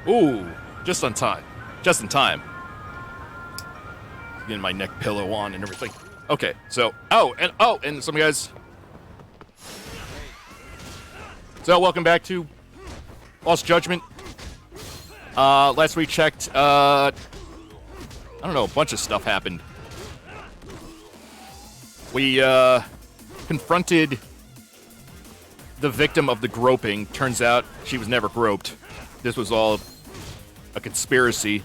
Ooh, just on time. Just in time. Getting my neck pillow on and everything. Okay, so and some guys. So welcome back to Lost Judgment. Last we checked, I don't know, a bunch of stuff happened. We confronted the victim of the groping. Turns out she was never groped. This was all a conspiracy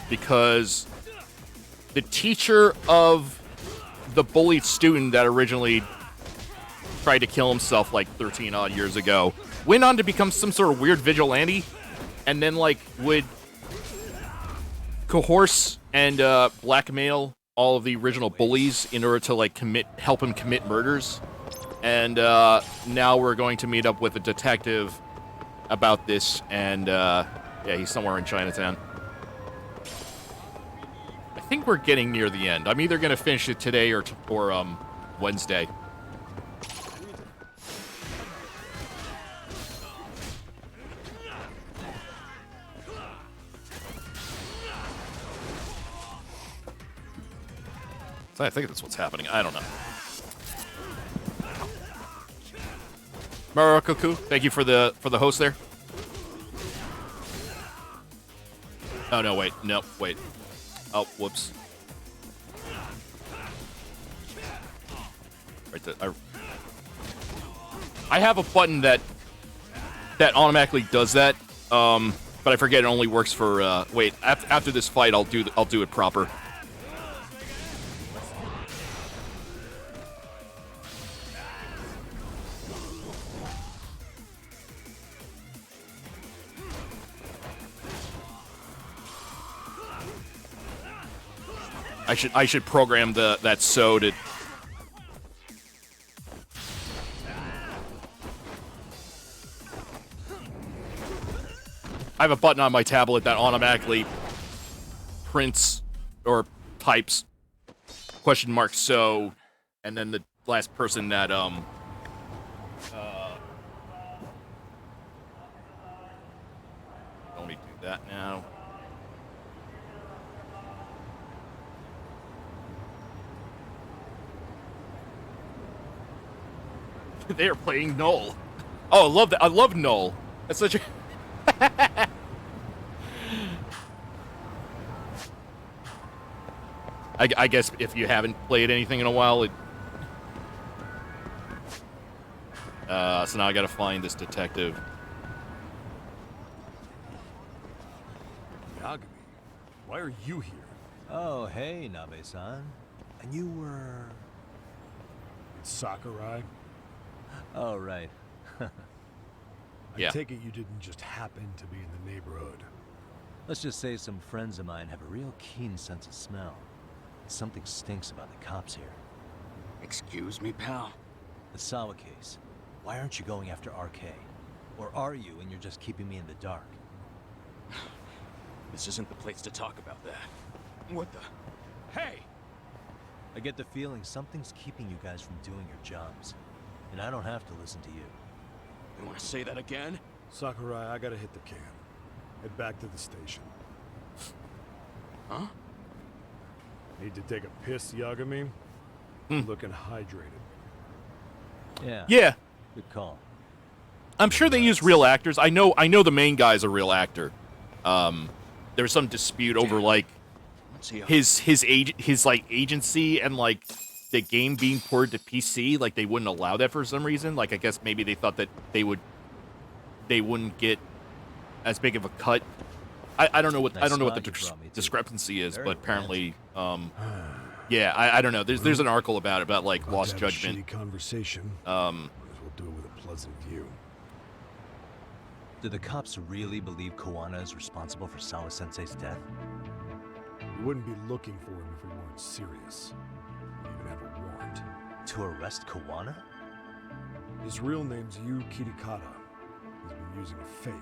because the teacher of the bullied student that originally tried to kill himself like 13 odd years ago went on to become some sort of weird vigilante and then like would coerce and blackmail all of the original bullies in order to like help him commit murders. And now we're going to meet up with a detective about this, and yeah, he's somewhere in Chinatown. I think we're getting near the end. I'm either going to finish it today or Wednesday. So I think that's what's happening. I don't know. Marakuku, thank you for the host there. Oh no, wait, no, wait. Oh, whoops. Right there. I have a button that automatically does that, but I forget it only works for. Wait, after this fight, I'll do it proper. I should program that so to. I have a button on my tablet that automatically prints or types question mark so, and then the last person that let me do that now. They are playing Null. Oh, I love that. I love Null. That's such a... I guess if you haven't played anything in a while, so now I gotta find this detective. Yagami, why are you here? Oh, hey, Nabe-san. And you were... It's Sakurai? Oh, right. I take it you didn't just happen to be in the neighborhood. Let's just say some friends of mine have a real keen sense of smell. Something stinks about the cops here. Excuse me, pal? The Sawa case. Why aren't you going after RK? Or are you and you're just keeping me in the dark? This isn't the place to talk about that. What the... Hey! I get the feeling something's keeping you guys from doing your jobs. And I don't have to listen to you. You want to say that again? Sakurai, I gotta hit the can. Head back to the station. Huh? Need to take a piss, Yagami? Looking hydrated. Yeah. Good call. I'm sure they use real actors. I know the main guy's a real actor. There was some dispute over like his like agency and like the game being ported to PC. Like they wouldn't allow that for some reason. Like I guess maybe they thought that they wouldn't get as big of a cut. I don't know what the discrepancy is, but apparently yeah, I don't know. There's an article about it, about like Lost Judgment. Shitty conversation. Might as well do it with a pleasant view. Do the cops really believe Koana is responsible for Sawa-sensei's death? We wouldn't be looking for him if we weren't serious. We even have a warrant. To arrest Koana? His real name's Yu Kitakata. He's been using a fake.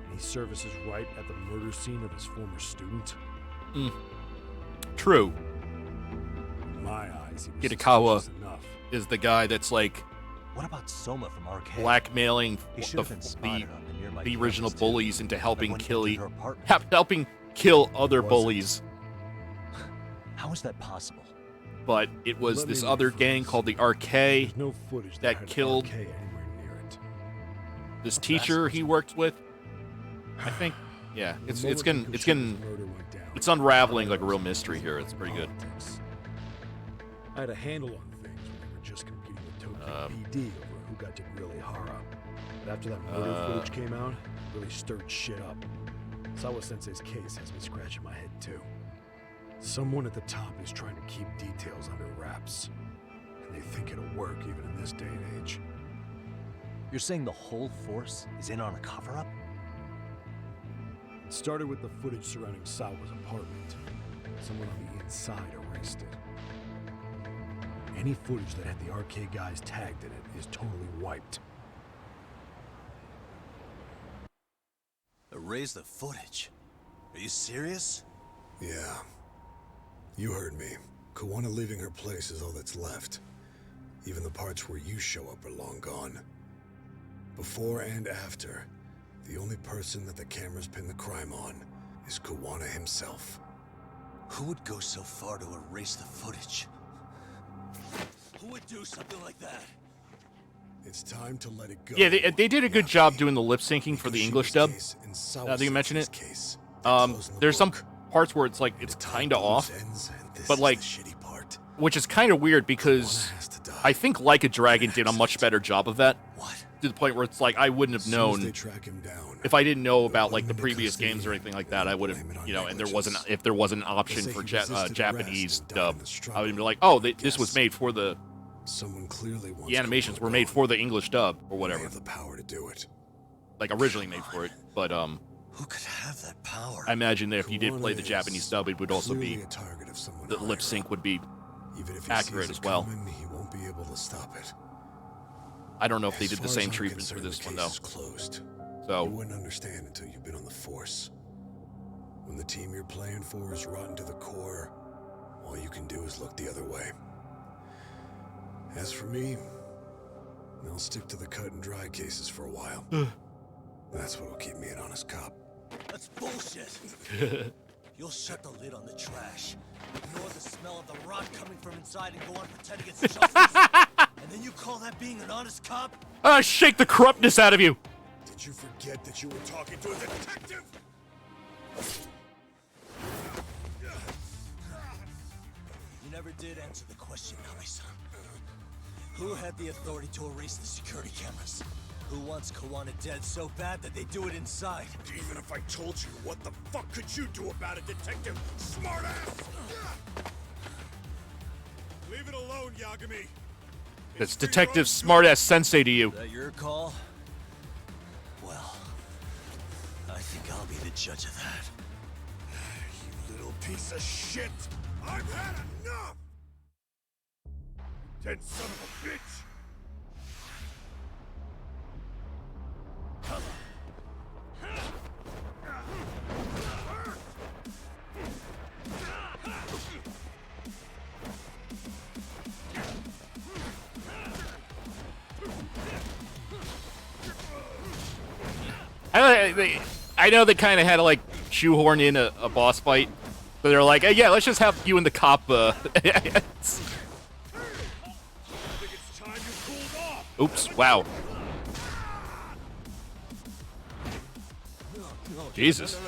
And he services right at the murder scene of his former student. True. In my eyes, he was Kitakawa suspicious enough. is the guy that's like What about Soma from Arcade? blackmailing He should have been spotted on the nearby the original cameras, too. bullies into helping Went kill into her apartment. helping kill other Wasn't. bullies. How is that possible? But it was Let me this other rephrase. gang called the Arcade. There's no footage that had killed RK anywhere near it. This teacher he worked with. I think. Yeah, The it's moment getting Fukushima's murder went down, it's unraveling like a real mystery here. It's pretty good. politics. I had a handle on things when they were just competing with Tokyo PD over who got to grill Ihara. But after that murder footage came out, it really stirred shit up. Sawa Sensei's case has me scratching my head too. Someone at the top is trying to keep details under wraps. And they think it'll work even in this day and age. You're saying the whole force is in on a cover-up? It started with the footage surrounding Sawa's apartment. Someone on the inside erased it. Any footage that had the arcade guys tagged in it is totally wiped. Erase the footage? Are you serious? Yeah. You heard me. Kawana leaving her place is all that's left. Even the parts where you show up are long gone. Before and after, the only person that the cameras pin the crime on is Kawana himself. Who would go so far to erase the footage? Who would do something like that? It's time to let it go. Yeah, they did a good job doing the lip syncing for the English dub. Now that you mention it, there's some parts where it's like it's kind of off, but like, which is kind of weird because I think Like a Dragon did a much better job of that. What? To the point where it's like I wouldn't have known if I didn't know about like the previous games or anything like that. I would have, you know, and if there was an option for Japanese dub, I would be like, oh, this was made for the animations were made for the English dub or whatever. They have the power to do it. Like originally made for it, but Who could have that power? I imagine that if you did play the Japanese dub, it would also be the lip sync would be accurate as well. He won't be able to stop it. I don't know if they did the same treatment for this one though. Closed. You So wouldn't understand until you've been on the force. When the team you're playing for is rotten to the core, all you can do is look the other way. As for me, I'll stick to the cut and dry cases for a while. That's what'll keep me an honest cop. That's bullshit. You'll shut the lid on the trash, ignore the smell of the rot coming from inside, and go on pretending it's justice. And then you call that being an honest cop? shake the corruptness out of you. Did you forget that you were talking to a detective? You never did answer the question, Kami-san. Who had the authority to erase the security cameras? Who wants Kawana dead so bad that they do it inside? Even if I told you, what the fuck could you do about it, detective? Smartass! Leave it alone, Yagami. It's Detective Smartass Sensei to you. Is that your call? Well, I think I'll be the judge of that. You little piece of shit! I've had enough! Dead son of a bitch! I know they kind of had to like shoehorn in a boss fight, but they're like, yeah, let's just have you and the cop. Oops! Wow. Jesus.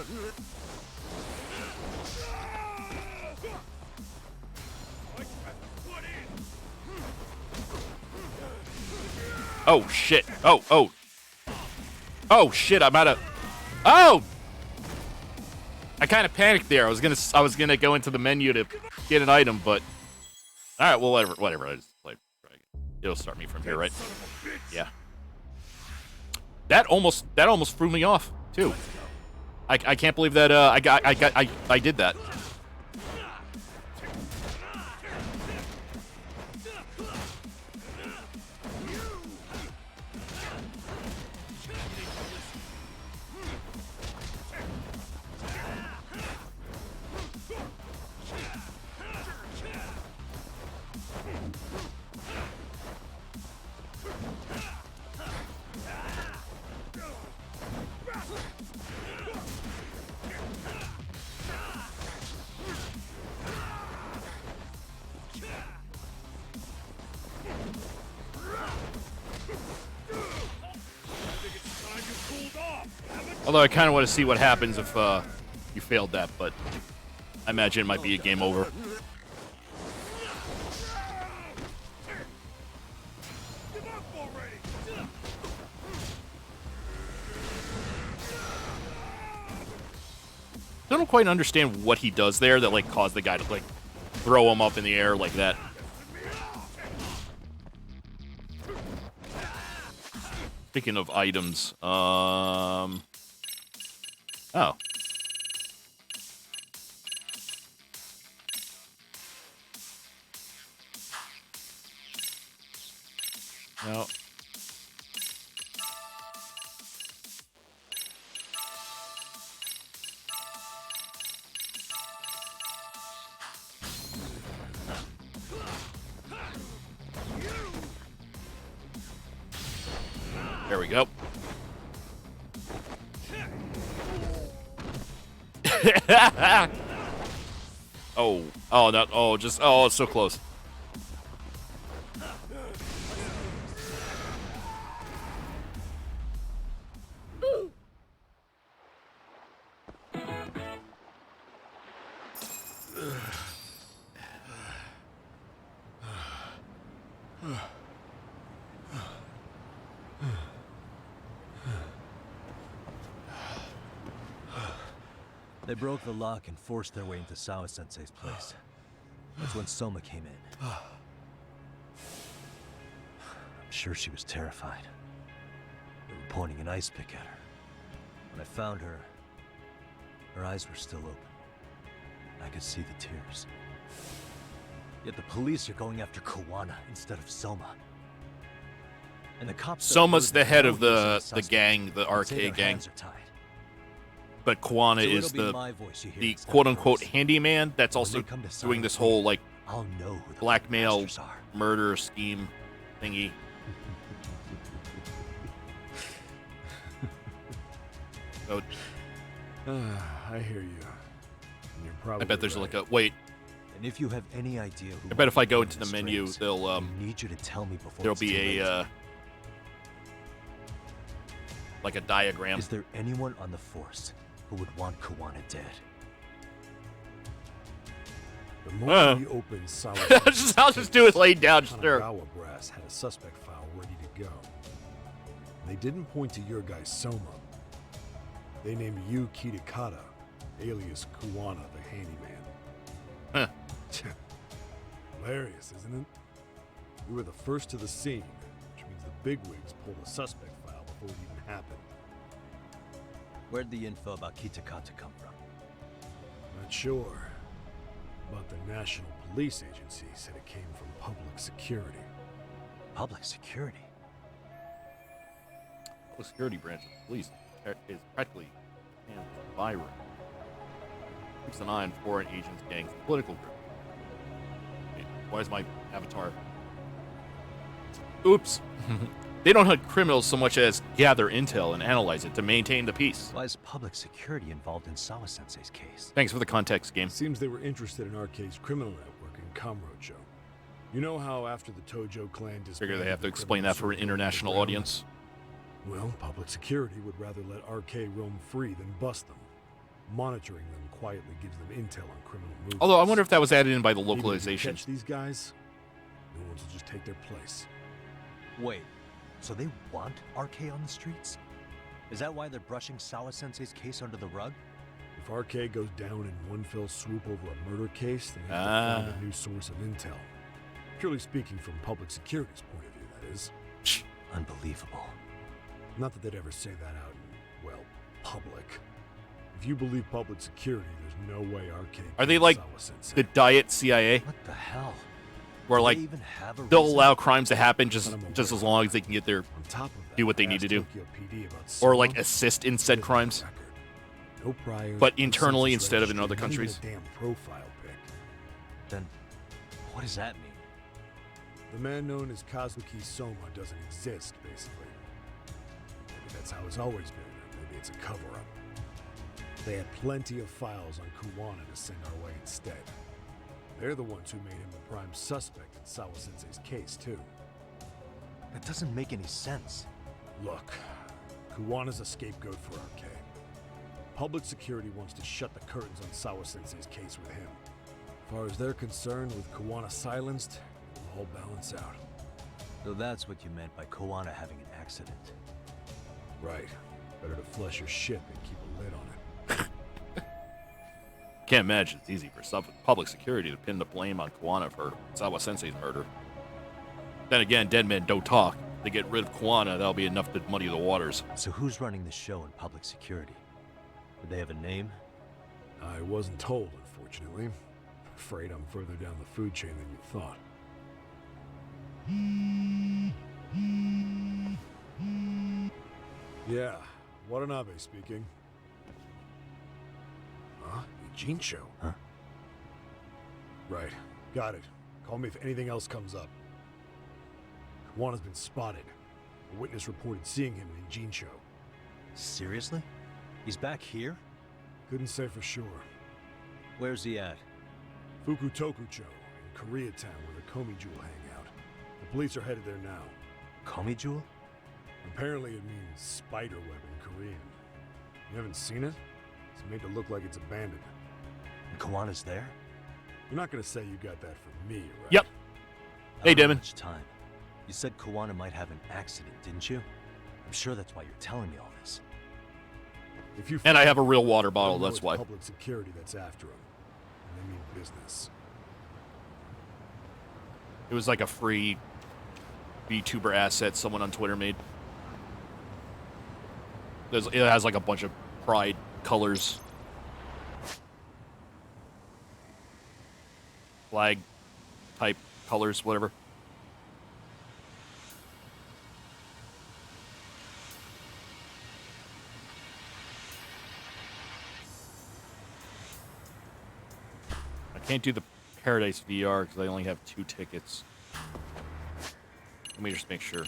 Oh shit! Oh shit! I'm out of. Oh! I kind of panicked there. I was gonna go into the menu to get an item, but all right. Well, whatever. I just like it'll start me from here, right? Yeah. That almost threw me off too. I can't believe that I did that. Although I kind of want to see what happens if you failed that, but I imagine it might be a game over. I don't quite understand what he does there that like caused the guy to like throw him up in the air like that. Speaking of items, oh. No. There we go. Oh, oh, not, oh, just, oh, it's so close. They broke the lock and forced their way into Sawa-sensei's place. That's when Soma came in. I'm sure she was terrified. They were pointing an ice pick at her. When I found her, her eyes were still open. I could see the tears. Yet the police are going after Kawana instead of Soma. And the cops... Soma's the head of the gang, the arcade gang. But Kawana is the quote-unquote handyman that's also doing this whole, like, blackmail murder scheme thingy. So, I hear you. You're probably I bet there's right. like a, wait, And if you have any idea who I bet if I go might into be the behind menu, this they'll, race, I need you to tell me before there'll it's be too late. a, like a diagram. Is there anyone on the force who would want Kawana dead? The moment we opened Sawa, I'll just do it laid down, sure. Kanagawa brass had a suspect file ready to go. They didn't point to your guy Soma. They named you Kitakata, alias Kawana the handyman. Huh. Hilarious, isn't it? We were the first to the scene, which means the bigwigs pulled a suspect file before it even happened. Where'd the info about Kitakata come from? Not sure. But the National Police Agency said it came from public security. Public security? The security branch of the police is practically viral. Keeps an eye on foreign agents, gangs, and political groups. Wait, why is my avatar? Oops. They don't hunt criminals so much as gather intel and analyze it to maintain the peace. Why is public security involved in Sawa-sensei's case? Thanks for the context, game. It seems they were interested in Arcade's criminal network in Kamurocho. You know how after the Tojo clan Figure they have to explain that for an international audience. Well, public security would rather let Arcade roam free than bust them. Monitoring them quietly gives them intel on criminal movements. Although I wonder if that was added in by the Maybe if you localization. catch these guys, no one will just take their place. Wait, so they want RK on the streets? Is that why they're brushing Sawa-sensei's case under the rug? If Arcade goes down in one fell swoop over a murder case, then they have to find a new source of intel. Purely speaking, from public security's point of view, that is. Unbelievable. Not that they'd ever say that out in, well, public. If you believe public security, there's no way Arcade Are they killed like Sawa-sensei. the diet CIA? What the hell? Where Do like they even have a they'll reason? allow crimes to happen just I'm as aware. long as they can get their On top of that, do what they I need to asked do. Tokyo PD about or like Soma. assist in said They have crimes. a record. No priors, But no internally census instead of in registry, other not even countries. a damn profile pic. Then, what does that mean? The man known as Kazuki Soma doesn't exist, basically. Maybe that's how it's always been, or maybe it's a cover-up. They had plenty of files on Kawana to send our way instead. They're the ones who made him the prime suspect in Sawa-sensei's case, too. That doesn't make any sense. Look, Kawana's a scapegoat for Arcade. public security wants to shut the curtains on Sawa-sensei's case with him. As far as they're concerned, with Kawana silenced, it'll all balance out. So that's what you meant by Koana having an accident. Right. Better to flush your shit than keep a lid on it. Can't imagine it's easy for public security to pin the blame on Koana for Sawa-sensei's murder. Then again, dead men don't talk. If they get rid of Koana, that'll be enough to muddy the waters. So who's running the show in public security? Do they have a name? I wasn't told, unfortunately. Afraid I'm further down the food chain than you thought. Yeah, Watanabe speaking. Huh? Eugene show? Huh? Right. Got it. Call me if anything else comes up. Kawana's been spotted. A witness reported seeing him in Eugene show. Seriously? He's back here? Couldn't say for sure. Where's he at? Fukutoku-cho, in Koreatown, where the Komi Jewel hang out. The police are headed there now. Komi Jewel? Apparently it means spider web in Korean. You haven't seen it? It's made to look like it's abandoned. And Kawana's there? You're not gonna say you got that from me, right? Yep. Hey, How Damon. much time? You said Kawana might have an accident, didn't you? I'm sure that's why you're telling me all this. If you And I have a real water bottle, know that's it's why. Public security that's after him. And they mean business. It was like a free VTuber asset someone on Twitter made. It has like a bunch of pride colors. Flag type colors, whatever. I can't do the Paradise VR because I only have 2 tickets. Let me just make sure.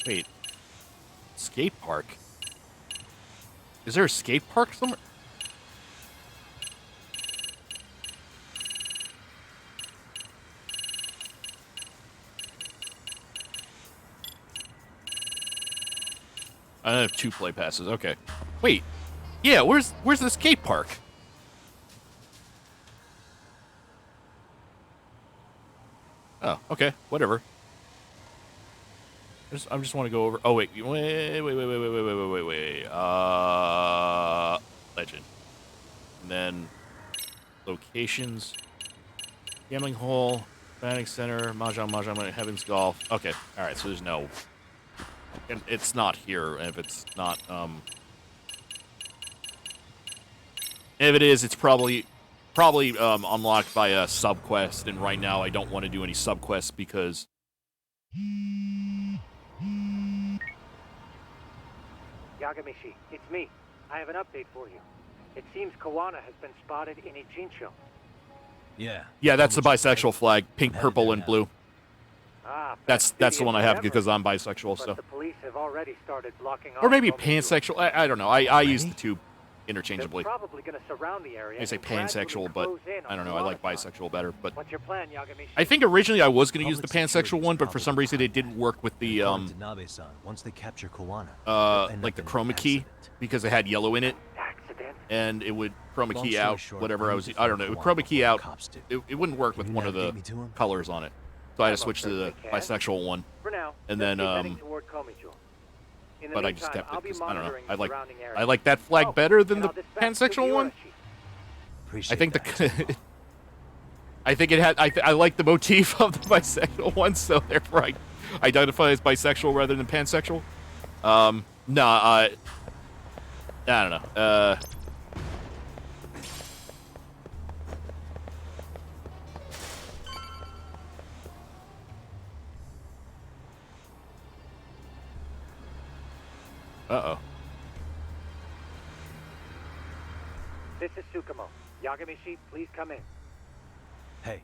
Wait. Skate park? Is there a skate park somewhere? I have 2 play passes. Okay. Wait. Yeah, where's the skate park? Oh, okay. Whatever. I just want to go over. Oh wait, wait. Legend. And then locations, gambling hall, batting center, mahjong, heavens golf. Okay, all right. So there's no. And it's not here. If it's not, if it is, it's probably unlocked by a subquest. And right now, I don't want to do any subquests because. Yagamishi, it's me. I have an update for you. It seems Kawana has been spotted in Ijincho. Yeah. Yeah, that's the bisexual flag. Pink, purple, and blue. Ah, That's the one I have because I'm bisexual. but So, the police have already started blocking off or maybe Komi pansexual. I don't know. I use the two They're interchangeably. probably going to surround the area. I say and gradually pansexual, but close in I on don't know. I like Kawana time. bisexual better. But What's your plan, Yagamishi? I think originally I was going to use the Public pansexual security one, is but for some probably reason it didn't work with the According to Nabe-san, once they capture Kawana, they'll end like up the in an chroma key accident. because it had yellow in it, Accident? and it would chroma Long key story out short, whatever I was. need I don't know. It would Kawana chroma key before out. cops do. It wouldn't work with Can you one of the navigate me to him? colors on it, so I had to I switch to the most certainly can. bisexual one. For now, And let's then, keep heading toward Komijo. In the But I just meantime, kept I'll it be because I don't know. monitoring I the like surrounding area. I like that flag Oh, better than and the I'll dispatch pansexual the one. Urashi. Appreciate I think that. the I think it had I like the motif of the bisexual one, so therefore I identify as bisexual rather than pansexual. I don't know. Uh-oh. This is Tsukumo. Yagamishi, please come in. Hey,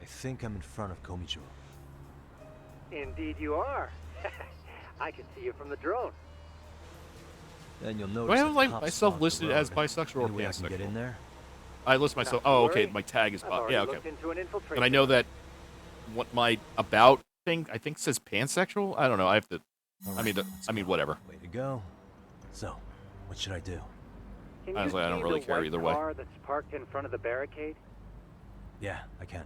I think I'm in front of Komijo. Indeed you are. I can see you from the drone. Then you'll notice Do I have that like cops myself block the listed as road. bisexual or Any way I can get pansexual? in there? I list myself. Not to Oh, okay. worry. My tag is I've up. already Yeah, okay. looked into an infiltration. And I know that what my about thing I think says pansexual. I don't know. I have to. I mean, whatever. Way to go. So, what should I do? Can Honestly, you I don't see really the care white either way. car that's parked in front of the barricade? Yeah, I can.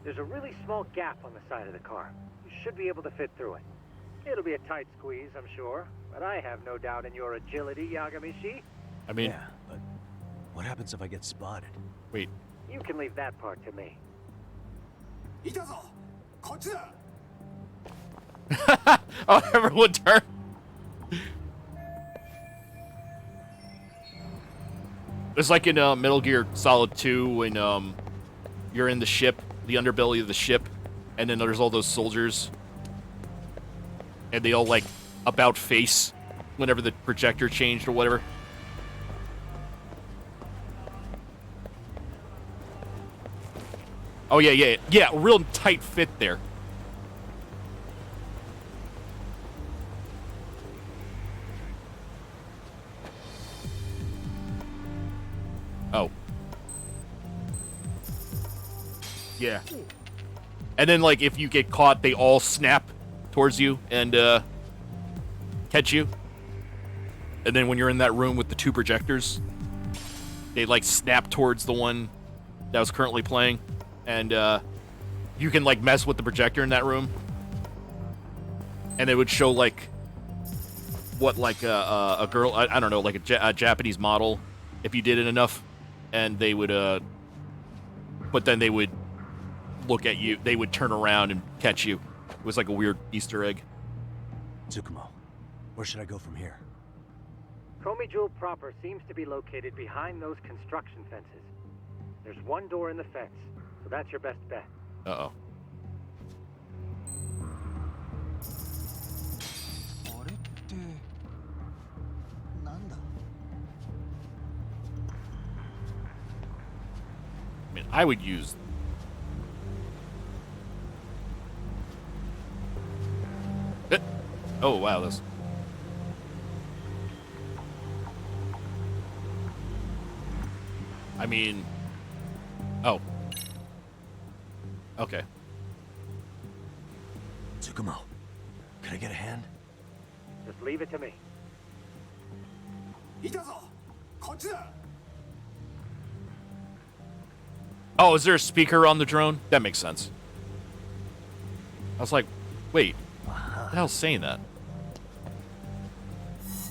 There's a really small gap on the side of the car. You should be able to fit through it. It'll be a tight squeeze, I'm sure, but I have no doubt in your agility, Yagamishi. I mean, Yeah, but what happens if I get spotted? wait. You can leave that part to me. Oh, everyone turn. It's like in Metal Gear Solid 2 when you're in the ship, the underbelly of the ship, and then there's all those soldiers, and they all like about face whenever the projector changed or whatever. Oh yeah, real tight fit there. Oh. Yeah. And then, like, if you get caught, they all snap towards you and, catch you. And then when you're in that room with the two projectors, they, like, snap towards the one that was currently playing. And, you can, like, mess with the projector in that room. And it would show, like, what, like, a girl, I don't know, like a Japanese model, if you did it enough. And they would, but then they would look at you, they would turn around and catch you. It was like a weird Easter egg. Tsukumo, where should I go from here? Komijul proper seems to be located behind those construction fences. There's one door in the fence, so that's your best bet. Uh-oh. I mean, I would use... Oh, wow, this... I mean... Oh. Okay. Tsukumo, can I get a hand? Just leave it to me. Oh, is there a speaker on the drone? That makes sense. I was like, wait, what the hell's saying that?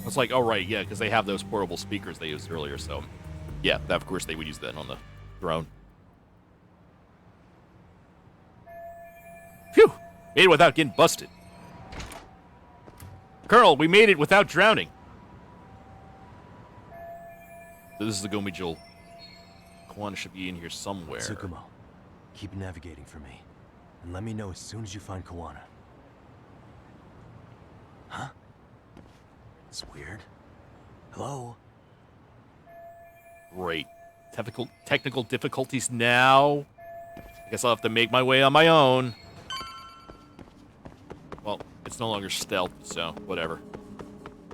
I was like, oh, right, yeah, because they have those portable speakers they used earlier, so... Yeah, that, of course they would use that on the drone. Phew! Made it without getting busted. Colonel, we made it without drowning. This is the Komijul. Kawana should be in here somewhere. Tsukumo, keep navigating for me. And let me know as soon as you find Kawana. Huh? It's weird. Hello? Great. Technical difficulties now. I guess I'll have to make my way on my own. Well, it's no longer stealth, so whatever.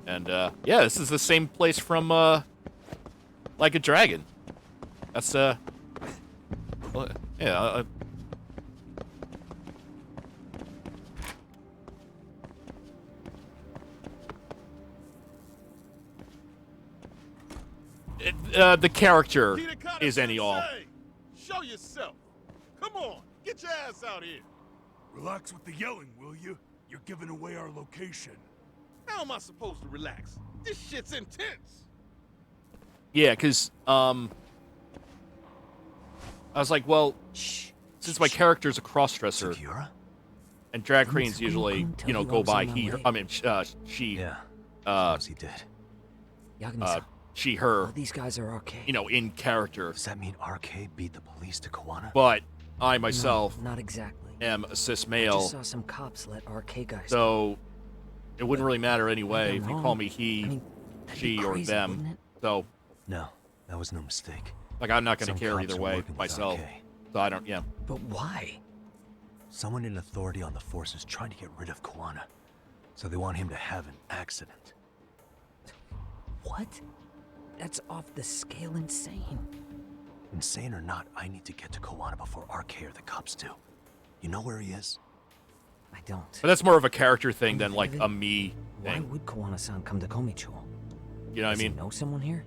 And, yeah, this is the same place from, Like a Dragon. That's, well, yeah, the character is any all. Show yourself. Come on, get your ass out here. Relax with the yelling, will you? You're giving away our location. How am I supposed to relax? This shit's intense. Yeah, because, I was like, well, since my character's a cross-dresser, Sakura? and drag queens usually, you know, go by he, her, I mean, she, Yeah, suppose he did. she, her, All these guys are okay. you know, in character. Does that mean RK beat the police to Kawana? But I myself No, not exactly. am a cis I male, just saw some cops let RK guys. so it wouldn't really matter anyway Maybe if I'm you wrong. call me he, I mean, that'd she, be or crazy, them. wouldn't it? So, No, that was no mistake. like, I'm not going Some to care cops either are way working with myself. RK. So I don't, yeah. But why? Someone in authority on the force is trying to get rid of Kawana. So they want him to have an accident. What? That's off the scale insane. Insane or not, I need to get to Kawana before RK or the cops do. You know where he is? I don't. But that's more of a character thing than like a me Why thing. would Koana-san come to Komicho? You know what I Does he mean? know someone here?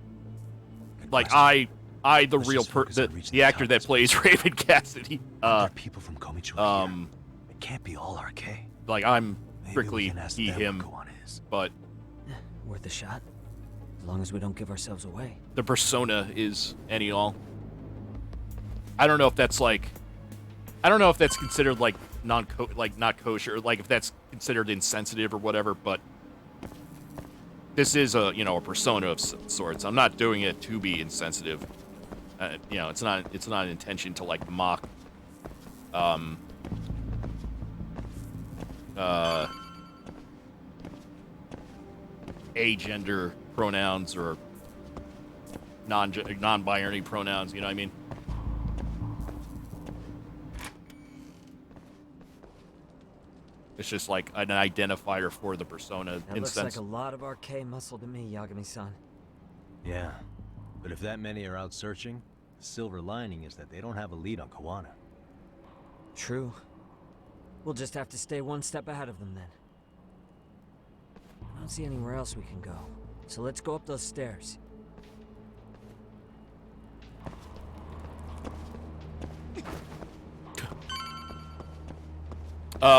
Like question. the Let's real just focus on reaching the the actor top that of this plays place. Raven Cassidy. Are there people from Komicho here? It can't be all RK. Like I'm Maybe we strictly can ask he them him, where Koana is. but Worth a shot? As long as we don't give ourselves away. the persona is any all. I don't know if that's like, I don't know if that's considered like not kosher, like if that's considered insensitive or whatever. But this is a a persona of sorts. I'm not doing it to be insensitive. It's not an intention to like mock. Agender pronouns or non-binary pronouns, you know what I mean? It's just like an identifier for the persona That looks instance. like a lot of RK muscle to me, Yagami-san. Yeah, but if that many are out searching, the silver lining is that they don't have a lead on Koana. True. We'll just have to stay one step ahead of them then. I don't see anywhere else we can go. So let's go up those stairs.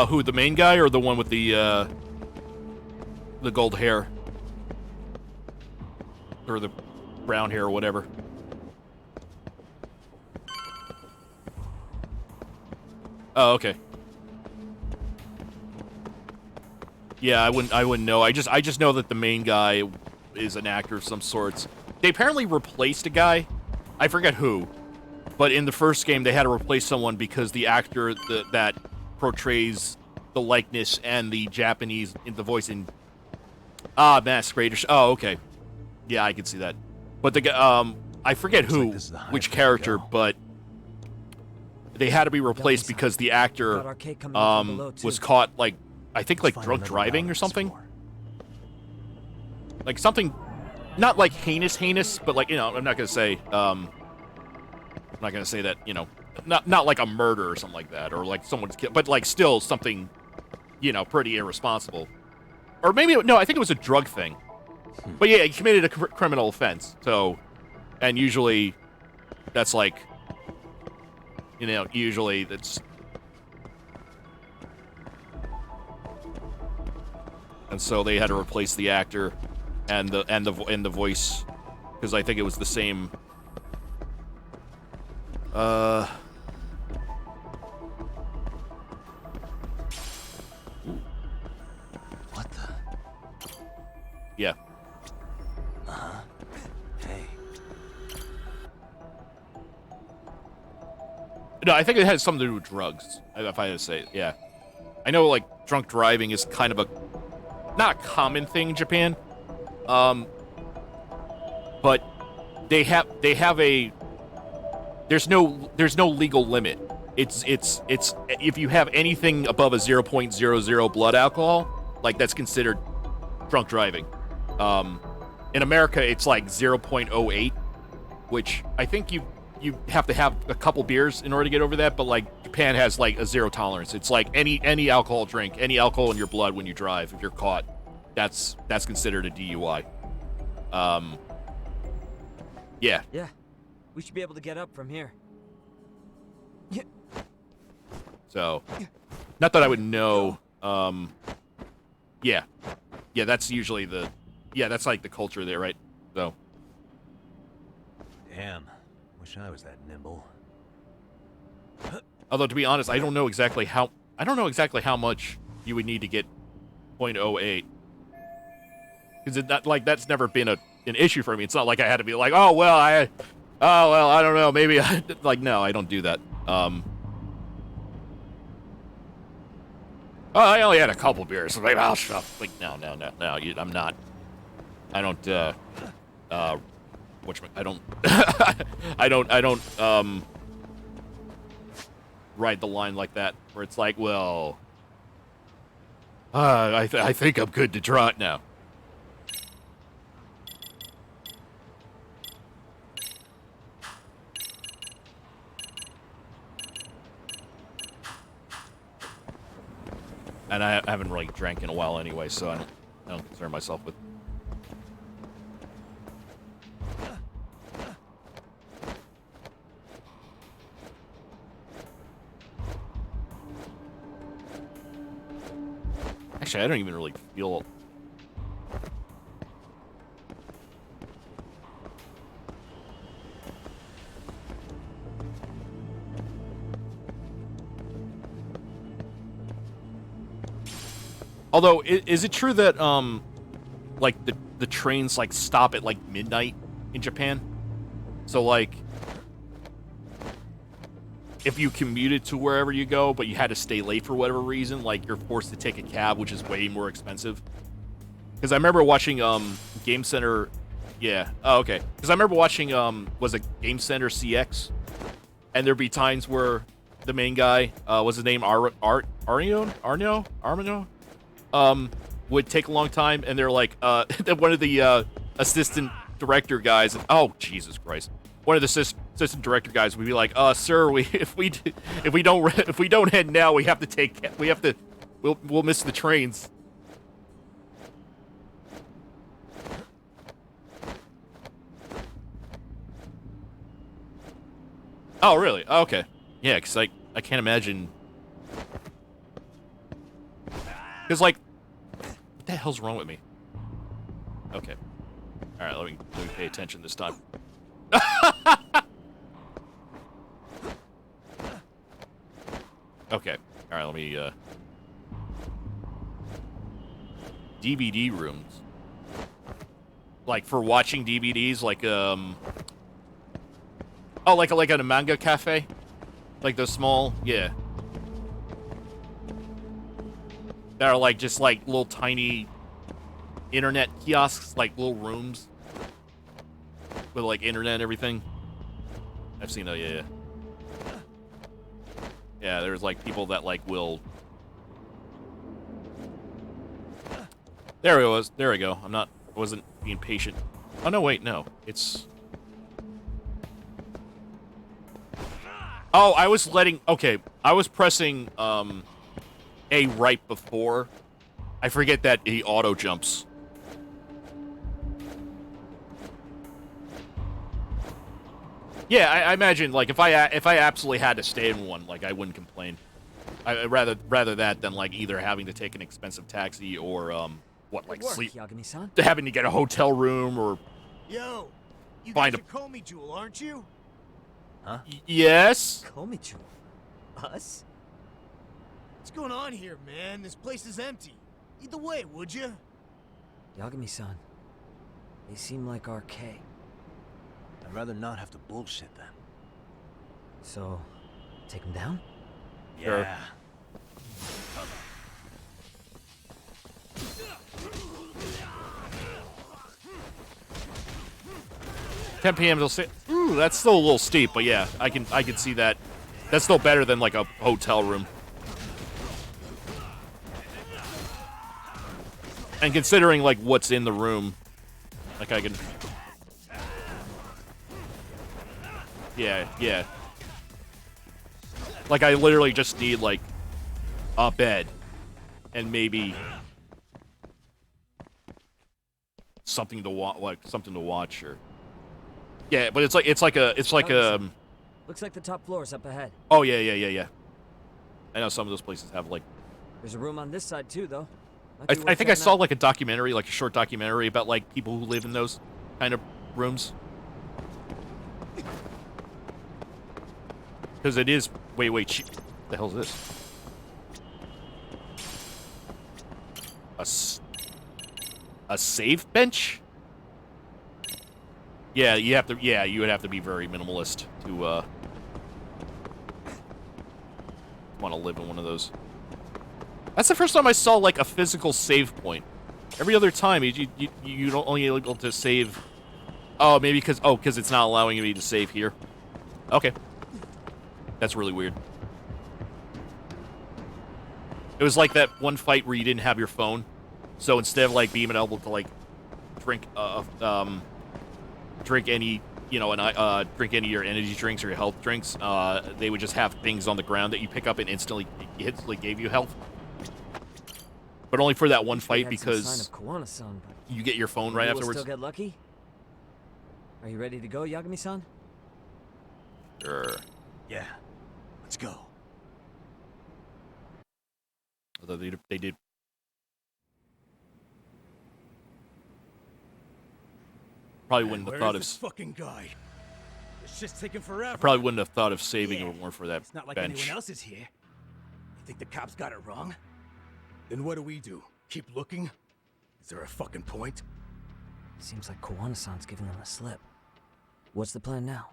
Who, the main guy or the one with the gold hair? Or the brown hair or whatever? Oh, okay. Yeah, I wouldn't know. I just know that the main guy is an actor of some sorts. They apparently replaced a guy. I forget who. But in the first game, they had to replace someone because the actor that portrays the likeness and the Japanese in the voice in Masquerade. Oh, okay. Yeah, I can see that. But the I forget Looks who, like this is the highest which we can character, go. but they had to be replaced Yagami-san, because the got actor RK coming in from below, was too. caught like I think Let's like find drunk another driving route or on this something. floor. Like something, not like heinous, but like I'm not gonna say that not like a murder or something like that, or like someone's killed, but like still something pretty irresponsible. Or maybe no, I think it was a drug thing. But yeah, he committed a criminal offense. So, and usually that's like usually that's. And so they had to replace the actor and the voice because I think it was the same. What the? Yeah. Hey. No, I think it has something to do with drugs. If I had to say it, yeah. I know like drunk driving is kind of not a common thing in Japan. But they have a there's no legal limit. It's if you have anything above a 0.00 blood alcohol, like that's considered drunk driving. In America it's like 0.08, which I think you have to have a couple beers in order to get over that, but like Japan has like a zero tolerance. It's like any alcohol drink, any alcohol in your blood when you drive, if you're caught, that's considered a DUI. Yeah. Yeah. We should be able to get up from here. So, not that I would know. Yeah, that's usually that's like the culture there, right? So, Damn. Wish I was that nimble. although to be honest, I don't know exactly how much you would need to get 0.08, because that's never been an issue for me. It's not like I had to be like, I don't know, maybe no, I don't do that. I only had a couple beers. Like, no, I'm not. I don't. I don't. Ride the line like that, where it's like, well, I think I'm good to trot now. And I haven't really drank in a while anyway, so I don't concern myself with. Actually, I don't even really feel. Although, is it true that like the trains like stop at like midnight in Japan? So like, if you commuted to wherever you go, but you had to stay late for whatever reason, like you're forced to take a cab, which is way more expensive. Because I remember watching Game Center, yeah. Oh, okay. Because I remember watching was it Game Center CX, and there'd be times where the main guy, was his name Arno, would take a long time, and they're like, one of the assistant director guys, oh Jesus Christ, one of the assistant director guys would be like, sir, if we don't head now, we'll miss the trains. Oh, really? Oh, okay. Yeah, because I can't imagine. Because, like, what the hell's wrong with me? Okay. Alright, let me pay attention this time. Okay. Alright, let me, DVD rooms. Like, for watching DVDs, like, oh, like a manga cafe? Like those small, yeah. That are like just like little tiny internet kiosks, like little rooms with like internet and everything. I've seen that, yeah. Yeah, there's like people that like will. There it was. There we go. I wasn't being patient. Oh no, wait, no. It's. Oh, I was I was pressing, A right before. I forget that he auto jumps. Yeah, I imagine, like, if I absolutely had to stay in one, like, I wouldn't complain. I'd rather that than, like, either having to take an expensive taxi or, sleep. Yagami-san? Having to get a hotel room or... Yo, you find guys are Comey Jewel, aren't you? Huh? Yes? Komichu. Us? What's going on here, man? This place is empty. Lead the way, would you? Yagami-san. They seem like RK. I'd rather not have to bullshit them. So, take them down? Sure. Yeah. 10 p.m. till 6. Ooh, that's still a little steep, but yeah, I can see that. That's still better than like a hotel room. And considering like what's in the room, like I can. Yeah. Like I literally just need like a bed and maybe something to watch or. Yeah, but it's like a. Looks like the top floor's up ahead. Oh yeah. I know some of those places have like. There's a room on this side too, though. I think I saw like a documentary, like a short documentary about like people who live in those kind of rooms. Because it is. Wait. What the hell is this? A save bench? Yeah, you would have to be very minimalist to want to live in one of those. That's the first time I saw like a physical save point. Every other time you don't only able to save. Oh, maybe because it's not allowing me to save here. Okay, that's really weird. It was like that one fight where you didn't have your phone, so instead of like being able to like drink any, drink any of your energy drinks or your health drinks, they would just have things on the ground that you pick up and instantly gave you health. But only for that one Wish we fight had some sign because of Koana-san, but you get your phone right maybe we'll afterwards. still get lucky. Are you ready to go, Yagami-san? Sure. Yeah. Let's go. Although they did. Probably wouldn't have thought of. this fucking guy? This shit's taking forever. I probably wouldn't have thought of saving him more for that It's not like bench. anyone else is here. You think the cops got it wrong? Then what do? Keep looking? Is there a fucking point? Seems like Koana-san's giving them a slip. What's the plan now?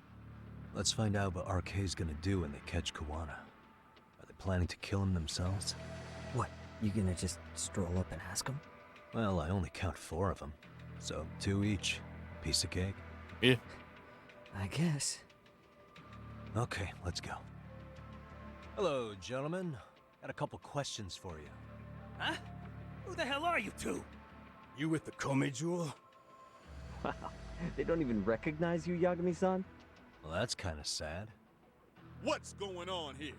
Let's find out what RK's gonna do when they catch Koana. Are they planning to kill him themselves? What, you gonna just stroll up and ask him? Well, I only count 4 of them. So 2 each. Piece of cake. Yeah. I guess. Okay, let's go. Hello, gentlemen. Got a couple questions for you. Huh? Who the hell are you two? You with the Kome jewel? Wow, they don't even recognize you, Yagami-san? Well, that's kind of sad. What's going on here?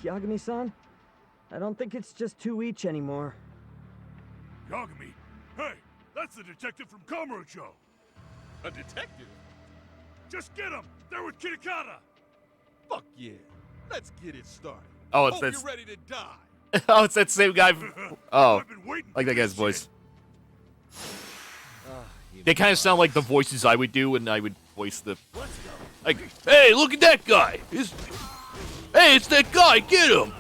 Yagami-san? I don't think it's just 2 each anymore. Yagami? Hey, that's the detective from Kamurocho. A detective? Just get him! They're with Kitakata! Fuck yeah. Let's get it started. Oh, it's Hope that. you're ready to die. Oh, it's that same guy. Oh, I've been waiting like for that guy's this voice. shit. They kind of sound like the voices I would do when I would voice the. Like, hey, look at that guy! Hey, it's that guy! Get him!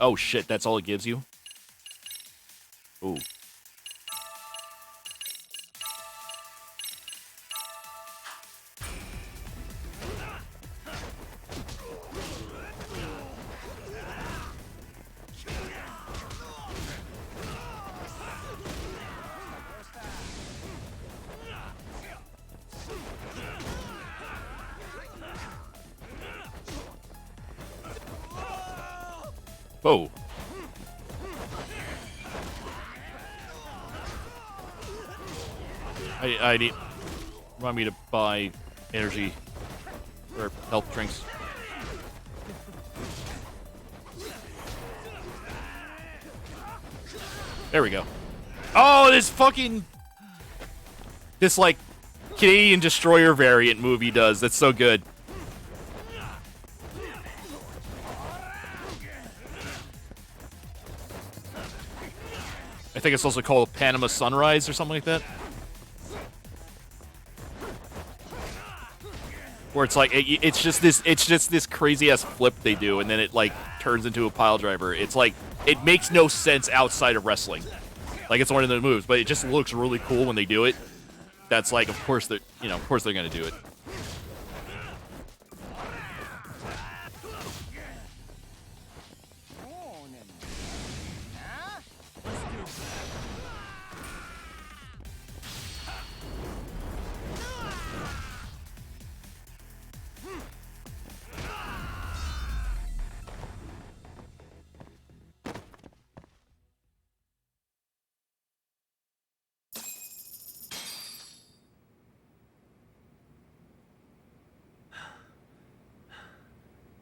Oh shit! That's all it gives you. Ooh. Whoa. I need. Want me to buy energy or health drinks? There we go. Oh, this like Canadian Destroyer variant movie does. That's so good. I think it's also called Panama Sunrise or something like that. Where it's like it's just this crazy ass flip they do, and then it like turns into a pile driver. It's like it makes no sense outside of wrestling. Like it's one of the moves, but it just looks really cool when they do it. That's like, of course they're gonna do it.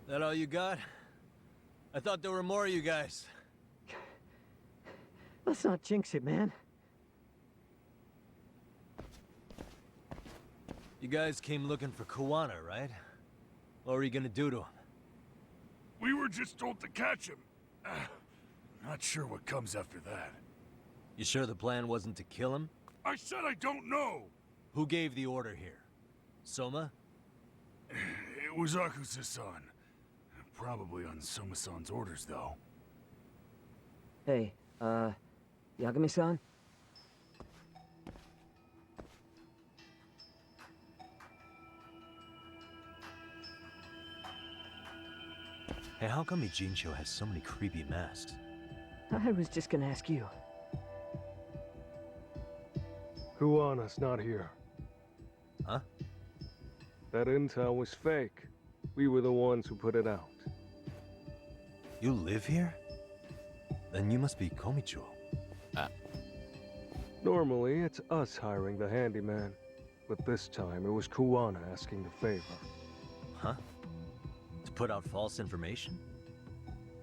That all you got? I thought there were more of you guys. Let's not jinx it, man. You guys came looking for Koana, right? What were you gonna do to him? We were just told to catch him. Not sure what comes after that. You sure the plan wasn't to kill him? I said I don't know. Who gave the order here? Soma? It was Akusa-san. Probably on Soma-san's orders, though. Hey, Yagami-san? Hey, how come Ijincho has so many creepy masks? I was just gonna ask you. Kuana's not here. Huh? That intel was fake. We were the ones who put it out. You live here? Then you must be Komicho. Normally, it's us hiring the handyman, but this time it was Kuwana asking the favor. Huh? To put out false information?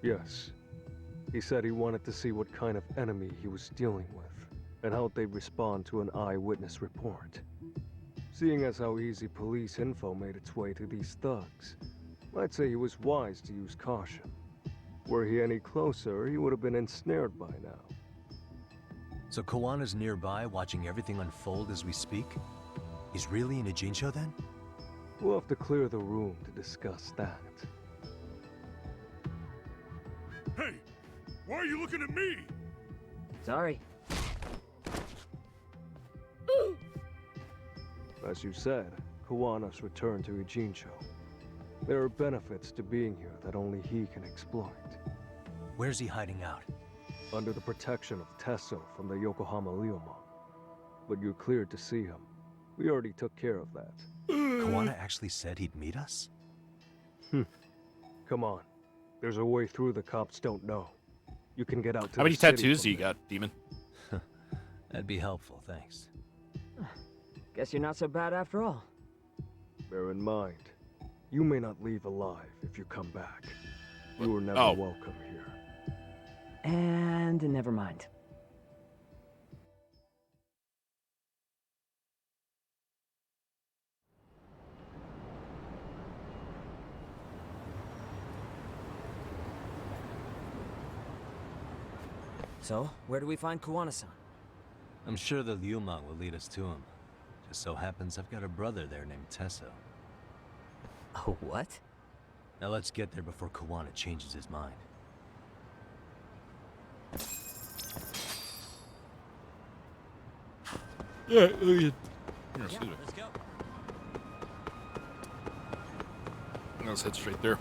Yes. He said he wanted to see what kind of enemy he was dealing with, and how they'd respond to an eyewitness report. Seeing as how easy police info made its way to these thugs, I'd say he was wise to use caution. Were he any closer, he would have been ensnared by now. So Kawana's nearby, watching everything unfold as we speak? He's really in a Jinsho then? We'll have to clear the room to discuss that. Hey, why are you looking at me? Sorry. As you said, Kawana's returned to Ijincho. There are benefits to being here that only he can exploit. Where's he hiding out? Under the protection of Tesso from the Yokohama Ryomon. But you're cleared to see him. We already took care of that. Kawana actually said he'd meet us? Come on. There's a way through the cops don't know. You can get out to How many the city tattoos do from you there. got, Demon? That'd be helpful, thanks. Guess you're not so bad after all. Bear in mind, you may not leave alive if you come back. You were never Oh. welcome here. And never mind. So, where do we find Kuwana-san? I'm sure the Ryumon will lead us to him. Just so happens I've got a brother there named Tesso. Oh, what? Now let's get there before Kawana changes his mind. Yeah, let's go. Let's head straight there.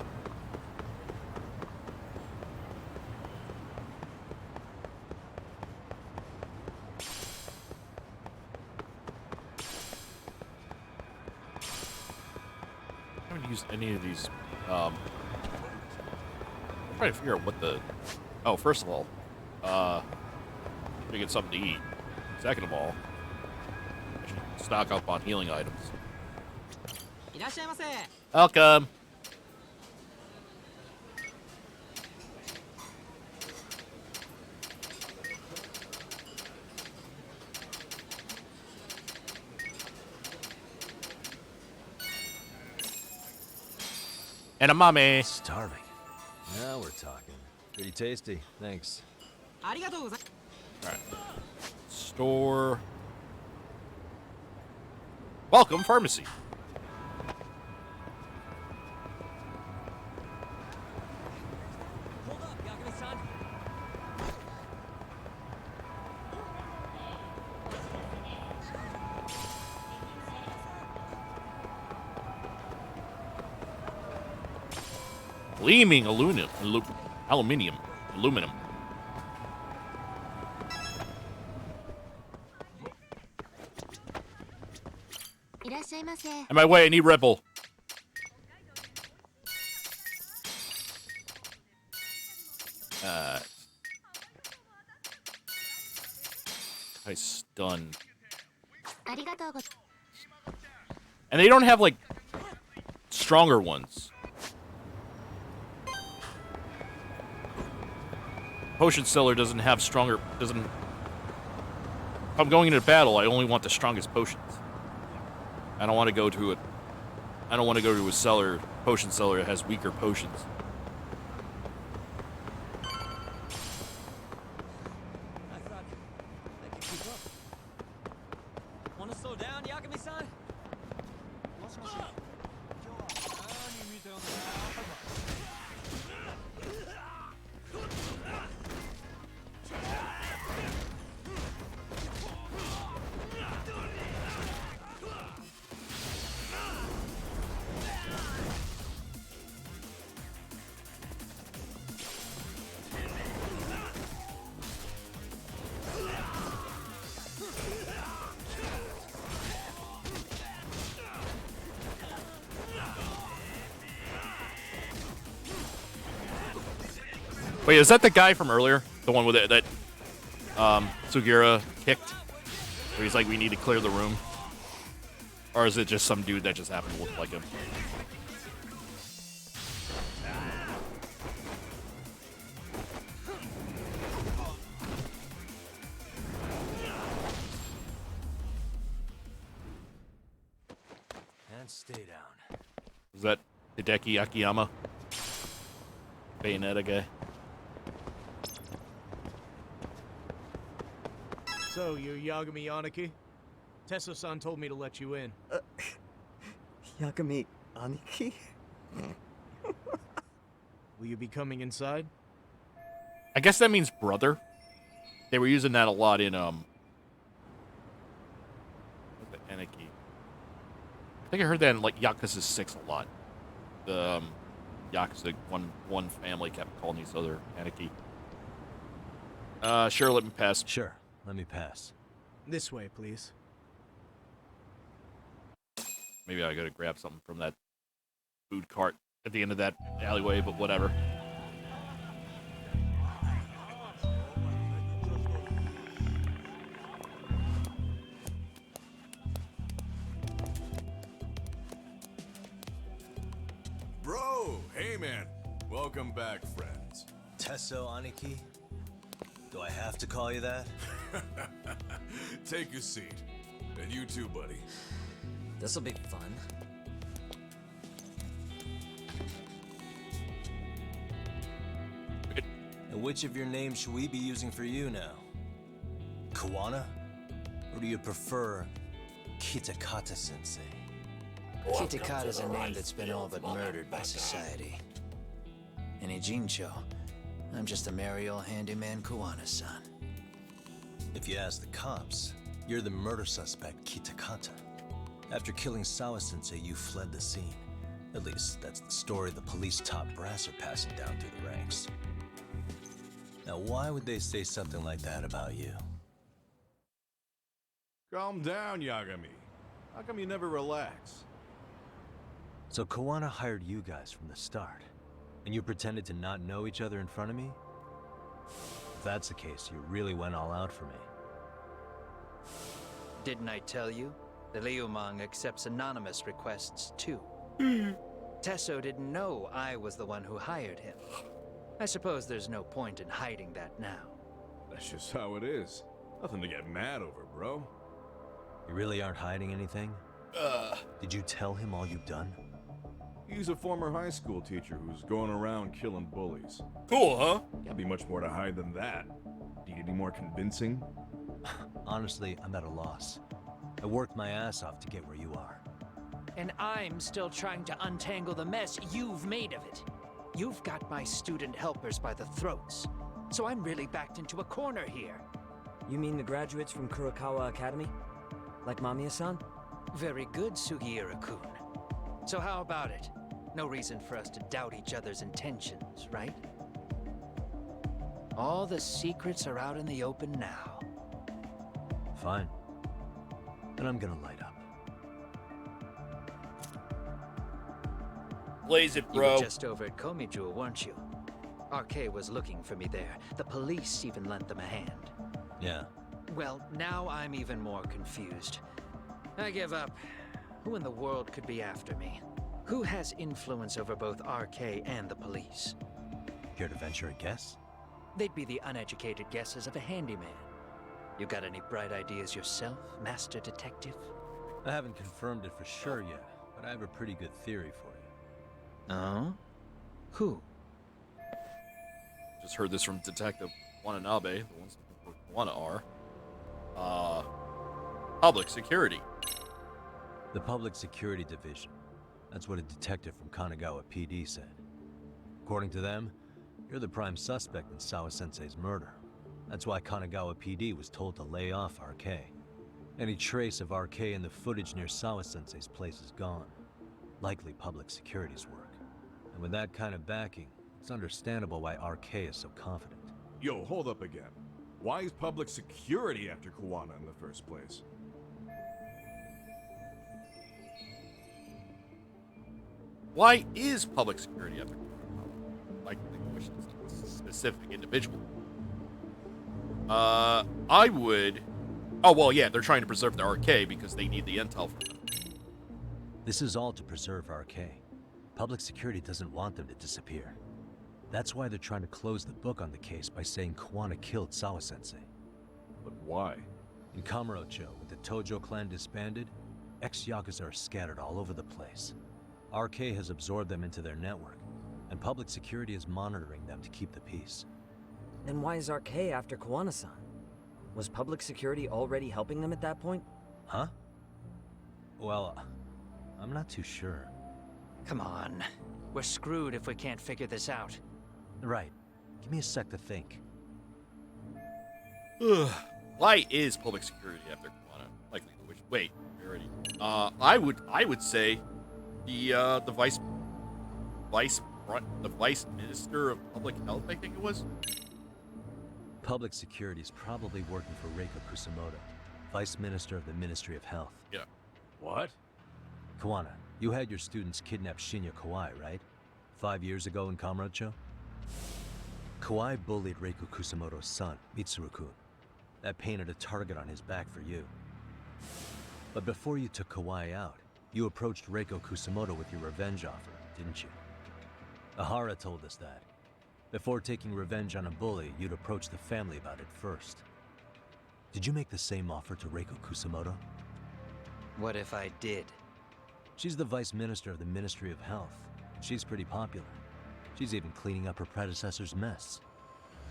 I haven't used any of these. I'm trying to figure out what the. Oh, first of all, to get something to eat. Second of all, I should stock up on healing items. Welcome. And a mommy. Starving. Now we're talking. Pretty tasty, thanks. Alright. Store. Welcome, pharmacy. Hold up, Yagami-san. Gleaming aluminum. Aluminum. On my way, I need Red Bull. I stun. And they don't have, like, stronger ones. Potion seller doesn't have stronger, if I'm going into battle, I only want the strongest potions. I don't want to go to it. I don't want to go to a potion seller that has weaker potions. I thought I could keep up. Wanna slow down, Yagami-san? Wait, is that the guy from earlier? The one with that Sugira kicked? Where he's like, we need to clear the room. Or is it just some dude that just happened to look like him? And stay down. Is that Hideki Akiyama? Bayonetta guy. So, you Yagami Aniki? Tesso-san told me to let you in. Yagami Aniki? Will you be coming inside? I guess that means brother. They were using that a lot in what's the Aniki. I think I heard that in like Yakuza 6 a lot. The Yakuza one family kept calling each other Aniki. Sure, let me pass. Sure, let me pass. This way, please. Maybe I gotta grab something from that food cart at the end of that alleyway, but whatever. Bro, hey man. Welcome back, friends. Tesso Aniki? Do I have to call you that? Take a seat. And you too, buddy. This'll be fun. And which of your names should we be using for you now? Kawana? Or do you prefer Kitakata-sensei? Kitakata's a name that's been all but murdered by society. And Ijincho, I'm just a merry old handyman Kawana-san. If you ask the cops, you're the murder suspect, Kitakata. After killing Sawa-sensei, you fled the scene. At least, that's the story the police top brass are passing down through the ranks. Now, why would they say something like that about you? Calm down, Yagami. How come you never relax? So Kawana hired you guys from the start, and you pretended to not know each other in front of me? If that's the case, you really went all out for me. Didn't I tell you? The Liumang accepts anonymous requests, too. Tesso didn't know I was the one who hired him. I suppose there's no point in hiding that now. That's just how it is. Nothing to get mad over, bro. You really aren't hiding anything? Did you tell him all you've done? He's a former high school teacher who's going around killing bullies. Cool, huh? Can't be much more to hide than that. Do you need any more convincing? Honestly, I'm at a loss. I worked my ass off to get where you are. And I'm still trying to untangle the mess you've made of it. You've got my student helpers by the throats. So I'm really backed into a corner here. You mean the graduates from Kurokawa Academy? Like Mamiya-san? Very good, Sugiura-kun. So how about it? No reason for us to doubt each other's intentions, right? All the secrets are out in the open now. Fine. Then I'm gonna light up. Blaze it, You bro. were just over at Komiju, weren't you? RK was looking for me there. The police even lent them a hand. Yeah. Well, now I'm even more confused. I give up. Who in the world could be after me? Who has influence over both RK and the police? Care to venture a guess? They'd be the uneducated guesses of a handyman. You got any bright ideas yourself, Master Detective? I haven't confirmed it for sure yet, but I have a pretty good theory for you. Oh? Who? Just heard this from Detective Watanabe. The ones who want are. Public security. The Public Security Division. That's what a detective from Kanagawa PD said. According to them, you're the prime suspect in Sawa-sensei's murder. That's why Kanagawa PD was told to lay off RK. Any trace of RK in the footage near Sawa-sensei's place is gone. Likely public security's work. And with that kind of backing, it's understandable why RK is so confident. Yo, hold up again. Why is public security after Kawana in the first place? Why is public security after? Like the question is a specific individual. I would Oh, well, yeah, they're trying to preserve the RK because they need the intel from them. This is all to preserve RK. Public security doesn't want them to disappear. That's why they're trying to close the book on the case by saying Kuwana killed Sawa-sensei. But why? In Kamurocho, with the Tojo clan disbanded, ex-Yakuza are scattered all over the place. RK has absorbed them into their network, and public security is monitoring them to keep the peace. Then why is RK after Kuwana-san? Was public security already helping them at that point? Huh? Well, I'm not too sure. Come on. We're screwed if we can't figure this out. Right. Give me a sec to think. Why is public security after Kuwana? Likely the wish. Wait, we already. I would say the vice minister of public health. I think it was. Public security is probably working for Reiko Kusumoto, vice minister of the Ministry of Health. Yeah. What? Kuwana, you had your students kidnap Shinya Kawai, right? 5 years ago in Kamurocho? Kawai bullied Reiko Kusumoto's son, Mitsuru-kun. That painted a target on his back for you. But before you took Kawai out, you approached Reiko Kusumoto with your revenge offer, didn't you? Ahara told us that. Before taking revenge on a bully, you'd approach the family about it first. Did you make the same offer to Reiko Kusumoto? What if I did? She's the vice minister of the Ministry of Health. She's pretty popular. She's even cleaning up her predecessor's mess.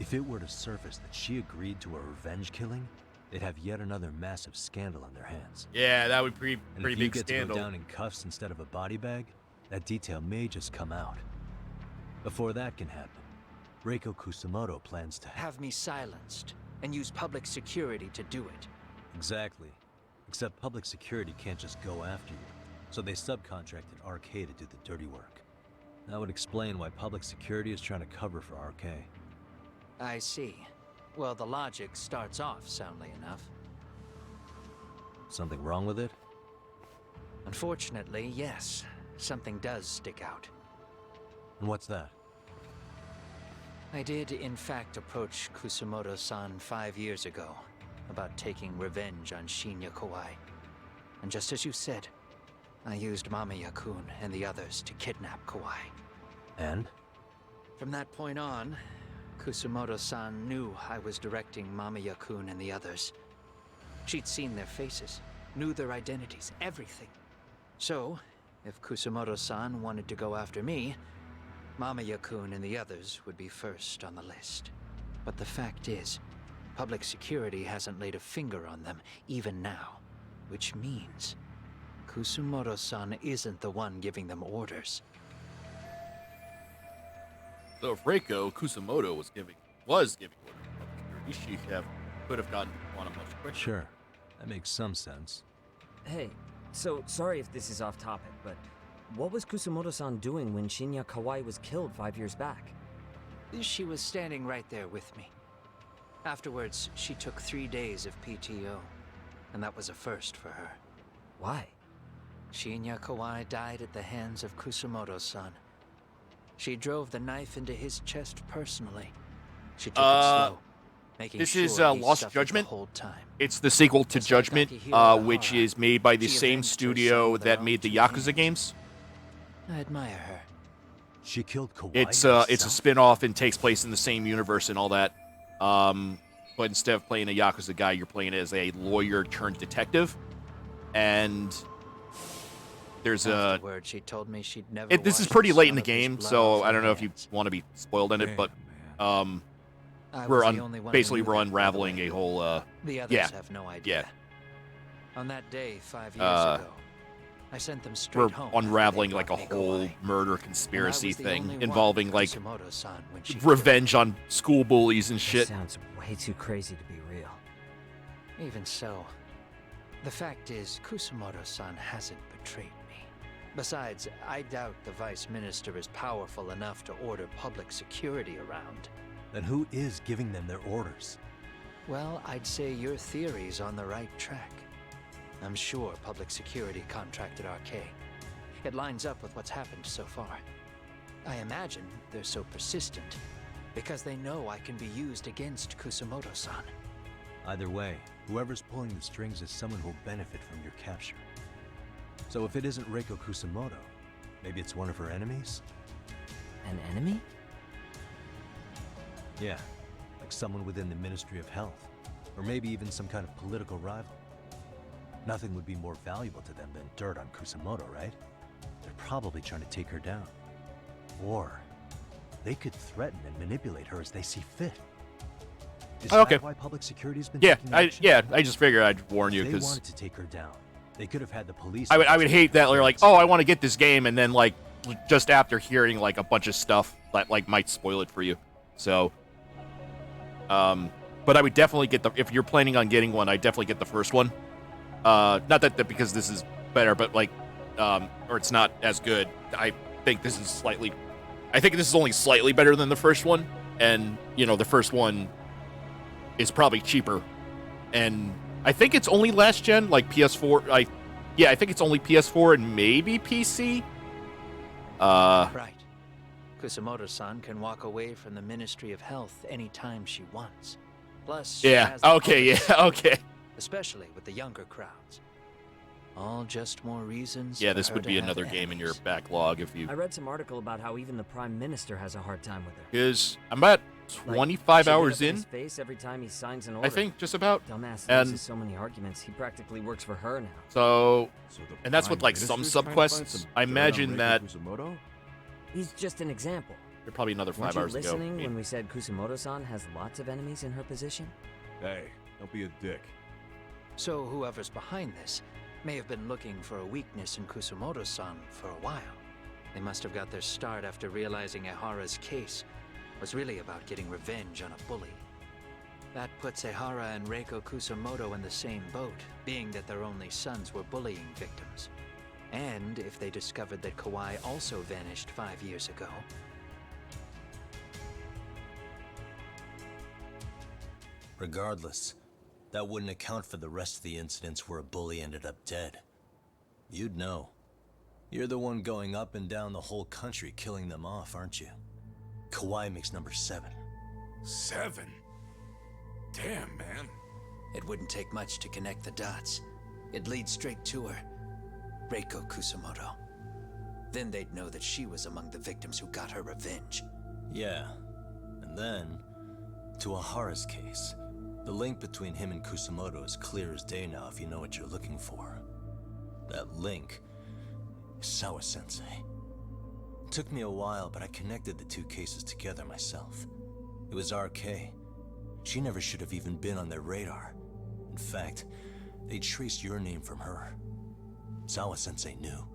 If it were to surface that she agreed to a revenge killing, they'd have yet another massive scandal on their hands. Yeah, that would be And pretty if you big get scandal. to go down in cuffs instead of a body bag, that detail may just come out. Before that can happen, Reiko Kusumoto plans to Have me silenced and use public security to do it. Exactly. Except public security can't just go after you, so they subcontracted RK to do the dirty work. That would explain why public security is trying to cover for RK. I see. Well, the logic starts off soundly enough. Something wrong with it? Unfortunately, yes. Something does stick out. And what's that? I did, in fact, approach Kusumoto-san 5 years ago about taking revenge on Shinya Kawai. And just as you said, I used Mamiya-kun and the others to kidnap Kawai. And? From that point on, Kusumoto-san knew I was directing Mamiya-kun and the others. She'd seen their faces, knew their identities, everything. So, if Kusumoto-san wanted to go after me, Mamiya-kun and the others would be first on the list. But the fact is, public security hasn't laid a finger on them, even now. Which means, Kusumoto-san isn't the one giving them orders. So if Reiko Kusumoto was giving orders, she could have gotten on a much quicker. Sure. That makes some sense. Hey, so sorry if this is off topic, but what was Kusumoto-san doing when Shinya Kawai was killed 5 years back? She was standing right there with me. Afterwards, she took 3 days of PTO, and that was a first for her. Why? Shinya Kawai died at the hands of Kusumoto-san. She drove the knife into his chest personally. She took it slow, making this sure is he Lost suffered Judgment. the whole time. It's the sequel to Just like Judgment, Akihiro which Ohara, is made by the she same avenged her studio son with her that own made the 2 Yakuza hands. games. I admire her. She killed Kawai It's a herself? spin-off and takes place in the same universe and all that. But instead of playing a Yakuza guy, you're playing as a lawyer turned detective. And there's a Afterward, she told me she'd never this is washed pretty the late in smell the of his game, blood so off I don't her know if you hands. want to be spoiled in it, but I we're was the only one who basically knew we're that, by the unraveling way. a whole The others yeah, have no idea. yeah. On that day 5 years ago, I sent them straight We're home. after they unraveling like brought a me whole Kawai. murder And I conspiracy was the thing only one involving with like Kusumoto-san when she revenge on school bullies and This shit. sounds way too crazy to be real. Even so, the fact is, Kusumoto-san hasn't betrayed me. Besides, I doubt the Vice Minister is powerful enough to order public security around. Then who is giving them their orders? Well, I'd say your theory's on the right track. I'm sure public security contracted RK. It lines up with what's happened so far. I imagine they're so persistent because they know I can be used against Kusumoto-san. Either way, whoever's pulling the strings is someone who'll benefit from your capture. So if it isn't Reiko Kusamoto, maybe it's one of her enemies? An enemy? Yeah, like someone within the Ministry of Health, or maybe even some kind of political rival. Nothing would be more valuable to them than dirt on Kusamoto, right? They're probably trying to take her down. Or they could threaten and manipulate her as they see fit. Is that why public security's been taking action? I just figured I'd warn you If they because wanted to take her down, they could have had the police. I would hate that they're like, oh, I want to get this game, and then like just after hearing like a bunch of stuff that like might spoil it for you. So, but I would definitely get if you're planning on getting one, I definitely get the first one. Not that because this is better, but like, or it's not as good. I think this is only slightly better than the first one, and you know the first one is probably cheaper, and I think it's only last gen, like PS4. I think it's only PS4 and maybe PC. Right. Kusamoto-san can walk away from the Ministry of Health anytime she wants. Plus, she has the okay. especially with the younger crowds. All just more reasons. Yeah, for this her would to be have another game in your enemies. backlog if you. I read some article about how even the Prime Minister has a hard time with her. Because I'm about 25 hours in. His face every time he signs an order. I think just about. Dumbass And loses so many arguments. He practically works for her now. so and that's with like some subquests. I imagine that He's just an example. they're probably another 5 Weren't you hours ago. listening when we said Kusamoto-san has lots of enemies in her position? Hey, don't be a dick. So whoever's behind this may have been looking for a weakness in Kusamoto-san for a while. They must have got their start after realizing Ehara's case was really about getting revenge on a bully. That puts Ehara and Reiko Kusamoto in the same boat, being that their only sons were bullying victims. And if they discovered that Kawai also vanished 5 years ago, Regardless, that wouldn't account for the rest of the incidents where a bully ended up dead. You'd know. You're the one going up and down the whole country killing them off, aren't you? Kawai makes number 7. 7? Damn, man. it wouldn't take much to connect the dots. It'd lead straight to her, Reiko Kusamoto. Then they'd know that she was among the victims who got her revenge. Yeah, and then, to Ahara's case, the link between him and Kusamoto is clear as day now if you know what you're looking for. That link is Sawa-sensei. It took me a while, but I connected the two cases together myself. It was RK. She never should have even been on their radar. In fact, they traced your name from her. Sawa-sensei knew.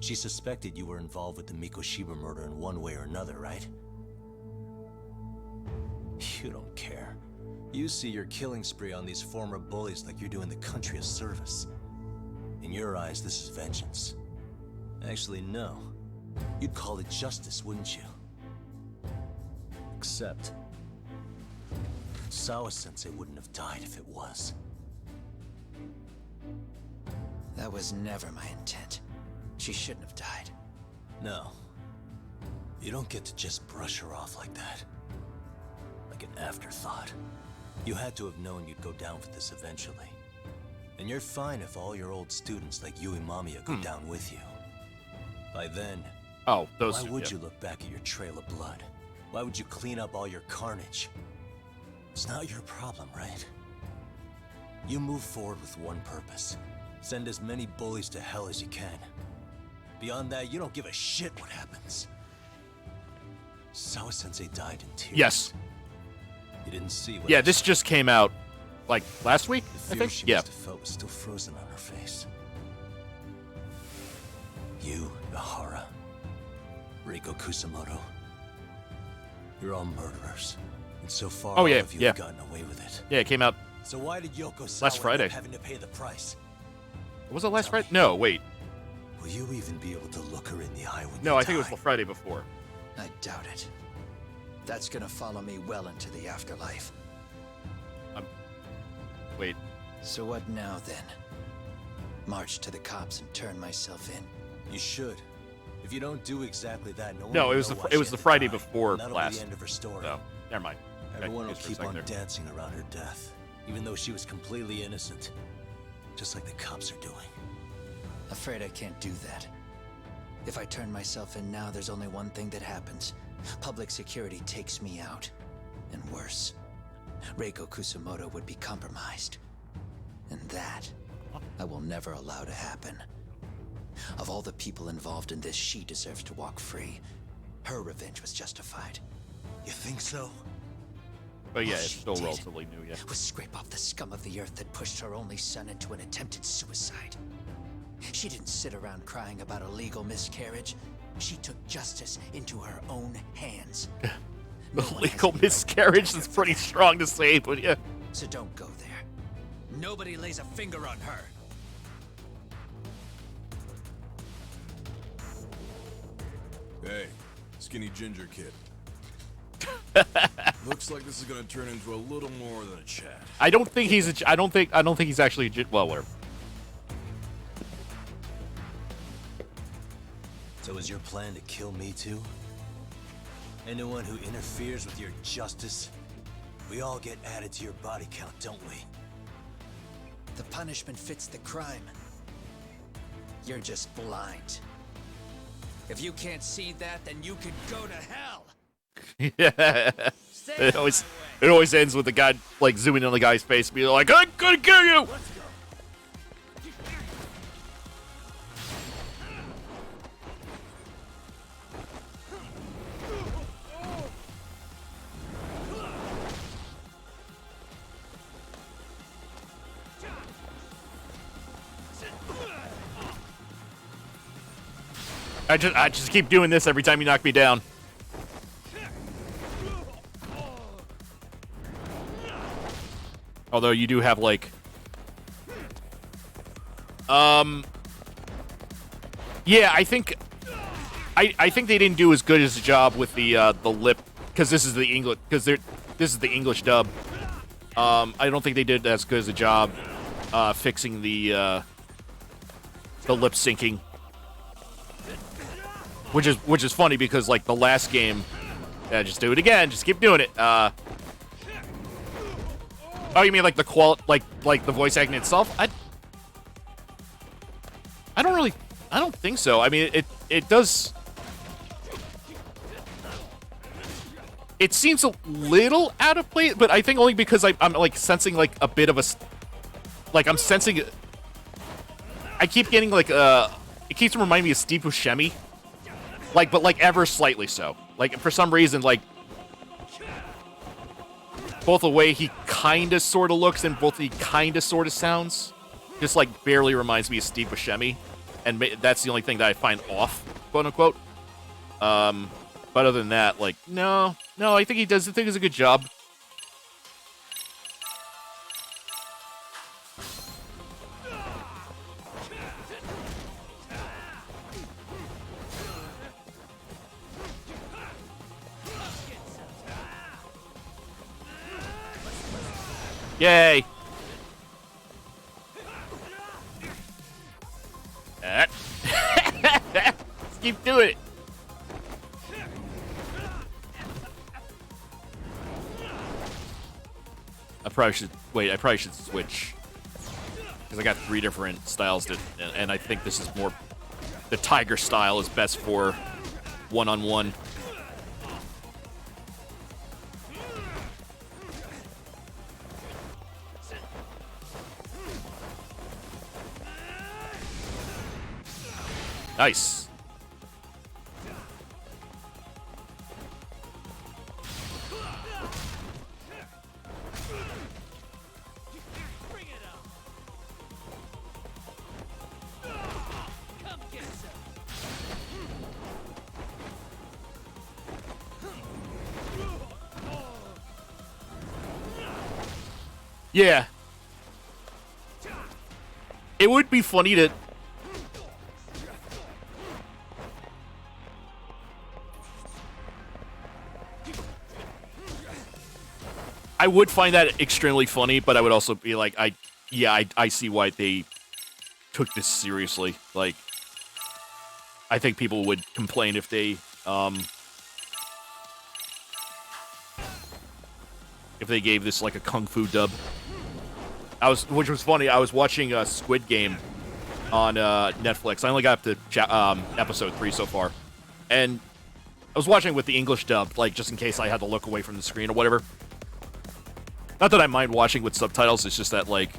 She suspected you were involved with the Mikoshiba murder in one way or another, right? You don't care. You see your killing spree on these former bullies like you're doing the country a service. In your eyes, this is vengeance. Actually, no. You'd call it justice, wouldn't you? Except, Sawa-sensei wouldn't have died if it was. That was never my intent. She shouldn't have died. No. You don't get to just brush her off like that. Like an afterthought. You had to have known you'd go down for this eventually. And you're fine if all your old students like Yui Mamiya go down with you. By then, why would you look back at your trail of blood? Why would you clean up all your carnage? It's not your problem, right? You move forward with one purpose. Send as many bullies to hell as you can. Beyond that, you don't give a shit what happens. Sawa-sensei died in tears. Yes. You didn't see what Yeah, this just came out, like, last week, the I fear think? she Yeah. must have felt was still frozen on her face. You, Ehara, Reiko Kusamoto, you're all murderers. And so far, Oh, yeah, all of you yeah. have gotten away with it. Yeah, it came out So why did Yoko Sawa last end Friday. up having to pay the price? Was it last Friday? No, wait. Will you even be able to look her in the eye when No, you I think it was die? the Friday before. I doubt it. That's gonna follow me well into the afterlife. Wait. So what now, then? March to the cops and turn myself in? You should. If you don't do exactly that, no one No, will it was know the why it she was had the to Friday die, before and that'll last. be the end of her story. No, never mind. Okay, Everyone will just for a keep sec on there. dancing around her death, even though she was completely innocent. Just like the cops are doing. Afraid I can't do that. If I turn myself in now, there's only one thing that happens. Public security takes me out. And worse, Reiko Kusamoto would be compromised. And that, I will never allow to happen. Of all the people involved in this, she deserves to walk free. Her revenge was justified. You think so? But yeah, All it's she still did relatively new, yeah. was scrape off the scum of the earth that pushed her only son into an attempted suicide. She didn't sit around crying about a legal miscarriage. She took justice into her own hands. No one has Legal any right miscarriage to is pretty strong to say, but yeah. So don't go there. Nobody lays a finger on her. Hey, skinny ginger kid. Looks like this is gonna turn into a little more than a chat. I don't think he's I don't think he's actually well, whatever. So is your plan to kill me too? Anyone who interferes with your justice, we all get added to your body count, don't we? The punishment fits the crime. You're just blind. If you can't see that, then you can go to hell. Yeah. It always ends with the guy like zooming in on the guy's face and being like, "I'm gonna kill you." I just keep doing this every time you knock me down. Although you do have like, yeah, I think they didn't do as good as a job with the lip, because this is the English, this is the English dub. I don't think they did as good as a job fixing the lip syncing, which is funny because like the last game, yeah, just do it again, just keep doing it. Oh, you mean like the like the voice acting itself? I don't think so. I mean, it does. It seems a little out of place, but I think only because I'm like sensing like a bit of a, like I'm sensing. I keep getting like it keeps reminding me of Steve Buscemi, like but like ever slightly so. Like for some reason like. Both the way he kinda sorta looks and both he kinda sorta sounds, just like barely reminds me of Steve Buscemi, and that's the only thing that I find off, quote unquote. But other than that, like no, I think he does. I think it's a good job. Yay! Let's keep doing it. I probably should switch because I got 3 different styles and I think this is more. The tiger style is best for one-on-one. Nice. Yeah. It would be funny to... I would find that extremely funny, but I would also be like, I see why they took this seriously. Like, I think people would complain if they gave this like a kung fu dub. which was funny. I was watching Squid Game on Netflix. I only got up to episode 3 so far, and I was watching with the English dub, like just in case I had to look away from the screen or whatever. Not that I mind watching with subtitles. It's just that like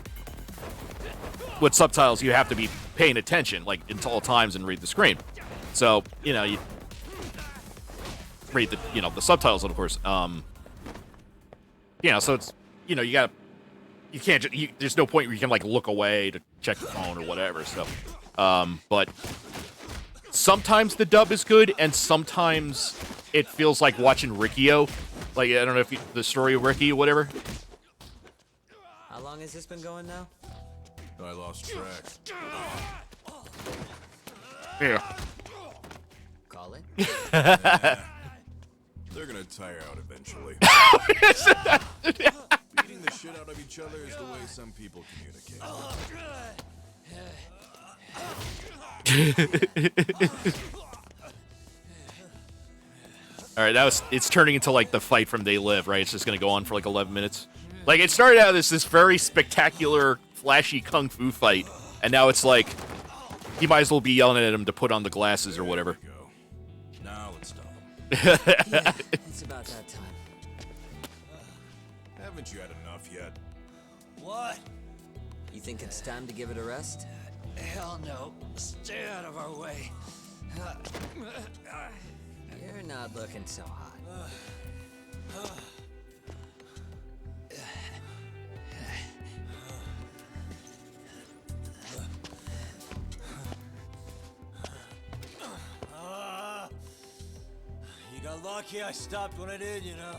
with subtitles you have to be paying attention like at all times and read the screen. So you read the subtitles, of course. So it's you can't there's no point where you can like look away to check the phone or whatever. So, but sometimes the dub is good, and sometimes it feels like watching Rikio. Like I don't know if the story of Ricky or whatever. How long has this been going now? I lost track. Yeah. Call it. They're gonna tire out eventually. Beating the shit out of each other is the way some people communicate. All right, it's turning into like the fight from They Live, right? It's just gonna go on for like 11 minutes. Like it started out as this very spectacular, flashy kung fu fight, and now it's like you might as well be yelling at him to put on the glasses or whatever. Now let's stop. Yeah, it's about that time. Haven't you had enough yet? What? You think it's time to give it a rest? Hell no. Stay out of our way. You're not looking so hot. You got lucky I stopped when I did, you know.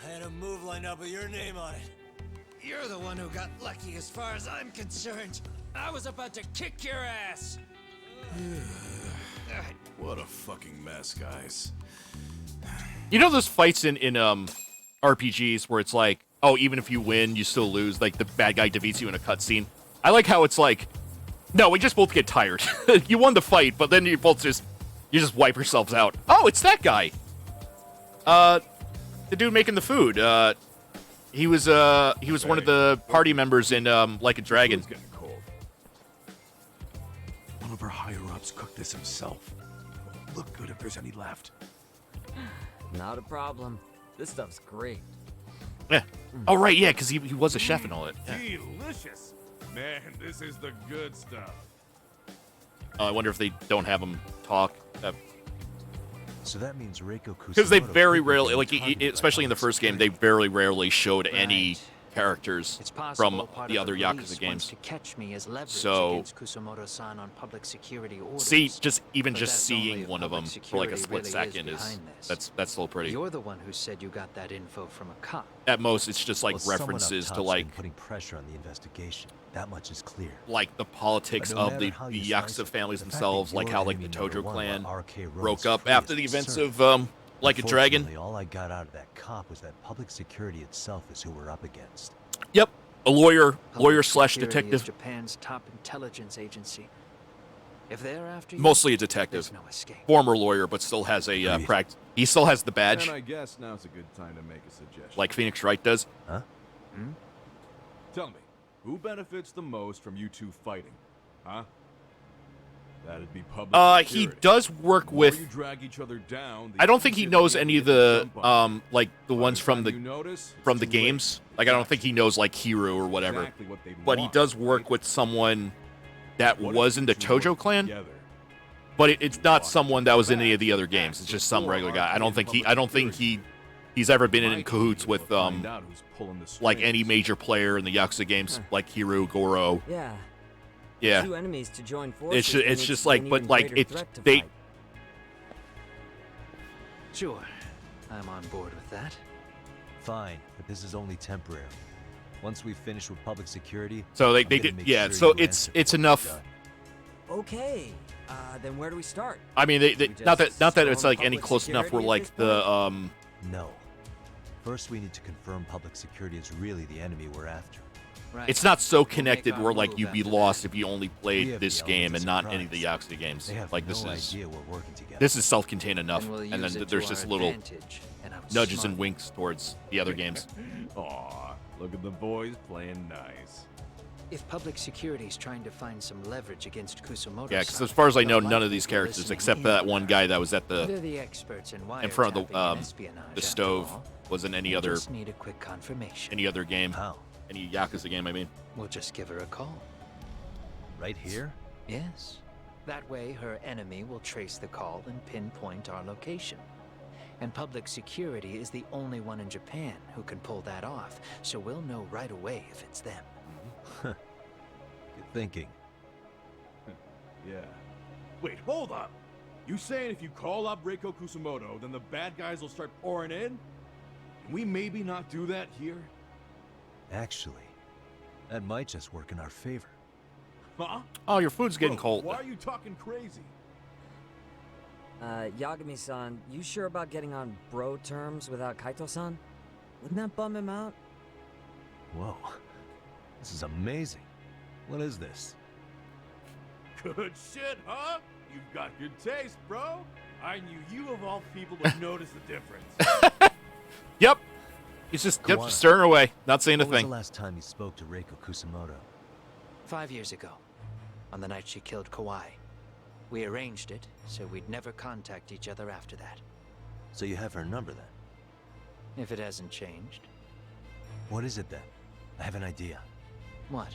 I had a move lined up with your name on it. You're the one who got lucky as far as I'm concerned. I was about to kick your ass. What a fucking mess, guys. You know those fights in RPGs where it's like, oh, even if you win, you still lose. Like the bad guy defeats you in a cutscene. I like how it's like, no, we just both get tired. You won the fight, but then you just wipe yourselves out. Oh, it's that guy. The dude making the food. He was one of the party members in Like a Dragon. It's getting cold. One of our higher-ups cooked this himself. Look good if there's any left. Not a problem. This stuff's great. Yeah. Oh, right, yeah, because he was a chef and all that. Yeah. Delicious. Man, this is the good stuff. I wonder if they don't have him talk. So that means Reiko Kusumoto... Because they very rarely, like, especially in the first game, they very rarely showed any characters from the other Yakuza games. To catch me as leverage So, against Kusumoto-san on public security orders. see, just seeing one of them for like a split second is that's still pretty. You're the one who said you got that info from a cop. At most, it's just like references to like putting pressure on the investigation. That much is clear. Like the politics of the Yakuza families themselves, like how like the Tojo clan broke up after the events of Like a Dragon. All I got out of that cop was that public security itself is who we're up against. Yep, a lawyer Public slash security detective. is Japan's top intelligence agency. If they're after you, Mostly a detective. there's no escape. Former lawyer, but still has a he still has the badge, And I guess now's a good time to make a suggestion. like Phoenix Wright does. Huh? Tell me, who benefits the most from you two fighting? Huh? That'd be public He security. does work The more with. you drag each other down, I don't think he knows any of the like the ones from you the notice, from it's the too late. games. Like I don't think he knows like Hiro or whatever. Exactly what they'd But he want, does work right? with someone that What if was in the you two work Tojo clan. together? But it's not someone that was in any of the other games. It's just some regular guy. I don't think he's ever been in cahoots with Find out who's pulling the like any strings. major player in the Yakuza games, like Hiro, Goro. Yeah. Yeah. Two enemies to join forces. It's just like, but like it's they. Sure, I'm on board with that. Fine, but this is only temporary. Once we finish with public security, So they I'm gonna did, make yeah. sure So you it's answer enough. done. Okay. Then where do we start? I mean, they We not just that it's storm like any public close enough where security at like this the No. First, we need to confirm public security is really the enemy we're after. Right. it's not so We'll make connected our where like move you'd be after lost that. if you only We played have this the game element and of not any of the surprise. Yakuza games. They have Like no this is idea we're working together. this is self-contained enough, And we'll and use then it there's to this our little advantage and nudges and winks towards the other games. Aw, look at the boys playing nice. If public security's trying to find some leverage against Kusumoto, Yeah, because as far as I know, none of these characters, except that one guy that was at they're the experts in front of wiretapping and espionage, the after stove, all. was in any We other just need a quick confirmation. game. How? Any Yakuza game, I mean. We'll just give her a call. Right here? Yes. That way, her enemy will trace the call and pinpoint our location. And public security is the only one in Japan who can pull that off, so we'll know right away if it's them. Good thinking. Yeah. Wait, hold up! You saying if you call up Reiko Kusumoto, then the bad guys will start pouring in? Can we maybe not do that here? Actually, that might just work in our favor. Huh? Oh, your food's getting Bro, cold. Why are you talking crazy? Yagami-san, you sure about getting on bro terms without Kaito-san? Wouldn't that bum him out? Whoa. This is amazing. What is this? Good shit, huh? You've got good taste, bro. I knew you of all people would notice the difference. Yep. He's just Kawana, staring away, not saying a when was thing. the last time you spoke to Reiko Kusumoto? 5 years ago, on the night she killed Kawai. We arranged it, so we'd never contact each other after that. So you have her number then? If it hasn't changed. What is it then? I have an idea. What?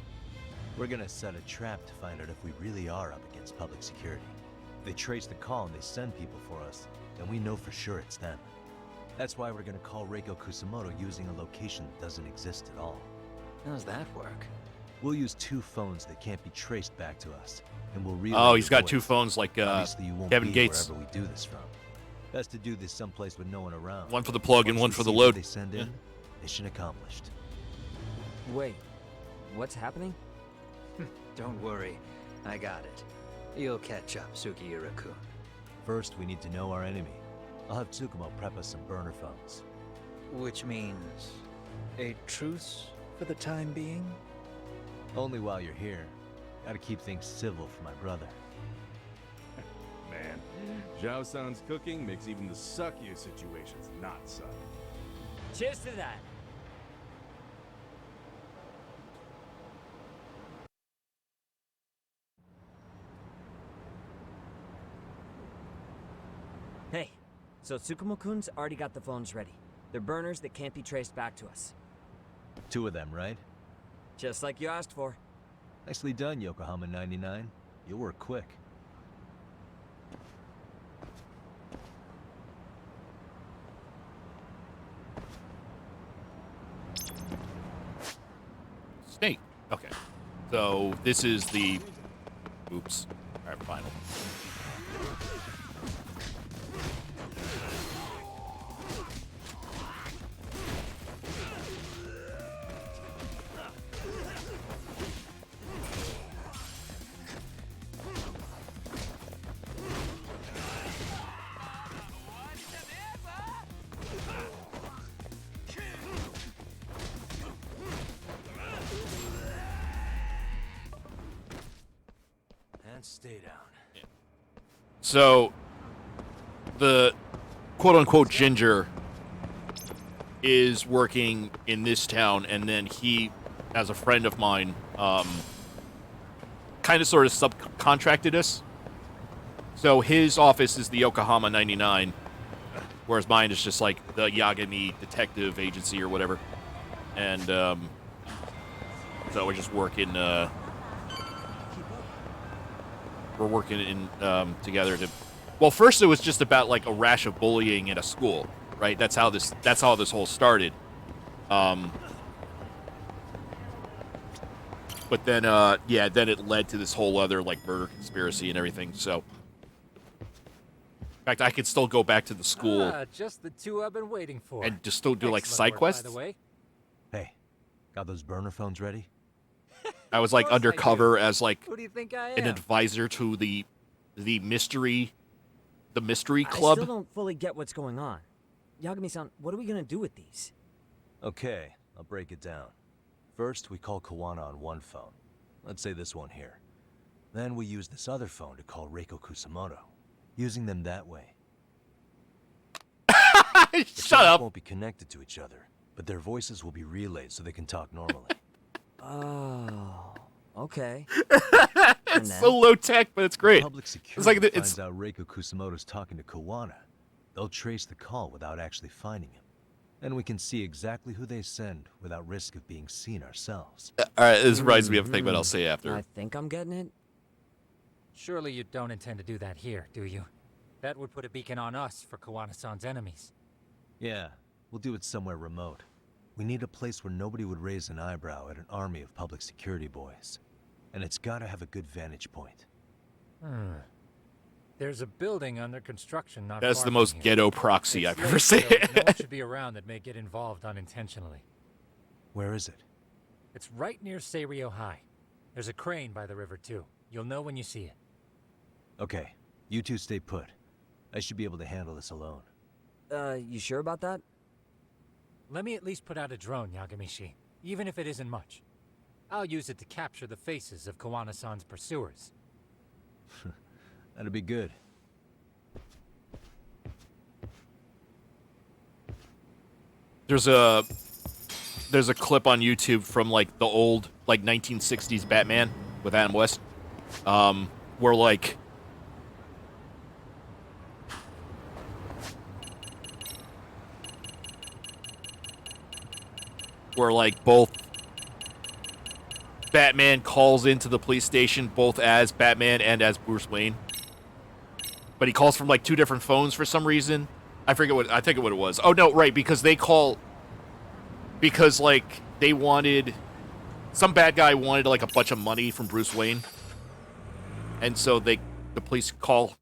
We're gonna set a trap to find out if we really are up against public security. If they trace the call and they send people for us, then we know for sure it's them. That's why we're gonna call Reiko Kusumoto using a location that doesn't exist at all. How's that work? We'll use 2 phones that can't be traced back to us, and we'll relay Oh, he's the got 2 voice. phones like Obviously, you won't Kevin be Gates. wherever we do this from. Best to do this someplace with no one around. One for the plug and Once one we for the see who load. They send in, mission accomplished. Wait, what's happening? Don't worry, I got it. You'll catch up, Sugiura-kun. First, we need to know our enemy. I'll have Tsukumo prep us some burner phones. Which means a truce for the time being? Only while you're here. Gotta keep things civil for my brother. Man, Zhao-san's cooking makes even the suckiest situations not suck. Cheers to that. Hey, so Tsukumo-kun's already got the phones ready. They're burners that can't be traced back to us. 2 of them, right? Just like you asked for. Nicely done, Yokohama 99. You'll work quick. Snake. Okay. So this is the. Oops. All right, final. And stay down. So, the quote-unquote ginger is working in this town, and then he, as a friend of mine, kind of sort of subcontracted us. So his office is the Yokohama 99, whereas mine is just like the Yagami Detective Agency or whatever. And so we're just working. We're working in together to. Well, first it was just about like a rash of bullying at a school, right? That's how this whole started. But then, yeah, then it led to this whole other like murder conspiracy and everything. So, in fact, I could still go back to the school just the 2 I've been waiting for. and just still do like Excellent side work, quests. By the way. Hey, got those burner phones ready? I was like undercover as like Who do you think I an am? advisor to the mystery I club. still don't fully get what's going on. Yagami-san, what are we gonna do with these? Okay, I'll break it down. First, we call Kawana on one phone. Let's say this one here. Then we use this other phone to call Reiko Kusumoto. Using them that way. The Shut phones up. won't be connected to each other, but their voices will be relayed so they can talk normally. Oh, okay. It's so low tech, but it's great. Public security It's like finds out Reiko Kusamoto's talking to Kawana. They'll trace the call without actually finding him. And we can see exactly who they send without risk of being seen ourselves. All right, this reminds me of a thing, but I'll say after. I think I'm getting it. Surely you don't intend to do that here, do you? That would put a beacon on us for Kawana-san's enemies. Yeah, we'll do it somewhere remote. We need a place where nobody would raise an eyebrow at an army of public security boys. And it's gotta have a good vantage point. There's a building under construction not That's far the from most here. ghetto proxy It's I've ever late, seen. so no one should be around that may get involved unintentionally. Where is it? It's right near Seirio High. There's a crane by the river too. You'll know when you see it. Okay, you two stay put. I should be able to handle this alone. You sure about that? Let me at least put out a drone, Yagamishi, even if it isn't much. I'll use it to capture the faces of Kawana-san's pursuers. That'd be good. There's a clip on YouTube from like the old like 1960s Batman with Adam West, where like both Batman calls into the police station both as Batman and as Bruce Wayne. But he calls from like two different phones for some reason. I think what it was. Oh no, right, because like they wanted some bad guy wanted like a bunch of money from Bruce Wayne. And so the police call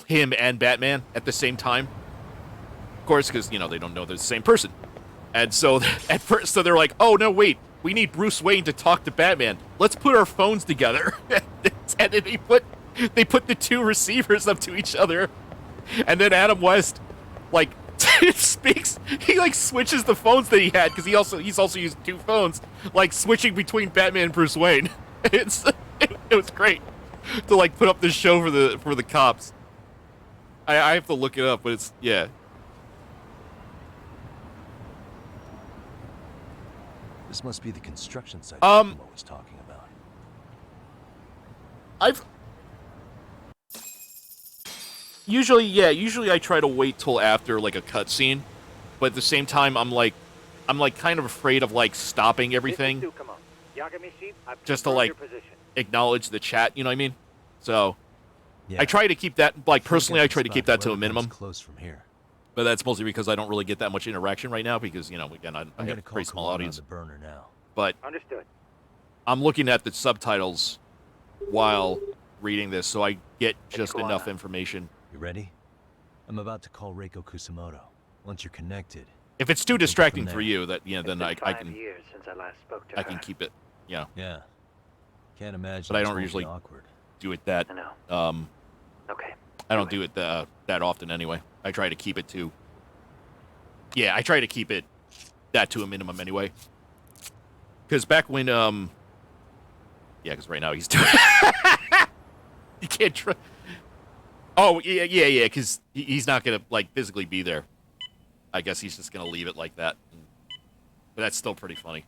him and Batman at the same time. Of course, cuz they don't know they're the same person. And so at first they're like, "Oh no, wait. We need Bruce Wayne to talk to Batman. Let's put our phones together." And then they put the two receivers up to each other. And then Adam West like speaks. He like switches the phones that he had because he's also used two phones, like switching between Batman and Bruce Wayne. It was great to like put up this show for the cops. I have to look it up, but it's yeah. This must be the construction site Kumo was talking about. Usually I try to wait till after like a cutscene, but at the same time I'm like kind of afraid of like stopping everything just to like acknowledge the chat, you know what I mean? So Yeah. I try to keep that like personally I try to keep that to a minimum. Close from here. But that's mostly because I don't really get that much interaction right now because again I have a pretty small audience. The burner now. But understood. I'm looking at the subtitles while reading this, so I get just enough information. You ready? I'm about to call Reiko Kusamoto. Once you're connected. If it's too distracting for you, that then I can years since I last spoke to I her. can keep it. Yeah. Yeah. Can't imagine. But I this don't won't be usually awkward. do it that. I know. Okay. I don't do it that often anyway. I try to keep it to. Yeah, I try to keep it that to a minimum anyway. Because back when yeah, because right now he's doing. You can't try. Oh yeah, because he's not gonna like physically be there. I guess he's just gonna leave it like that. But that's still pretty funny.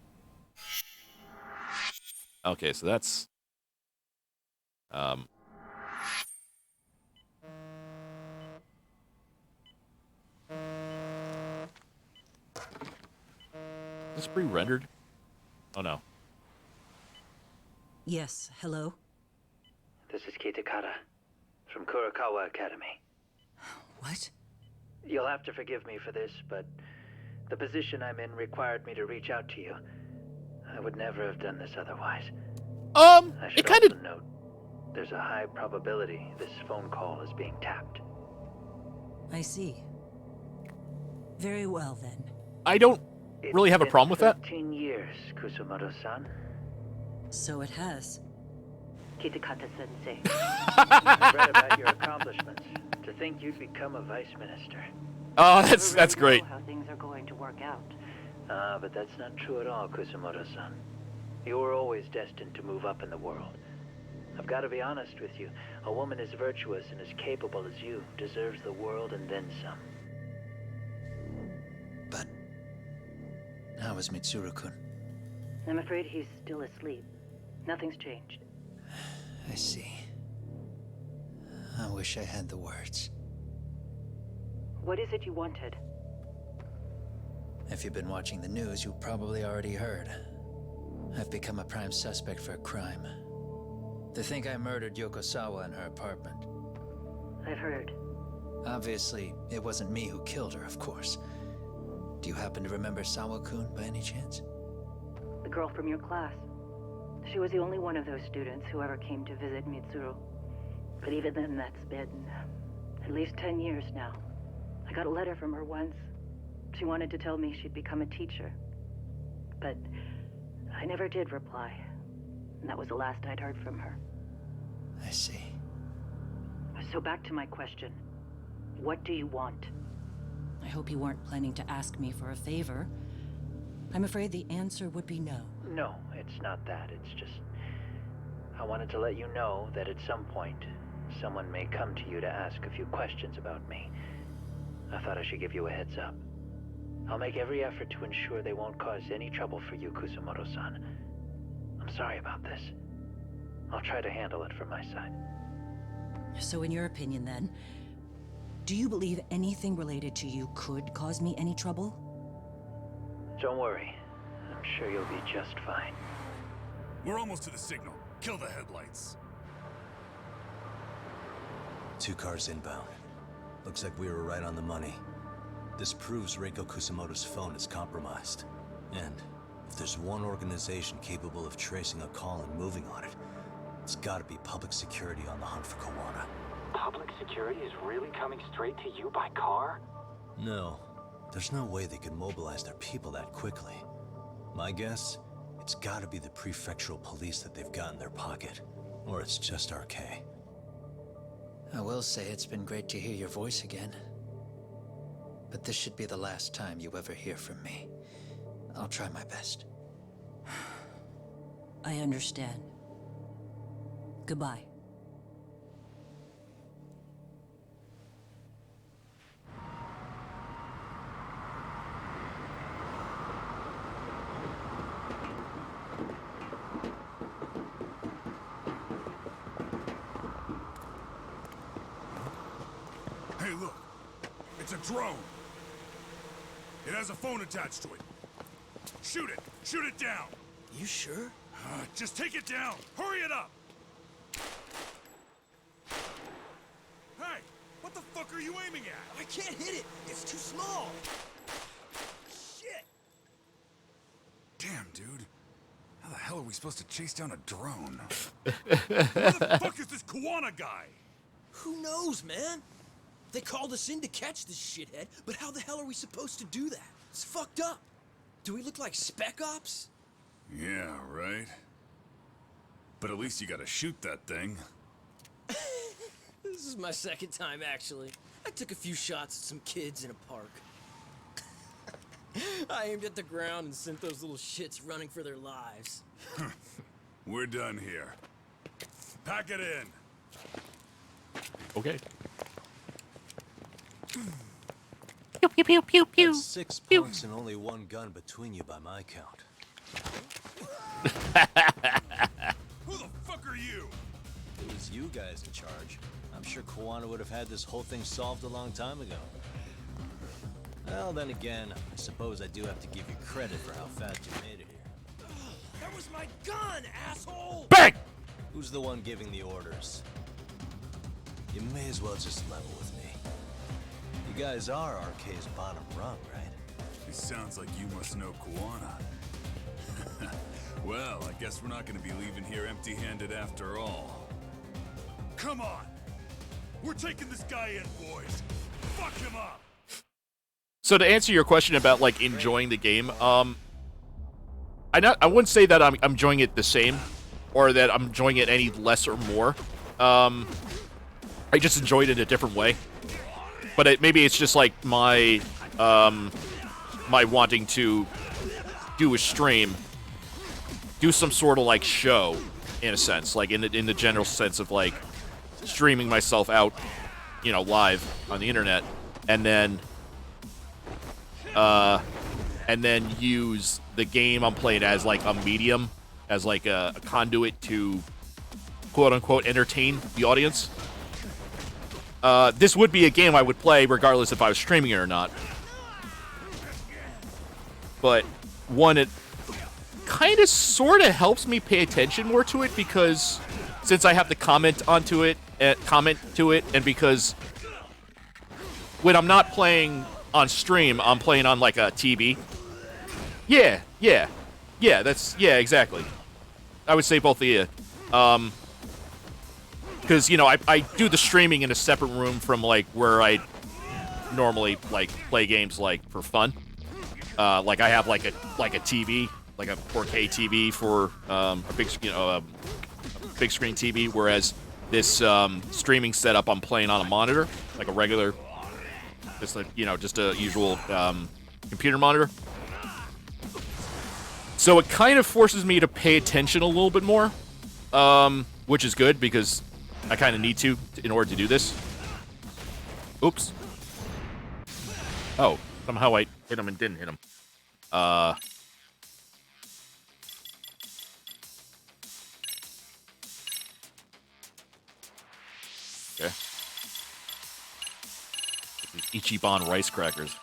Okay, so that's is this pre-rendered? Oh no. Yes, hello? This is Kitakata from Kurakawa Academy. What? You'll have to forgive me for this, but the position I'm in required me to reach out to you. I would never have done this otherwise. I should it kind of also note there's a high probability this phone call is being tapped. I see. Very well then. I don't really have a problem with that. 13 years, Kusumoto-san. So it has. Kitakata-sensei. I've read about your accomplishments. To think you'd become a vice minister. Oh, that's great. How things are going to work out. But that's not true at all, Kusumoto-san. You were always destined to move up in the world. I've got to be honest with you. A woman as virtuous and as capable as you deserves the world and then some. was Mitsuru-kun? I'm afraid he's still asleep. Nothing's changed. I see. I wish I had the words. What is it you wanted? If you've been watching the news, you probably already heard. I've become a prime suspect for a crime. They think I murdered Yokosawa in her apartment. I've heard. Obviously, it wasn't me who killed her, of course. Do you happen to remember Sawa-kun by any chance? The girl from your class. She was the only one of those students who ever came to visit Mitsuru. But even then, that's been at least 10 years now. I got a letter from her once. She wanted to tell me she'd become a teacher. But I never did reply. And that was the last I'd heard from her. I see. So back to my question. What do you want? I hope you weren't planning to ask me for a favor. I'm afraid the answer would be no. No, it's not that. It's just... I wanted to let you know that at some point, someone may come to you to ask a few questions about me. I thought I should give you a heads up. I'll make every effort to ensure they won't cause any trouble for you, Kusumoto-san. I'm sorry about this. I'll try to handle it from my side. So in your opinion then, do you believe anything related to you could cause me any trouble? Don't worry. I'm sure you'll be just fine. We're almost to the signal. Kill the headlights. 2 cars inbound. Looks like we were right on the money. This proves Reiko Kusumoto's phone is compromised. And if there's one organization capable of tracing a call and moving on it, it's gotta be public security on the hunt for Kawana. Public security is really coming straight to you by car? No. There's no way they could mobilize their people that quickly. My guess, it's gotta be the prefectural police that they've got in their pocket. Or it's just RK. I will say it's been great to hear your voice again. But this should be the last time you ever hear from me. I'll try my best. I understand. Goodbye. Hey, look. It's a drone. It has a phone attached to it. Shoot it! Shoot it down! You sure? Just take it down! Hurry it up! Hey! What the fuck are you aiming at? I can't hit it! It's too small! Shit! Damn, dude. How the hell are we supposed to chase down a drone? Where the fuck is this Kawana guy? Who knows, man? They called us in to catch this shithead, but how the hell are we supposed to do that? It's fucked up. Do we look like spec ops? Yeah, right. But at least you gotta shoot that thing. This is my second time, actually. I took a few shots at some kids in a park. I aimed at the ground and sent those little shits running for their lives. We're done here. Pack it in. Okay. Pew, pew, pew, pew, pew. That's 6 punks and only 1 gun between you by my count. Who the fuck are you? It was you guys in charge. I'm sure Kawana would have had this whole thing solved a long time ago. Well, then again, I suppose I do have to give you credit for how fast you made it here. That was my gun, asshole! Bang! Who's the one giving the orders? You may as well just level with me. You guys are RK's bottom rung, right? It sounds like you must know Kawana. Well, I guess we're not gonna be leaving here empty-handed after all. Come on! We're taking this guy in, boys! Fuck him up! So to answer your question about, like, enjoying the game, I wouldn't say that I'm enjoying it the same, or that I'm enjoying it any less or more. I just enjoyed it a different way. But maybe it's just like my my wanting to do a stream, do some sort of like show, in a sense, like in the general sense of like streaming myself out, you know, live on the internet, and then and then use the game I'm playing as like a medium, as like a conduit to quote-unquote entertain the audience. This would be a game I would play regardless if I was streaming it or not. But one, it kind of sort of helps me pay attention more to it because since I have to comment to it, and because when I'm not playing on stream, I'm playing on like a TV. Yeah, exactly. I would say both of you. Because, you know, I do the streaming in a separate room from, like, where I normally, like, play games, like, for fun. Like, I have, like, a TV, like a 4K TV for a big screen TV, whereas this streaming setup I'm playing on a monitor, like a regular, just a usual computer monitor. So it kind of forces me to pay attention a little bit more, which is good because I kind of need to in order to do this. Oops. Oh, somehow I hit him and didn't hit him. Okay. These Ichiban rice crackers.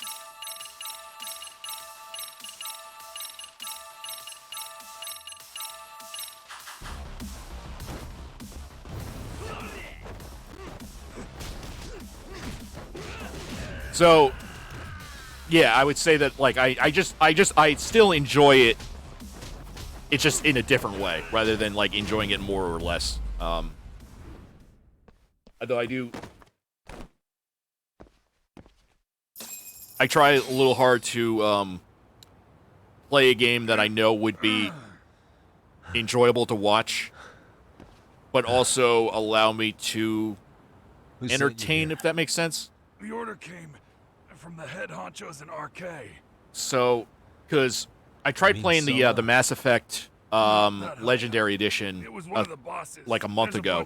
So, yeah, I would say that, like, I still enjoy it. It's just in a different way, rather than, like, enjoying it more or less. Although I try a little hard to, play a game that I know would be enjoyable to watch, but also allow me to entertain, if that makes sense. The order came from the head honchos in RK. So, because I tried playing the Mass Effect Legendary Edition like a month ago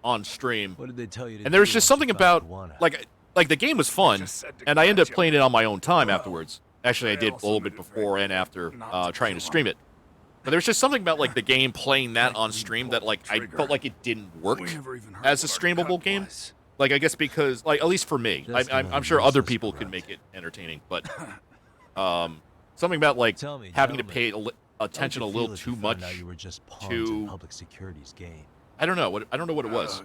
on stream. What did they tell you? And there was just something about like the game was fun, and I ended up playing it on my own time afterwards. Actually, I did a little bit before and after trying to stream it. But there was just something about like the game playing that on stream that like I felt like it didn't work as a streamable game. Like, I guess because, like, at least for me, I'm sure other people could make it entertaining, but something about, like, having to pay attention a little too much to public security's game. I don't know what it was.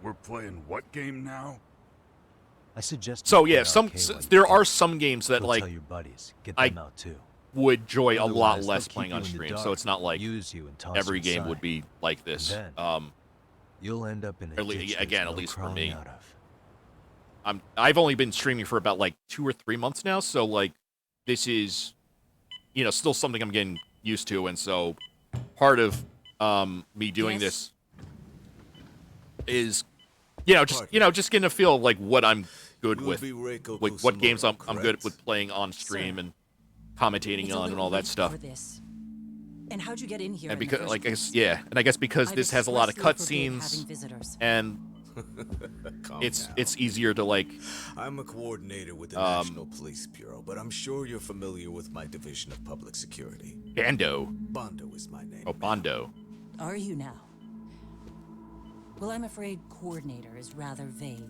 We're playing what game now? I suggest. So yeah, there are some games that like your buddies. Get I them out too. would enjoy a lot Otherwise, less they'll playing keep on you in the stream. dark, So it's not like use you and toss every you game aside. would be like this. Then, you'll end up in a ditch again, there's at no least for crawling me. out of. I've only been streaming for about like 2 or 3 months now, so like this is, you know, still something I'm getting used to, and so part of me doing this is, just getting a feel of like what I'm good with, like what games I'm good with playing on stream and commentating on and all that stuff. And how'd you get in here? And because, like, I guess because this has a lot of cutscenes, and it's easier to like. I'm a coordinator with the National Police Bureau, but I'm sure you're familiar with my division of public security. Bondo is my name. Oh, Bondo. Are you now? Well, I'm afraid coordinator is rather vague.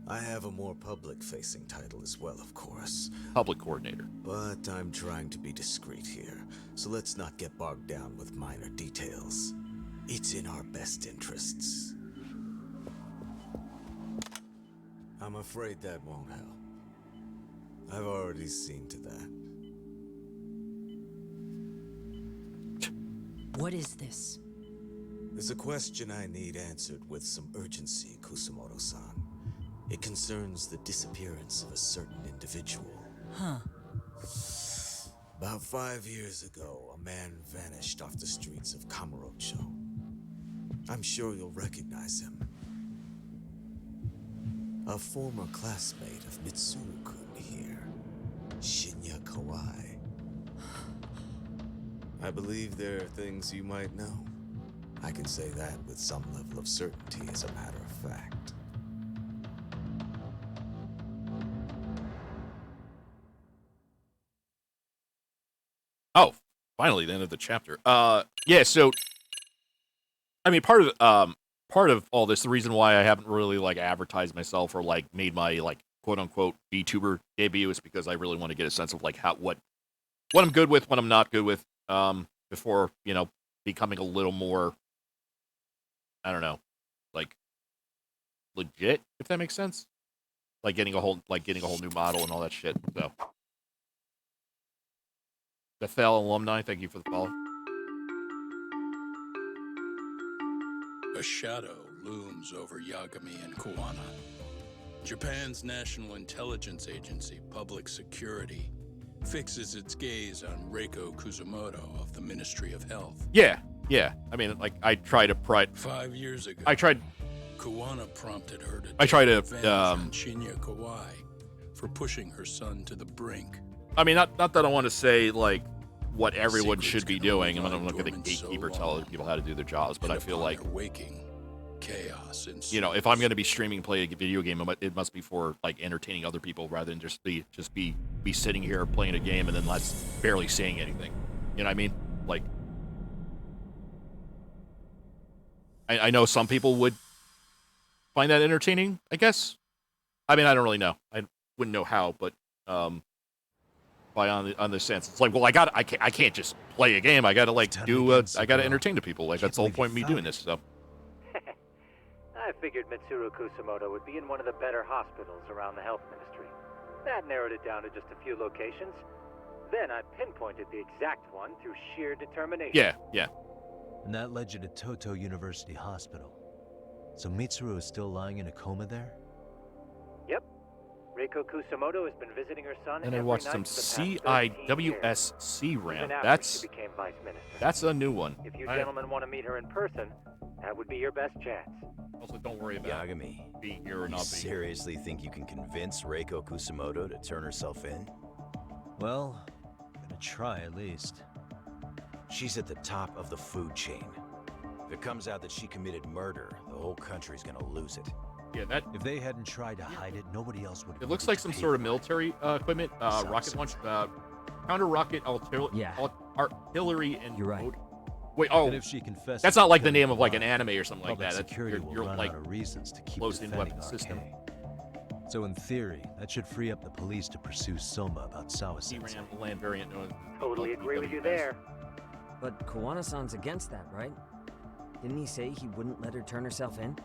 I have a more public-facing title as well, of course. Public coordinator. But I'm trying to be discreet here, so let's not get bogged down with minor details. It's in our best interests. I'm afraid that won't help. I've already seen to that. What is this? There's a question I need answered with some urgency, Kusumoto-san. It concerns the disappearance of a certain individual. Huh. About 5 years ago, a man vanished off the streets of Kamurocho. I'm sure you'll recognize him. A former classmate of Mitsuru-kun here, Shinya Kawai. I believe there are things you might know. I can say that with some level of certainty as a matter of fact. Finally, the end of the chapter. Yeah. So, I mean, part of all this, the reason why I haven't really like advertised myself or like made my like quote unquote VTuber debut is because I really want to get a sense of like what I'm good with, what I'm not good with, before, you know, becoming a little more, I don't know, like legit, if that makes sense. Like getting a whole new model and all that shit. So, Bethel alumni, thank you for the follow. A shadow looms over Yagami and Kuwana. Japan's National Intelligence Agency, Public Security, fixes its gaze on Reiko Kusumoto of the Ministry of Health. Yeah. I mean, like, I try to 5 years ago, Kuwana prompted her to revenge on Shinya Kawai for pushing her son to the brink. I mean, not that I want to say, like, what everyone should be doing. I'm not going to gatekeeper tell other people how to do their jobs, but I feel like, chaos ensues. you know, if I'm going to be streaming, play a video game, it must be for, like, entertaining other people rather than just be sitting here playing a game and then barely saying anything. You know what I mean? Like, I know some people would find that entertaining, I guess. I mean, I don't really know. I wouldn't know how, but on the sense, it's like, well, I can't just play a game. I gotta I gotta entertain the people. Like, that's the whole point of me doing this. So. I figured Mitsuru Kusumoto would be in one of the better hospitals around the health ministry. That narrowed it down to just a few locations. Then I pinpointed the exact one through sheer determination. Yeah. And that led you to Toto University Hospital. So Mitsuru is still lying in a coma there? Yep. Reiko Kusumoto has been visiting her son And I every watched night some for the past 13 years, CIWS C-RAM. even after That's she became vice minister. That's a new one. If you gentlemen want to meet her in person, that would be your best chance. Also, don't worry about Yagami, being here or you not being seriously think you can convince Reiko Kusumoto to turn herself in? Well, I'm gonna try at least. She's at the top of the food chain. If it comes out that she committed murder, the whole country's gonna lose it. Yeah, that. If they hadn't tried to hide it, nobody else would. It looks like some sort of military equipment, rocket launch, counter rocket artillery, and you're right. Wait, oh, And if she confesses, that's not like the name of like an anime or something like public that. Security will You're run like out of reasons to keep closed-in defending weapon RK. system. So in theory, that should free up the police to pursue Soma about Sawa-sensei. C-RAM, land variant. Totally agree with you there. But Kuwana-san's against that, right? Didn't he say he wouldn't let her turn herself in?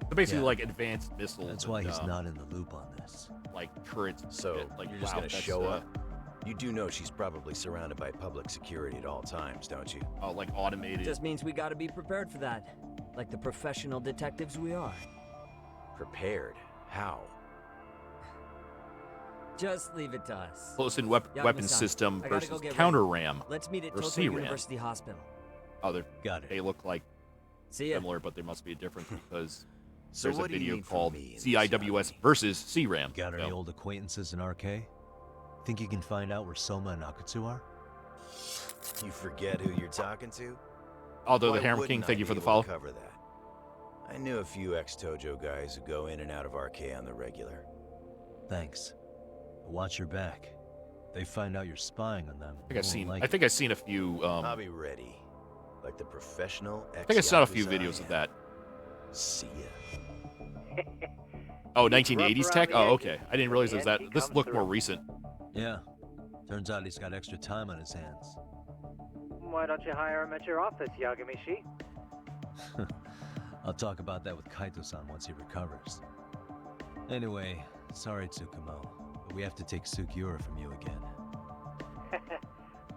So basically, Yeah. like advanced missiles. That's why and, he's not in the loop on this. Like turrets. and So, shit. Like, you're just wow, gonna that's, show up? You do know she's probably surrounded by public security at all times, don't you? Oh, like automated. Just means we gotta be prepared for that. Like the professional detectives we are. Prepared? How? Just leave it to us. Close-in weapon Yagami-san, system I gotta versus go get counter ready. RAM. Let's meet at or Toto C-RAM. University Hospital. Oh, Got it. They look like See ya. similar, but there must be a difference because So there's a what do you video need from called me in this, CIWS versus C-RAM. Got any So, old acquaintances in RK? Think you can find out where Soma and Akutsu are? You forget who you're talking to? although Why the Hammer wouldn't King, I thank you be for the able follow. to cover that? I knew a few ex-Tojo guys who go in and out of RK on the regular. Thanks. But watch your back. They find out you're spying on them. I think I've seen a few. I'll be ready. Like the professional I think I saw a few ex-Yakuza videos I of that. See ya. Oh, 1980s tech? the Oh, edges. okay. I didn't realize it was that. He This comes looked through. more recent. Yeah. Turns out he's got extra time on his hands. Why don't you hire him at your office, Yagami-shi? I'll talk about that with Kaito-san once he recovers. Anyway, sorry Tsukumo, but we have to take Sukiura from you again.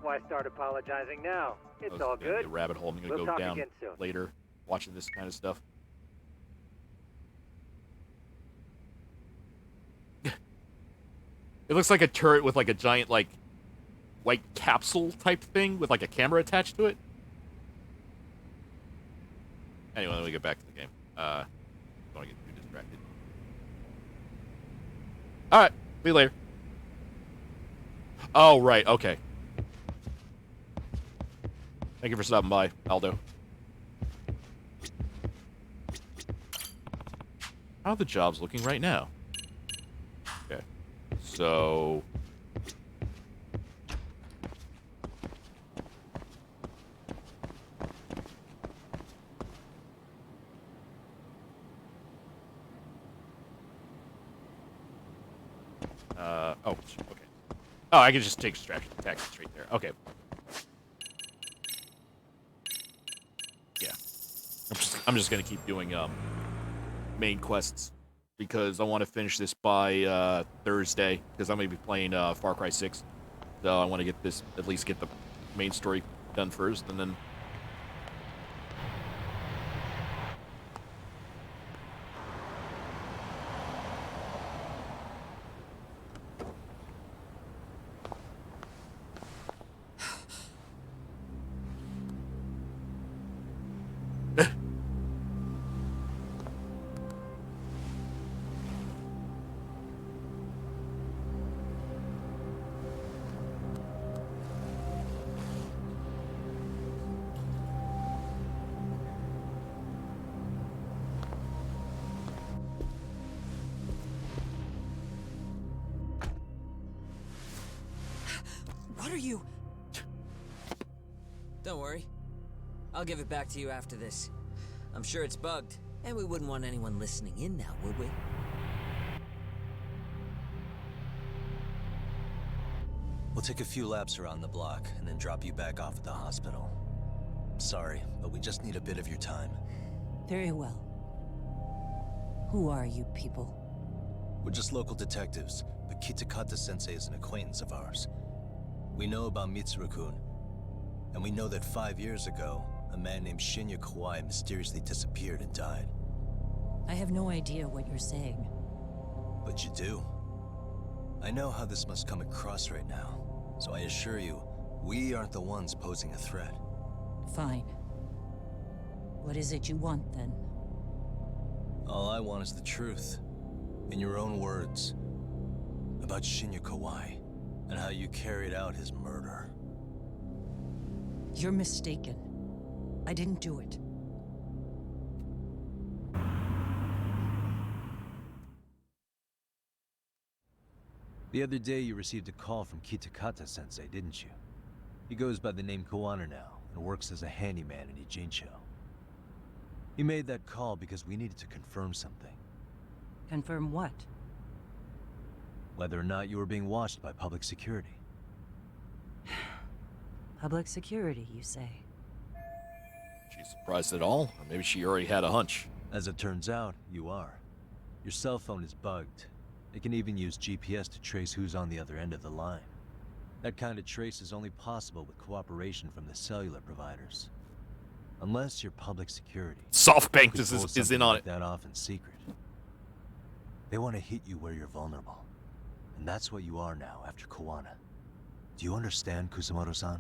Why start apologizing now? It's That was all gonna be good. a rabbit hole I'm gonna We'll go talk down again soon. later, watching this kind of stuff. It looks like a turret with like a giant like white capsule type thing with like a camera attached to it. Anyway, let me get back to the game. Don't want to get too distracted. All right, see you later. Oh, right, okay. Thank you for stopping by, Aldo. How are the jobs looking right now? Okay. So... Oh, okay. Oh, I can just take taxi straight there. Okay. Yeah. I'm just gonna keep doing main quests because I want to finish this by Thursday because I'm gonna be playing Far Cry 6. So I want to get this, at least get the main story done first, and then. What are you? Don't worry. I'll give it back to you after this. I'm sure it's bugged, and we wouldn't want anyone listening in now, would we? We'll take a few laps around the block and then drop you back off at the hospital. Sorry, but we just need a bit of your time. Very well. Who are you people? We're just local detectives, but Kitakata-sensei is an acquaintance of ours. We know about Mitsuru-kun, and we know that 5 years ago, a man named Shinya Kawai mysteriously disappeared and died. I have no idea what you're saying. But you do. I know how this must come across right now, so I assure you, we aren't the ones posing a threat. Fine. What is it you want, then? All I want is the truth. In your own words. About Shinya Kawai, and how you carried out his murder. You're mistaken. I didn't do it. The other day you received a call from Kitakata-sensei, didn't you? He goes by the name Koano now, and works as a handyman in Ijincho. He made that call because we needed to confirm something. Confirm what? Whether or not you were being watched by public security. Public security, you say? She's surprised at all, or maybe she already had a hunch. As it turns out, you are. Your cell phone is bugged. It can even use GPS to trace who's on the other end of the line. That kind of trace is only possible with cooperation from the cellular providers. Unless you're public security. SoftBank is in on like it. That off in secret. They want to hit you where you're vulnerable. And that's what you are now after Koano. Do you understand, Kusumoto-san?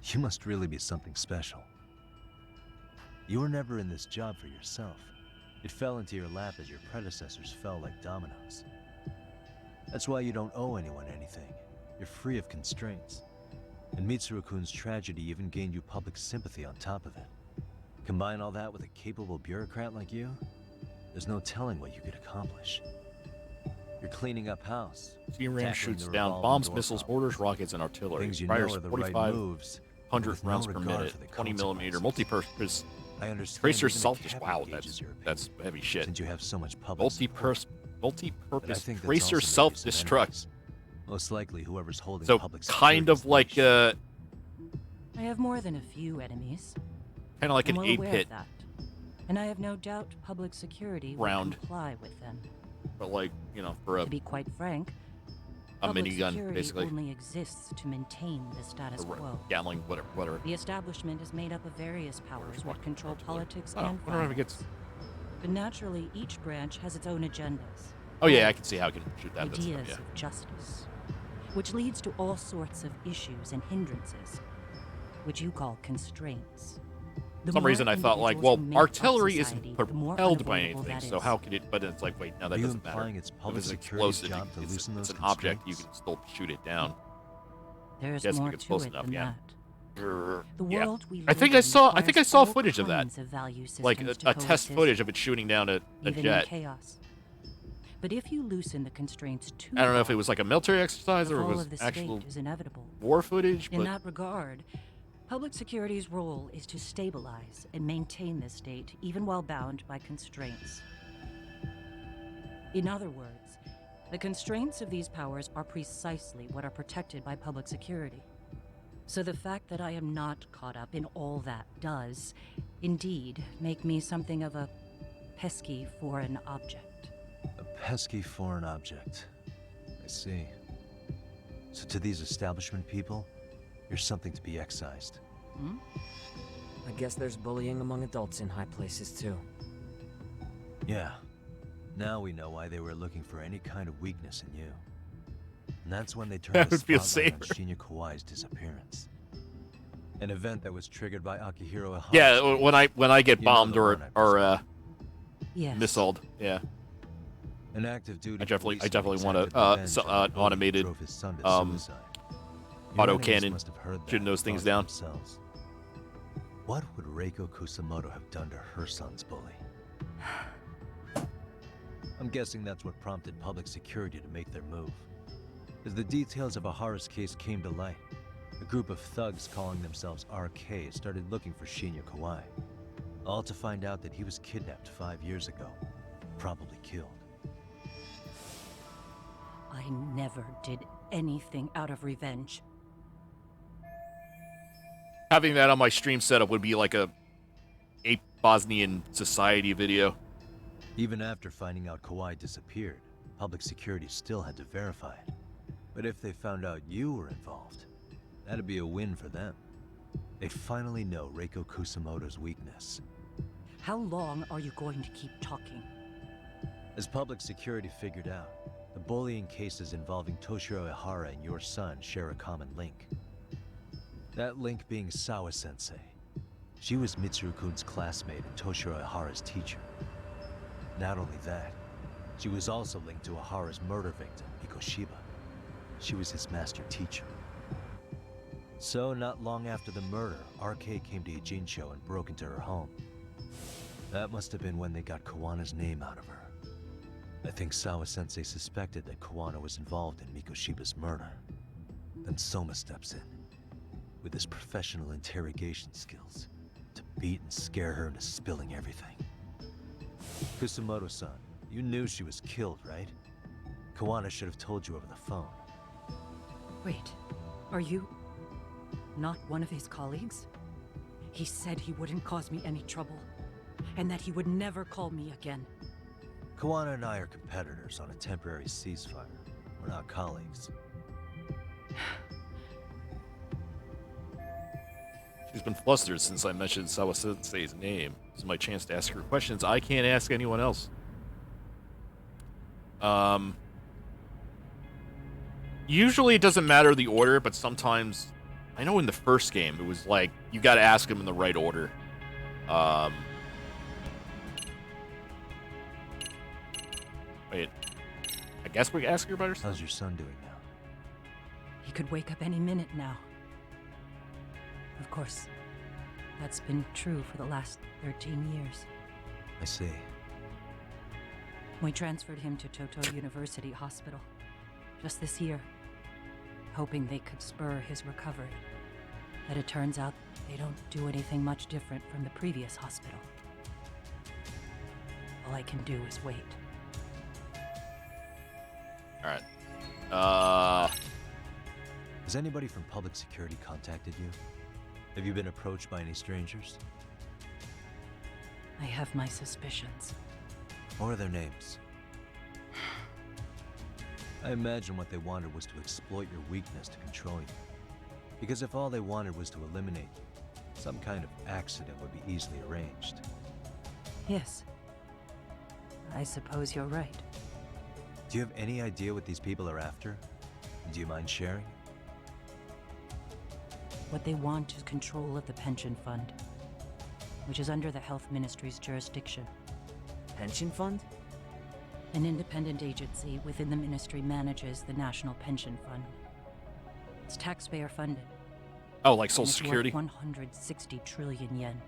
You must really be something special. You were never in this job for yourself. It fell into your lap as your predecessors fell like dominoes. That's why you don't owe anyone anything. You're free of constraints. And Mitsuru-kun's tragedy even gained you public sympathy on top of it. Combine all that with a capable bureaucrat like you, there's no telling what you could accomplish. You're cleaning up house. T-Ram shoots down bombs, missiles, mortars, rockets, and artillery. Things you Fires know are the 45, right moves, 100 with rounds no per regard minute, for the 20 millimeter, consequences. multi-purpose. I understand Tracer even a self is cabinet wow. gauges your opinion, That's heavy shit. Since you have so much public support. But I Multi-purpose think that's tracer also made you some self-destruct. enemies. Most likely, whoever's holding So public kind of like I have more than a few enemies. kind of like I'm an well 8 aware pit, of that. And I have no doubt public security Round. will comply with them. but like for a To be quite frank, a public minigun security basically, only exists to maintain the status or quo. Gatling, whatever. The establishment is made up of various powers which control politics Oh, and I don't know if it finance. gets. But naturally, each branch has its own agendas. Oh yeah, I can see how I can shoot that. That's Ideas yeah. of justice, which leads to all sorts of issues and hindrances, which you call constraints. For some reason I thought like, well, artillery isn't propelled by anything, so how could it? But it's like, wait, no, that Are you doesn't matter. implying it's If public it's security's explosive, job to loosen it's those an object. You constraints? can still shoot it down. There's Yes, if more it's to close it enough, than yeah. that. The Yeah. world we I think live I in saw requires all all footage of that, kinds of value like systems a to test coexist, footage of it shooting down a even jet. in chaos. But if you loosen the constraints too I don't know if far, it was like a military exercise the or it fall was of the actual state is inevitable. war footage. In But that regard, public security's role is to stabilize and maintain the state, even while bound by constraints. In other words, the constraints of these powers are precisely what are protected by public security. So the fact that I am not caught up in all that does, indeed, make me something of a pesky foreign object. A pesky foreign object. I see. So to these establishment people, you're something to be excised. Hmm? I guess there's bullying among adults in high places too. Yeah. Now we know why they were looking for any kind of weakness in you. And that's when they turned That the would feel spotlight on safer. Shinya Kawai's disappearance. An event that was triggered by Akihiro Ihara's Yeah, case. when I get You know bombed the or one, I Yes. missiled, yeah. An active duty I definitely policeman want exacted a revenge on the bully who automated drove his son to suicide. Your auto enemies cannon must have heard that shooting those and things thought to down. themselves, what would Reiko Kusamoto have done to her son's bully? I'm guessing that's what prompted public security to make their move. As the details of Ihara's case came to light, a group of thugs calling themselves RK started looking for Shinya Kawai, all to find out that he was kidnapped 5 years ago, probably killed. I never did anything out of revenge. Having that on my stream setup would be like a Bosnian society video. Even after finding out Kawai disappeared, public security still had to verify it. But if they found out you were involved, that'd be a win for them. They'd finally know Reiko Kusamoto's weakness. How long are you going to keep talking? As public security figured out, the bullying cases involving Toshiro Ihara and your son share a common link. That link being Sawa-sensei. She was Mitsuru-kun's classmate and Toshiro Ihara's teacher. Not only that, she was also linked to Ihara's murder victim, Mikoshiba. She was his master teacher. So, not long after the murder, RK came to Ijincho and broke into her home. That must have been when they got Kawana's name out of her. I think Sawa-sensei suspected that Kawana was involved in Mikoshiba's murder. Then Soma steps in, with his professional interrogation skills, to beat and scare her into spilling everything. Kusamoto-san, you knew she was killed, right? Kawana should have told you over the phone. Wait, are you not one of his colleagues? He said he wouldn't cause me any trouble, and that he would never call me again. Kawana and I are competitors on a temporary ceasefire. We're not colleagues. She's been flustered since I mentioned Sawa-sensei's name. This is my chance to ask her questions I can't ask anyone else. Usually it doesn't matter the order, but sometimes... I know in the first game, it was like, you gotta ask him in the right order. Wait. I guess we can ask her about her son? How's your son doing now? He could wake up any minute now. Of course, that's been true for the last 13 years. I see. We transferred him to Toto University Hospital just this year, hoping they could spur his recovery. But it turns out they don't do anything much different from the previous hospital. All I can do is wait. Alright. Has anybody from public security contacted you? Have you been approached by any strangers? I have my suspicions. What are their names? I imagine what they wanted was to exploit your weakness to control you. Because if all they wanted was to eliminate you, some kind of accident would be easily arranged. Yes. I suppose you're right. Do you have any idea what these people are after? Do you mind sharing? What they want is control of the pension fund, which is under the Health Ministry's jurisdiction. Pension fund? An independent agency within the ministry manages the National Pension Fund. It's taxpayer funded. Oh, like Social and it's Security? worth 160 trillion yen.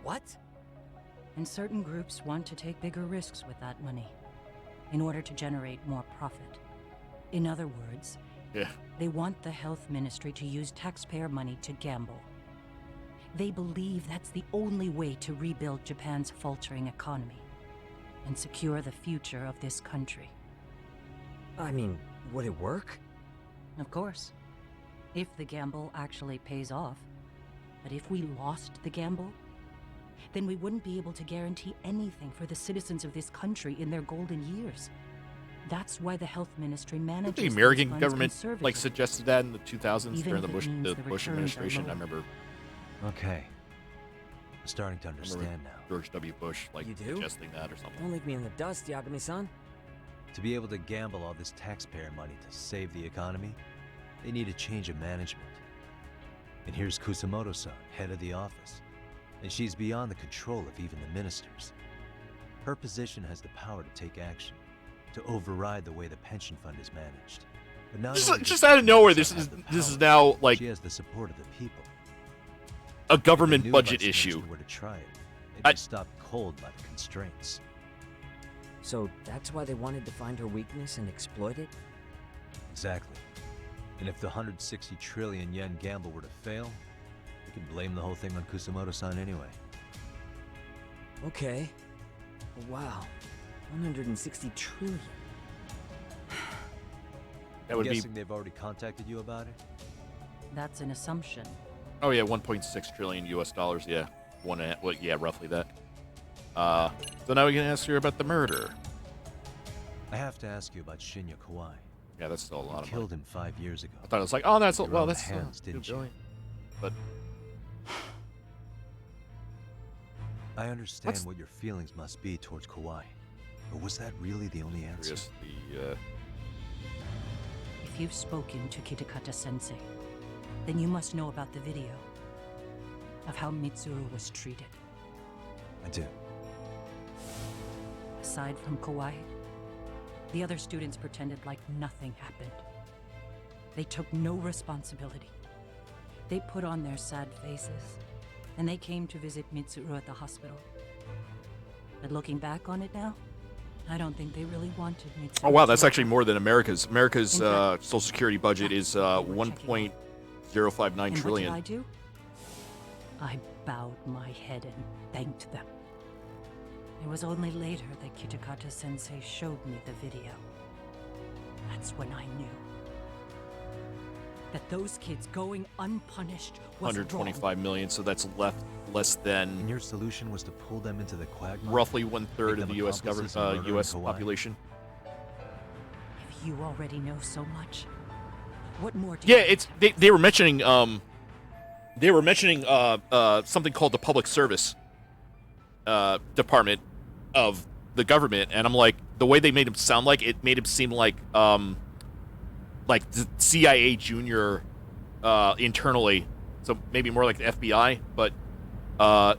What? And certain groups want to take bigger risks with that money in order to generate more profit. In other words, they want the health ministry to use taxpayer money to gamble. They believe that's the only way to rebuild Japan's faltering economy. and secure the future of this country. I mean, would it work? Of course. If the gamble actually pays off. But if we lost the gamble, then we wouldn't be able to guarantee anything for the citizens of this country in their golden years. That's why the health ministry manages The American those funds government conservatively. suggested that in the 2000s Even during the if it Bush means the Bush returns are administration. I lower. remember Okay. I'm starting to understand now. George W. Bush You do? suggesting that or something. Don't leave me in the dust, Yagami-san. To be able to gamble all this taxpayer money to save the economy, they need a change of management. And here's Kusamoto-san, head of the office. And she's beyond the control of even the ministers. Her position has the power to take action, to override the way the pension fund is managed. But not only does Just out of nowhere, this Kusamoto-san is have the now power, like she has the support of the people. a If the government new budget vice issue. minister were to try it, they'd be stopped cold by the constraints. So that's why they wanted to find her weakness and exploit it? Exactly. And if the 160 trillion yen gamble were to fail, we can blame the whole thing on Kusamoto-san anyway. Okay. Wow. 160 trillion. That would I'm be. guessing they've already contacted you about it? That's an assumption. Oh yeah, 1.6 trillion US dollars. Yeah, well, yeah, roughly that. So now we can ask her about the murder. I have to ask you about Shinya Kawai. Yeah, that's still a lot of killed money. him 5 years ago. I thought it was like, oh, that's Your well, own that's hands, 2 didn't you? billion. But I understand What's- what your feelings must be towards Kawhi, but was that really the only answer? curious, the If you've spoken to Kitakata-sensei, then you must know about the video of how Mitsuru was treated. I do. Aside from Kawhi, the other students pretended like nothing happened. They took no responsibility. They put on their sad faces, and they came to visit Mitsuru at the hospital. But looking back on it now, I don't think they really wanted Mitsuru. Oh wow, to that's actually recover. more than America's. America's In fact, Social Security budget is 1.059 And trillion. what did I do? I bowed my head and thanked them. It was only later that Kitakata-sensei showed me the video. That's when I knew that those kids going unpunished was 125 million, so that's less And than your solution was to pull them into the quagmire? roughly 1/3 Make of the them U.S. accomplices government, in murdering U.S. Kawhi? population. wrong. If you already know so much, what more do Yeah, you it's they were mentioning something called the Public Service Department of the government, and I'm like, the way they made him sound like it made him seem like the CIA junior internally, so maybe more like the FBI, but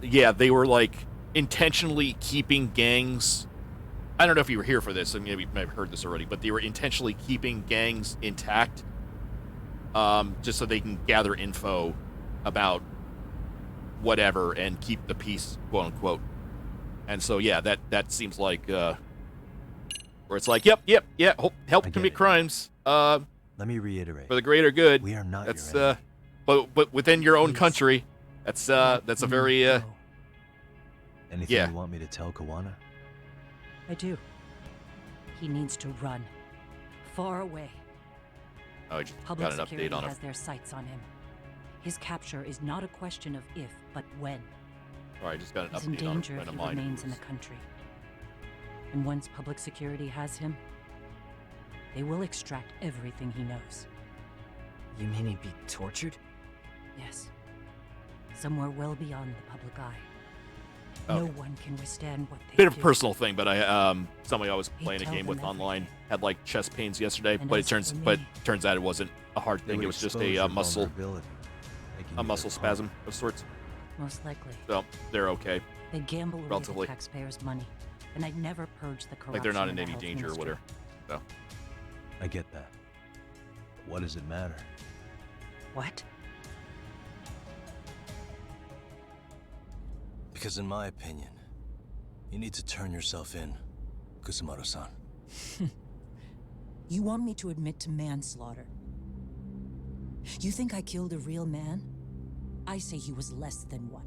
yeah, they were like intentionally keeping gangs. I don't know if you were here for this, and maybe you might have heard this already, but they were intentionally keeping gangs intact, just so they can gather info about whatever and keep the peace, quote unquote. And so yeah, that seems like where it's like, yep, help commit crimes. Let me reiterate. For the greater good. We are not That's your enemy. but within your own country, that's a very Anything yeah. you want me to tell Kawana? I do. He needs to run. Far away. Oh, I just Public got an security update on has it. their sights on him. His capture is not a question of if, but when. All right, just got an He's in update on a danger friend if of he mine. remains in the country. And once public security has him, they will extract everything he knows. You mean he'd be tortured? Yes. Somewhere well beyond the public eye. Okay. No one can withstand what they Bit of a do. personal thing, but I somebody I was He'd playing a tell game with them online had like chest pains yesterday, And but as for but me- turns out it wasn't a hard They thing. would It was just expose a your muscle vulnerability, making you their pawn. spasm of sorts. Most likely. So they're okay. They gamble away Relatively. the taxpayers' money, and I'd never purge the corruption. Like they're not in in the any health danger or ministry. whatever. So I get that. But what does it matter? What? Because in my opinion, you need to turn yourself in, Kusamoto-san. You want me to admit to manslaughter? You think I killed a real man? I say he was less than one.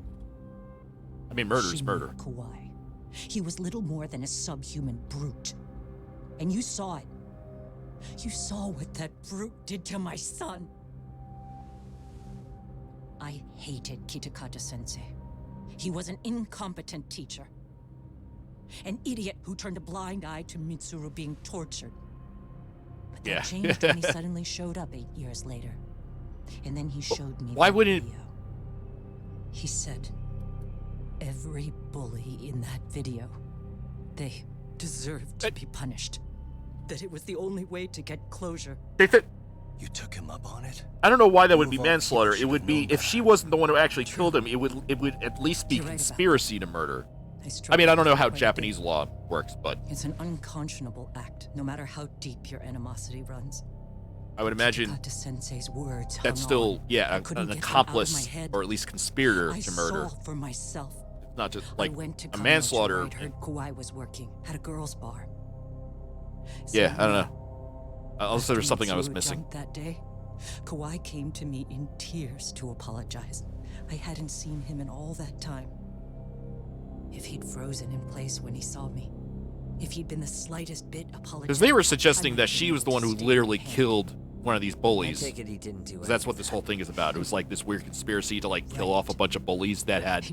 I mean, murder is Shinya murder. Kawai. He was little more than a subhuman brute. And you saw it. You saw what that brute did to my son. I hated Kitakata-sensei. He was an incompetent teacher. An idiot who turned a blind eye to Mitsuru being tortured. But that changed when he suddenly showed up 8 years later. And then he showed me Why that wouldn't video. He said, every bully in that video, they deserved to be punished. That it was the only way to get closure. You took him up on it? I don't know why that would be manslaughter. It would be, if she wasn't the one who actually killed him, it would at least be conspiracy to murder. I mean, I don't know how Japanese law works, but it's an unconscionable act, no matter how deep your animosity runs. I would imagine Kitakata-sensei's words that's still, an accomplice or at least conspirator to murder. I saw for myself. It's not just like I went to a manslaughter. I heard Kawai was working at a girls' bar. Yeah, I don't know. Also, there's something I was missing. That day, Kawai came to me in tears to apologize. I hadn't seen him in all that time. If he'd frozen in place when he saw me, if he'd been the slightest bit apologetic, Because they were suggesting that she was the one who literally killed one of these bullies. I take it he didn't do it. That's what this whole thing is about. It was like this weird conspiracy to like kill off a bunch of bullies that had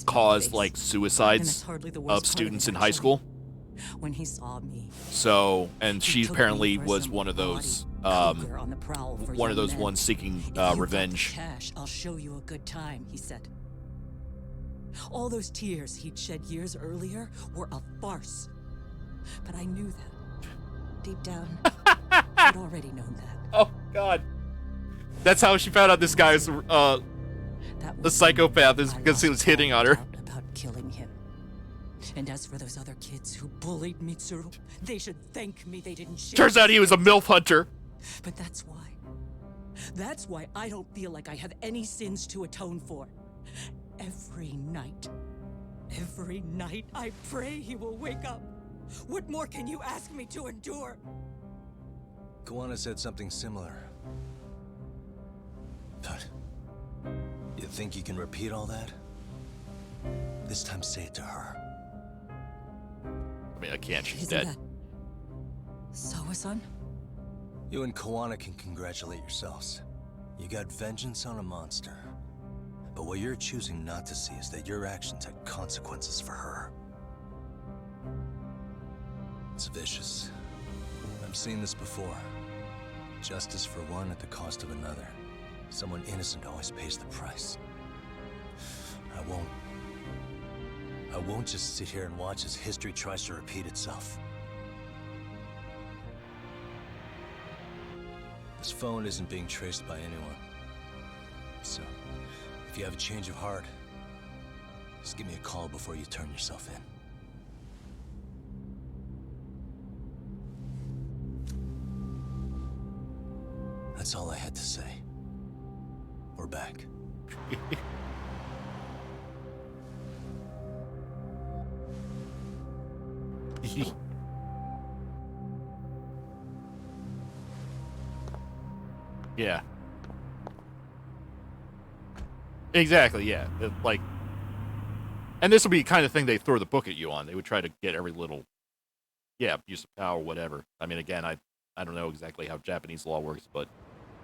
caused like suicides of students in high school. When he saw me, so, and she apparently was one of those ones seeking revenge. Cash, I'll show you a good time, he said. All those tears he'd shed years earlier were a farce. But I knew that. Deep down, I'd already known that. Oh, God. That's how she found out this guy is the psychopath, is because he was hitting on her. About killing him. And as for those other kids who bullied Mitsuru, they should thank me they didn't share. Turns out he was a MILF hunter. But that's why. That's why I don't feel like I have any sins to atone for. Every night I pray he will wake up. What more can you ask me to endure? Kawana said something similar. But you think you can repeat all that? This time say it to her. I mean, I can't. She's Isn't dead. that Sawa-san? You and Kawana can congratulate yourselves. You got vengeance on a monster. But what you're choosing not to see is that your actions had consequences for her. It's vicious. I've seen this before. Justice for one at the cost of another. Someone innocent always pays the price. I won't just sit here and watch as history tries to repeat itself. This phone isn't being traced by anyone. So, if you have a change of heart, just give me a call before you turn yourself in. That's all I had to say. We're back. Yeah. Exactly, yeah. Like, and this would be the kind of thing they throw the book at you on. They would try to get every little, abuse of power, whatever. I mean, again, I don't know exactly how Japanese law works, but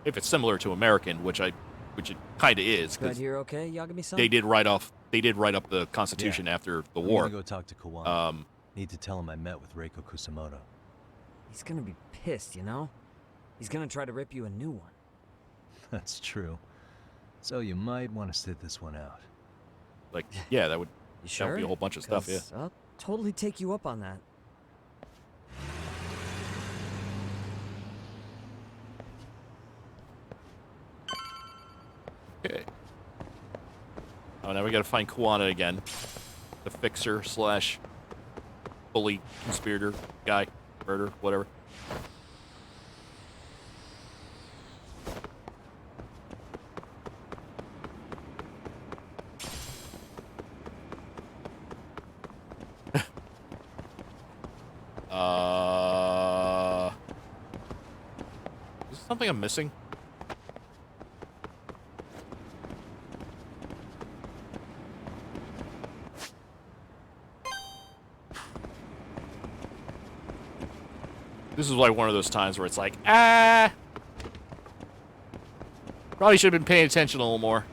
if it's similar to American, which it kind of is, Glad because you're okay, Yagami-san? they did write up the Constitution after the war. I'm gonna go talk to Kawana. Need to tell him I met with Reiko Kusamoto. He's gonna be pissed, you know? He's gonna try to rip you a new one. That's true. So you might want to sit this one out. Like, yeah, that would, You sure? that would be a whole bunch of stuff, yeah. 'Cause I'll totally take you up on that. Okay. Oh, now we gotta find Kawana again. The fixer / bully, conspirator, guy, murder, whatever. Is there something I'm missing? This is like one of those times where it's like, ah, probably should have been paying attention a little more.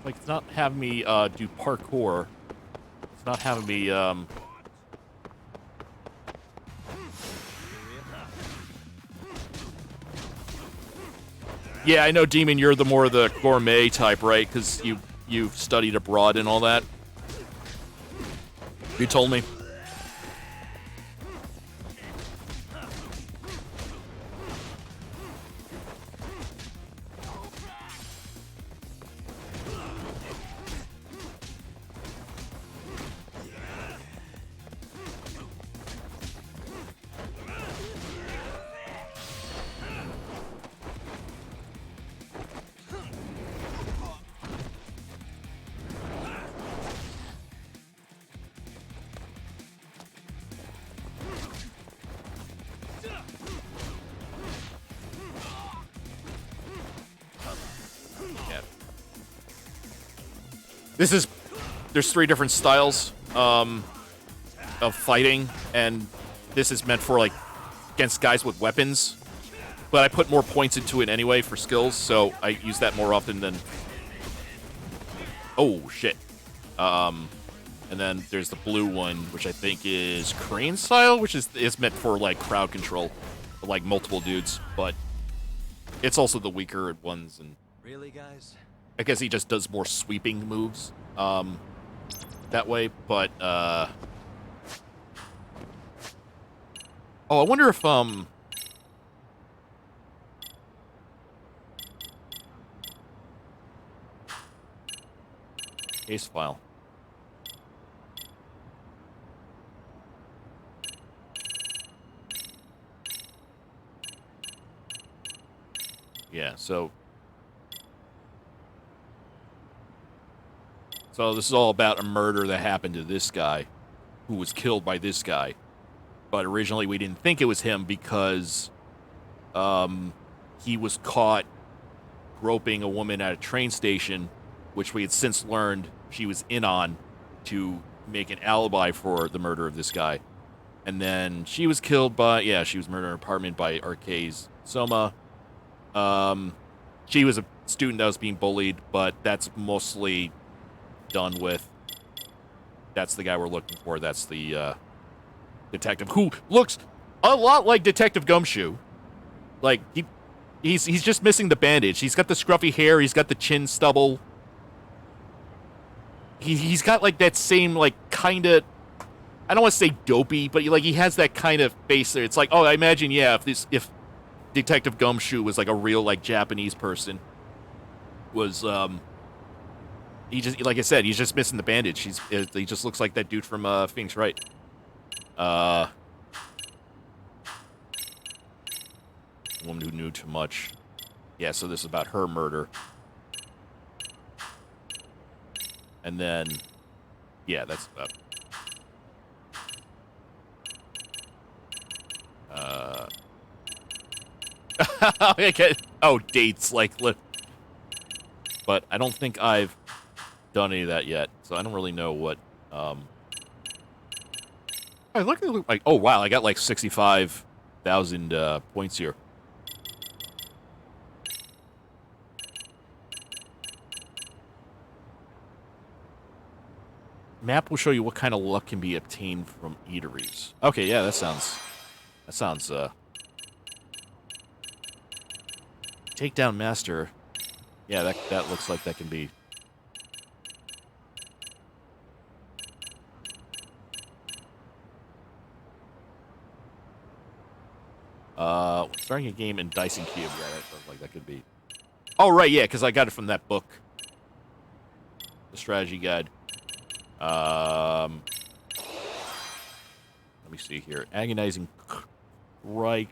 Like, it's not having me do parkour. It's not having me Yeah, I know, Demon, you're the more the gourmet type, right? Because you've studied abroad and all that. You told me. There's 3 different styles of fighting, and this is meant for, like, against guys with weapons. But I put more points into it anyway for skills, so I use that more often than... Oh, shit. And then there's the blue one, which I think is Crane style, which is meant for, like, crowd control, for, like, multiple dudes. But it's also the weaker ones, and... Really, guys? I guess he just does more sweeping moves that way, but oh, I wonder if case file. Yeah, so this is all about a murder that happened to this guy, who was killed by this guy. But originally we didn't think it was him because he was caught groping a woman at a train station, which we had since learned she was in on to make an alibi for the murder of this guy. And then she was killed by, she was murdered in her apartment by Arcades Soma. She was a student that was being bullied, but that's mostly done with. That's the guy we're looking for. That's the detective who looks a lot like Detective Gumshoe. Like he's just missing the bandage. He's got the scruffy hair. He's got the chin stubble. He's got like that same like kind of, I don't want to say dopey, but he has that kind of face there. It's like, oh, I imagine, if Detective Gumshoe was like a real like Japanese person, was he just, like I said, he's just missing the bandage. He just looks like that dude from Phoenix Wright. Woman who knew too much. Yeah, so this is about her murder. And then, yeah, that's about. Oh, dates, like, but I don't think I've done any of that yet, so I don't really know what, I look at like, oh wow, I got like 65,000 points here. Map will show you what kind of luck can be obtained from eateries. Okay, yeah, that sounds Takedown Master. Yeah, that looks like that can be. Starting a game in Dice and Cube. Yeah, that sounds like that could be. Oh, right, yeah, because I got it from that book. The strategy guide. Let me see here. Agonizing Reich.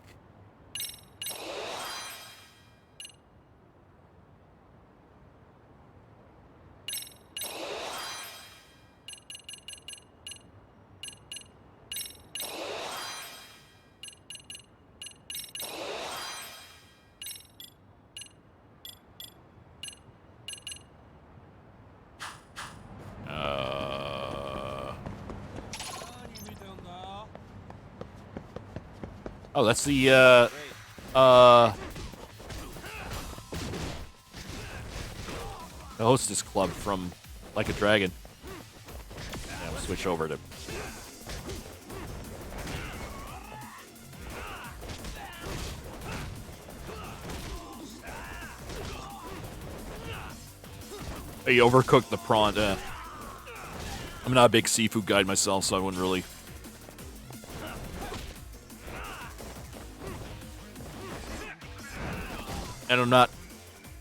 Oh, that's the hostess club from Like a Dragon. Yeah, we'll switch over to. He overcooked the prawn. I'm not a big seafood guy myself, so I wouldn't really. And I'm not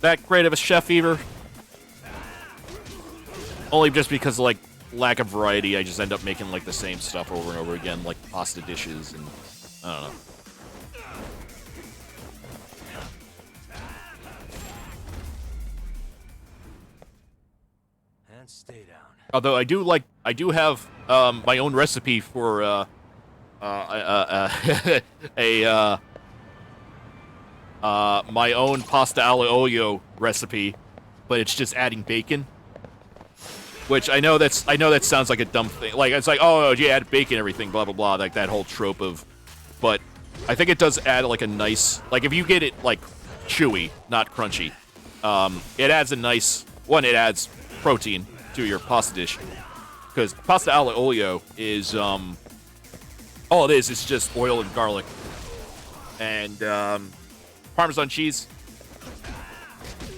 that great of a chef either. Only just because of, like, lack of variety, I just end up making, like, the same stuff over and over again, like pasta dishes and I don't know. And stay down. Although I do have my own recipe for my own pasta alla olio recipe, but it's just adding bacon. Which I know that sounds like a dumb thing. Like it's like, oh, you add bacon, everything, blah blah blah, like that whole trope of. But I think it does add like a nice, like if you get it like chewy, not crunchy, it adds a nice one. It adds protein to your pasta dish, because pasta alla olio is all it is. It's just oil and garlic and Parmesan cheese.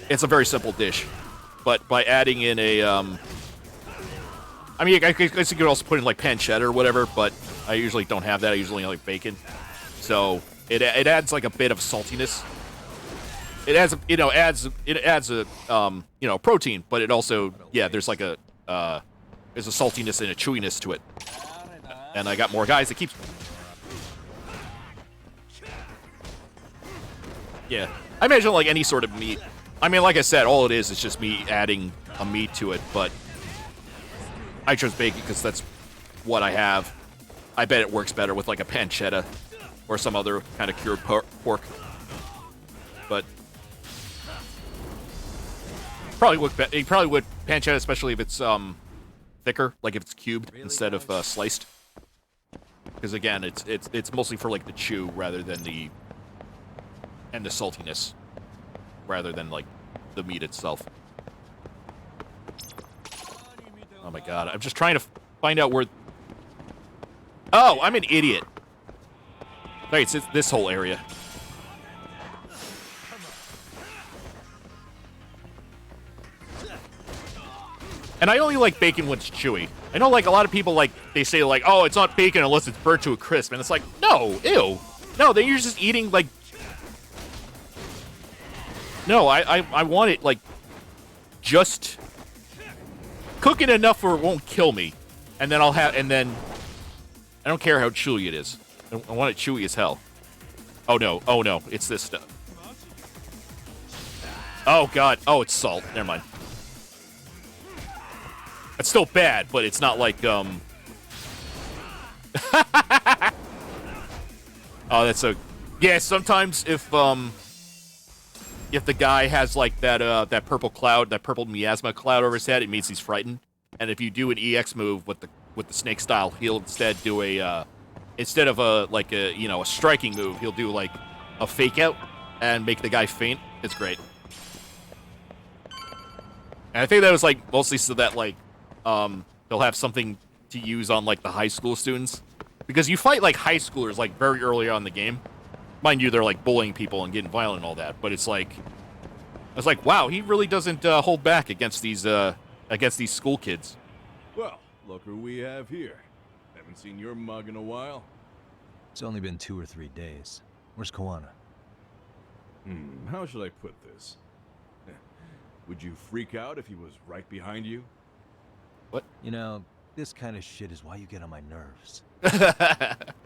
It's a very simple dish, but by adding in a I mean, I guess you could also put in like pancetta or whatever, but I usually don't have that. I usually like bacon, so it adds like a bit of saltiness. It adds a protein, but it also there's like a there's a saltiness and a chewiness to it. And I got more guys that keeps. Yeah, I imagine like any sort of meat. I mean, like I said, all it is just me adding a meat to it, but I chose bacon because that's what I have. I bet it works better with like a pancetta or some other kind of cured pork. But probably would pancetta, especially if it's thicker, like if it's cubed instead of sliced. Because again, it's mostly for like the chew rather than the saltiness, rather than like the meat itself. Oh my god, I'm just trying to find out where. Oh, I'm an idiot. Right, it's this whole area. And I only like bacon when it's chewy. I know, like, a lot of people, like, they say, like, oh, it's not bacon unless it's burnt to a crisp. And it's like, no, ew. No, then you're just eating, like... No, I want it, like, just... cook it enough where it won't kill me. And then I'll have... And then... I don't care how chewy it is. I want it chewy as hell. Oh, no. Oh, no. It's this stuff. Oh, God. Oh, it's salt. Never mind. It's still bad, but it's not like, Oh, that's a... Yeah, sometimes if the guy has, like, that purple cloud, that purple miasma cloud over his head, it means he's frightened. And if you do an EX move with the snake style, he'll instead do a, instead of a striking move, he'll do, like, a fake out and make the guy faint. It's great. And I think that was, like, mostly so that, like, they'll have something to use on, like, the high school students. Because you fight, like, high schoolers, like, very early on in the game. Mind you, they're, like, bullying people and getting violent and all that. But it's like... I was like, wow, he really doesn't hold back against these school kids. Well, look who we have here. Haven't seen your mug in a while. It's only been 2 or 3 days. Where's Koana? How should I put this? Would you freak out if he was right behind you? What? You know, this kind of shit is why you get on my nerves.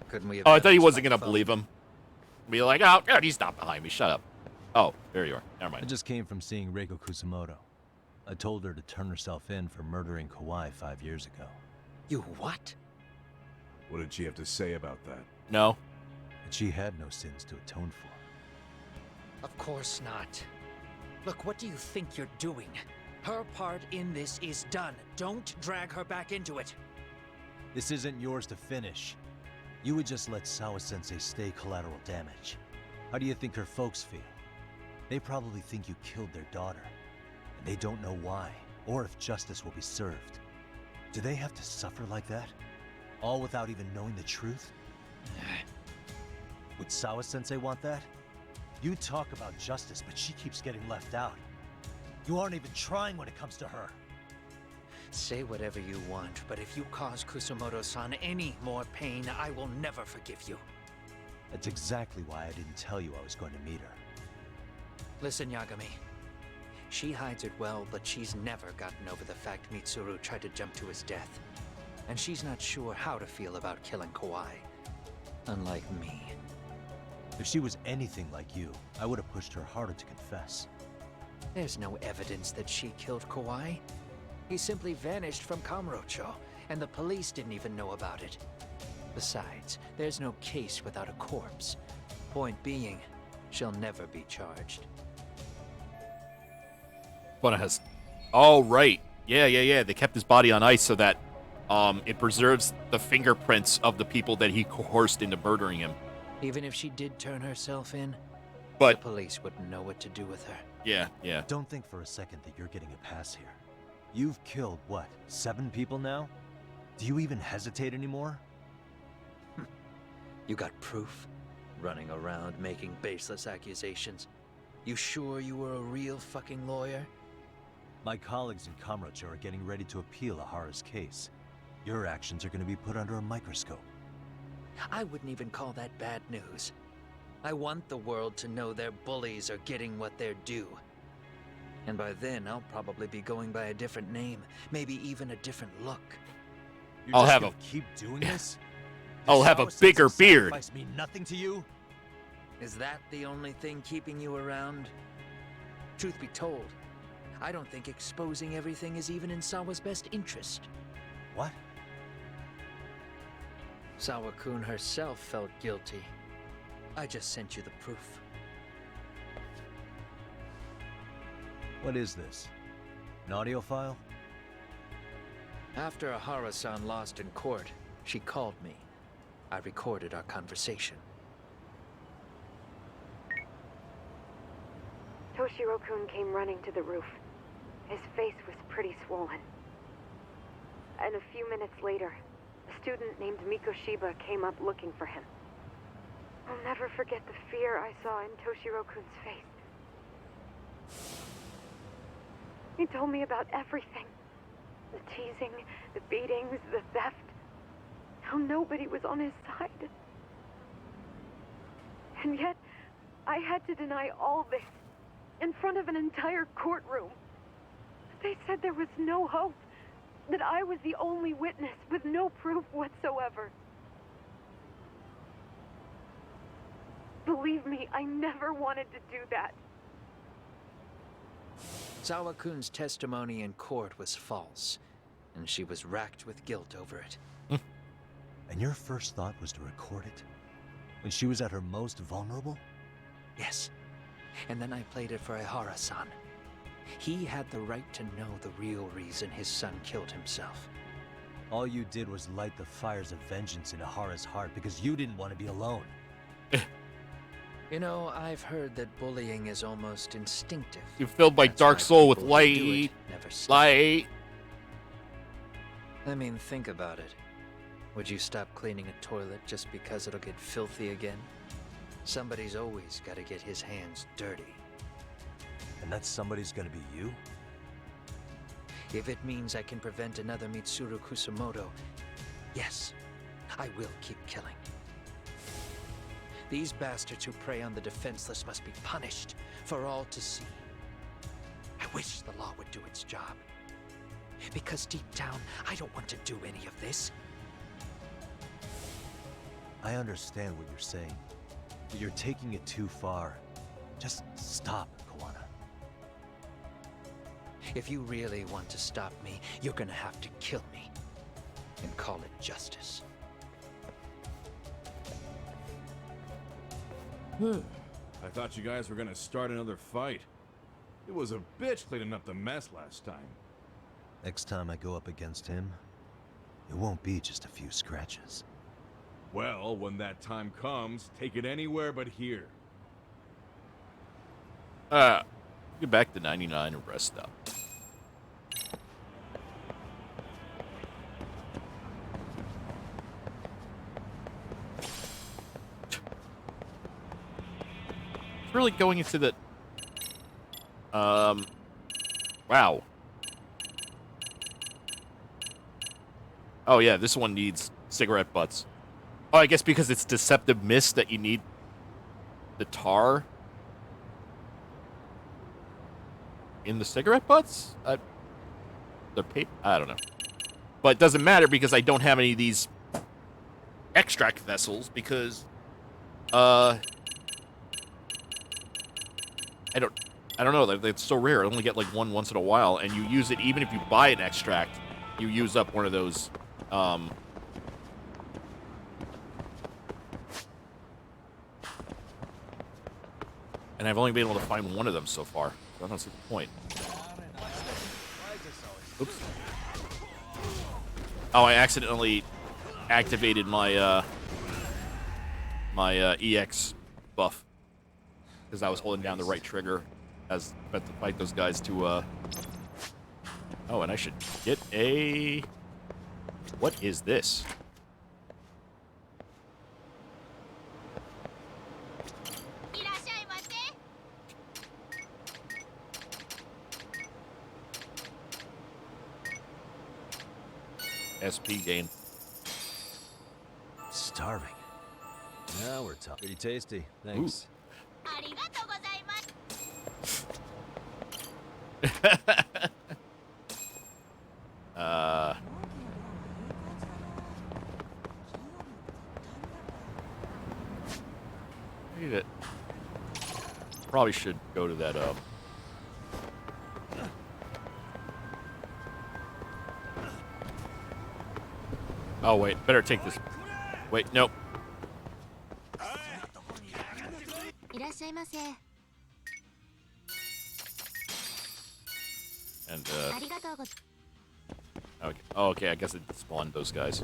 Couldn't we have Oh, I thought he wasn't going to believe him. Be like, oh, God, he's not behind me. Shut up. Oh, there you are. Never mind. I just came from seeing Reiko Kusumoto. I told her to turn herself in for murdering Kawai 5 years ago. You what? What did she have to say about that? No. That she had no sins to atone for. Of course not. Look, what do you think you're doing? Her part in this is done. Don't drag her back into it. This isn't yours to finish. You would just let Sawa-sensei stay collateral damage. How do you think her folks feel? They probably think you killed their daughter, and they don't know why, or if justice will be served. Do they have to suffer like that? All without even knowing the truth? Would Sawa-sensei want that? You talk about justice, but she keeps getting left out. You aren't even trying when it comes to her. Say whatever you want, but if you cause Kusumoto-san any more pain, I will never forgive you. That's exactly why I didn't tell you I was going to meet her. Listen, Yagami. She hides it well, but she's never gotten over the fact Mitsuru tried to jump to his death. And she's not sure how to feel about killing Kawai. Unlike me. If she was anything like you, I would have pushed her harder to confess. There's no evidence that she killed Kawai. He simply vanished from Kamurocho, and the police didn't even know about it. Besides, there's no case without a corpse. Point being, she'll never be charged. What has? Oh, right. Yeah. They kept his body on ice so that it preserves the fingerprints of the people that he coerced into murdering him. Even if she did turn herself in, but the police wouldn't know what to do with her. Yeah. Don't think for a second that you're getting a pass here. You've killed, what, 7 people now? Do you even hesitate anymore? You got proof? Running around making baseless accusations. You sure you were a real fucking lawyer? My colleagues in Kamurocho are getting ready to appeal Ahara's case. Your actions are going to be put under a microscope. I wouldn't even call that bad news. I want the world to know their bullies are getting what they're due. And by then, I'll probably be going by a different name, maybe even a different look. I'll have a keep doing this. I'll have a bigger beard. Mean nothing to you? Is that the only thing keeping you around? Truth be told, I don't think exposing everything is even in Sawa's best interest. What? Sawa-kun herself felt guilty. I just sent you the proof. What is this? An audio file? After Ahara-san lost in court, she called me. I recorded our conversation. Toshiro-kun came running to the roof. His face was pretty swollen. And a few minutes later, a student named Mikoshiba came up looking for him. I'll never forget the fear I saw in Toshiro-kun's face. He told me about everything. The teasing, the beatings, the theft. How nobody was on his side. And yet, I had to deny all this in front of an entire courtroom. They said there was no hope, that I was the only witness with no proof whatsoever. Believe me, I never wanted to do that. Sawa-kun's testimony in court was false, and she was racked with guilt over it. And your first thought was to record it? When she was at her most vulnerable? Yes. And then I played it for Ahara-san. He had the right to know the real reason his son killed himself. All you did was light the fires of vengeance in Ahara's heart because you didn't want to be alone. You know, I've heard that bullying is almost instinctive. You filled my dark soul with light. Light. I mean, think about it. Would you stop cleaning a toilet just because it'll get filthy again? Somebody's always got to get his hands dirty. And that somebody's gonna be you? If it means I can prevent another Mitsuru Kusumoto, yes, I will keep killing. These bastards who prey on the defenseless must be punished for all to see. I wish the law would do its job. Because deep down, I don't want to do any of this. I understand what you're saying, but you're taking it too far. Just stop, Kawana. If you really want to stop me, you're gonna have to kill me. And call it justice. I thought you guys were gonna start another fight. It was a bitch cleaning up the mess last time. Next time I go up against him, it won't be just a few scratches. Well, when that time comes, take it anywhere but here. Get back to 99 and rest up. It's really going into the... Wow. Oh, yeah, this one needs cigarette butts. Oh, I guess because it's deceptive mist that you need the tar in the cigarette butts? The paper? I don't know. But it doesn't matter because I don't have any of these extract vessels because, I don't know. It's so rare. I only get like one once in a while, and you use it even if you buy an extract. You use up one of those, and I've only been able to find one of them so far. So I don't see the point. Oops. Oh, I accidentally activated my EX buff because I was holding down the right trigger as about to fight those guys to Oh, and I should get a... What is this? SP gain. Starving. Now we're talking. Pretty tasty. Thanks. Need it. Probably should go to that Oh wait, better take this. Wait, nope. And okay. Oh, okay, I guess it spawned those guys.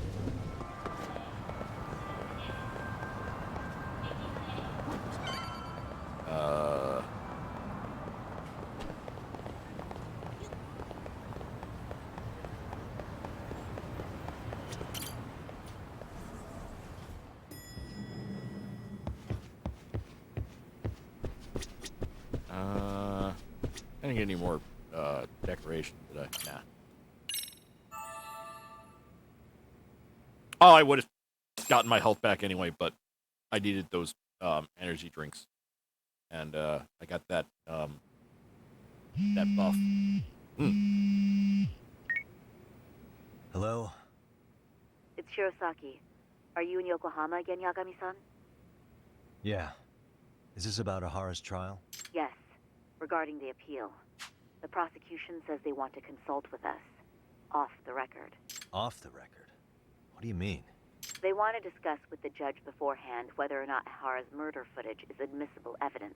I didn't get any more decoration, did I? Nah. Oh, I would have gotten my health back anyway, but I needed those energy drinks, and I got that that buff. Hello? It's Shirosaki. Are you in Yokohama again, Yagami-san? Yeah. Is this about Ahara's trial? Yes. Regarding the appeal. The prosecution says they want to consult with us. Off the record. Off the record? What do you mean? They want to discuss with the judge beforehand whether or not Hara's murder footage is admissible evidence.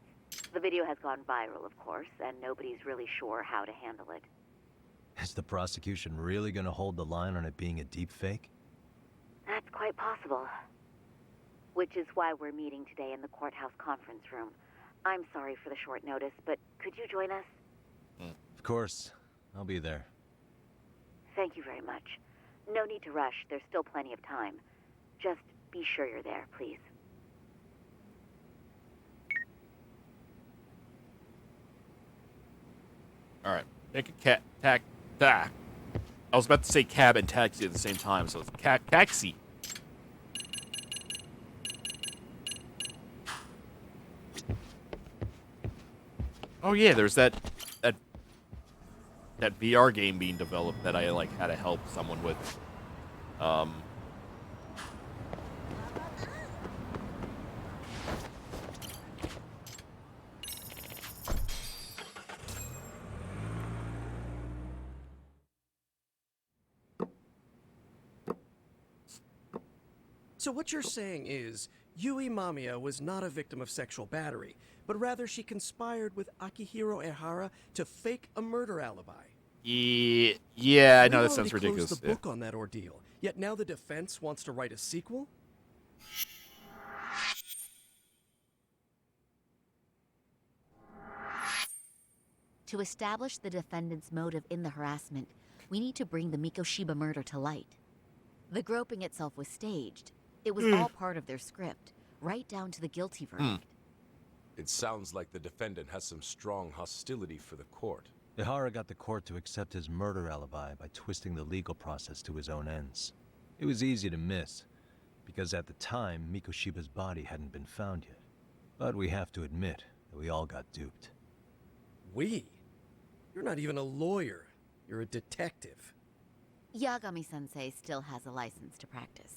The video has gone viral, of course, and nobody's really sure how to handle it. Is the prosecution really gonna hold the line on it being a deepfake? That's quite possible. Which is why we're meeting today in the courthouse conference room. I'm sorry for the short notice, but could you join us? Of course. I'll be there. Thank you very much. No need to rush. There's still plenty of time. Just be sure you're there, please. All right. Make a tack. I was about to say cab and taxi at the same time, so it's taxi. Oh yeah, there's that VR game being developed that I had to help someone with. So what you're saying is, Yui Mamiya was not a victim of sexual battery, but rather she conspired with Akihiro Ehara to fake a murder alibi. Yeah, I know that sounds ridiculous. Closed the book on that ordeal, yet now the defense wants to write a sequel? To establish the defendant's motive in the harassment, we need to bring the Mikoshiba murder to light. The groping itself was staged. It was all part of their script, right down to the guilty verdict. It sounds like the defendant has some strong hostility for the court. Ihara got the court to accept his murder alibi by twisting the legal process to his own ends. It was easy to miss, because at the time, Mikoshiba's body hadn't been found yet. But we have to admit that we all got duped. We? You're not even a lawyer. You're a detective. Yagami-sensei still has a license to practice.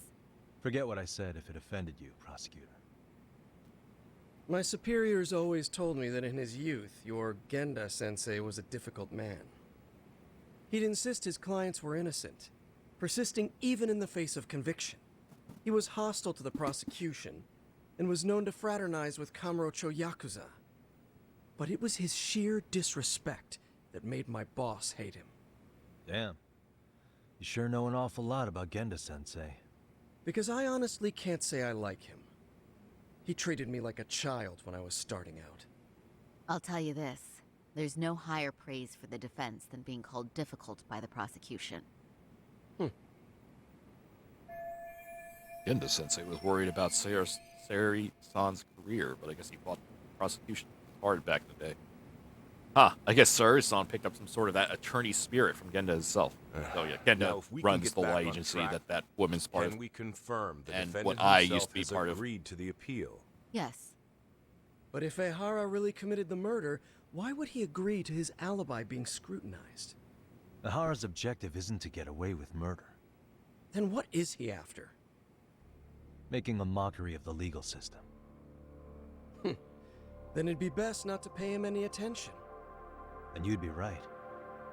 Forget what I said if it offended you, prosecutor. My superiors always told me that in his youth, your Genda-sensei was a difficult man. He'd insist his clients were innocent, persisting even in the face of conviction. He was hostile to the prosecution, and was known to fraternize with Kamurocho Yakuza. But it was his sheer disrespect that made my boss hate him. Damn. You sure know an awful lot about Genda-sensei. Because I honestly can't say I like him. He treated me like a child when I was starting out. I'll tell you this, there's no higher praise for the defense than being called difficult by the prosecution. Genda-sensei was worried about Sari-san's career, but I guess he fought the prosecution hard back in the day. I guess Sari-san picked up some sort of that attorney spirit from Genda himself. So yeah, Genda runs the law agency that woman's part of. Can we confirm the and defendant what I himself used to be has part of. agreed to the appeal? Yes. But if Ehara really committed the murder, why would he agree to his alibi being scrutinized? Ihara's objective isn't to get away with murder. Then what is he after? Making a mockery of the legal system. Then it'd be best not to pay him any attention. And you'd be right.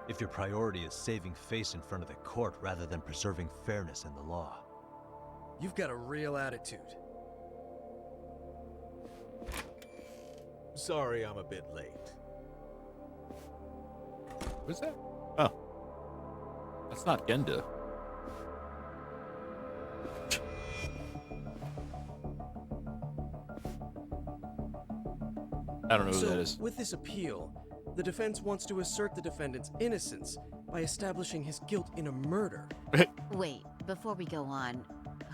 If your priority is saving face in front of the court rather than preserving fairness in the law. You've got a real attitude. Sorry I'm a bit late. Who's that? Oh. That's not Genda. I don't know who that is. With this appeal, the defense wants to assert the defendant's innocence by establishing his guilt in a murder. Wait, before we go on,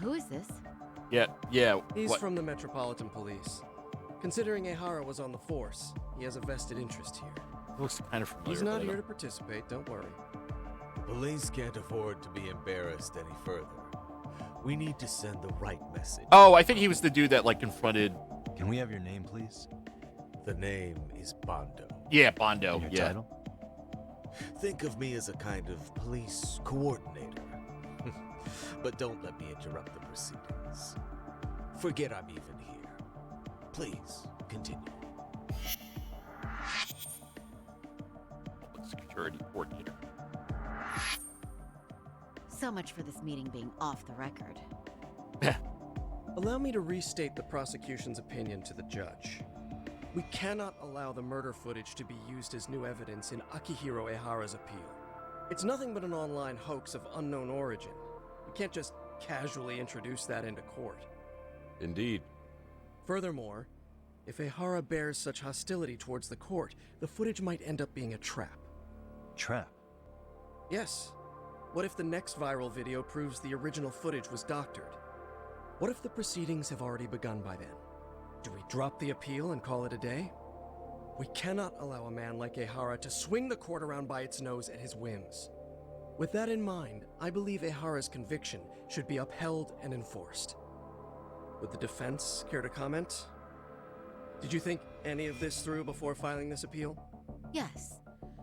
who is this? Yeah. He's from the Metropolitan Police. Considering Ehara was on the force, he has a vested interest here. Looks kind of familiar. He's not here to participate, don't worry. Police can't afford to be embarrassed any further. We need to send the right message. Oh, I think he was the dude that confronted. Can we have your name, please? The name is Bondo. Yeah, Bondo. Your yeah. title? Think of me as a kind of police coordinator. But don't let me interrupt the proceedings. Forget I'm even here. Please, continue. Public security coordinator. So much for this meeting being off the record. Allow me to restate the prosecution's opinion to the judge. We cannot allow the murder footage to be used as new evidence in Akihiro Ehara's appeal. It's nothing but an online hoax of unknown origin. We can't just casually introduce that into court. Indeed. Furthermore, if Ehara bears such hostility towards the court, the footage might end up being a trap. Trap? Yes. What if the next viral video proves the original footage was doctored? What if the proceedings have already begun by then? Do we drop the appeal and call it a day? We cannot allow a man like Ehara to swing the court around by its nose at his whims. With that in mind, I believe Ehara's conviction should be upheld and enforced. Would the defense care to comment? Did you think any of this through before filing this appeal? Yes.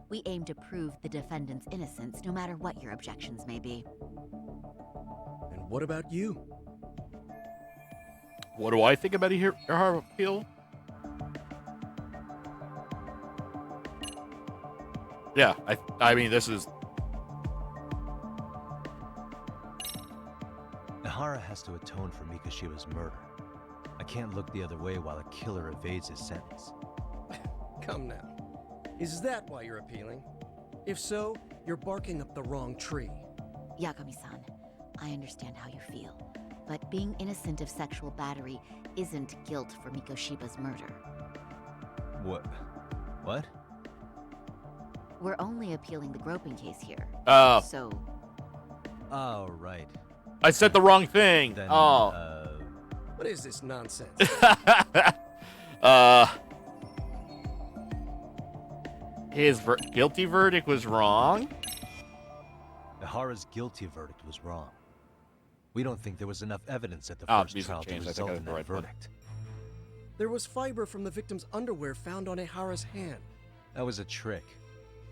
We aim to prove the defendant's innocence no matter what your objections may be. And what about you? What do I think about her appeal? Yeah, I mean, this is... Ehara has to atone for Mikoshiba's murder. I can't look the other way while a killer evades his sentence. Come now. Is that why you're appealing? If so, you're barking up the wrong tree. Yagami-san, I understand how you feel, but being innocent of sexual battery isn't guilt for Mikoshiba's murder. What? What? We're only appealing the groping case here. Oh. So... Oh, right. I said the wrong thing. Then, What is this nonsense? His guilty verdict was wrong? Ihara's guilty verdict was wrong. We don't think there was enough evidence at the first music trial to changed. I result think I in got the that right one. verdict. There was fiber from the victim's underwear found on Ihara's hand. That was a trick.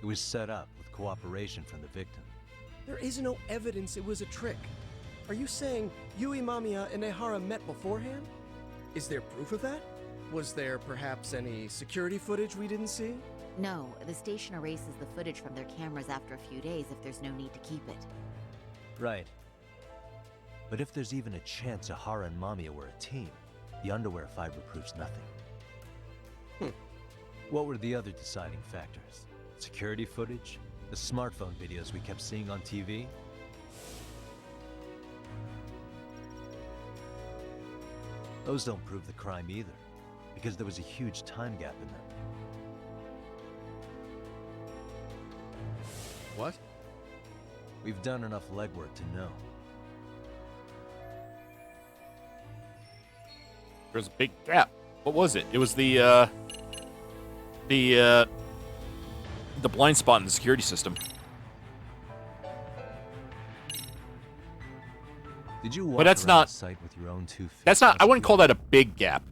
It was set up with cooperation from the victim. There is no evidence it was a trick. Are you saying Yui Mamiya and Ihara met beforehand? Is there proof of that? Was there perhaps any security footage we didn't see? No, the station erases the footage from their cameras after a few days if there's no need to keep it. Right. But if there's even a chance Ihara and Mamiya were a team, the underwear fiber proves nothing. What were the other deciding factors? Security footage? The smartphone videos we kept seeing on TV? Those don't prove the crime either, because there was a huge time gap in them. What? We've done enough legwork to know. There's a big gap. What was it? It was the blind spot in the security system. Did you walk But that's around not. the site with your own 2 feet? That's not. I wouldn't call that a big gap.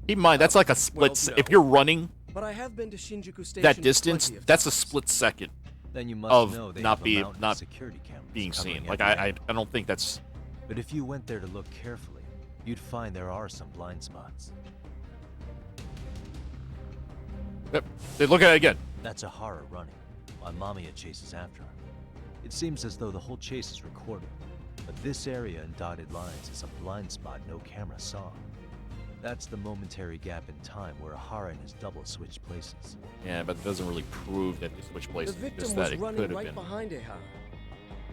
Keep in mind, that's like a split. Well, no. If you're running But I have been to Shinjuku Station that distance, plenty of that's a times. split second Then you must know of they not have a being mountain of not security cameras being covering seen. Like every I don't think that's. But if you went there to look carefully, you'd find there are some blind spots. Yep. They look at it again. That's Ihara running, while Mamiya chases after her. It seems as though the whole chase is recorded, but this area in dotted lines is a blind spot no camera saw. That's the momentary gap in time where Ihara and his double switched places. Yeah, but it doesn't really prove that they switched The places. victim Just was that it running could have right been. behind Ihara.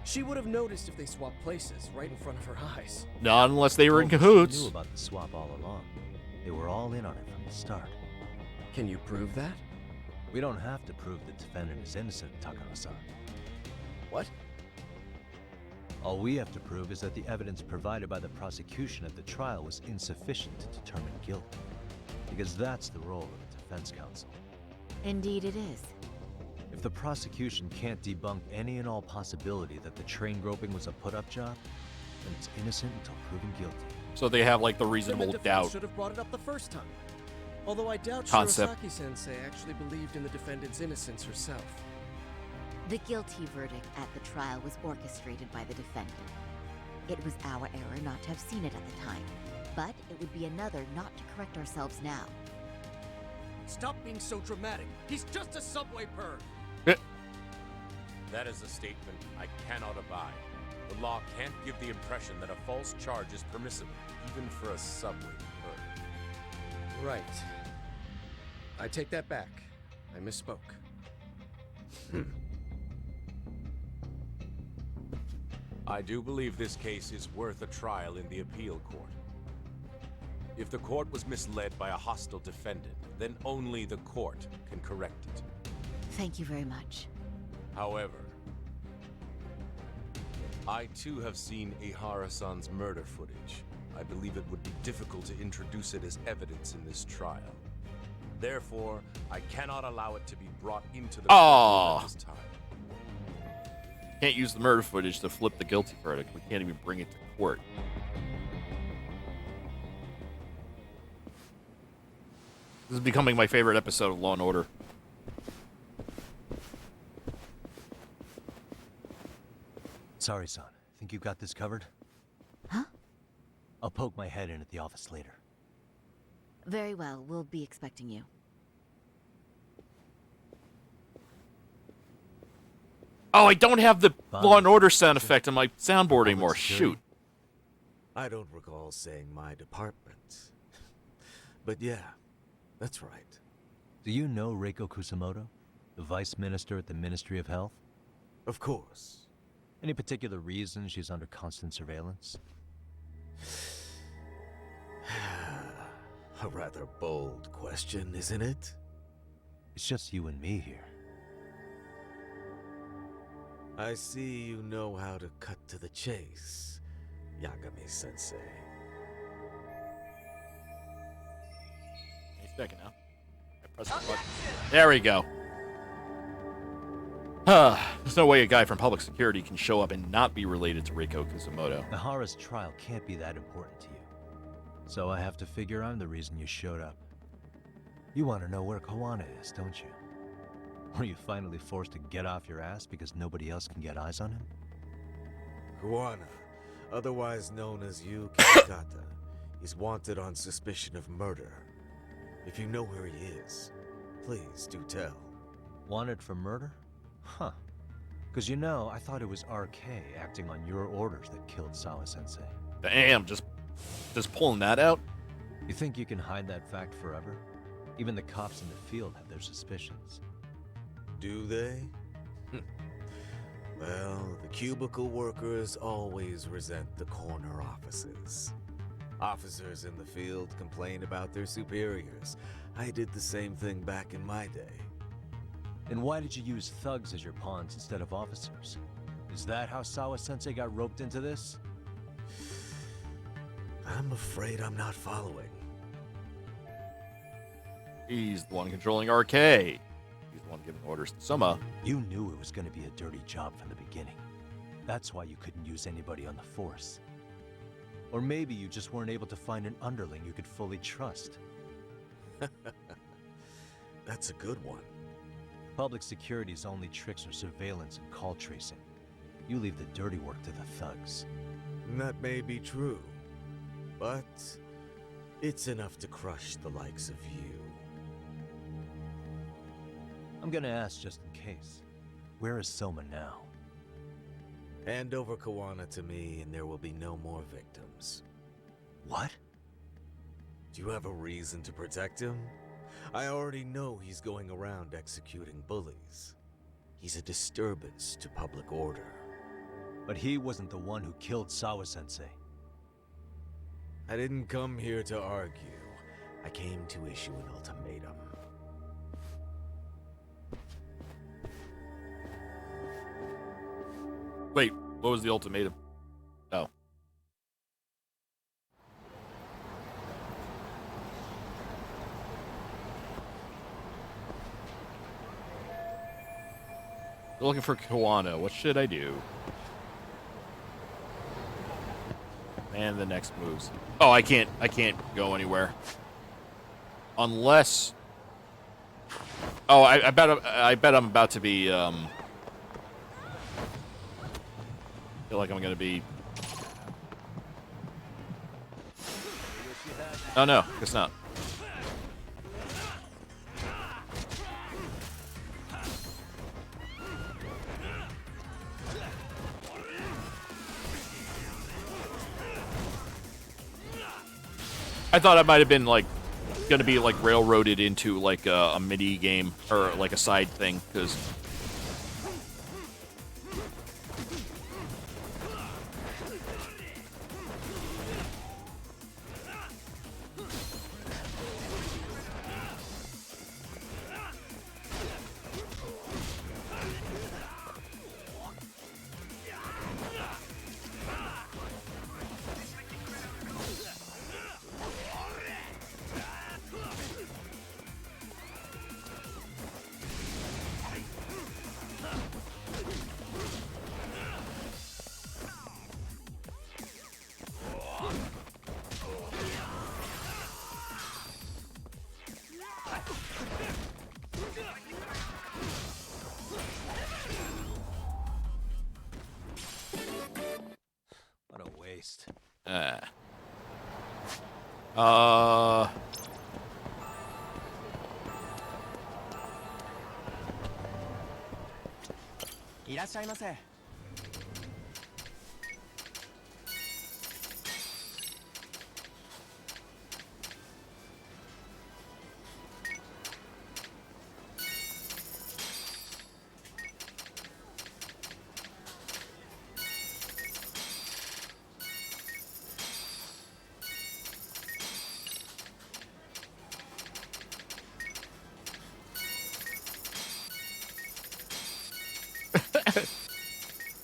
She would have noticed if they swapped places right in front of her eyes. Not unless they were in She cahoots. knew about the swap all along. They were all in on it from the start. Can you prove that? We don't have to prove the defendant is innocent, Takano-san. What? All we have to prove is that the evidence provided by the prosecution at the trial was insufficient to determine guilt. Because that's the role of the defense counsel. Indeed it is. If the prosecution can't debunk any and all possibility that the train groping was a put-up job, then it's innocent until proven guilty. So they have like the Then the reasonable defense doubt should have brought it up the first time. Although I doubt concept. Shirosaki-sensei actually believed in the defendant's innocence herself. The guilty verdict at the trial was orchestrated by the defendant. It was our error not to have seen it at the time, but it would be another not to correct ourselves now. Stop being so dramatic. He's just a subway perv. That is a statement I cannot abide. The law can't give the impression that a false charge is permissible, even for a subway perv. Right. I take that back. I misspoke. I do believe this case is worth a trial in the appeal court. If the court was misled by a hostile defendant, then only the court can correct it. Thank you very much. However, I too have seen Ihara-san's murder footage. I believe it would be difficult to introduce it as evidence in this trial. Therefore, I cannot allow it to be brought into the courtroom at this time. Can't use the murder footage to flip the guilty verdict. We can't even bring it to court. This is becoming my favorite episode of Law and Order. Sorry, son. Think you got this covered? Huh? I'll poke my head in at the office later. Very well, we'll be expecting you. Oh, I don't have the Fine. Law and Order sound effect on my soundboard anymore. Shoot. I don't recall saying my department. But yeah, that's right. Do you know Reiko Kusamoto, the Vice Minister at the Ministry of Health? Of course. Any particular reason she's under constant surveillance? A rather bold question, isn't it? It's just you and me here. I see you know how to cut to the chase, Yagami-sensei. Wait a second now. I press the button. There we go. There's no way a guy from public security can show up and not be related to Reiko Kusumoto. Nahara's trial can't be that important to you. So I have to figure I'm the reason you showed up. You want to know where Kawana is, don't you? Were you finally forced to get off your ass because nobody else can get eyes on him? Kawana, otherwise known as Yu Kitakata, is wanted on suspicion of murder. If you know where he is, please do tell. Wanted for murder? Huh. Because you know, I thought it was RK acting on your orders that killed Sawa-sensei. Damn, just pulling that out? You think you can hide that fact forever? Even the cops in the field have their suspicions. Do they? Well, the cubicle workers always resent the corner offices. Officers in the field complain about their superiors. I did the same thing back in my day. And why did you use thugs as your pawns instead of officers? Is that how Sawa-sensei got roped into this? I'm afraid I'm not following. He's the one controlling RK. He's the one giving orders to Soma. You knew it was going to be a dirty job from the beginning. That's why you couldn't use anybody on the force. Or maybe you just weren't able to find an underling you could fully trust. That's a good one. Public security's only tricks are surveillance and call tracing. You leave the dirty work to the thugs. That may be true, but it's enough to crush the likes of you. I'm gonna ask just in case. Where is Soma now? Hand over Kawana to me and there will be no more victims. What? Do you have a reason to protect him? I already know he's going around executing bullies. He's a disturbance to public order. But he wasn't the one who killed Sawa-sensei. I didn't come here to argue. I came to issue an ultimatum. Wait, what was the ultimatum? Oh. We're looking for Kawana. What should I do? And the next moves. Oh, I can't go anywhere. Unless... Oh, I bet I'm about to be, feel like I'm gonna be... Oh no, guess not. I thought I might have been like gonna be like railroaded into like a mini game or like a side thing, because What a waste.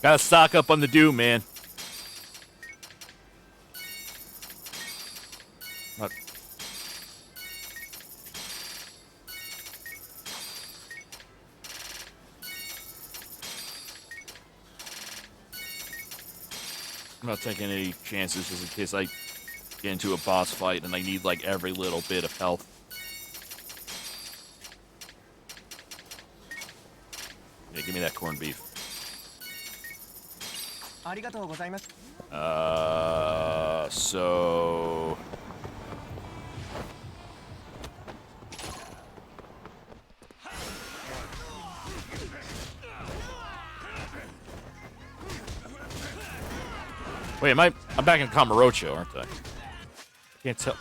Gotta stock up on the Doom, man. Not- I'm not taking any chances just in case I get into a boss fight and I need like every little bit of health. Yeah, give me that corned beef. So... Wait, I'm back in Kamurocho, aren't I? Can't tell.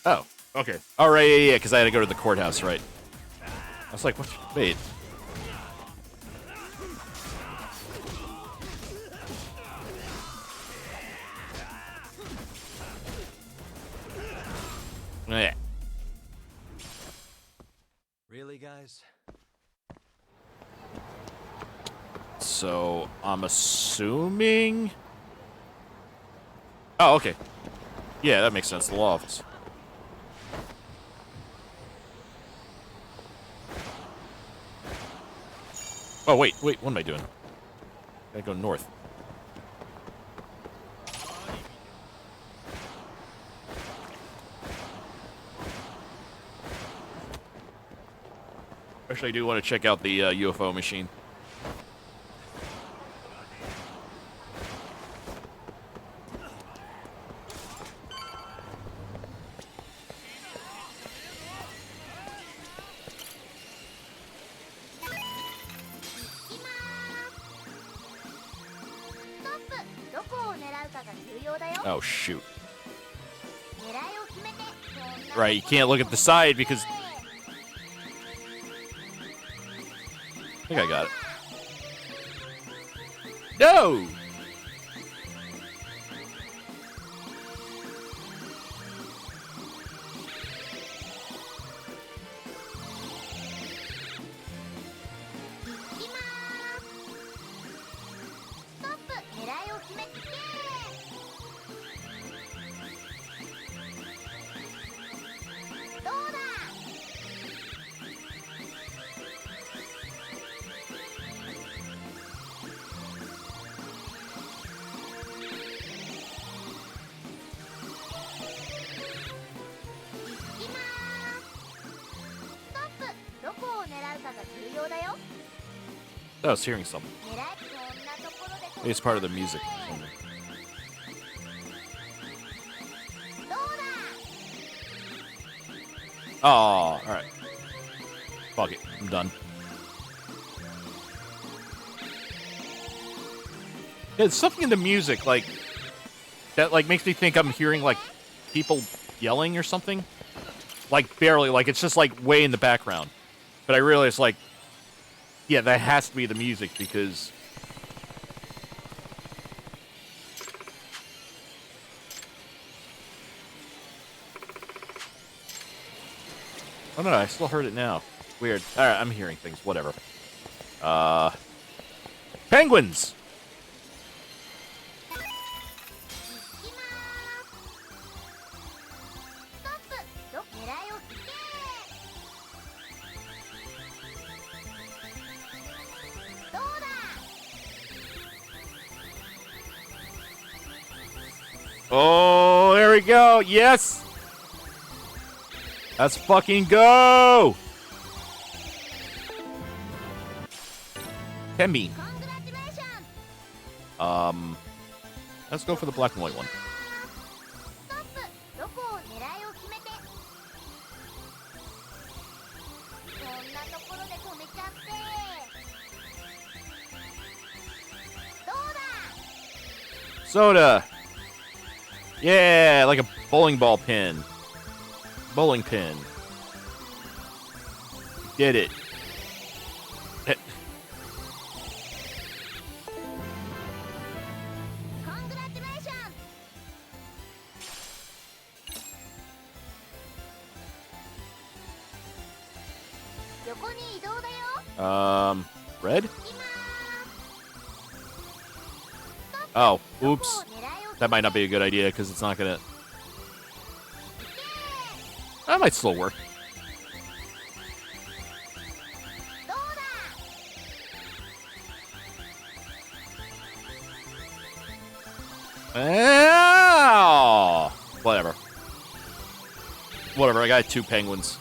Oh, okay. All right, yeah, because I had to go to the courthouse, right? I was like, what? Wait. Yeah. Really, guys? So, I'm assuming... Oh, okay. Yeah, that makes sense. The lofts. Oh, wait, what am I doing? Gotta go north. Actually, I do want to check out the UFO machine. Oh, shoot. Right, you can't look at the side because... I think I got it. No! I was hearing something. Maybe it's part of the music. Oh, alright. Fuck it. I'm done. Yeah, there's something in the music, like, that, like, makes me think I'm hearing, like, people yelling or something. Like, barely. Like, it's just, like, way in the background. But I realize, like, yeah, that has to be the music because... Oh no, I still heard it now. Weird. Alright, I'm hearing things. Whatever. Penguins! Oh, there we go. Yes! Let's fucking go! Tembi. Let's go for the black and white one. Soda! Yeah, like a bowling ball pin. Bowling pin. Did it. Red? Oh, oops. That might not be a good idea because it's not gonna. That might still work. Oh, whatever. Whatever. I got 2 penguins.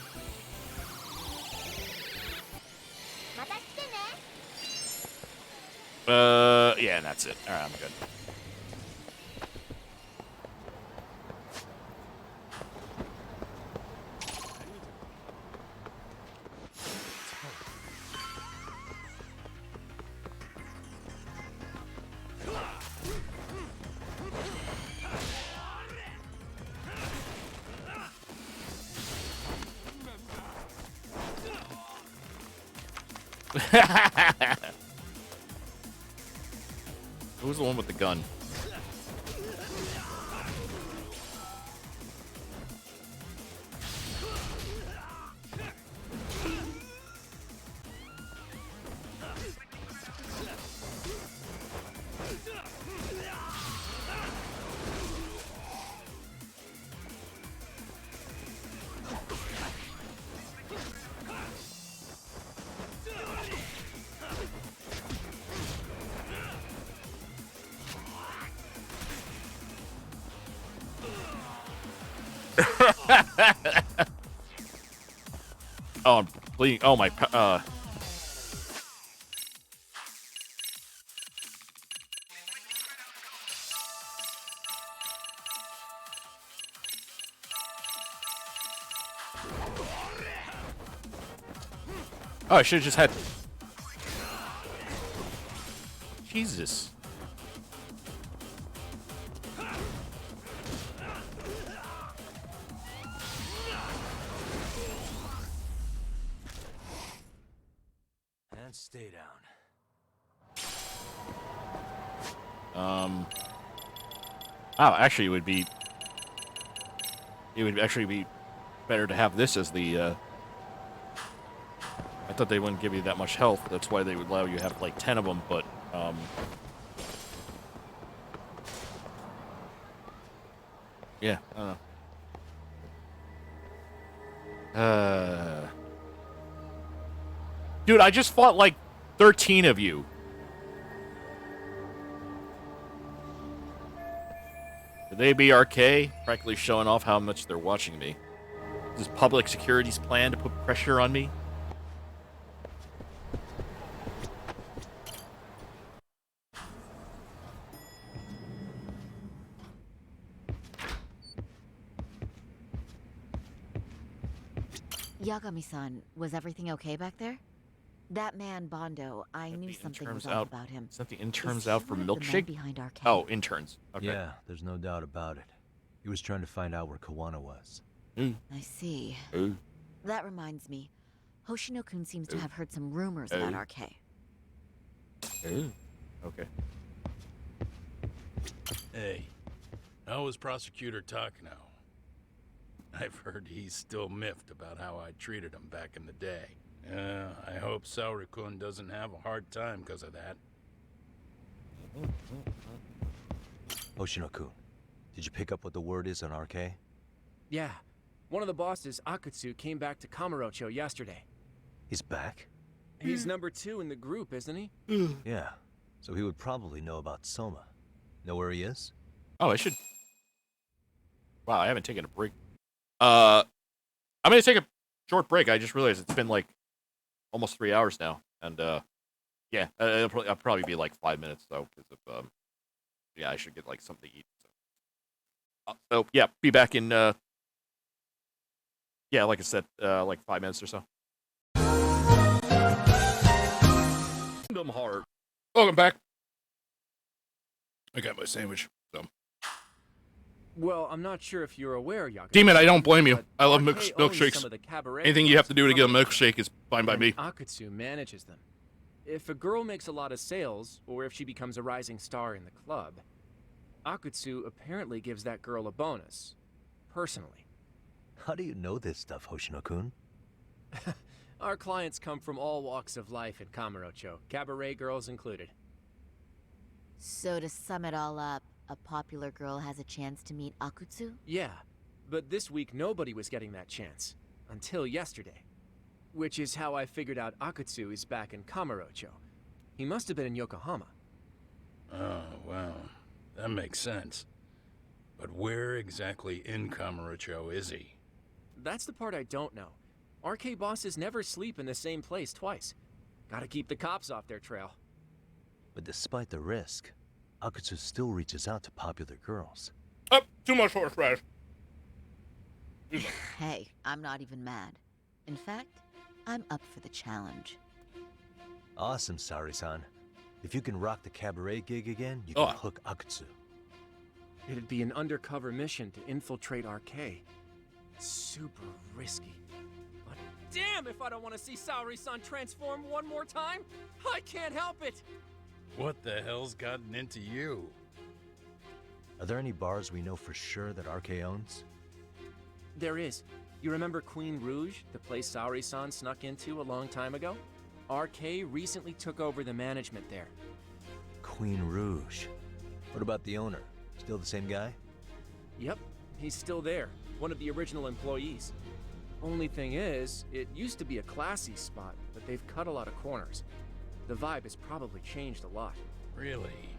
Yeah, and that's it. All right, I'm good. Who's the one with the gun? Oh, I'm bleeding. Oh, my. Oh, I should have just had. Jesus. And stay down. Oh, actually, it would actually be better to have this as the. I thought they wouldn't give you that much health. That's why they would allow you to have like 10 of them. But yeah, I don't know. Dude, I just fought like 13 of you. Could they be RK? Practically showing off how much they're watching me. Is this public security's plan to put pressure on me? Yagami-san, was everything okay back there? That man, Bondo, I knew something was off about him. Is that the interns out for one of the men milkshake? behind our cave? Oh, interns. Okay. Yeah, there's no doubt about it. He was trying to find out where Kawana was. I see. That reminds me. Hoshino-kun seems to have heard some rumors about RK. Okay. Hey, how is Prosecutor Takano? I've heard he's still miffed about how I treated him back in the day. I hope Saori-kun doesn't have a hard time because of that. Hoshino-kun, did you pick up what the word is on RK? Yeah. One of the bosses, Akutsu, came back to Kamurocho yesterday. He's back? He's number 2 in the group, isn't he? Yeah. So he would probably know about Soma. Know where he is? Oh, I should. Wow, I haven't taken a break. I'm gonna take a short break. I just realized it's been like almost 3 hours now, and yeah, I'll probably be like 5 minutes though, because of yeah, I should get like something to eat. So yeah, be back in yeah, like I said, like 5 minutes or so. Kingdom Heart. Welcome back. I got my sandwich. So. Well, I'm not sure if you're aware, Yagami. Demon, I don't blame you. I love RK owns milkshakes. some of the cabaret Anything you have to do to get a clubs milkshake is fine by and me. Akutsu manages them. If a girl makes a lot of sales, or if she becomes a rising star in the club, Akutsu apparently gives that girl a bonus. Personally. How do you know this stuff, Hoshino-kun? Our clients come from all walks of life in Kamurocho, cabaret girls included. So to sum it all up, a popular girl has a chance to meet Akutsu? Yeah, but this week nobody was getting that chance. Until yesterday. Which is how I figured out Akutsu is back in Kamurocho. He must have been in Yokohama. Oh, well, that makes sense. But where exactly in Kamurocho is he? That's the part I don't know. RK bosses never sleep in the same place twice. Gotta keep the cops off their trail. But despite the risk, Akutsu still reaches out to popular girls. Oh, too much horseradish. Hey, I'm not even mad. In fact, I'm up for the challenge. Awesome, Saori-san. If you can rock the cabaret gig again, you can hook Akutsu. It'd be an undercover mission to infiltrate RK. Super risky. But damn if I don't want to see Saori-san transform one more time! I can't help it! What the hell's gotten into you? Are there any bars we know for sure that RK owns? There is. You remember Queen Rouge, the place Saori-san snuck into a long time ago? RK recently took over the management there. Queen Rouge. What about the owner? Still the same guy? Yep, he's still there. One of the original employees. Only thing is, it used to be a classy spot, but they've cut a lot of corners. The vibe has probably changed a lot. Really?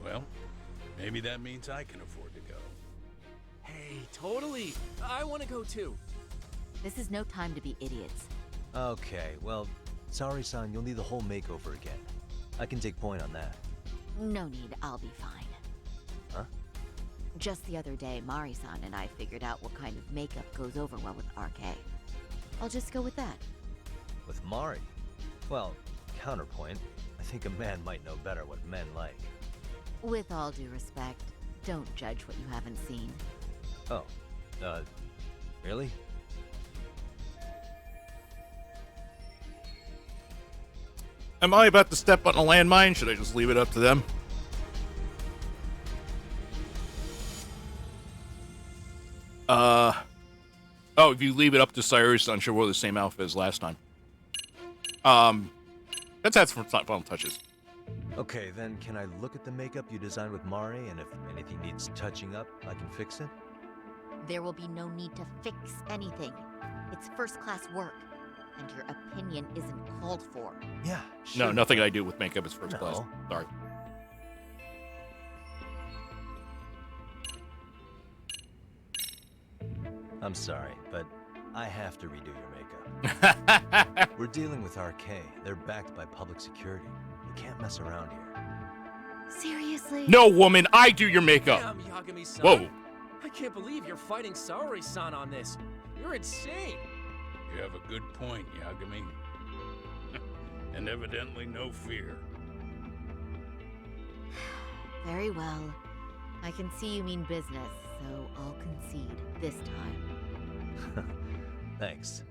Well, maybe that means I can afford to go. Hey, totally! I want to go too. This is no time to be idiots. Okay, well, Saori-san, you'll need the whole makeover again. I can take point on that. No need, I'll be fine. Huh? Just the other day, Mari-san and I figured out what kind of makeup goes over well with RK. I'll just go with that. With Mari? Well, counterpoint, I think a man might know better what men like. With all due respect, don't judge what you haven't seen. Oh, really? Am I about to step on a landmine? Should I just leave it up to them? Oh, if you leave it up to Cyrus, I'm sure we'll wear the same outfit as last time. That's for final touches. Okay, then can I look at the makeup you designed with Mari, and if anything needs touching up, I can fix it? There will be no need to fix anything. It's first-class work, and your opinion isn't called for. Yeah, No, nothing I do with makeup is first class. Sorry. I'm sorry, but I have to redo your makeup. We're dealing with RK. They're backed by public security. We can't mess around here. Seriously? No, woman, I do your makeup. Damn, Yagami-san. Whoa. I can't believe you're fighting Saori-san on this. You're insane. You have a good point, Yagami. And evidently no fear. Very well. I can see you mean business, so I'll concede this time. Thanks.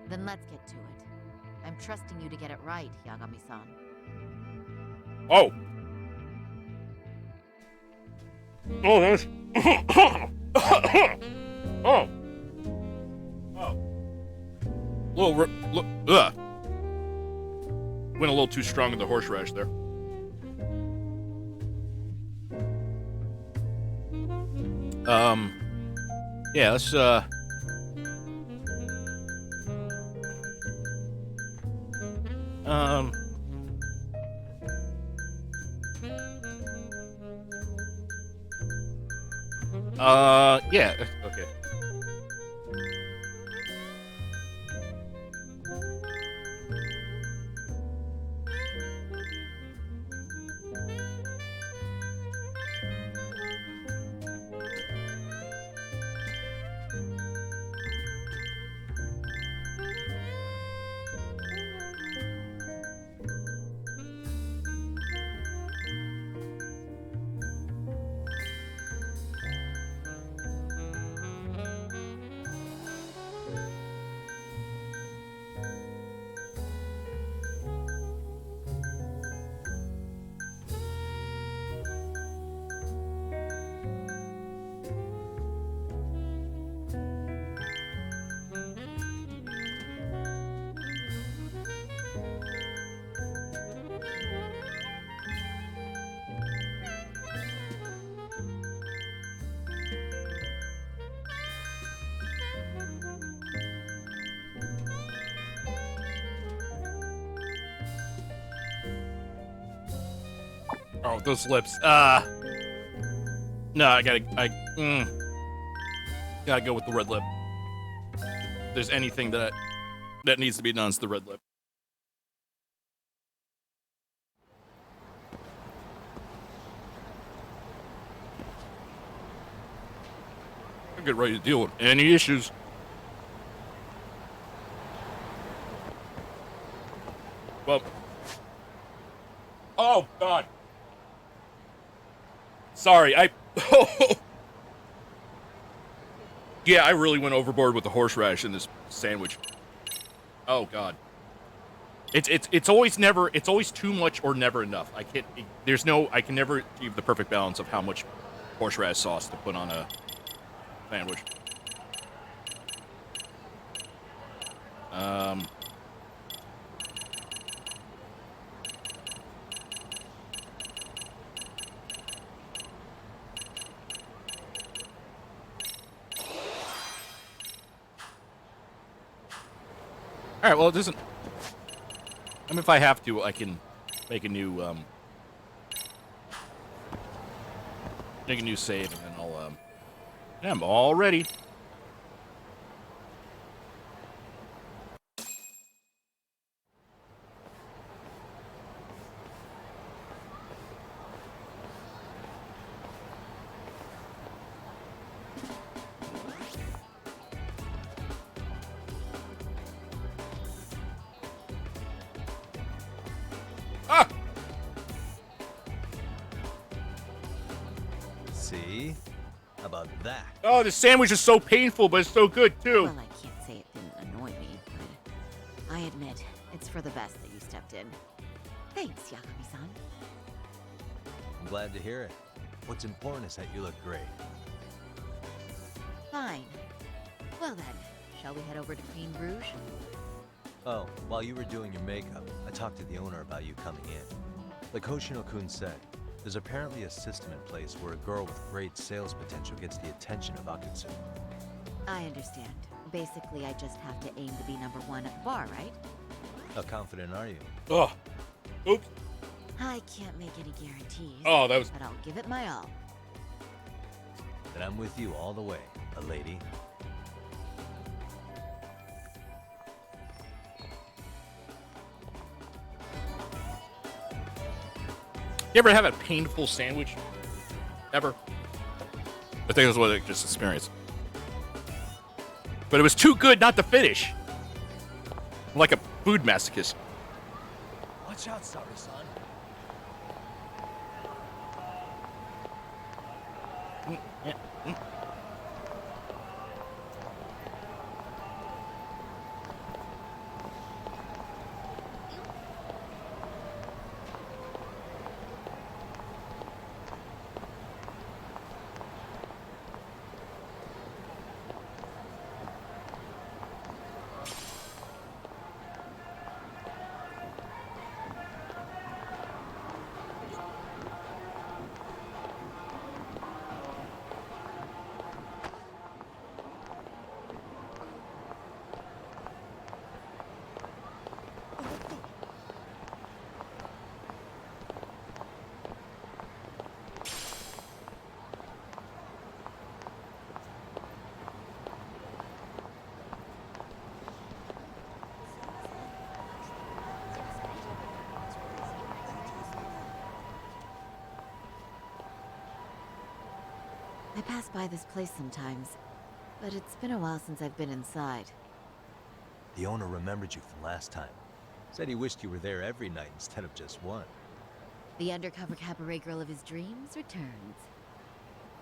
Then let's get to it. I'm trusting you to get it right, Yagami-san. Oh. Oh, that's... oh. Oh. Went a little too strong in the horseradish there. Yeah, let's, yeah, okay. Oh, those lips. No, I gotta go with the red lip. If there's anything that needs to be done, it's the red lip. I'm get ready to deal with any issues. Well. Oh, God. Sorry, yeah, I really went overboard with the horseradish in this sandwich. Oh, God. It's always too much or never enough. I can never achieve the perfect balance of how much horseradish sauce to put on a sandwich. All right, well, it doesn't... I mean, if I have to, I can make a new save, and then I'll, yeah, I'm all ready. See? How about that? Oh, the sandwich is so painful, but it's so good, too. Well, I can't say it didn't annoy me, but I admit, it's for the best that you stepped in. Thanks, Yagami-san. I'm glad to hear it. What's important is that you look great. Fine. Well then, shall we head over to Queen Rouge? Oh, while you were doing your makeup, I talked to the owner about you coming in. Like Hoshino-kun said, there's apparently a system in place where a girl with great sales potential gets the attention of Akutsu. I understand. Basically, I just have to aim to be #1 at the bar, right? How confident are you? Oh, oops. I can't make any guarantees. Oh, that was... But I'll give it my all. Then I'm with you all the way, a lady. You ever have a painful sandwich? Ever? I think that's what I just experienced. But it was too good not to finish. I'm like a food masochist. Watch out, Saru-san. I pass by this place sometimes, but it's been a while since I've been inside. The owner remembered you from last time. Said he wished you were there every night instead of just one. The undercover cabaret girl of his dreams returns.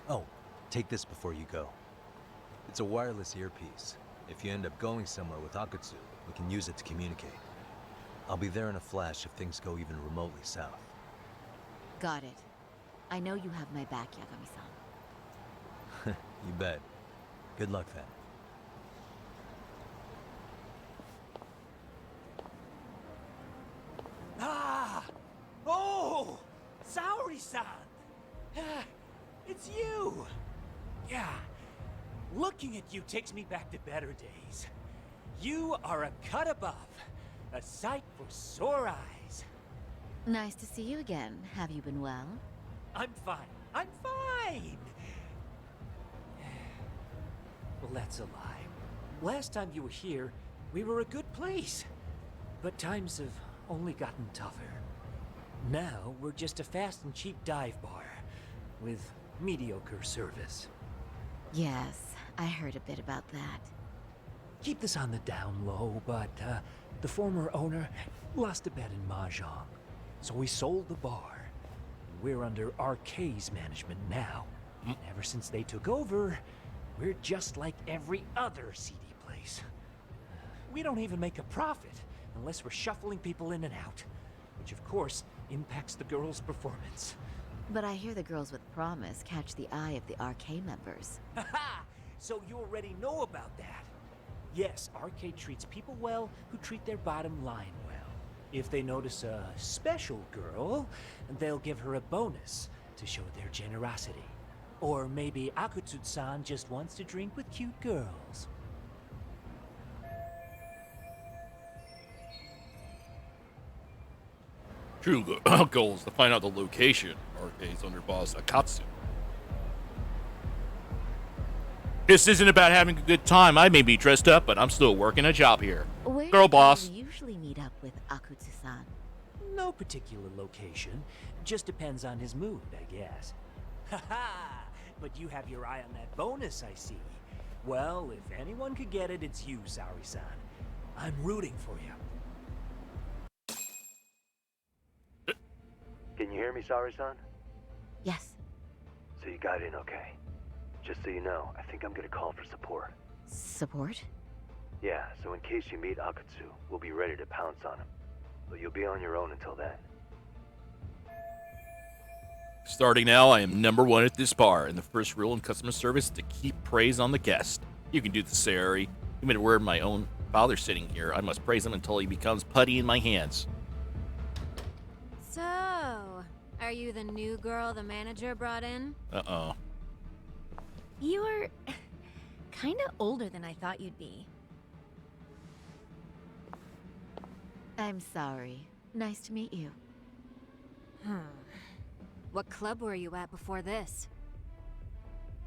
Oh, take this before you go. It's a wireless earpiece. If you end up going somewhere with Akutsu, we can use it to communicate. I'll be there in a flash if things go even remotely south. Got it. I know you have my back, Yagami-san. You bet. Good luck then. Ah! Oh! Saori-san! It's you! Yeah. Looking at you takes me back to better days. You are a cut above. A sight for sore eyes. Nice to see you again. Have you been well? I'm fine. I'm fine! Well, that's a lie. Last time you were here, we were a good place. But times have only gotten tougher. Now, we're just a fast and cheap dive bar with mediocre service. Yes, I heard a bit about that. Keep this on the down low, but the former owner lost a bet in Mahjong. So we sold the bar. We're under RK's management now. And ever since they took over, we're just like every other seedy place. We don't even make a profit unless we're shuffling people in and out, which of course impacts the girls' performance. But I hear the girls with promise catch the eye of the RK members. Haha! So you already know about that. Yes, RK treats people well who treat their bottom line well. If they notice a special girl, they'll give her a bonus to show their generosity. Or maybe Akutsu-san just wants to drink with cute girls. True goal is to find out the location of RK's underboss Akatsu. This isn't about having a good time. I may be dressed up, but I'm still working a job here. Where Girl do boss. you usually meet up with Akutsu-san? No particular location. Just depends on his mood, I guess. Haha! But you have your eye on that bonus, I see. Well, if anyone could get it, it's you, Saori-san. I'm rooting for you. Can you hear me, Saori-san? Yes. So you got in okay. Just so you know, I think I'm gonna call for support. Support? Yeah, so in case you meet Akutsu, we'll be ready to pounce on him. But you'll be on your own until then. Starting now, I am #1 at this bar, and the first rule in customer service is to keep praise on the guest. You can do the Saori. Even where my own father's sitting here, I must praise him until he becomes putty in my hands. So, are you the new girl the manager brought in? Uh-oh. You're kinda older than I thought you'd be. I'm sorry. Nice to meet you. What club were you at before this?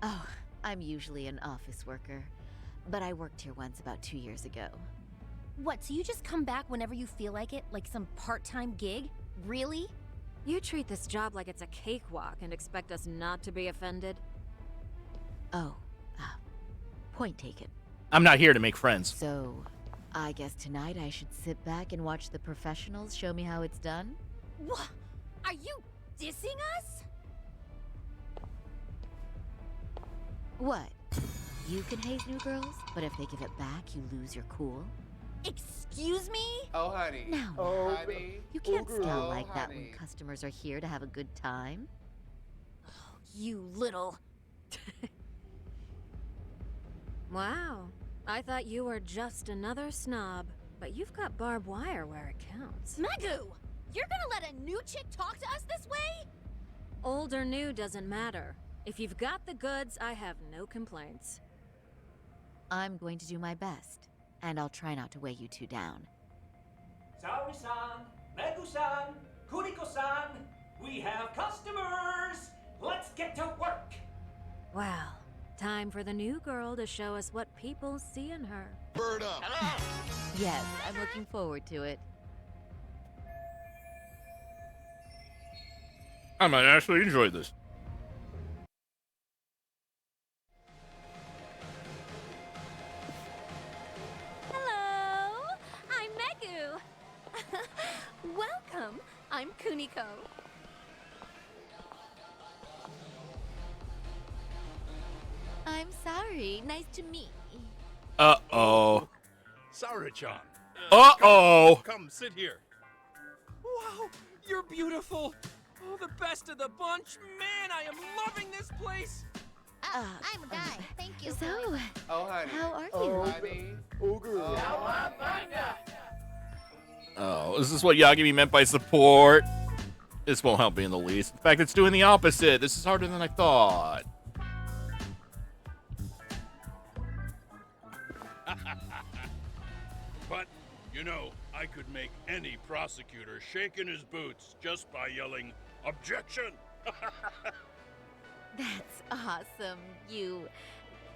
Oh, I'm usually an office worker, but I worked here once about 2 years ago. What, so you just come back whenever you feel like it, like some part-time gig? Really? You treat this job like it's a cakewalk and expect us not to be offended? Oh, point taken. I'm not here to make friends. So, I guess tonight I should sit back and watch the professionals show me how it's done? What? Are you dissing us? What? You can haze new girls, but if they give it back, you lose your cool? Excuse me? Oh, honey. Now, Oh, honey. you can't Oh, scowl like that honey. when customers are here to have a good time. You little... Wow. I thought you were just another snob. But you've got barbed wire where it counts. Megu! You're gonna let a new chick talk to us this way? Old or new doesn't matter. If you've got the goods, I have no complaints. I'm going to do my best, and I'll try not to weigh you two down. Saori-san, Megu-san, Kuriko-san, we have customers! Let's get to work! Well, time for the new girl to show us what people see in her. Bird up! Yes, I'm looking forward to it. I might actually enjoy this. Hello! I'm Megu! Welcome! I'm Kuniko. I'm sorry. Nice to meet you. Uh-oh. Saori-chan. Uh-oh. Come, sit here. Wow, you're beautiful. Oh, the best of the bunch. Man, I am loving this place. I'm a guy. Thank you. So, Oh, honey. how are you? Oh, honey. Oh, girl. Oh, is this what Yagami meant by support? This won't help me in the least. In fact, it's doing the opposite. This is harder than I thought. But, you know, I could make any prosecutor shake in his boots just by yelling, "Objection!" That's awesome, you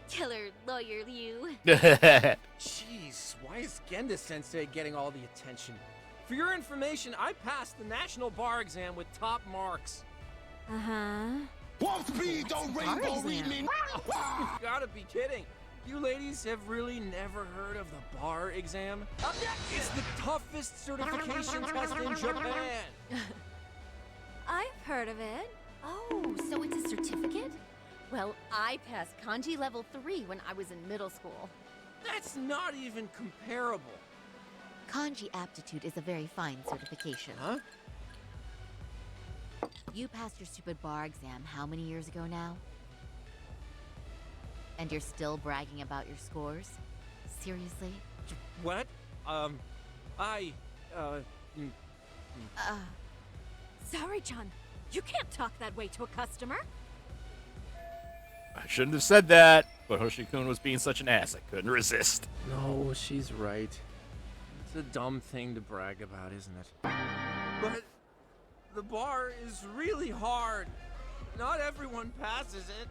killer lawyer, you. Jeez, why is Genda Sensei getting all the attention? For your information, I passed the national bar exam with top marks. Uh-huh. Warp speed, don't rainbow read me. You gotta be kidding. You ladies have really never heard of the bar exam? It's the toughest certification test in Japan. I've heard of it. Oh, so it's a certificate? Well, I passed kanji level 3 when I was in middle school. That's not even comparable. Kanji aptitude is a very fine certification. Huh? You passed your stupid bar exam how many years ago now? And you're still bragging about your scores? Seriously? What? Sorry-chan, you can't talk that way to a customer. I shouldn't have said that, but Hoshi-kun was being such an ass, I couldn't resist. No, she's right. It's a dumb thing to brag about, isn't it? But the bar is really hard. Not everyone passes it.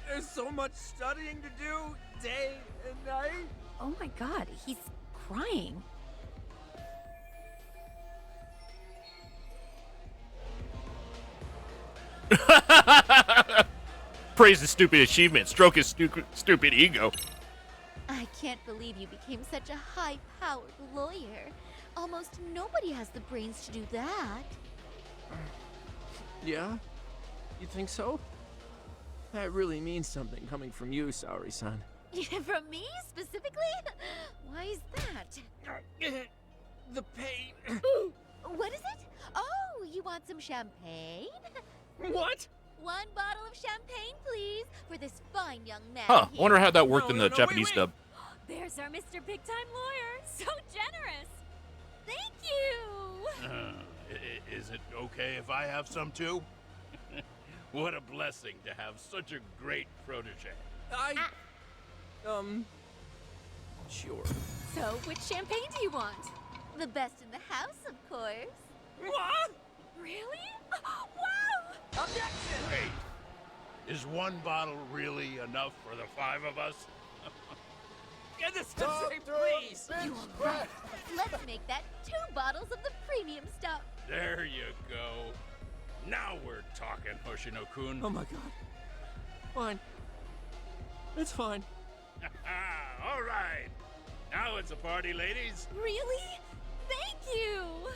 There's so much studying to do, day and night. Oh my god, he's crying. Praise his stupid achievement, stroke his stupid ego. I can't believe you became such a high-powered lawyer. Almost nobody has the brains to do that. Yeah? You think so? That really means something coming from you, Saori-san. From me, specifically? Why is that? The pain. What is it? Oh, you want some champagne? What? 1 bottle of champagne, please, for this fine young man. Huh, I here. wonder how that worked in the Japanese dub. There's our Mr. Big Time Lawyer. So generous. Thank you. Is it okay if I have some too? What a blessing to have such a great protege. Sure. So, which champagne do you want? The best in the house, of course. What? Really? Wow! Objection! Wait, is 1 bottle really enough for the 5 of us? Get this sensei, please! You are right. Let's make that 2 bottles of the premium stuff. There you go. Now we're talking, Hoshino-kun. Oh my god. Fine. It's fine. All right. Now it's a party, ladies. Really? Thank you!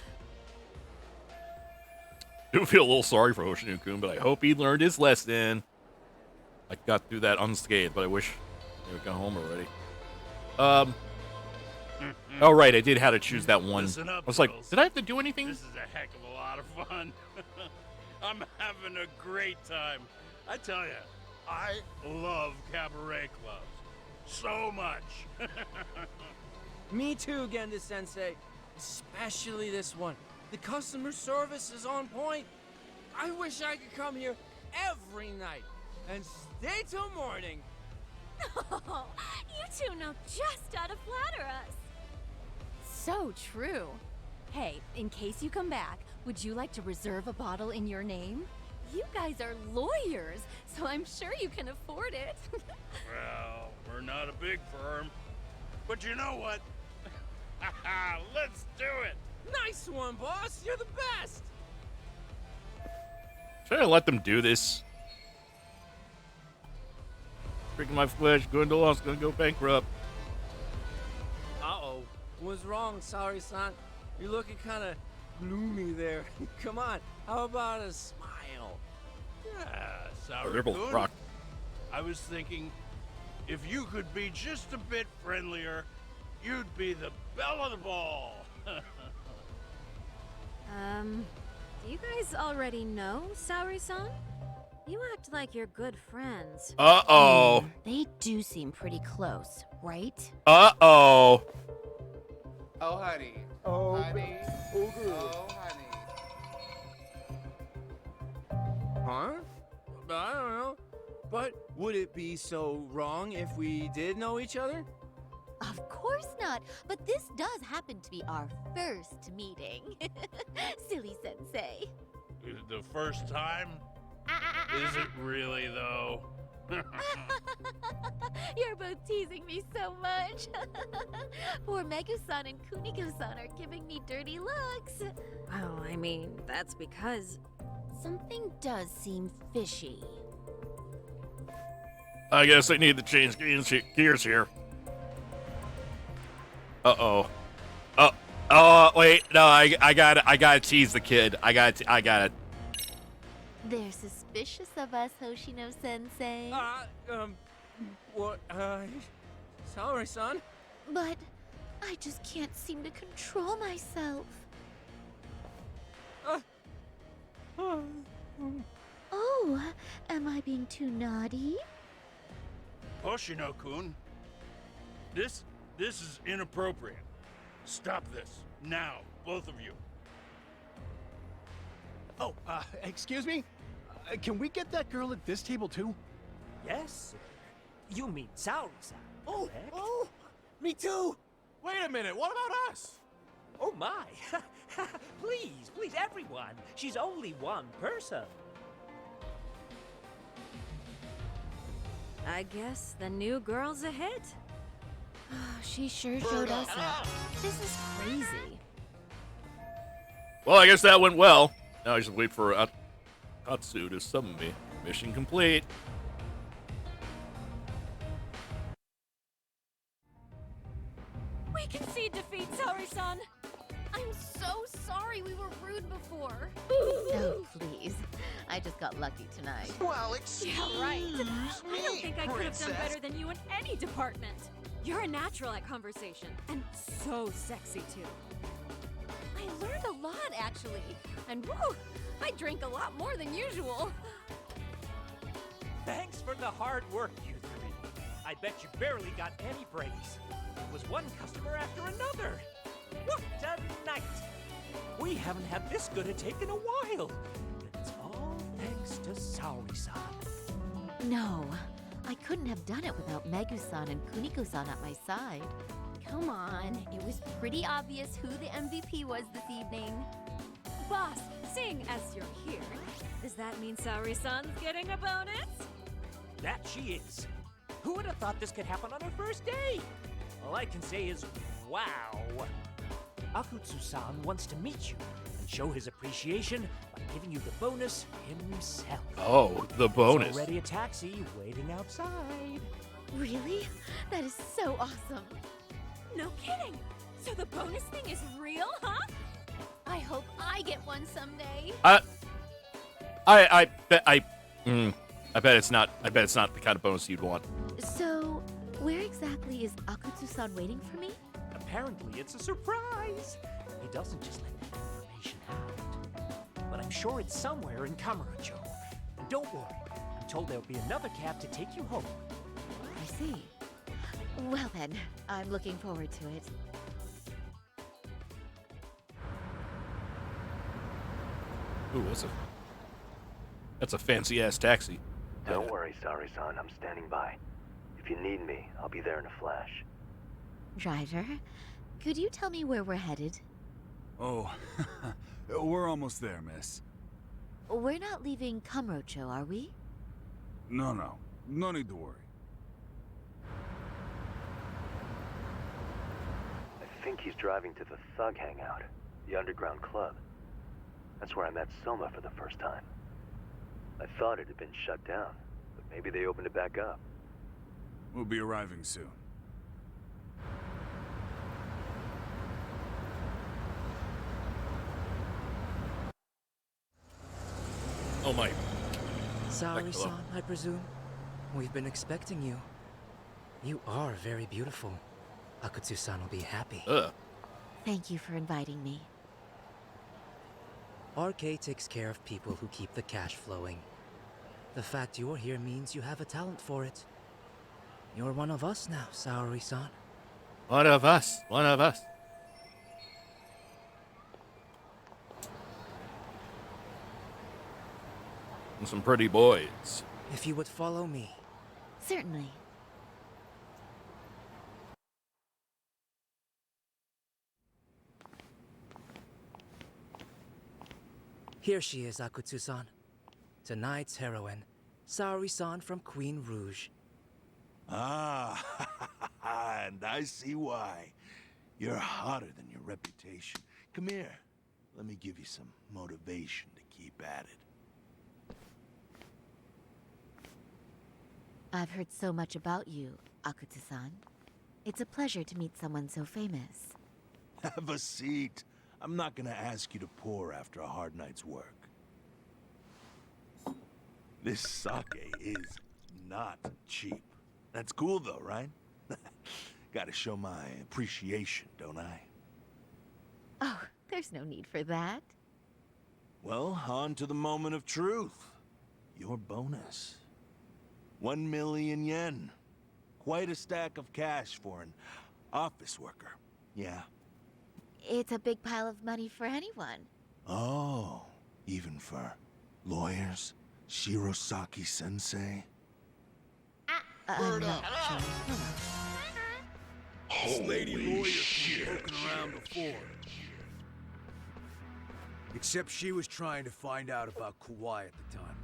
I do feel a little sorry for Hoshino-kun, but I hope he learned his lesson. I got through that unscathed, but I wish they would go home already. Oh right, I did have to choose that one. Listen up, I was like, girls. did I have to do anything? This is a heck of a lot of fun. I'm having a great time. I tell you, I love cabaret clubs so much. Me too, Genda Sensei. Especially this one. The customer service is on point. I wish I could come here every night and stay till morning. Oh, you two know just how to flatter us. So true. Hey, in case you come back, would you like to reserve a bottle in your name? You guys are lawyers, so I'm sure you can afford it. Well, we're not a big firm, but you know what? Let's do it. Nice one, boss. You're the best. Should I let them do this? Drinking my flesh, going to loss, gonna go bankrupt. Uh-oh. What's wrong, Saori-san? You're looking kind of gloomy there. Come on, how about a smile? Yeah, Oh, they're both Sour-kun. rock. I was thinking, if you could be just a bit friendlier, you'd be the belle of the ball. Do you guys already know Saori-san? You act like you're good friends. Uh-oh. They do seem pretty close, right? Uh-oh. Oh, honey. Oh, honey. Oh, girl. Oh, honey. Huh? I don't know. But would it be so wrong if we did know each other? Of course course not. But this does happen to be our first meeting. Silly sensei. The first time? Is it really, though? You're both teasing me so much. Poor Megu-san and Kuniko-san are giving me dirty looks. Well, I mean, that's because something does seem fishy. I guess I need to change gears here. Uh-oh. Oh, wait, no, I gotta tease the kid. I gotta. They're suspicious of us, Hoshino-sensei. What, sorry, son. But I just can't seem to control myself. Oh, am I being too naughty? Hoshino-kun, this is inappropriate. Stop this, now, both of you. Oh, excuse me? Can we get that girl at this table too? Yes, sir. You mean Saori-san, Oh, correct? oh, me too! Wait a minute, what about us? Oh my! Please, everyone! She's only one person. I guess the new girl's a hit. She sure showed us up. This is crazy. Well, I guess that went well. Now I just wait for Atsu to summon me. Mission complete. We concede defeat, Saori-san. I'm so sorry we were rude before. Oh, please. I just got lucky tonight. Well, excuse Yeah, right. me, I don't think I could have done princess. better than you in any department. You're a natural at conversation, and so sexy too. I learned a lot, actually, and woo, I drank a lot more than usual. Thanks for the hard work, you three. I bet you barely got any breaks. It was one customer after another. What a night! We haven't had this good a take in a while. And it's all thanks to Saori-san. No, I couldn't have done it without Megu-san and Kuniko-san at my side. Come on, it was pretty obvious who the MVP was this evening. Boss, seeing as you're here, does that mean Saori-san's getting a bonus? That she is. Who would have thought this could happen on her first day? All I can say is, wow. Akutsu-san wants to meet you and show his appreciation by giving you the bonus himself. Oh, the bonus. There's already a taxi waiting outside. Really? That is so awesome. No kidding! So the bonus thing is real, huh? I hope I get one someday. I bet it's not. I bet it's not the kind of bonus you'd want. So, where exactly is Akutsu-san waiting for me? Apparently, it's a surprise. He doesn't just let that information out. But I'm sure it's somewhere in Kamurocho. And don't worry, I'm told there'll be another cab to take you home. I see. Well then, I'm looking forward to it. Ooh, that's a fancy ass taxi. Don't worry, Saori-san. I'm standing by. If you need me, I'll be there in a flash. Driver, could you tell me where we're headed? Oh, we're almost there, miss. We're not leaving Kamurocho, are we? No. No need to worry. I think he's driving to the Thug Hangout, the underground club. That's where I met Soma for the first time. I thought it had been shut down, but maybe they opened it back up. We'll be arriving soon. Oh my. Saori-san, I presume? We've been expecting you. You are very beautiful. Akutsu-san will be happy. Thank you for inviting me. RK takes care of people who keep the cash flowing. The fact you're here means you have a talent for it. You're one of us now, Saori-san. One of us. One of us. And some pretty boys. If you would follow me. Certainly. Here she is, Akutsu-san. Tonight's heroine, Saori-san from Queen Rouge. Ah, and I see why. You're hotter than your reputation. Come here. Let me give you some motivation to keep at it. I've heard so much about you, Akutsu-san. It's a pleasure to meet someone so famous. Have a seat. I'm not gonna ask you to pour after a hard night's work. This sake is not cheap. That's cool though, right? Gotta show my appreciation, don't I? Oh, there's no need for that. Well, on to the moment of truth. Your bonus. 1 million yen. Quite a stack of cash for an office worker. Yeah. It's a big pile of money for anyone. Oh, even for lawyers? Shirosaki-sensei? No. This lady lawyer keep poking around before. Except she was trying to find out about Kauai at the time.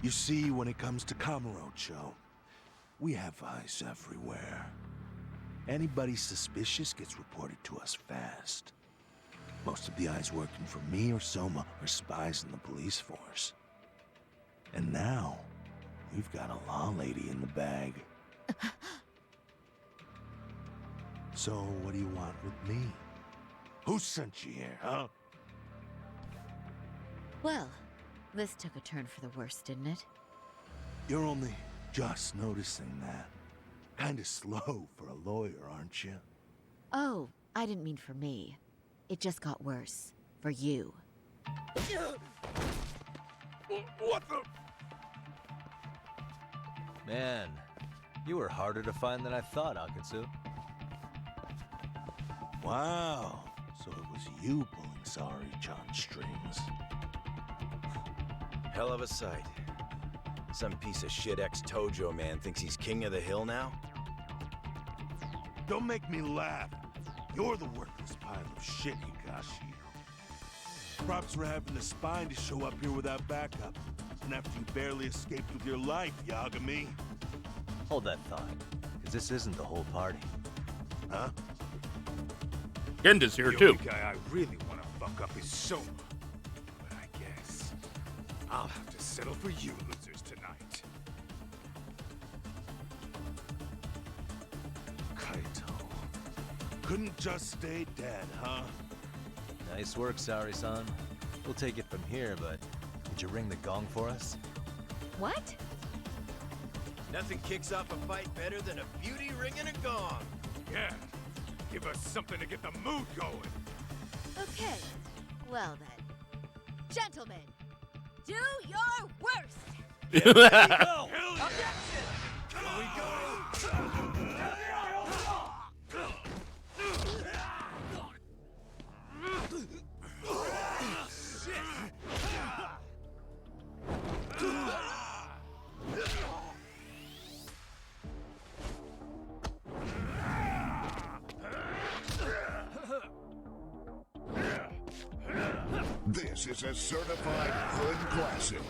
You see, when it comes to Kamurocho, we have eyes everywhere. Anybody suspicious gets reported to us fast. Most of the eyes working for me or Soma are spies in the police force. And now, we've got a law lady in the bag. So, what do you want with me? Who sent you here, huh? Well, this took a turn for the worse, didn't it? You're only just noticing that. Kinda slow for a lawyer, aren't you? Oh, I didn't mean for me. It just got worse. For you. What the? Man, you were harder to find than I thought, Akutsu. Wow, so it was you pulling Saori-chan's strings. Hell of a sight. Some piece of shit ex-Tojo man thinks he's king of the hill now? Don't make me laugh. You're the worthless pile of shit, Higashi. Props for having the spine to show up here without backup. And after you barely escaped with your life, Yagami. Hold that thought, because this isn't the whole party. Huh? Genda's here The too. only guy I really want to fuck up is Soma. But I guess I'll have to settle for you losers tonight. Kaito. Couldn't just stay dead, huh? Nice work, Saori-san. We'll take it from here, but would you ring the gong for us? What? Nothing kicks off a fight better than a beauty ringing a gong. Yeah, give us something to get the mood going. Okay. Well then. Gentlemen, do your worst! Here we go! Objection! Here we go! This is a certified hood classic.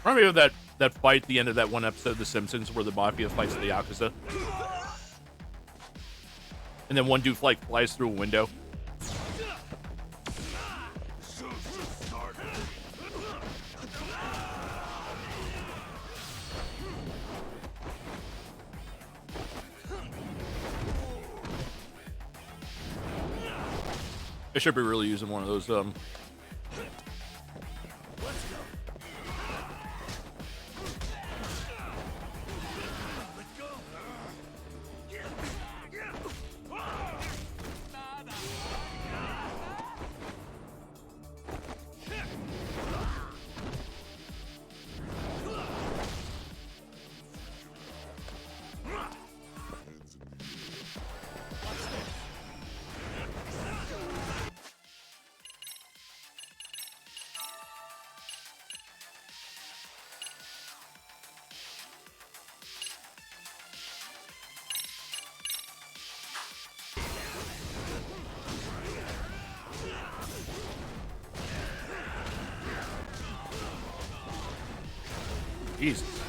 Remember that fight at the end of that one episode of The Simpsons where the Mafia fights the Yakuza? And then one dude flies through a window. I should be really using one of those Jesus.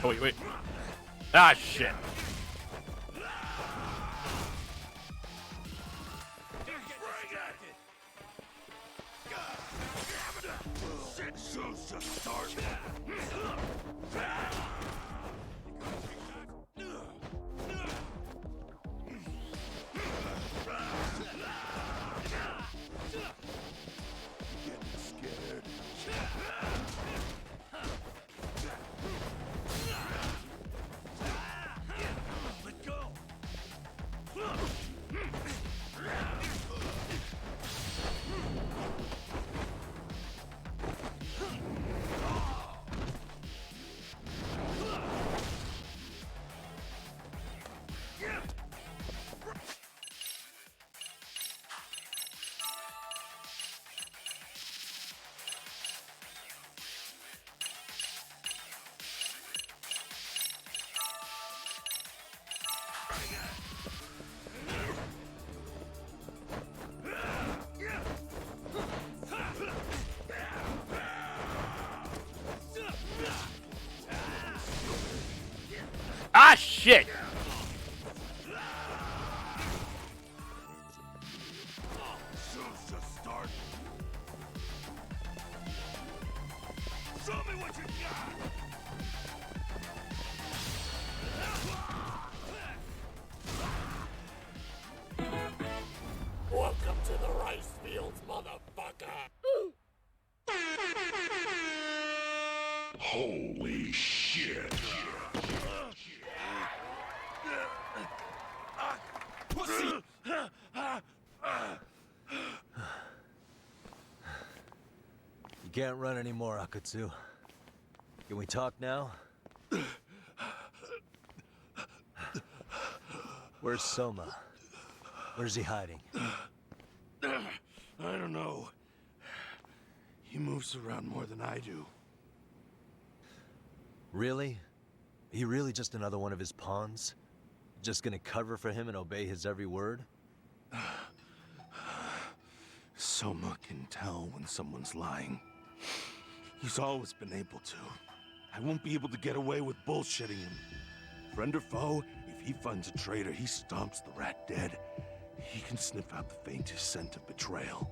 Oh, wait. Ah, shit. Ah, shit! Welcome to the rice fields, motherfucker! Holy shit. Pussy! You can't run anymore, Akatsu. Can we talk now? Where's Soma? Where's he hiding? I don't know. He moves around more than I do. Really? He really just another one of his pawns? Just gonna cover for him and obey his every word? Soma can tell when someone's lying. He's always been able to. I won't be able to get away with bullshitting him. Friend or foe, if he finds a traitor, he stomps the rat dead. He can sniff out the faintest scent of betrayal.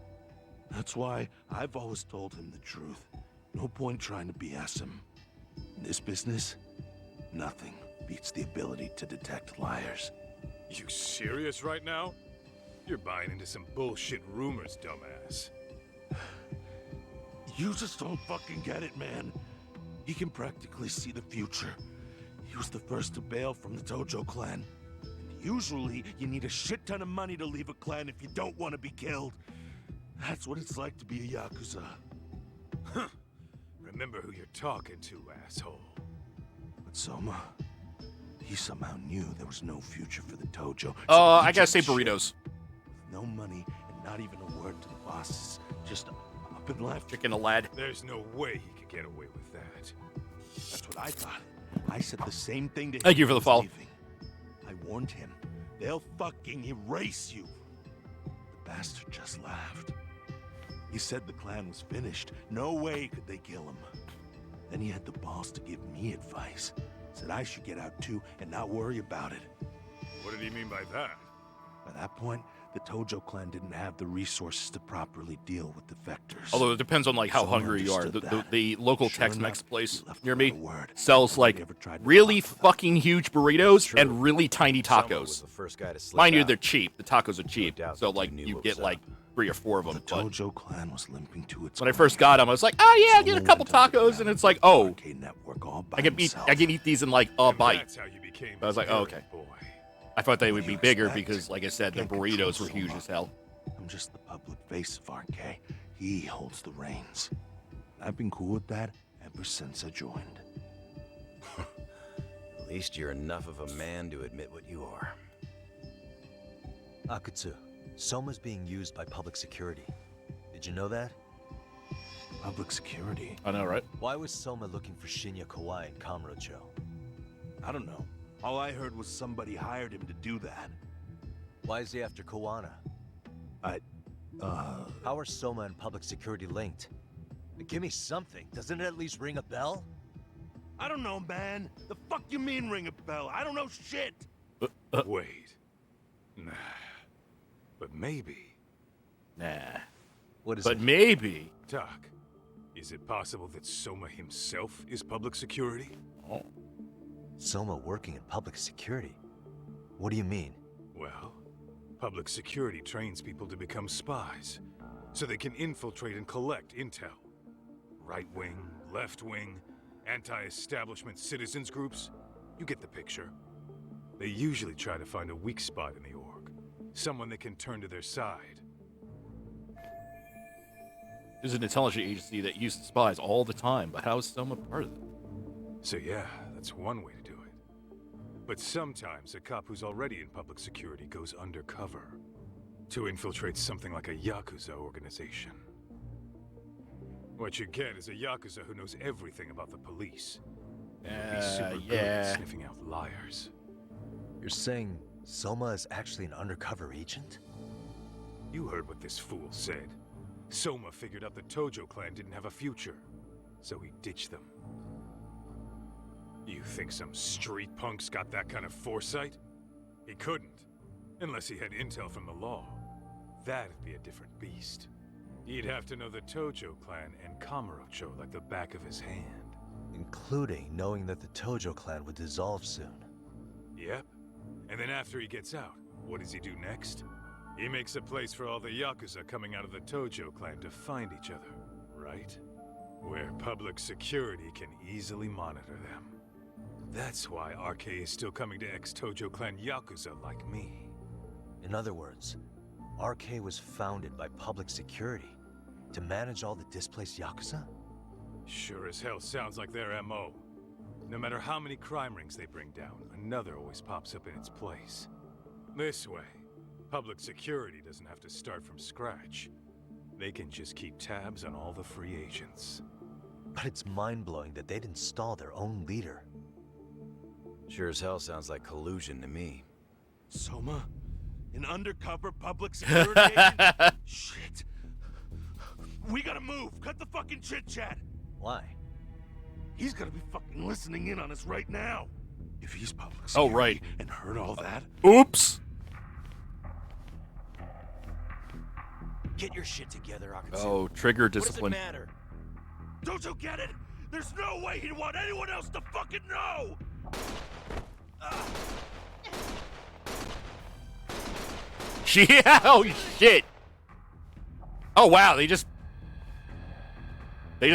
That's why I've always told him the truth. No point trying to BS him. In this business, nothing beats the ability to detect liars. You serious right now? You're buying into some bullshit rumors, dumbass. You just don't fucking get it, man. He can practically see the future. He was the first to bail from the Tojo clan, and Usually, you need a shit ton of money to leave a clan if you don't want to be killed. That's what it's like to be a Yakuza. Huh. Remember who you're talking to, asshole. But Soma, he somehow knew there was no future for the Tojo. I gotta say burritos. With no money and not even a word to the bosses. Just up and left. Chicken a lad. There's no way he could get away with that. That's what I thought. I said the same thing to him. Thank you for the follow. I warned him. They'll fucking erase you. The bastard just laughed. He said the clan was finished. No way could they kill him. Then he had the balls to give me advice. Said I should get out too and not worry about it. What did he mean by that? By that point, the Tojo clan didn't have the resources to properly deal with defectors. Although it depends on like how Someone hungry you are. understood The local Sure Tex-Mex enough, place he left near me without a word. sells like Nobody ever tried to really fuck with fucking huge burritos True. and really tiny Soma was tacos. the first guy to slip Mind you, out. they're cheap. The tacos are cheap, doubt so the like two knew you what get was like up. 3 or 4 of them. The But Tojo clan was limping to its when I first got them, I was like, oh yeah, I'll get a couple tacos, and it's like, oh, I can eat these in like a bite. That's how you became I was like, oh, okay. boy. I thought they would be bigger because, like I said, their burritos were huge as hell. I'm just the public face of RK. He holds the reins. I've been cool with that ever since I joined. At least you're enough of a man to admit what you are. Akutsu, Soma's being used by public security. Did you know that? Public security? I know, right? Why was Soma looking for Shinya Kawai and Kamurocho? I don't know. All I heard was somebody hired him to do that. Why is he after Kawana? How are Soma and public security linked? Give me something. Doesn't it at least ring a bell? I don't know, man. The fuck you mean ring a bell? I don't know shit. Wait. Nah. But maybe. Nah. What is But it? maybe. Doc, is it possible that Soma himself is public security? Oh. Soma working in public security? What do you mean? Well, public security trains people to become spies, so they can infiltrate and collect intel. Right wing, left wing, anti-establishment citizens groups. You get the picture. They usually try to find a weak spot in the org, someone they can turn to their side. There's an intelligence agency that uses spies all the time, but how is Soma part of it? So yeah, that's one way to do it. But sometimes a cop who's already in public security goes undercover to infiltrate something like a Yakuza organization. What you get is a Yakuza who knows everything about the police. And he's super good at sniffing out liars. You're saying Soma is actually an undercover agent? You heard what this fool said. Soma figured out the Tojo clan didn't have a future, so he ditched them. You think some street punk's got that kind of foresight? He couldn't, unless he had intel from the law. That'd be a different beast. He'd have to know the Tojo clan and Kamurocho like the back of his hand. Including knowing that the Tojo clan would dissolve soon. Yep. And then after he gets out, what does he do next? He makes a place for all the Yakuza coming out of the Tojo clan to find each other, right? Where public security can easily monitor them. That's why RK is still coming to ex-Tojo clan Yakuza like me. In other words, RK was founded by public security to manage all the displaced Yakuza? Sure as hell sounds like their MO. No matter how many crime rings they bring down, another always pops up in its place. This way, public security doesn't have to start from scratch. They can just keep tabs on all the free agents. But it's mind-blowing that they'd install their own leader. Sure as hell sounds like collusion to me. Soma? An undercover public security agent? Shit. We gotta move. Cut the fucking chit-chat. Why? He's gonna be fucking listening in on us right now. If he's public security Oh, right. and heard all that. Oops. Get your shit together, Akutsu. Oh, trigger discipline. What does it matter? Don't you get it? There's no way he'd want anyone else to fucking know! Yeah, oh shit. Oh wow, they just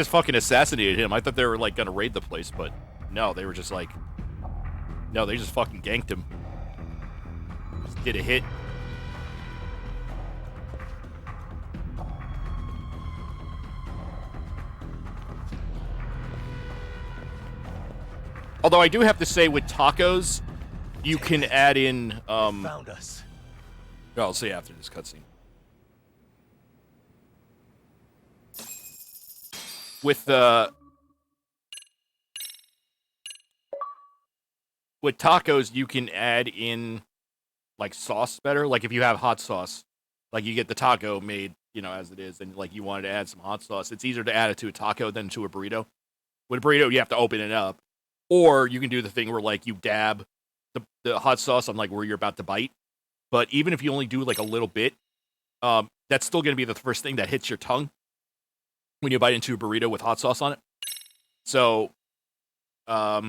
fucking assassinated him. I thought they were like gonna raid the place, but no, they were just like, no, they just fucking ganked him. did a hit. Although I do have to say, with tacos, you can add in. Found us. I'll see after this cutscene. With tacos, you can add in like sauce better. Like if you have hot sauce, like you get the taco made, as it is, and like you wanted to add some hot sauce, it's easier to add it to a taco than to a burrito. With a burrito, you have to open it up, or you can do the thing where like you dab the hot sauce on like where you're about to bite. But even if you only do like a little bit, that's still going to be the first thing that hits your tongue when you bite into a burrito with hot sauce on it. So, or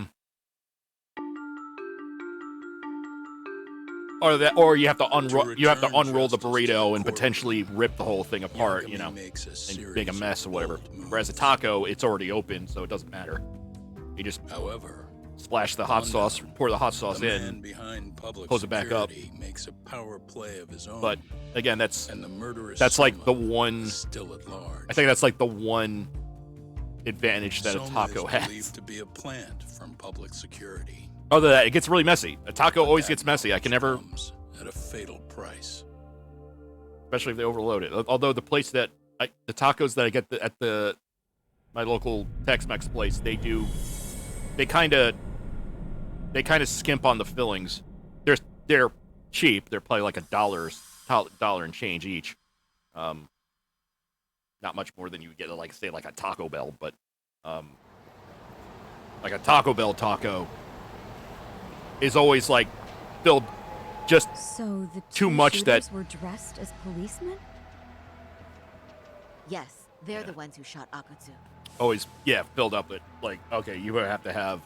you have to unroll the burrito and potentially rip the whole thing apart, and make a mess or whatever. Whereas a taco, it's already open, so it doesn't matter. You just splash the hot sauce, pour the hot sauce in, close it back up. Makes a power play of his own. But again, that's like the one. Still at large. I think that's like the one advantage that a taco is has. Believed to be a plant from public security. Other than that, it gets really messy. A taco always gets messy. I can never. At a fatal price. Especially if they overload it. Although the place the tacos that I get at my local Tex-Mex place, they kind of skimp on the fillings. They're cheap. They're probably like $1 and change each. Not much more than you would get at like a Taco Bell, but like a Taco Bell taco is always like filled just so the too much that were dressed as policemen? Yes, they're the ones who shot Akutsu. always filled up with like, okay, you have to have.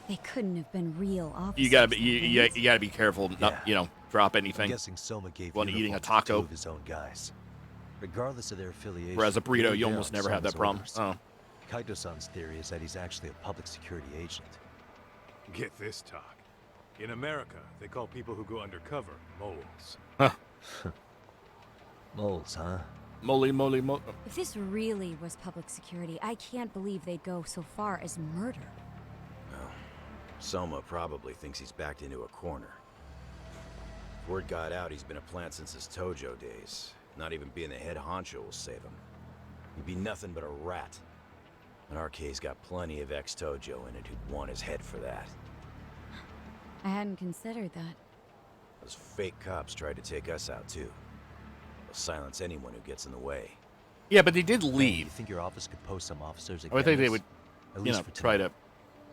They couldn't have been real officers. You gotta be careful, not drop anything. I'm guessing Soma gave when eating a uniforms to taco. two of his own guys, regardless of their affiliation. Whereas a burrito, they were you there almost on never have that Soma's problem. orders. Kaito-san's theory is that he's actually a public security agent. Get this, talk. In America, they call people who go undercover moles. Huh. Moles, huh? Mole. If this really was public security, I can't believe they'd go so far as murder. Well, Soma probably thinks he's backed into a corner. Word got out he's been a plant since his Tojo days. Not even being the head honcho will save him. He'd be nothing but a rat. And RK's got plenty of ex-Tojo in it who'd want his head for that. I hadn't considered that. Those fake cops tried to take us out too. They'll silence anyone who gets in the way. Yeah, but they did Hey, leave. you think your office could post some officers I would think they against would, us? At least for try to.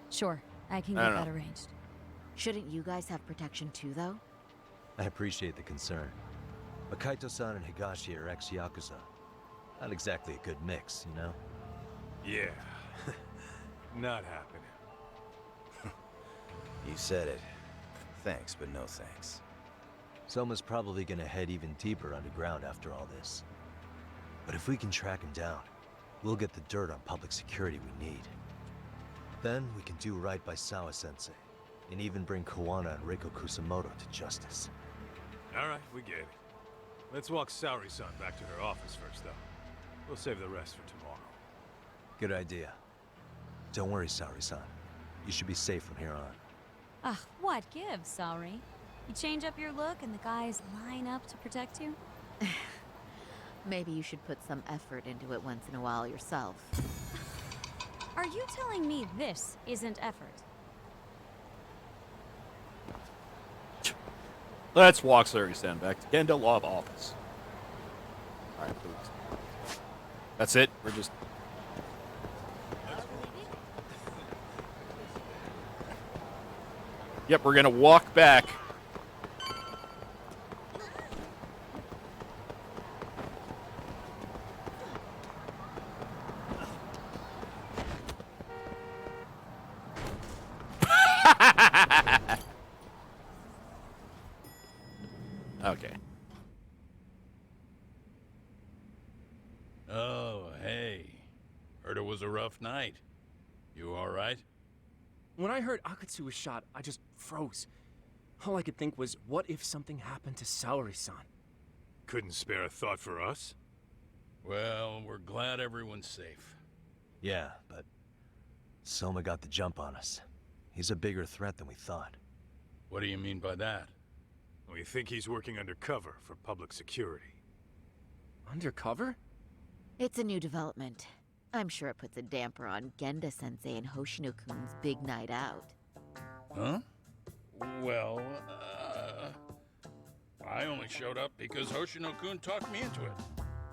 Sure, I can I get don't that know. arranged. Shouldn't you guys have protection too, though? I appreciate the concern. But Kaito-san and Higashi are ex-Yakuza. Not exactly a good mix, you know? Yeah. Not happening. You said it. Thanks, but no thanks. Soma's probably gonna head even deeper underground after all this. But if we can track him down, we'll get the dirt on public security we need. Then we can do right by Sawa-sensei, and even bring Kawana and Reiko Kusamoto to justice. Alright, we get it. Let's walk Saori-san back to her office first, though. We'll save the rest for tomorrow. Good idea. Don't worry, Saori-san. You should be safe from here on. Ah, what gives, sorry? You change up your look and the guys line up to protect you? Maybe you should put some effort into it once in a while yourself. Are you telling me this isn't effort? Let's walk Saori-san back to Gendo Law office. All right, please. That's it. We're just. Yep, we're gonna walk back. Okay. Oh, hey. Heard it was a rough night. You all right? When I heard Akutsu was shot, I just froze. All I could think was, what if something happened to Saori-san? Couldn't spare a thought for us? Well, we're glad everyone's safe. Yeah, but Soma got the jump on us. He's a bigger threat than we thought. What do you mean by that? We think he's working undercover for public security. Undercover? It's a new development. I'm sure it puts a damper on Genda-sensei and Hoshino-kun's big night out. Huh? Well, I only showed up because Hoshino-kun talked me into it.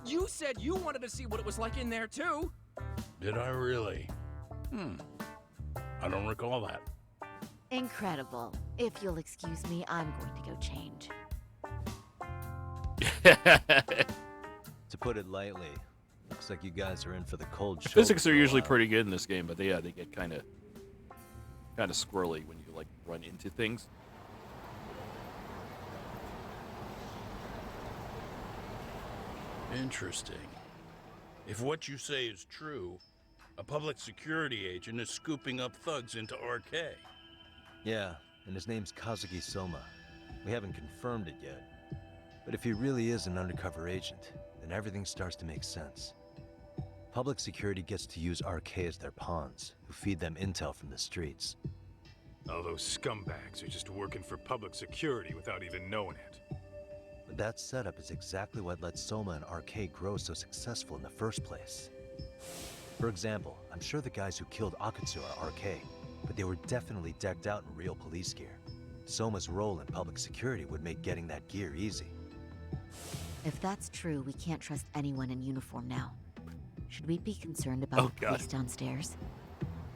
You said you wanted to see what it was like in there, too! Did I really? I don't recall that. Incredible. If you'll excuse me, I'm going to go change. To put it lightly, looks like you guys are in for the cold shoulder. Physics are usually pretty good in this game, but they get kind of squirrely when you like run into things. Interesting. If what you say is true, a public security agent is scooping up thugs into RK. Yeah, and his name's Kazuki Soma. We haven't confirmed it yet. But if he really is an undercover agent, then everything starts to make sense. Public security gets to use RK as their pawns, who feed them intel from the streets. All those scumbags are just working for public security without even knowing it. But that setup is exactly what let Soma and RK grow so successful in the first place. For example, I'm sure the guys who killed Akutsu are RK, but they were definitely decked out in real police gear. Soma's role in public security would make getting that gear easy. If that's true, we can't trust anyone in uniform now. Should we be concerned about the police downstairs?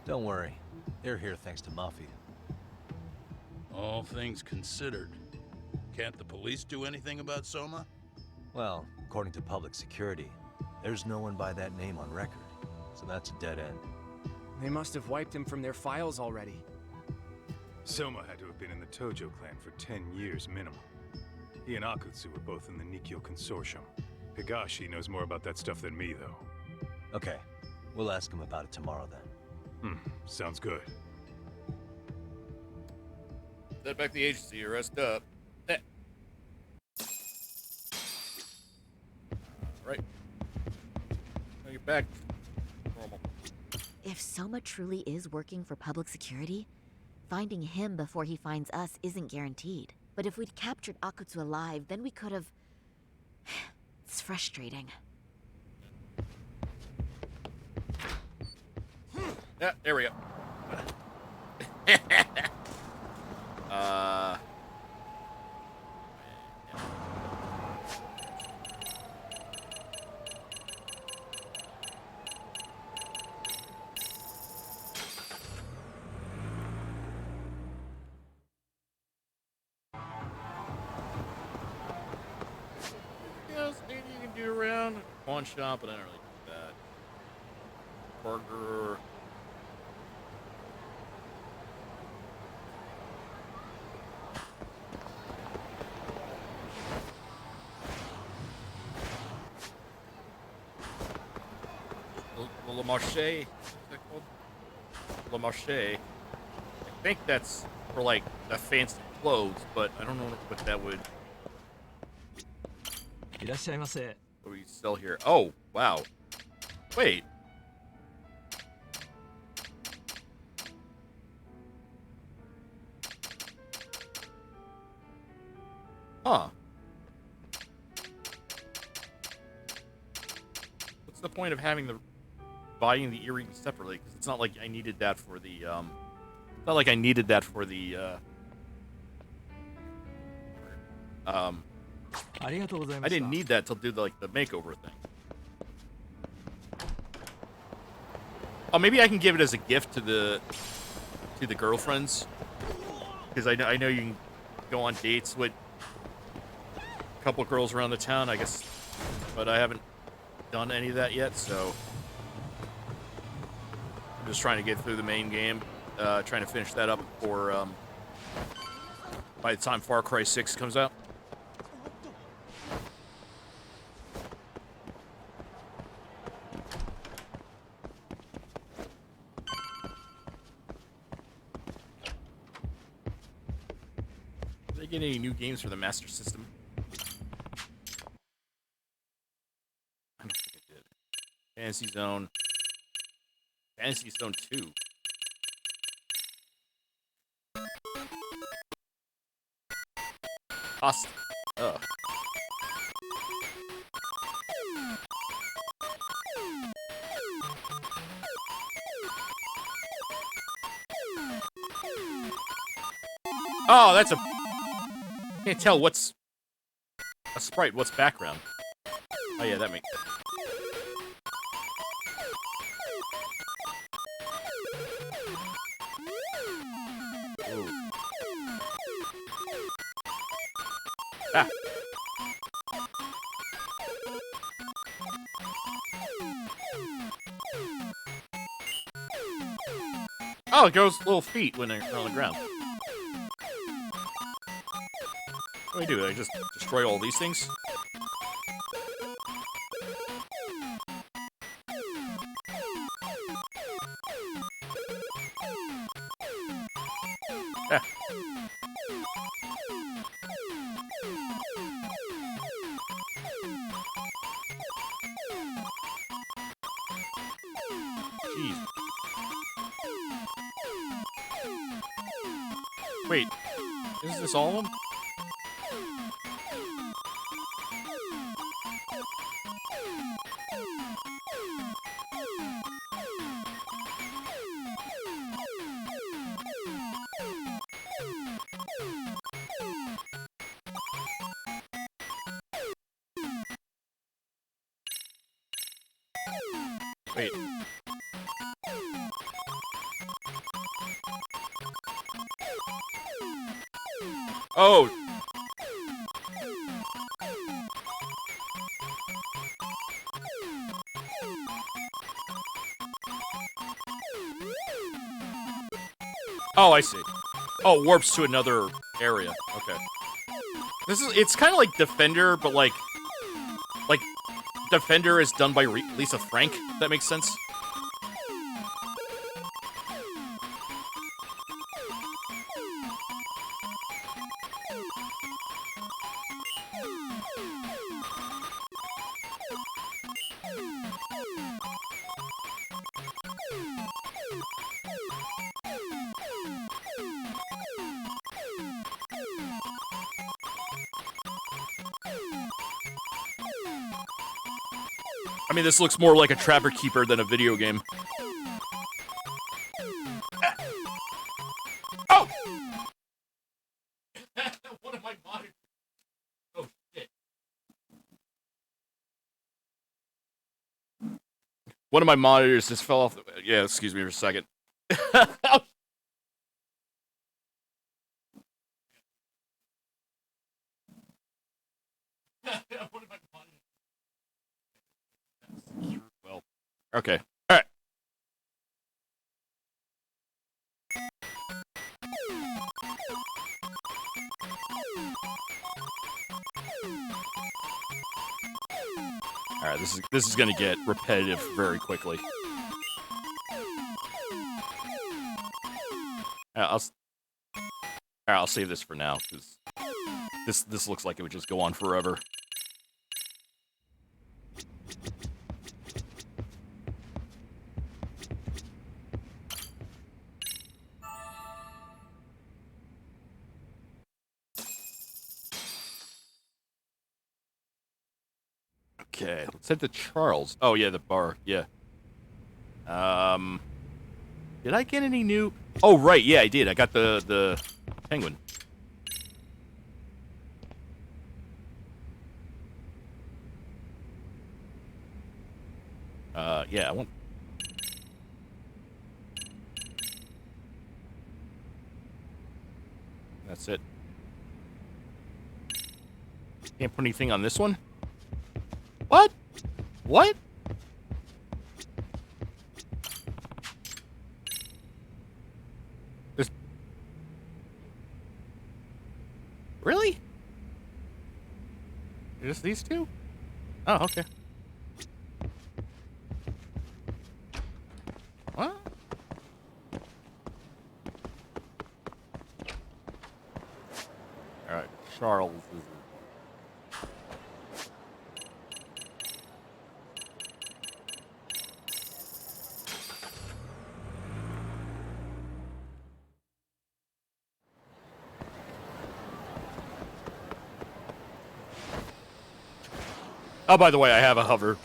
Don't worry. They're here thanks to Mafia. All things considered, can't the police do anything about Soma? Well, according to public security, there's no one by that name on record, so that's a dead end. They must have wiped him from their files already. Soma had to have been in the Tojo clan for 10 years minimum. He and Akutsu were both in the Nikyo Consortium. Higashi knows more about that stuff than me, though. Okay, we'll ask him about it tomorrow then. Sounds good. Set back the agency, rest up. Right. Now you're back normal. If Soma truly is working for public security, finding him before he finds us isn't guaranteed. But if we'd captured Akutsu alive, then we could have... It's frustrating. Yeah, there we go. Maybe you can do around pawn shop, but I don't really do that. Burger. Le Marché. What's that called? Le Marché. I think that's for like the fancy clothes, but I don't know what that would. What do we sell here? Oh, wow. Wait. Huh. What's the point of having buying the earrings separately? Because it's not like I needed that for the it's not like I needed that for the I didn't need that to do the makeover thing. Oh, maybe I can give it as a gift to the girlfriends, because I know you can go on dates with a couple girls around the town, I guess, but I haven't done any of that yet, so I'm just trying to get through the main game, trying to finish that up for by the time Far Cry 6 comes out. Did I get any new games for the Master System? I don't think I did. Fantasy Zone. Fantasy Zone 2. Cost. Ugh. Oh, that's a... Can't tell what's a sprite, what's background. Oh yeah, that makes... Ooh. Ah. Oh, it goes little feet when they're on the ground. What do I do? I just destroy all these things? Ah. Jeez. Wait, isn't this all of them? Wait. Oh! Oh, I see. Oh, it warps to another area. Okay. It's kind of like Defender, but like Defender is done by Lisa Frank. If that makes sense. I mean, this looks more like a Trapper Keeper than a video game. Oh! One of my monitors. Oh, shit. One of my monitors just fell off. Yeah, excuse me for a second. Well, okay. All right. All right, this is going to get repetitive very quickly. I'll save this for now because this looks like it would just go on forever. Okay, let's head to Charles. Oh yeah, the bar. Yeah. Did I get any new? Oh right, yeah, I did. I got the penguin. Yeah, I want. That's it. Can't put anything on this one? What? What? There's... Really? Just these two? Oh, okay. What? Alright. Oh, by the way, I have a hover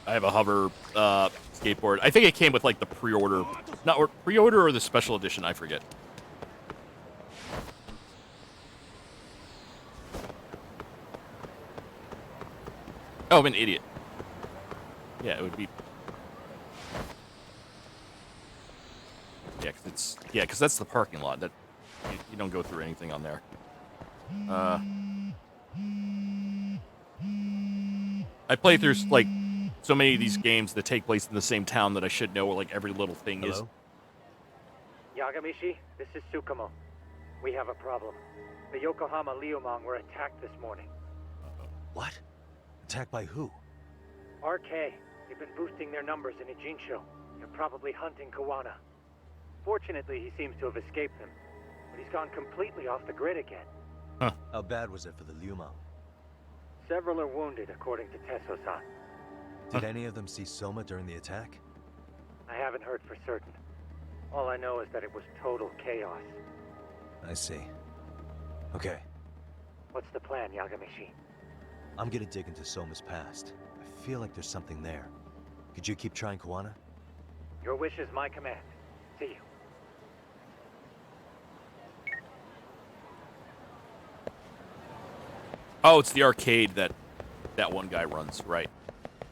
skateboard. I think it came with like the pre-order, pre-order or the special edition. I forget. Oh, I'm an idiot. Yeah, it would be. Yeah, because that's the parking lot. That you don't go through anything on there. I play through like so many of these games that take place in the same town that I should know where like every little thing is. Yagamishi, this is Tsukumo. We have a problem. The Yokohama Liumang were attacked this morning. What? Attacked by who? RK. They've been boosting their numbers in Ijinsho. They're probably hunting Kawana. Fortunately, he seems to have escaped them, but he's gone completely off the grid again. Huh. How bad was it for the Liumang? Several are wounded, according to Tesso-san. Did any of them see Soma during the attack? I haven't heard for certain. All I know is that it was total chaos. I see. Okay. What's the plan, Yagamishi? I'm gonna dig into Soma's past. I feel like there's something there. Could you keep trying Kawana? Your wish is my command. See you. Oh, it's the arcade that one guy runs, right?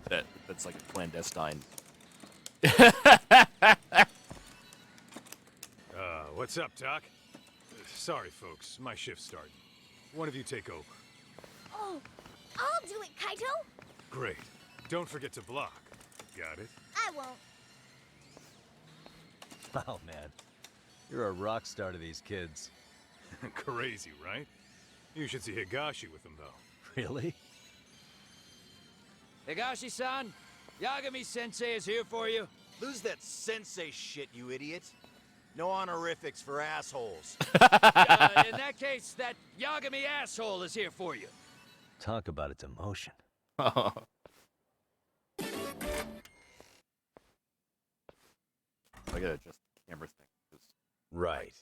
That's like a clandestine. What's up, Doc? Sorry, folks. My shift's starting. One of you take over. Oh, I'll do it, Kaito. Great. Don't forget to block. Got it? I won't. Oh, man. You're a rock star to these kids. Crazy, right? You should see Higashi with them, though. Really? Higashi-san, Yagami-sensei is here for you. Lose that sensei shit, you idiot. No honorifics for assholes. In that case, that Yagami asshole is here for you. Talk about its emotion. I gotta adjust the camera thing. Right.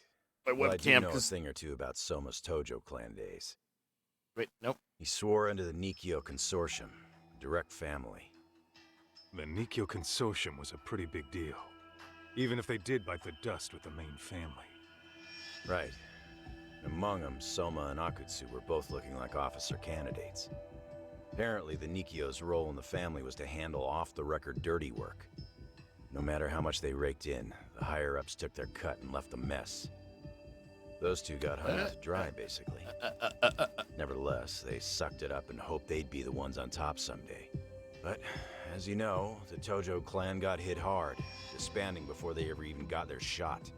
My Well, I do webcam, know a 'cause- thing or two about Soma's Tojo clan days. Wait, nope. He swore under the Nikyo Consortium, direct family. The Nikyo Consortium was a pretty big deal. Even if they did bite the dust with the main family. Right. Among them, Soma and Akutsu were both looking like officer candidates. Apparently, the Nikyo's role in the family was to handle off-the-record dirty work. No matter how much they raked in, the higher-ups took their cut and left a mess. Those two got hung out to dry, basically. Nevertheless, they sucked it up and hoped they'd be the ones on top someday. But, as you know, the Tojo clan got hit hard, disbanding before they ever even got their shot.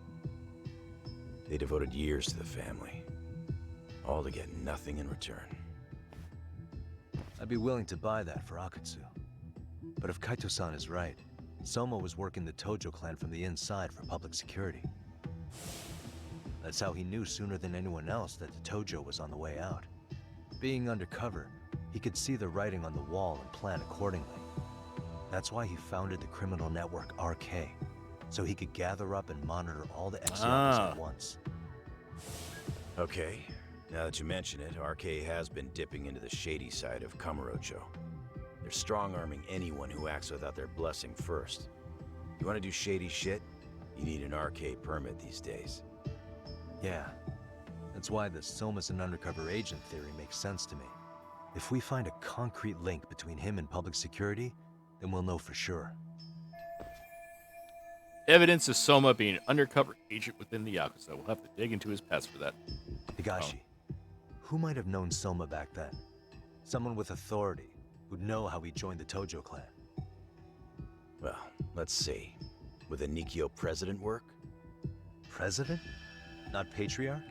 They devoted years to the family, all to get nothing in return. I'd be willing to buy that for Akutsu. But if Kaito-san is right, Soma was working the Tojo clan from the inside for public security. That's how he knew sooner than anyone else that the Tojo was on the way out. Being undercover, he could see the writing on the wall and plan accordingly. That's why he founded the criminal network RK, so he could gather up and monitor all the exiles at once. Okay, now that you mention it, RK has been dipping into the shady side of Kamurocho. They're strong-arming anyone who acts without their blessing first. You want to do shady shit? You need an RK permit these days. Yeah, that's why the Soma's an undercover agent theory makes sense to me. If we find a concrete link between him and public security, then we'll know for sure. Evidence of Soma being an undercover agent within the Yakuza. We'll have to dig into his past for that. Higashi, who might have known Soma back then? Someone with authority, who'd know how he joined the Tojo clan. Well, let's see. Would the Nikyo president work? President? Not patriarch?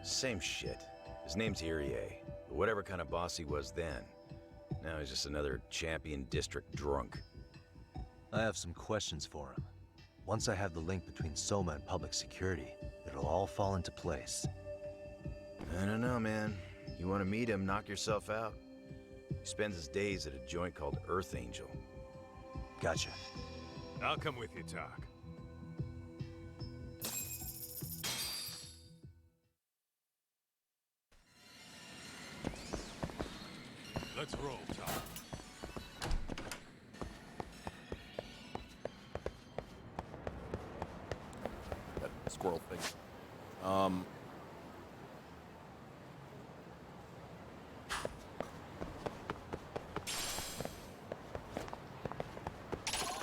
Same shit. His name's Irie. But whatever kind of boss he was then, now he's just another champion district drunk. I have some questions for him. Once I have the link between Soma and public security, it'll all fall into place. I don't know, man. You want to meet him, knock yourself out. He spends his days at a joint called Earth Angel. Gotcha. I'll come with you, Doc. Let's roll, Tom. That squirrel thing.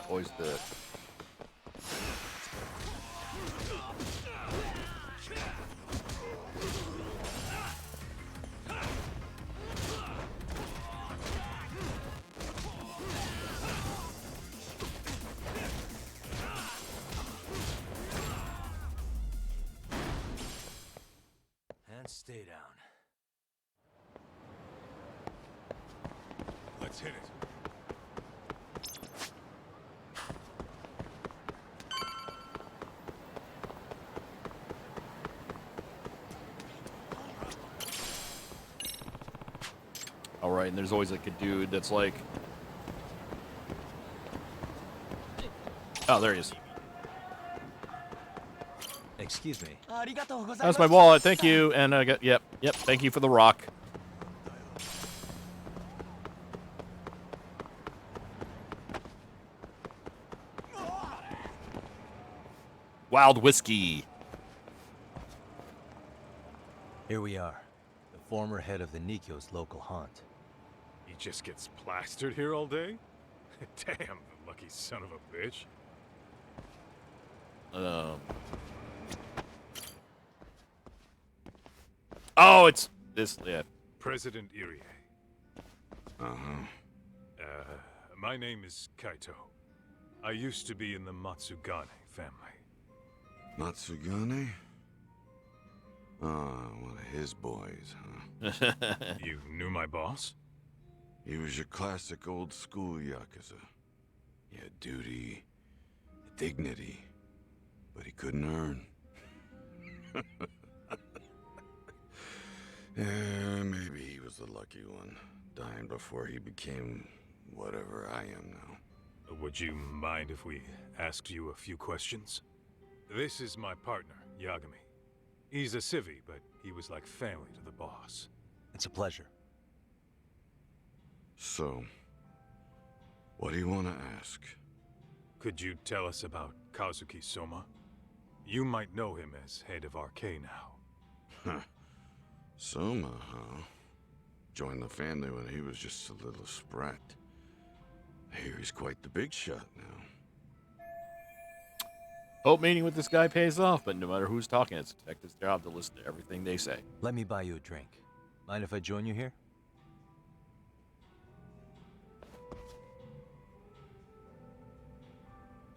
Always the... And stay down. Let's hit it. All right, and there's always like a dude that's like... Oh, there he is. Excuse me. That's my wallet. Thank you. And I got... Yep. Thank you for the rock. Wild whiskey. Here we are. The former head of the Nikyo's local haunt. He just gets plastered here all day? Damn, the lucky son of a bitch. Oh, it's this. Yeah. President Irie. My name is Kaito. I used to be in the Matsugane family. Matsugane? One of his boys, huh? You knew my boss? He was your classic old school Yakuza. He had duty, dignity, but he couldn't earn. Yeah, maybe he was the lucky one, dying before he became whatever I am now. Would you mind if we asked you a few questions? This is my partner, Yagami. He's a civvy, but he was like family to the boss. It's a pleasure. So, what do you want to ask? Could you tell us about Kazuki Soma? You might know him as head of RK now. Huh. Soma, huh? Joined the family when he was just a little sprat. I hear he's quite the big shot now. Hope meeting with this guy pays off, but no matter who's talking, it's a detective's job to listen to everything they say. Let me buy you a drink. Mind if I join you here?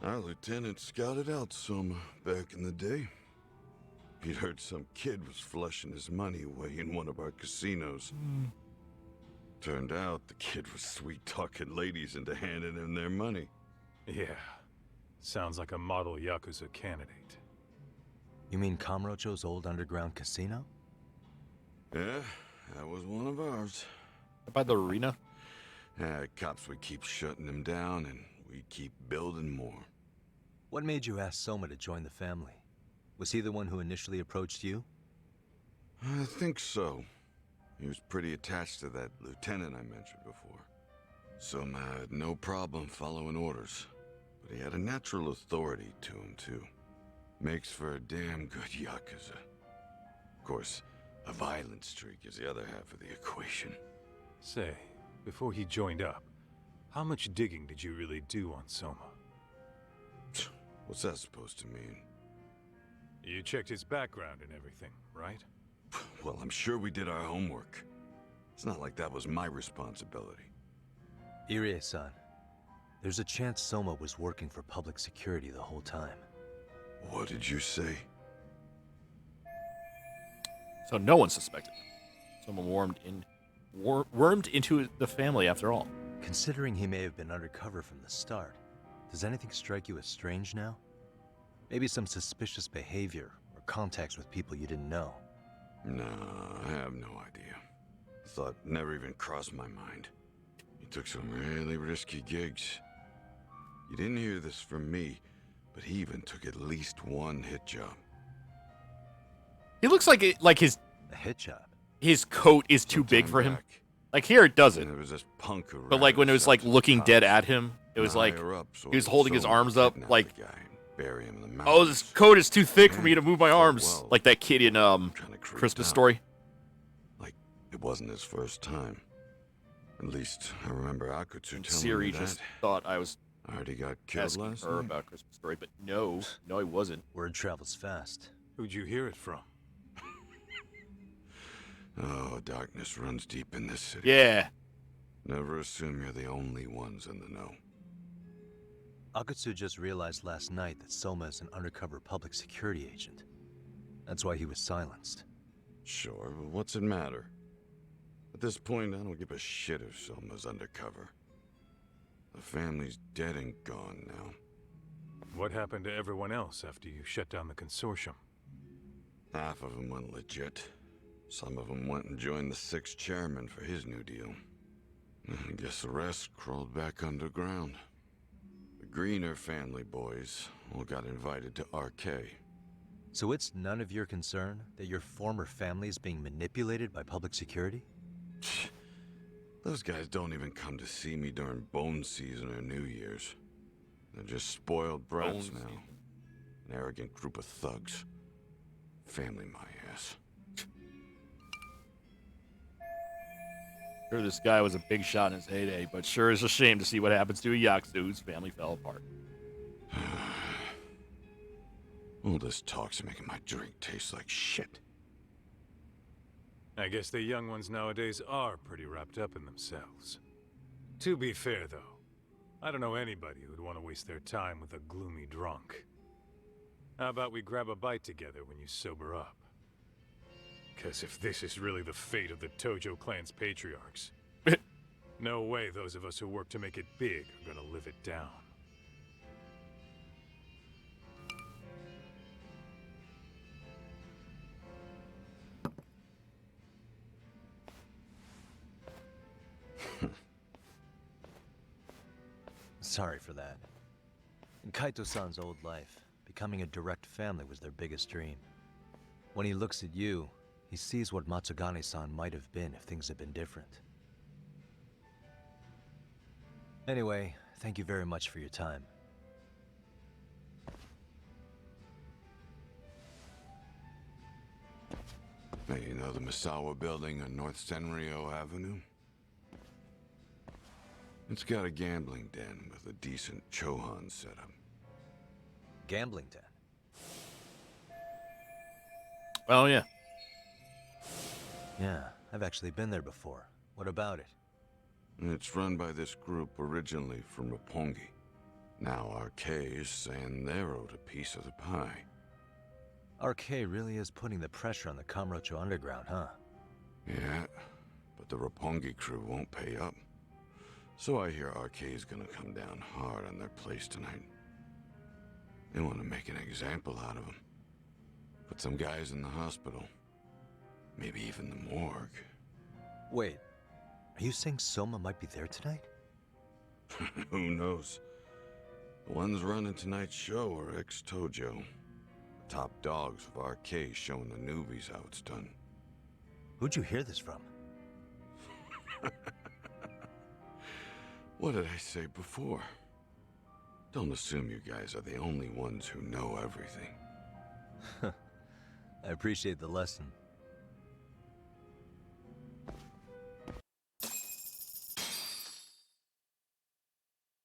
Our lieutenant scouted out Soma back in the day. He'd heard some kid was flushing his money away in one of our casinos. Turned out the kid was sweet-talking ladies into handing him their money. Yeah. Sounds like a model Yakuza candidate. You mean Kamurocho's old underground casino? Yeah, that was one of ours. By the arena? Yeah, cops would keep shutting him down, and we'd keep building more. What made you ask Soma to join the family? Was he the one who initially approached you? I think so. He was pretty attached to that lieutenant I mentioned before. Soma had no problem following orders, but he had a natural authority to him, too. Makes for a damn good Yakuza. Of course, a violent streak is the other half of the equation. Say, before he joined up, how much digging did you really do on Soma? What's that supposed to mean? You checked his background and everything, right? Well, I'm sure we did our homework. It's not like that was my responsibility. Irie-san, there's a chance Soma was working for public security the whole time. What did you say? So no one suspected him. Someone wormed into the family after all. Considering he may have been undercover from the start, does anything strike you as strange now? Maybe some suspicious behavior or contacts with people you didn't know. No, I have no idea. Thought never even crossed my mind. He took some really risky gigs. You didn't hear this from me, but he even took at least one hit job. He looks like his a hit job. His coat is too big for him. Like here it doesn't. There was this punk who But like when it was like looking dead at him, it was like he was holding his arms up like, bury him in the oh, this coat is too thick for me to move my arms. Like that kid in Christmas Story. Like it wasn't his first time. At least I remember Akutsu telling Siri me that. just thought I was already got killed asking last her night. about Christmas Story, but no, I wasn't. Word travels fast. Who'd you hear it from? Oh, darkness runs deep in this city. Yeah. Never assume you're the only ones in the know. Akutsu just realized last night that Soma is an undercover public security agent. That's why he was silenced. Sure, but what's it matter? At this point, I don't give a shit if Soma's undercover. The family's dead and gone now. What happened to everyone else after you shut down the consortium? Half of them went legit. Some of them went and joined the 6th chairman for his new deal. I guess the rest crawled back underground. The Greener family boys all got invited to RK. So it's none of your concern that your former family is being manipulated by public security? Those guys don't even come to see me during bone season or New Year's. They're just spoiled brats now. An arrogant group of thugs. Family my ass. Sure, this guy was a big shot in his heyday, but sure is a shame to see what happens to a Yakuza whose family fell apart. All this talk's making my drink taste like shit. I guess the young ones nowadays are pretty wrapped up in themselves. To be fair, though, I don't know anybody who'd want to waste their time with a gloomy drunk. How about we grab a bite together when you sober up? Because if this is really the fate of the Tojo clan's patriarchs, no way those of us who work to make it big are gonna live it down. Sorry for that. In Kaito-san's old life, becoming a direct family was their biggest dream. When he looks at you, he sees what Matsugane-san might have been if things had been different. Anyway, thank you very much for your time. Hey, you know the Misawa building on North Senryo Avenue? It's got a gambling den with a decent Chohan setup. Gambling den? Oh, yeah. Yeah, I've actually been there before. What about it? It's run by this group originally from Roppongi. Now RK is saying they're owed a piece of the pie. RK really is putting the pressure on the Kamurocho Underground, huh? Yeah, but the Roppongi crew won't pay up. So I hear RK is gonna come down hard on their place tonight. They want to make an example out of them. Put some guys in the hospital. Maybe even the morgue. Wait, are you saying Soma might be there tonight? Who knows? The ones running tonight's show are ex-Tojo. The top dogs of RK showing the newbies how it's done. Who'd you hear this from? What did I say before? Don't assume you guys are the only ones who know everything. I appreciate the lesson.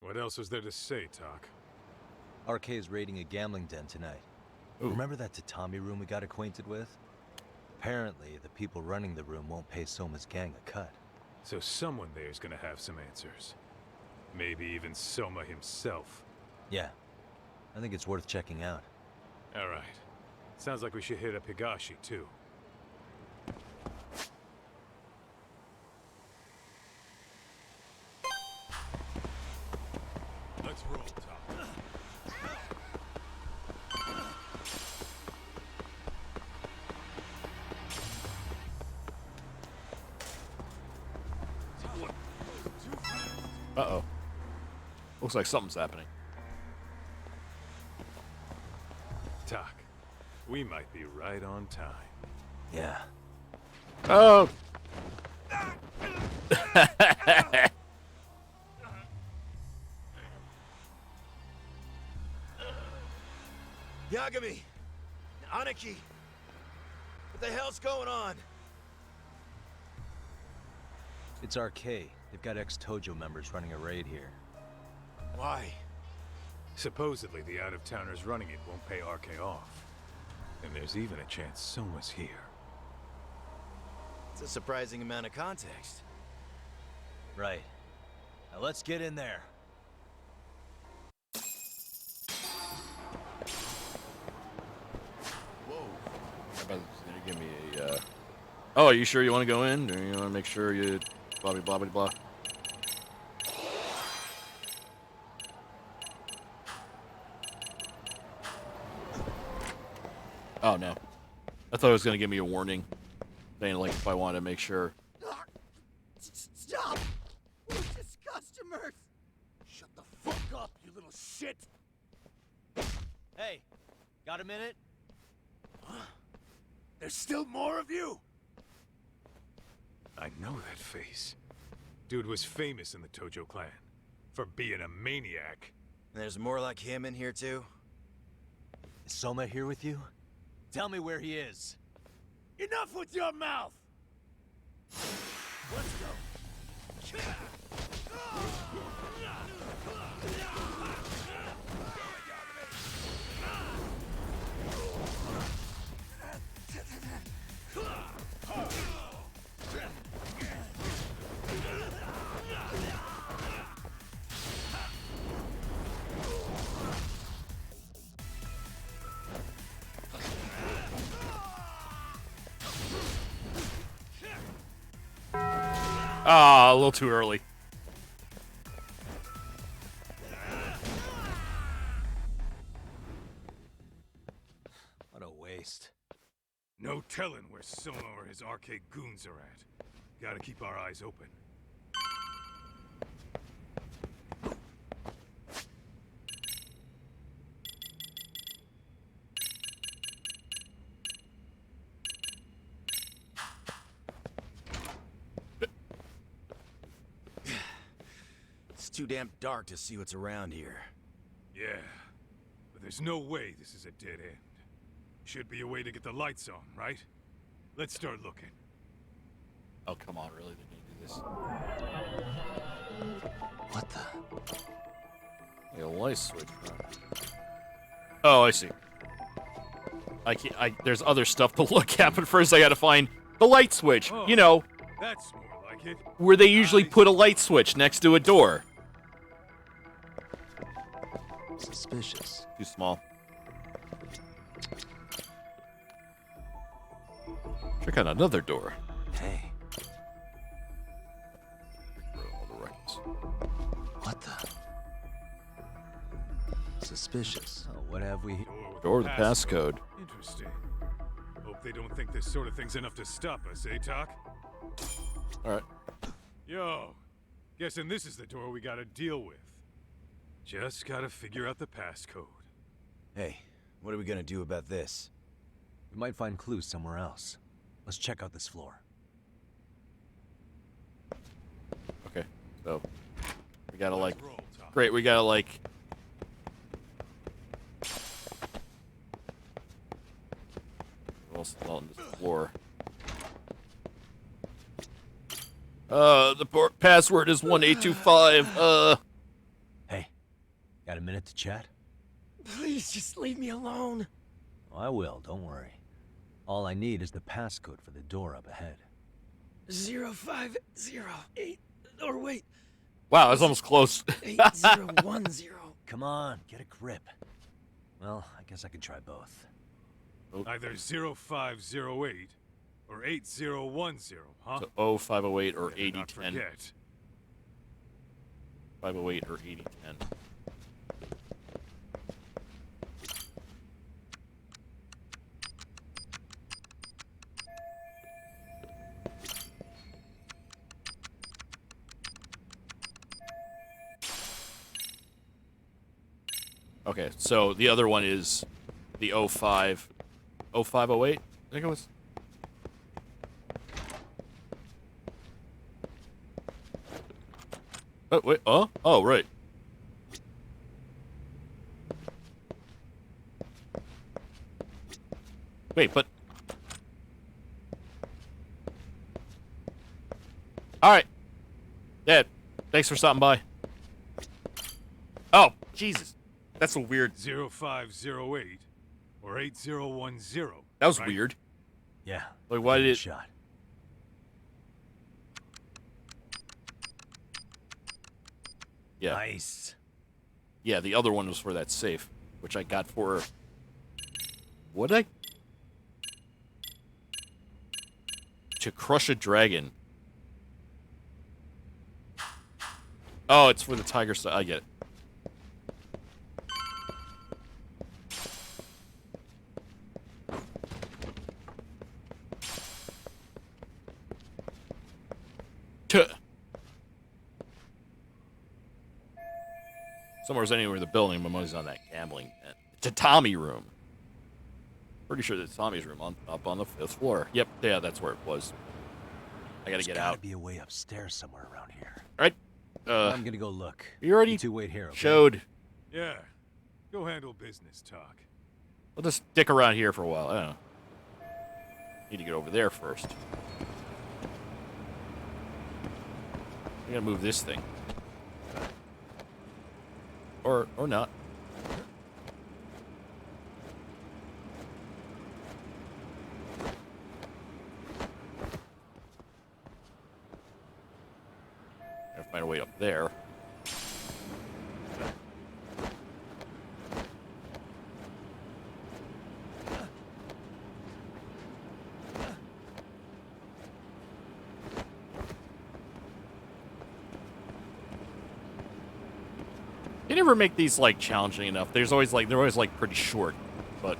What else was there to say, Talk? RK is raiding a gambling den tonight. Ooh. Remember that tatami room we got acquainted with? Apparently, the people running the room won't pay Soma's gang a cut. So someone there's gonna have some answers. Maybe even Soma himself. Yeah. I think it's worth checking out. Alright. Sounds like we should hit up Higashi, too. Let's roll, Talk. Uh-oh. Looks like something's happening. Talk. We might be right on time. Yeah. Oh! Yagami! Aniki! What the hell's going on? It's RK. They've got ex-Tojo members running a raid here. Why? Supposedly, the out-of-towners running it won't pay RK off. And there's even a chance Soma's here. It's a surprising amount of context. Right. Now let's get in there. Whoa. How about give me a, Oh, are you sure you want to go in? Or you want to make sure you... blah, blah, blah, blah. Oh, no. I thought it was going to give me a warning. Saying, like, if I wanted to make sure. Stop! We're just customers! Shut the fuck up, you little shit! Hey, got a minute? There's still more of you? I know that face. Dude was famous in the Tojo clan for being a maniac. And there's more like him in here too? Is Soma here with you? Tell me where he is. Enough with your mouth! Let's go! Ah, a little too early. What a waste. No telling where Soma or his arcade goons are at. Gotta keep our eyes open. It's too damn dark to see what's around here. Yeah, but there's no way this is a dead end. Should be a way to get the lights on, right? Let's start looking. Oh, come on, really? They're gonna do this? What the? A light switch. Oh, I see. There's other stuff to look at, but first I gotta find the light switch. Oh, you know, that's more like it. where they usually put a light switch next to a door. Suspicious. Too small. Check out another door. Hey. All the records. What the? Suspicious. Oh, what have we? Door with the passcode. Interesting. Hope they don't think this sort of thing's enough to stop us, eh, Talk? Alright. Yo, guessing this is the door we gotta deal with. Just gotta figure out the passcode. Hey, what are we gonna do about this? We might find clues somewhere else. Let's check out this floor. Okay, so we gotta like. Great, we gotta like. What else is on this floor? The password is 1825. Hey, got a minute to chat? Please just leave me alone. Oh, I will, don't worry. All I need is the passcode for the door up ahead. 0508. Or wait. Wow, that's almost close. 8010. Come on, get a grip. Well, I guess I could try both. Either 0508 or 8010, huh? So 0508 or Better not 8010. forget. 508 or 8010. Okay, so the other one is the 0508, I think it was. Oh, wait. Oh? Oh, right. Wait, but... Alright. Yeah, thanks for stopping by. Oh, Jesus. That's a weird... 0508 or 8010. That was right? weird. Yeah. Like, why did it... Shot. Yeah. Nice. Yeah, the other one was for that safe, which I got for... What did I... To crush a dragon. Oh, it's for the tiger stuff. I get it. Somewhere's anywhere in the building, my money's on that gambling tent. It's a Tommy room. Pretty sure that's Tommy's room up on the 5th floor. Yep, yeah, that's where it was. I gotta get out. There's gotta be a way upstairs somewhere around here. All right. I'm gonna go look. You already two wait here, okay? showed. Yeah. Go handle business, talk. We'll just stick around here for a while. I don't know. Need to get over there first. I gotta move this thing. Or not. Gotta find a way up there. They never make these like challenging enough. They're always like pretty short, but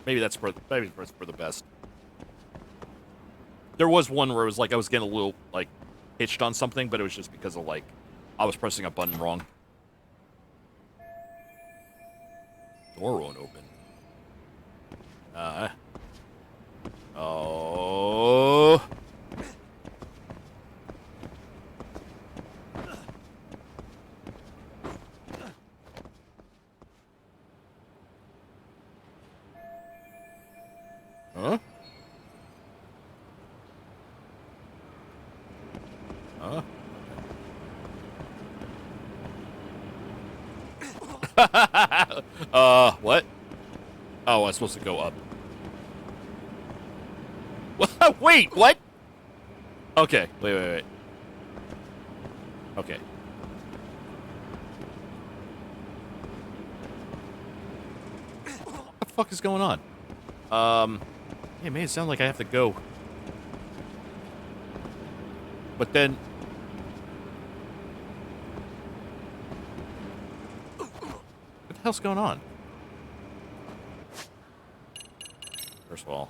maybe that's for the best. There was one where it was like I was getting a little like hitched on something, but it was just because of like I was pressing a button wrong. Door won't open. Oh. Huh? Huh? What? Oh, I was supposed to go up. Wait, what? Okay, wait. Okay. What the fuck is going on? Yeah, it made it sound like I have to go. But then... What the hell's going on? First of all...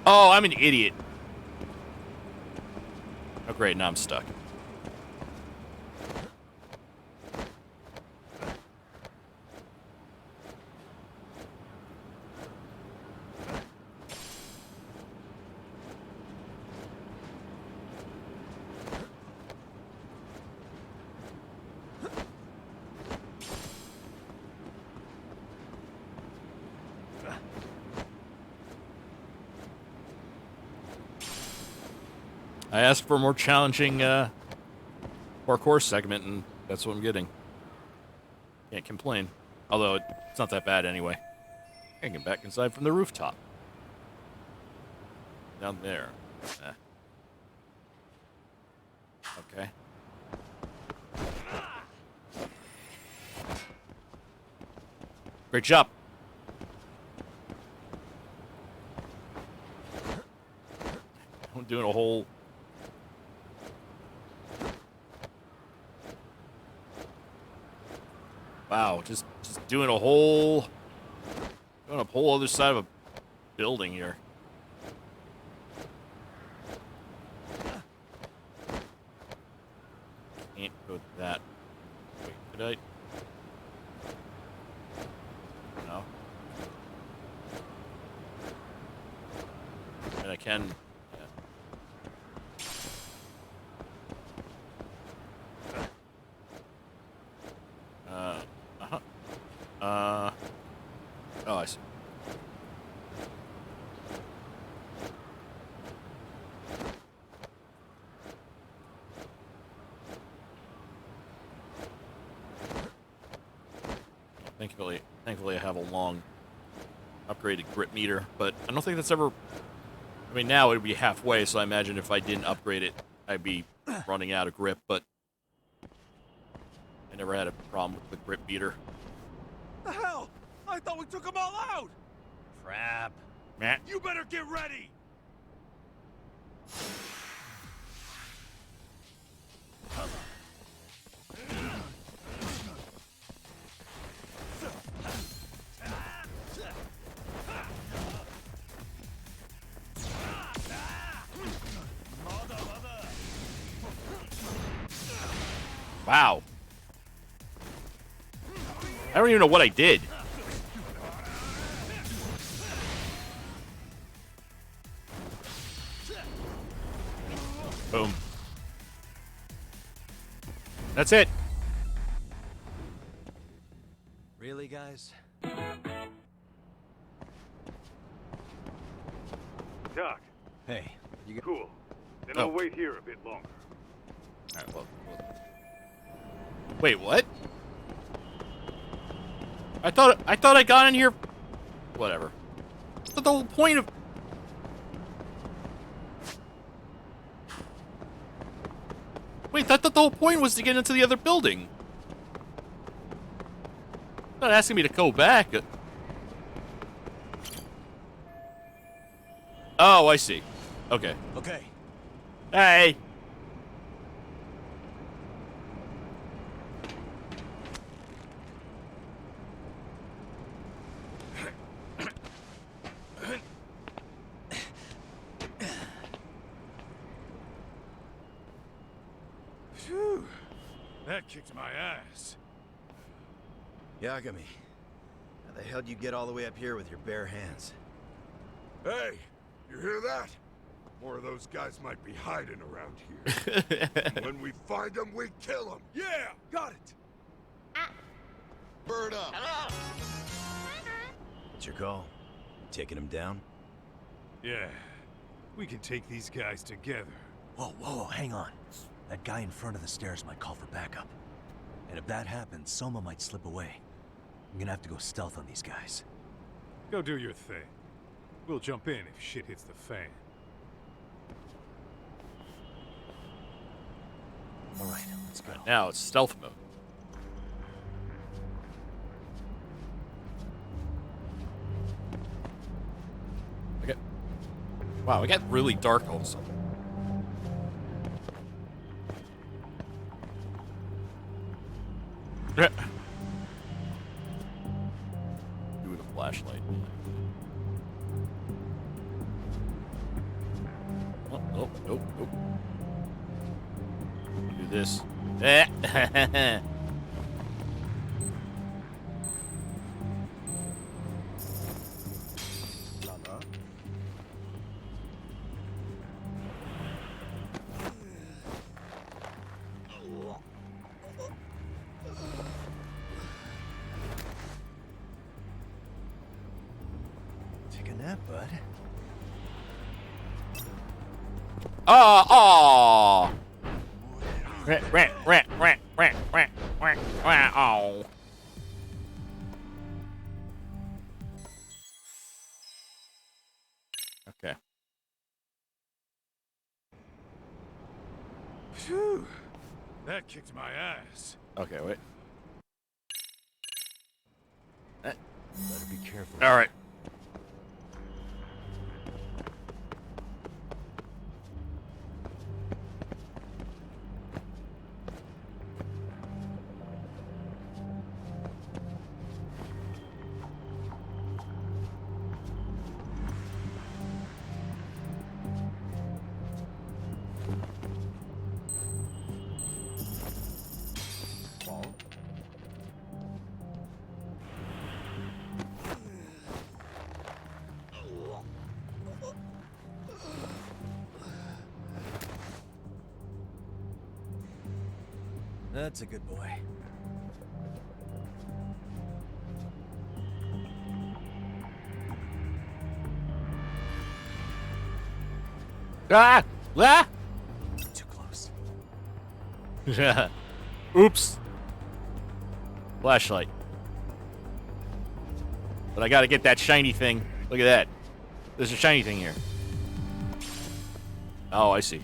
Oh, I'm an idiot. Oh, great. Now I'm stuck. I asked for a more challenging parkour segment, and that's what I'm getting. Can't complain. Although it's not that bad anyway. I can get back inside from the rooftop. Down there. Okay. Great job. I'm doing a whole... Wow, just doing a whole... Going up a whole other side of a building here. can't go that. Wait, could I? No. And I can. Oh, I see. Thankfully, I have a long upgraded grip meter, but I don't think that's ever. I mean, now it would be halfway, so I imagine if I didn't upgrade it, I'd be running out of grip. But I never had a problem with the grip meter. The hell? I thought we took them all out! Crap. Matt. You better get ready! Wow. I don't even know what I did. Boom. That's it. Really, guys? Doc. Hey, you Cool. Then Oh. I'll wait here a bit longer. All right, well. Wait, what? I thought I got in here. Whatever. But the whole point of. Wait, I thought the whole point was to get into the other building. Not asking me to go back. Oh, I see. Okay. Okay. Hey. Phew. That kicked my ass. Yagami, how the hell do you get all the way up here with your bare hands? Hey, you hear that? More of those guys might be hiding around here. And when we find them, we kill them. Yeah, got it. Bird up. What's your call? Taking him down? Yeah. We can take these guys together. Whoa, hang on. That guy in front of the stairs might call for backup. And if that happens, Soma might slip away. I'm gonna have to go stealth on these guys. Go do your thing. We'll jump in if shit hits the fan. Alright, let's go. Now it's stealth mode. Okay. Wow, it got really dark all of a sudden. Do with a flashlight. Oh, nope. Do this. Take a nap, bud. Oh. Oh. Okay. Phew. That kicked my ass. Okay, wait. Better be careful. All right. That's a good boy. Ah! Ah! Too close. Yeah. Oops. Flashlight. But I gotta get that shiny thing. Look at that. There's a shiny thing here. Oh, I see.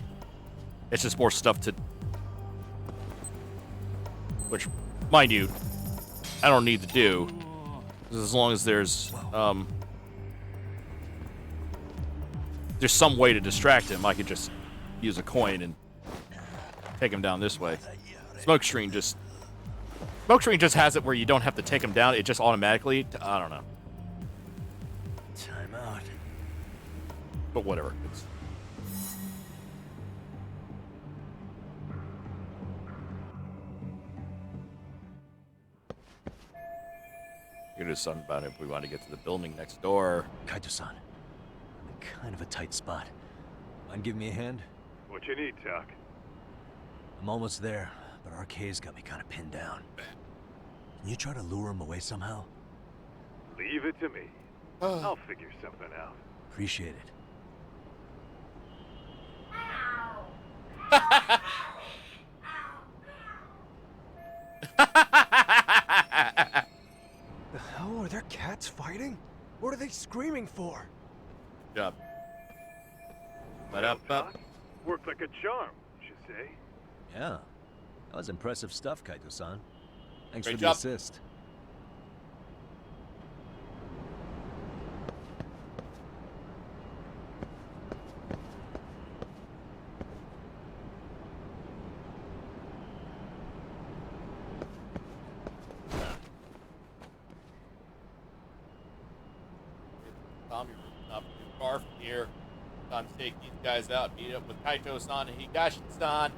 It's just more stuff to... Which, mind you, I don't need to do. As long as there's some way to distract him, I could just use a coin and take him down this way. Smokescreen just has it where you don't have to take him down. It just automatically, I don't know. Time out. But whatever. You're just something about it if we want to get to the building next door. Kaito-san, I'm in kind of a tight spot. Mind giving me a hand? What you need, Tuck? I'm almost there, but RK's got me kind of pinned down. Can you try to lure him away somehow? Leave it to me. I'll figure something out. Appreciate it. The hell are there cats fighting? What are they screaming for? Good job. Tuck, worked like a charm, should say. Yeah. That was impressive stuff, Kaito-san. Thanks Great for job. the assist. Tom, you're not too far from here. Time to take these guys out, meet up with Kaito-san and Higashi-san.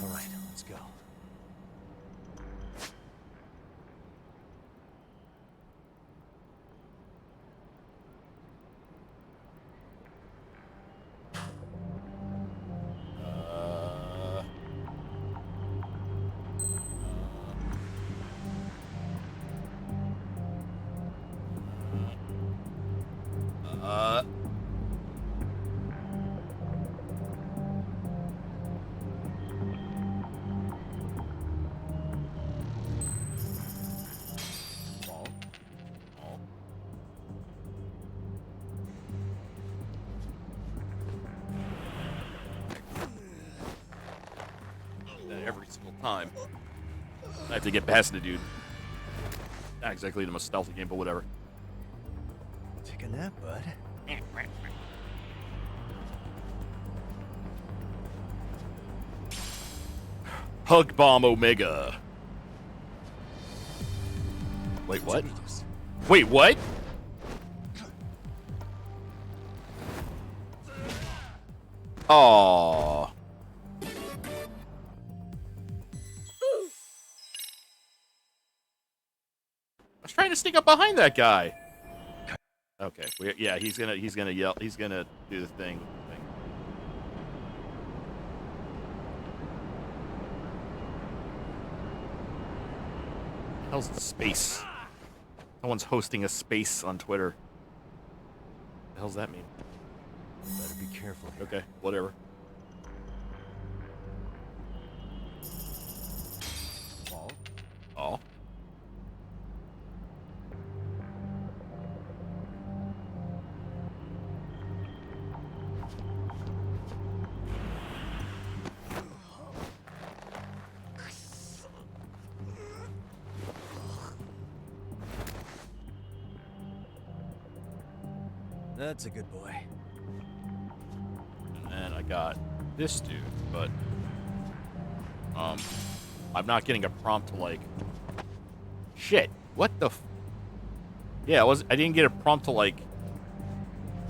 All right, let's go. Every single time. I have to get past the dude. Not exactly the most stealthy game, but whatever. Take a nap, bud. Hug Bomb Omega. Wait, what? Wait, what? Aww. I was trying to sneak up behind that guy. Okay, yeah, he's gonna yell. He's gonna do the thing. Hell's space? Someone's hosting a space on Twitter. What the hell's that mean? Better be careful here. Okay, whatever. Oh. That's a good boy. And then I got this dude, but I'm not getting a prompt to like. Shit! What the? Yeah, I didn't get a prompt to like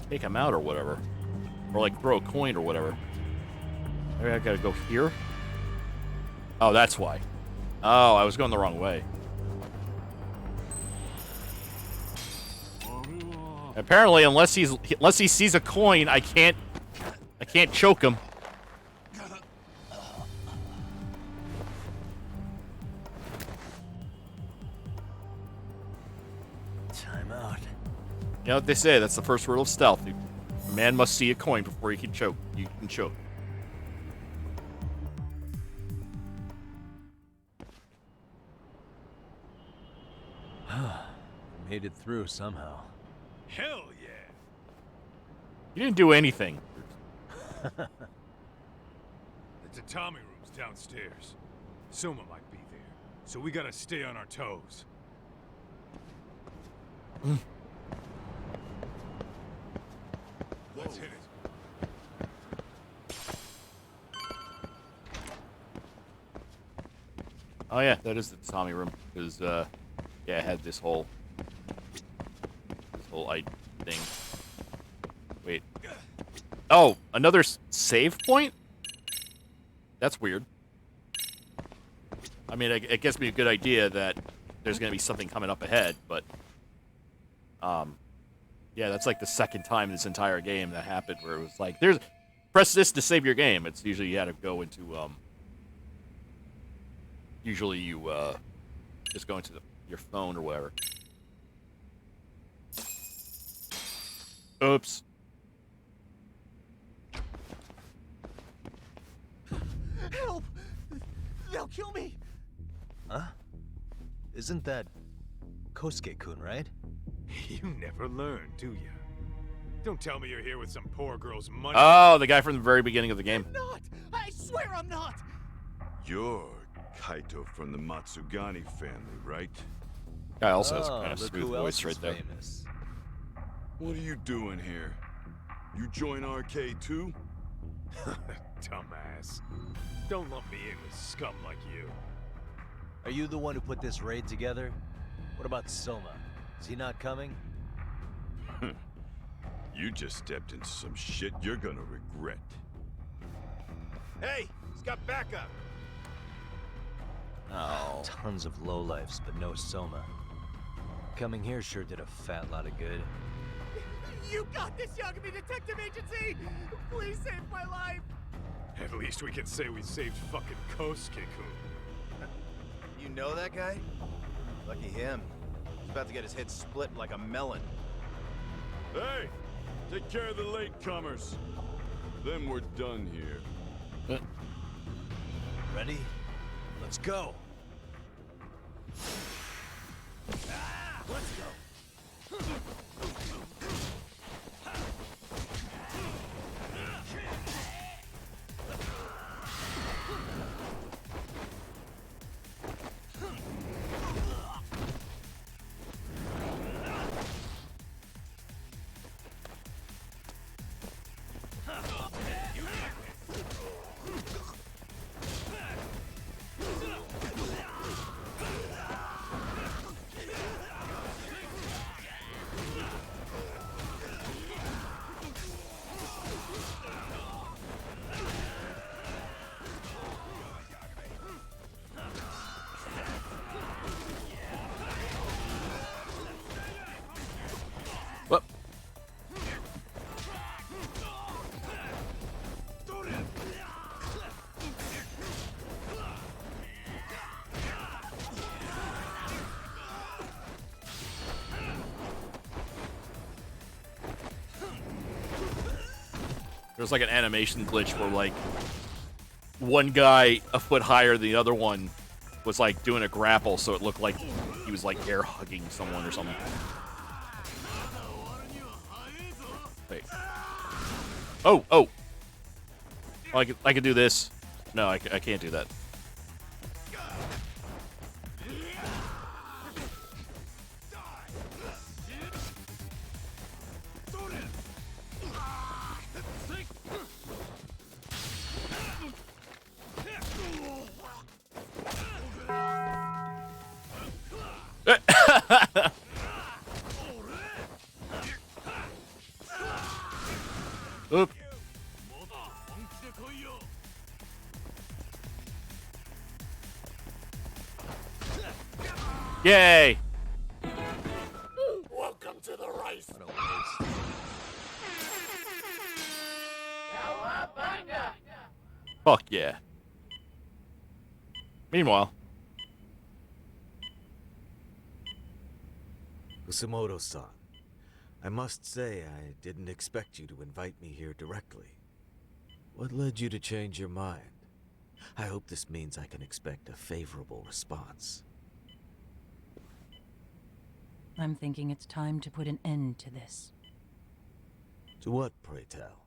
take him out or whatever, or like throw a coin or whatever. Maybe I gotta go here. Oh, that's why. Oh, I was going the wrong way. Apparently, unless he sees a coin, I can't choke him. know what they say? That's the first rule of stealth. A man must see a coin before he can choke. You can choke. Made it through somehow. Hell yeah! You didn't do anything. The tatami room's downstairs. Soma might be there, so we gotta stay on our toes. Let's hit it. Oh yeah, that is the Tommy room. Because yeah, it had this whole thing. Wait. Oh, another save point? That's weird. I mean, it gives me a good idea that there's gonna be something coming up ahead, but yeah, that's like the second time in this entire game that happened where it was like, press this to save your game. It's usually you had to go into usually you just go into your phone or whatever. Oops. Help! They'll kill me! Huh? Isn't that Kosuke-kun, right? You never learn, do you? Don't tell me you're here with some poor girl's money. Oh, the guy from the very beginning of the game. I'm not! I swear I'm not! You're Kaito from the Matsugani family, right? Guy also has Oh, kind of look smooth who voice else right is there. famous. What are you doing here? You join RK too? Dumbass. Don't lump me in with scum like you. Are you the one who put this raid together? What about Soma? Is he not coming? You just stepped into some shit you're gonna regret. Hey, he's got backup. Oh. Tons of lowlifes, but no Soma. Coming here sure did a fat lot of good. You got this, Yagami Detective Agency! Please save my life! At least we can say we saved fucking Kosuke-kun. You know that guy? Lucky him. He's about to get his head split like a melon. Hey, take care of the latecomers. Then we're done here. Ready? Let's go. Let's go! What? There's like an animation glitch where like one guy a foot higher than the other one was like doing a grapple, so it looked like he was like air hugging someone or something. Wait. Oh, oh. Oh, I could do this. No, I can't do that. Oop. Yay! Welcome to the race! Fuck yeah. Meanwhile. Kusumoto-san, I must say, I didn't expect you to invite me here directly. What led you to change your mind? I hope this means I can expect a favorable response. I'm thinking it's time to put an end to this. To what, pray tell?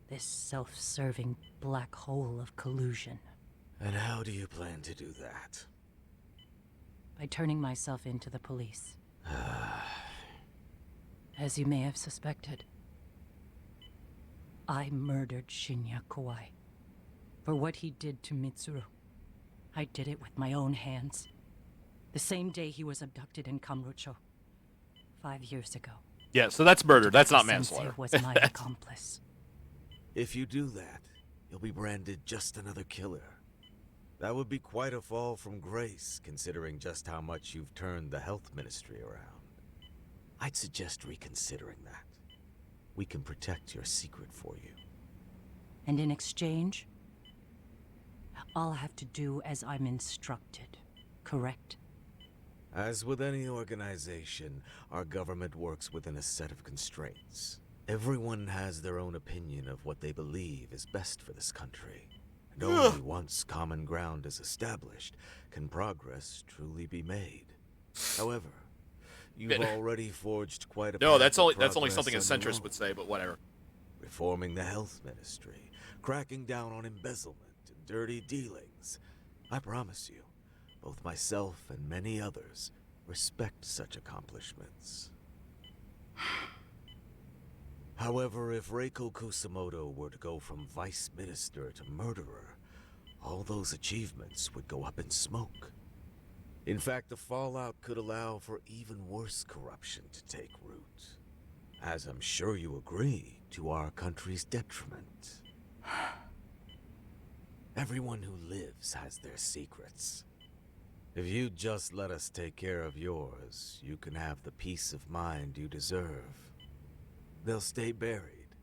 This self-serving black hole of collusion. And how do you plan to do that? By turning myself into the police. As you may have suspected, I murdered Shinya Kawai for what he did to Mitsuru. I did it with my own hands. The same day he was abducted in Kamurocho, 5 years ago. Yeah, so that's murder. That's not manslaughter. Was my accomplice. If you do that, you'll be branded just another killer. That would be quite a fall from grace, considering just how much you've turned the health ministry around. I'd suggest reconsidering that. We can protect your secret for you. And in exchange, I'll have to do as I'm instructed, correct? As with any organization, our government works within a set of constraints. Everyone has their own opinion of what they believe is best for this country. And only once common ground is established can progress truly be made. However, you've already forged quite a No, path that's of only something a progress on your centrist own. would say, but whatever. Reforming the health ministry, cracking down on embezzlement and dirty dealings. I promise you, both myself and many others respect such accomplishments. However, if Reiko Kusamoto were to go from vice minister to murderer, all those achievements would go up in smoke. In fact, the fallout could allow for even worse corruption to take root. As I'm sure you agree, to our country's detriment. Everyone who lives has their secrets. If you just let us take care of yours, you can have the peace of mind you deserve. They'll stay buried,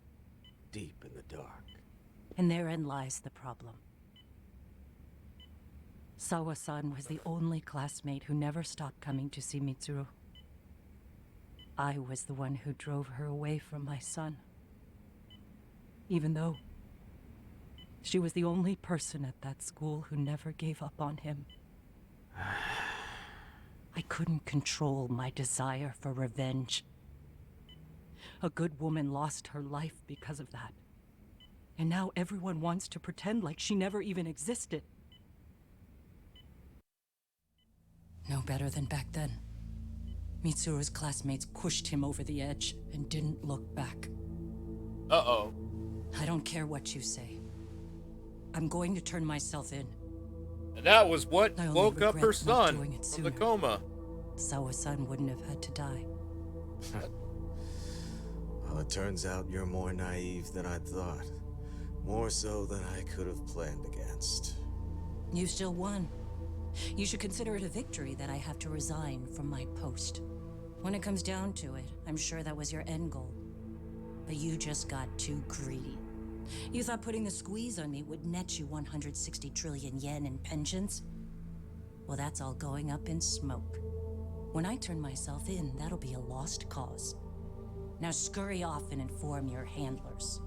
deep in the dark. And therein lies the problem. Sawa-san was the only classmate who never stopped coming to see Mitsuru. I was the one who drove her away from my son. Even though she was the only person at that school who never gave up on him. I couldn't control my desire for revenge. A good woman lost her life because of that. And now everyone wants to pretend like she never even existed. No better than back then. Mitsuru's classmates pushed him over the edge and didn't look back. Uh-oh. I don't care what you say. I'm going to turn myself in. And that was what I only woke up her regret not son doing it from sooner. the coma. Sawa-san wouldn't have had to die. Well, it turns out you're more naive than I thought. More so than I could have planned against. You still won. You should consider it a victory that I have to resign from my post. When it comes down to it, I'm sure that was your end goal. But you just got too greedy. You thought putting the squeeze on me would net you 160 trillion yen in pensions? Well, that's all going up in smoke. When I turn myself in, that'll be a lost cause. Now scurry off and inform your handlers.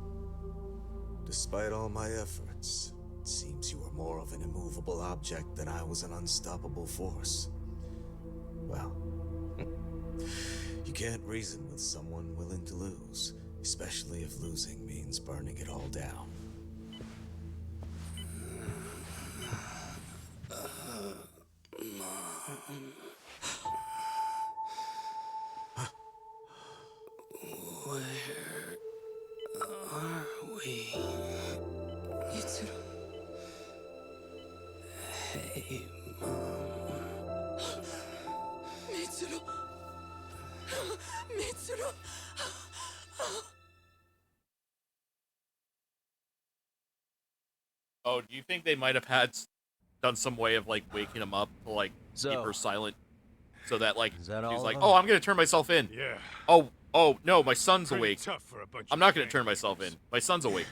Despite all my efforts, it seems you were more of an immovable object than I was an unstoppable force. Well, you can't reason with someone willing to lose, especially if losing means burning it all down. Where are we? Mitsuru. Hey, Mom. Mitsuru. Mitsuru. Oh, do you think they might have done some way of like waking him up to like keep her silent, so that like Is that he's all like, of oh, them? I'm gonna turn myself in. Yeah. Oh no, my son's Pretty awake. tough for a bunch I'm of not gonna turn skank myself in. leaders. My son's awake.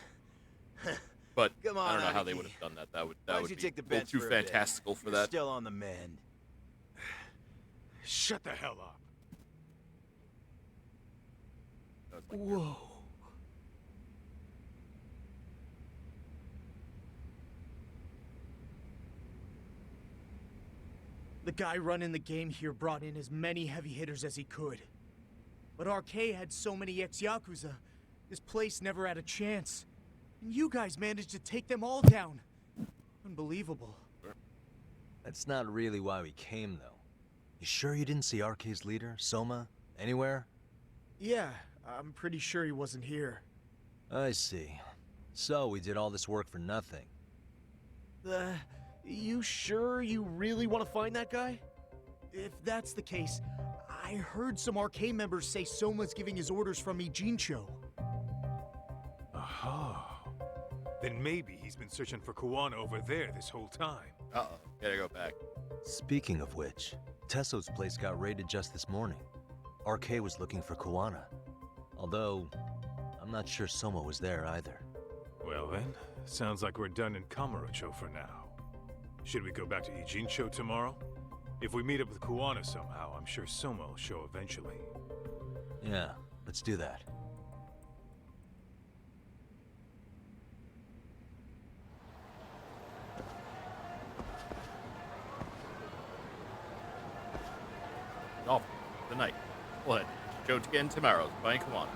But Come I on, don't know how they Aniki. would have done that. That Why would don't be you take the a little bench too for a bit? fantastical for You're that. Still on the mend. Shut the hell up. Whoa. The guy running the game here brought in as many heavy hitters as he could. But RK had so many ex-Yakuza, this place never had a chance. And you guys managed to take them all down. Unbelievable. That's not really why we came, though. You sure you didn't see RK's leader, Soma, anywhere? Yeah, I'm pretty sure he wasn't here. I see. So we did all this work for nothing. You sure you really want to find that guy? If that's the case, I heard some RK members say Soma's giving his orders from Ijincho. Aha. Then maybe he's been searching for Kuwana over there this whole time. Uh-oh, gotta go back. Speaking of which, Tesso's place got raided just this morning. RK was looking for Kuwana. Although, I'm not sure Soma was there either. Well then, sounds like we're done in Kamurocho for now. Should we go back to Ijincho tomorrow? If we meet up with Kuwana somehow, I'm sure Soma will show eventually. Yeah, let's do that. Oh, the night. What? Joe again tomorrow. Bye, come on.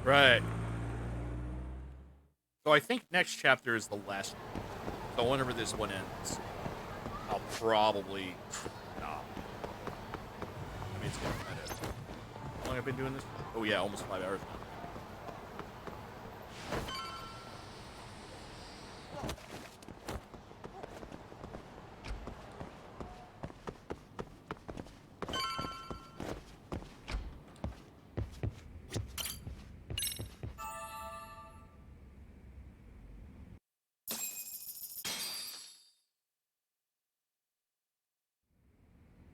Right. So I think next chapter is the last one. So whenever this one ends, I'll probably stop. I mean, it's gonna kind of... How long have I been doing this? Oh yeah, almost 5 hours now.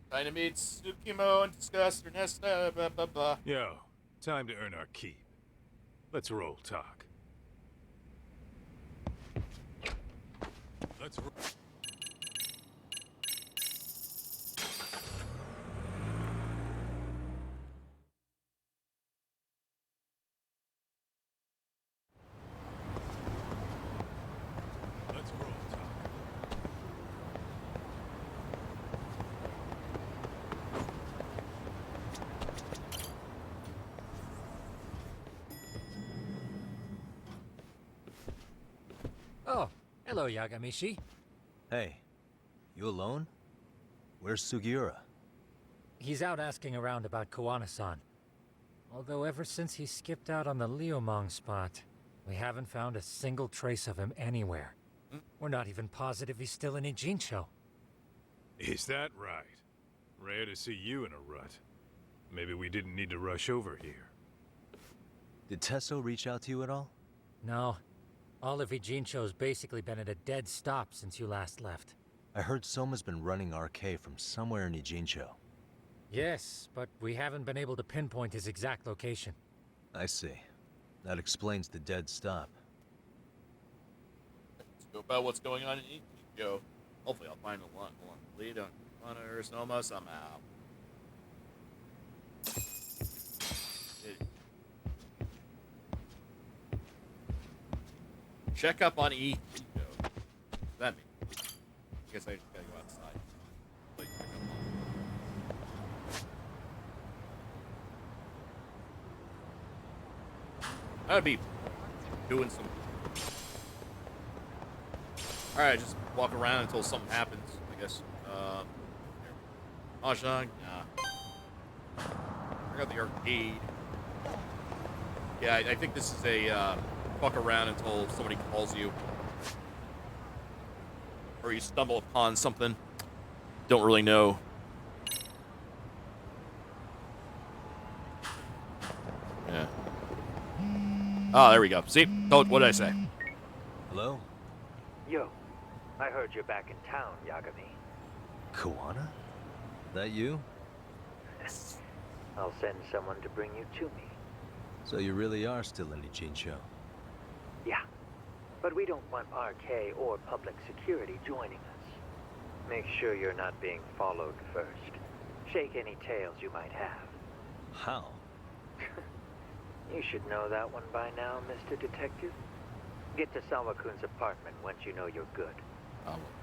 Trying to meet Tsukimo and discuss their next blah blah blah. Yo, time to earn our keep. Let's roll talk. Let's roll. Let's roll talk. Oh, hello, Yagamishi. Hey, you alone? Where's Sugiura? He's out asking around about Kuwana-san. Although ever since he skipped out on the Liumang spot, we haven't found a single trace of him anywhere. We're not even positive he's still in Ijincho. Is that right? Rare to see you in a rut. Maybe we didn't need to rush over here. Did Tesso reach out to you at all? No. All of Ijincho's basically been at a dead stop since you last left. I heard Soma's been running RK from somewhere in Ijincho. Yes, but we haven't been able to pinpoint his exact location. I see. That explains the dead stop. Let's go about what's going on in Yo, hopefully I'll find a lot along the lead on Hunter Sonoma somehow. Check up on E. Yo, what's that mean? I guess I just gotta go outside. Like, check up on. I'd be doing some. Alright, just walk around until something happens, I guess. Mahjong? Nah. I got the arcade. Yeah, I think this is a fuck around until somebody calls you. Or you stumble upon something. Don't really know. Yeah. Oh, there we go. See? What did I say? Hello? Yo, I heard you're back in town, Yagami. Koana? That you? I'll send someone to bring you to me. So you really are still in Ijincho? Yeah, but we don't want RK or public security joining us. Make sure you're not being followed first. Shake any tails you might have. How? You should know that one by now, Mr. Detective. Get to Sawa-kun's apartment once you know you're good.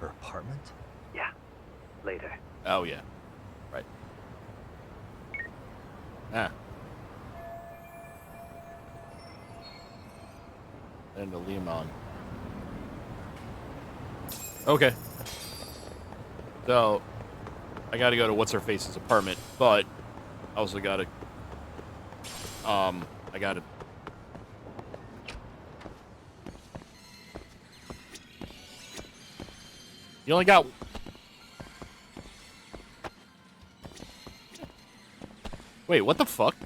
Her apartment? Yeah, later. Oh, yeah. Right. Ah. And the Lemon. Okay. So, I gotta go to What's-Her-Face's apartment, but I also gotta... I gotta... You only got... Wait, what the fuck?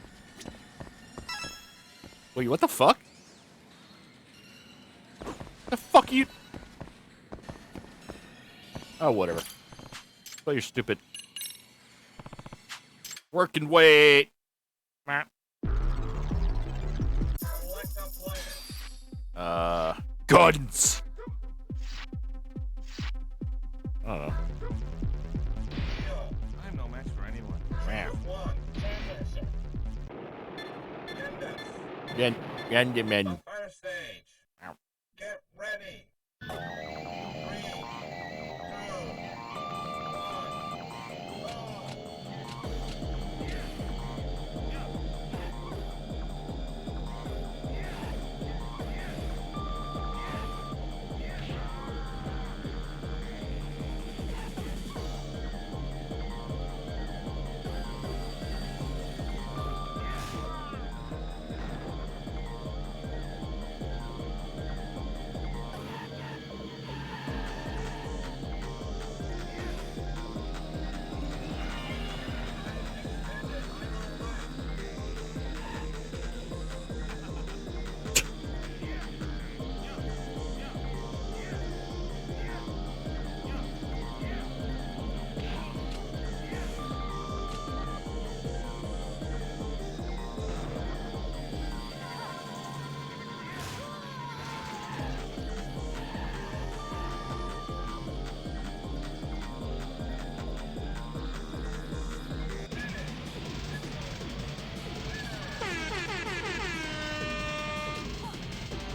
Wait, what the fuck? The fuck you... Oh, whatever. Well, you're stupid. Working weight. Guns. I don't know. I'm no match for anyone. Gendemen. Fire stage. Get ready. 3, 2,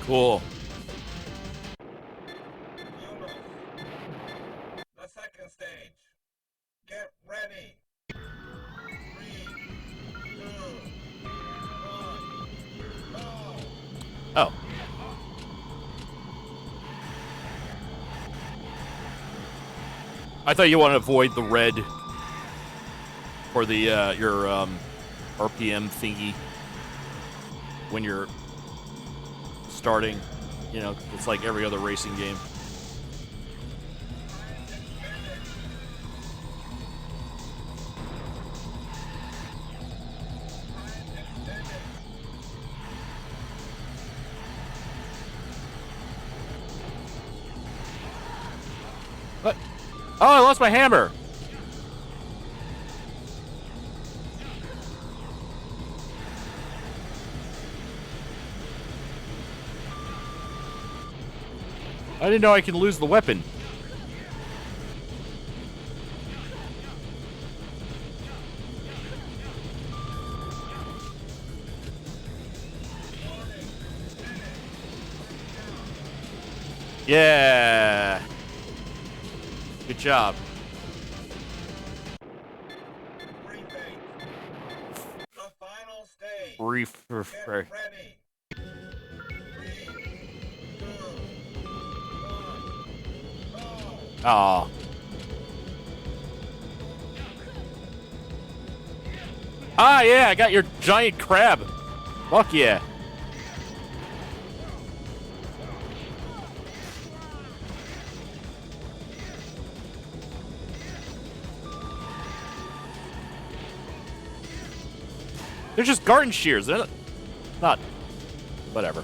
Cool. the second stage. Get ready. 3, 2, 1, go. Oh. I thought you wanted to avoid the red for the your RPM thingy when you're starting. You know, it's like every other racing game. What? Oh, I lost my hammer. I didn't know I could lose the weapon. Yeah. Good job. Brief. Oh. Ah, yeah, I got your giant crab. Fuck yeah. They're just garden shears. They're not. Whatever.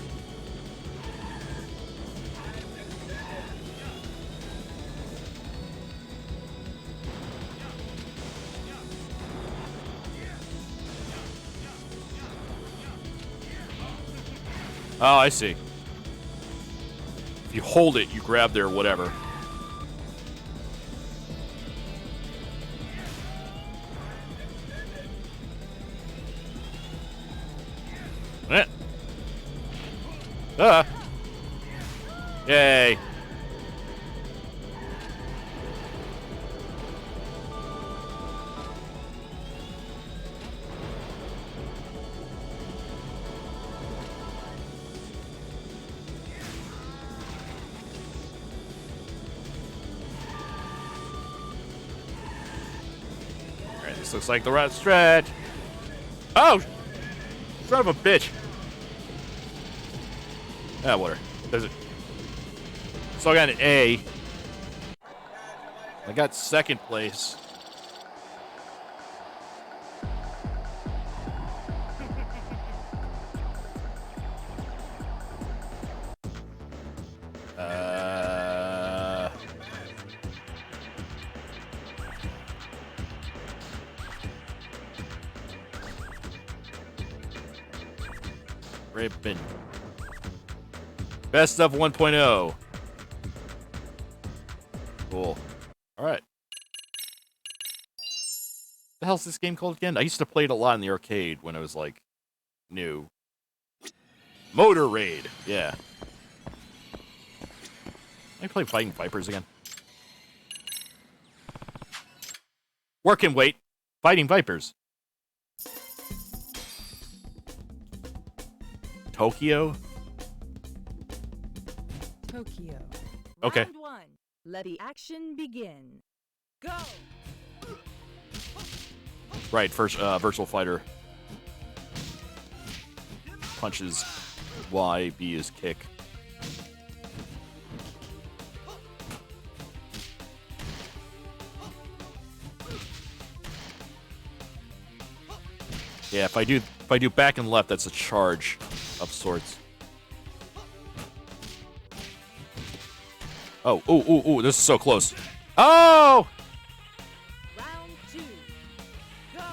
Oh, I see. If you hold it, you grab their whatever. Eh. Yay. Alright, this looks like the right stretch. Oh! Son of a bitch. Ah, whatever. Does it? So I got an A. I got second place. Ribbon. Best of 1.0. Cool. All right. The hell's this game called again? I used to play it a lot in the arcade when I was like new. Motor Raid. Yeah. I play Fighting Vipers again. Work and wait. Fighting Vipers. Tokyo? Tokyo. Okay. Round 1. Let the action begin. Go! Right, first Virtual Fighter. Punches Y, B is kick. Yeah, if I do back and left, that's a charge of sorts. Oh, ooh, this is so close. Oh! Round 2. Go!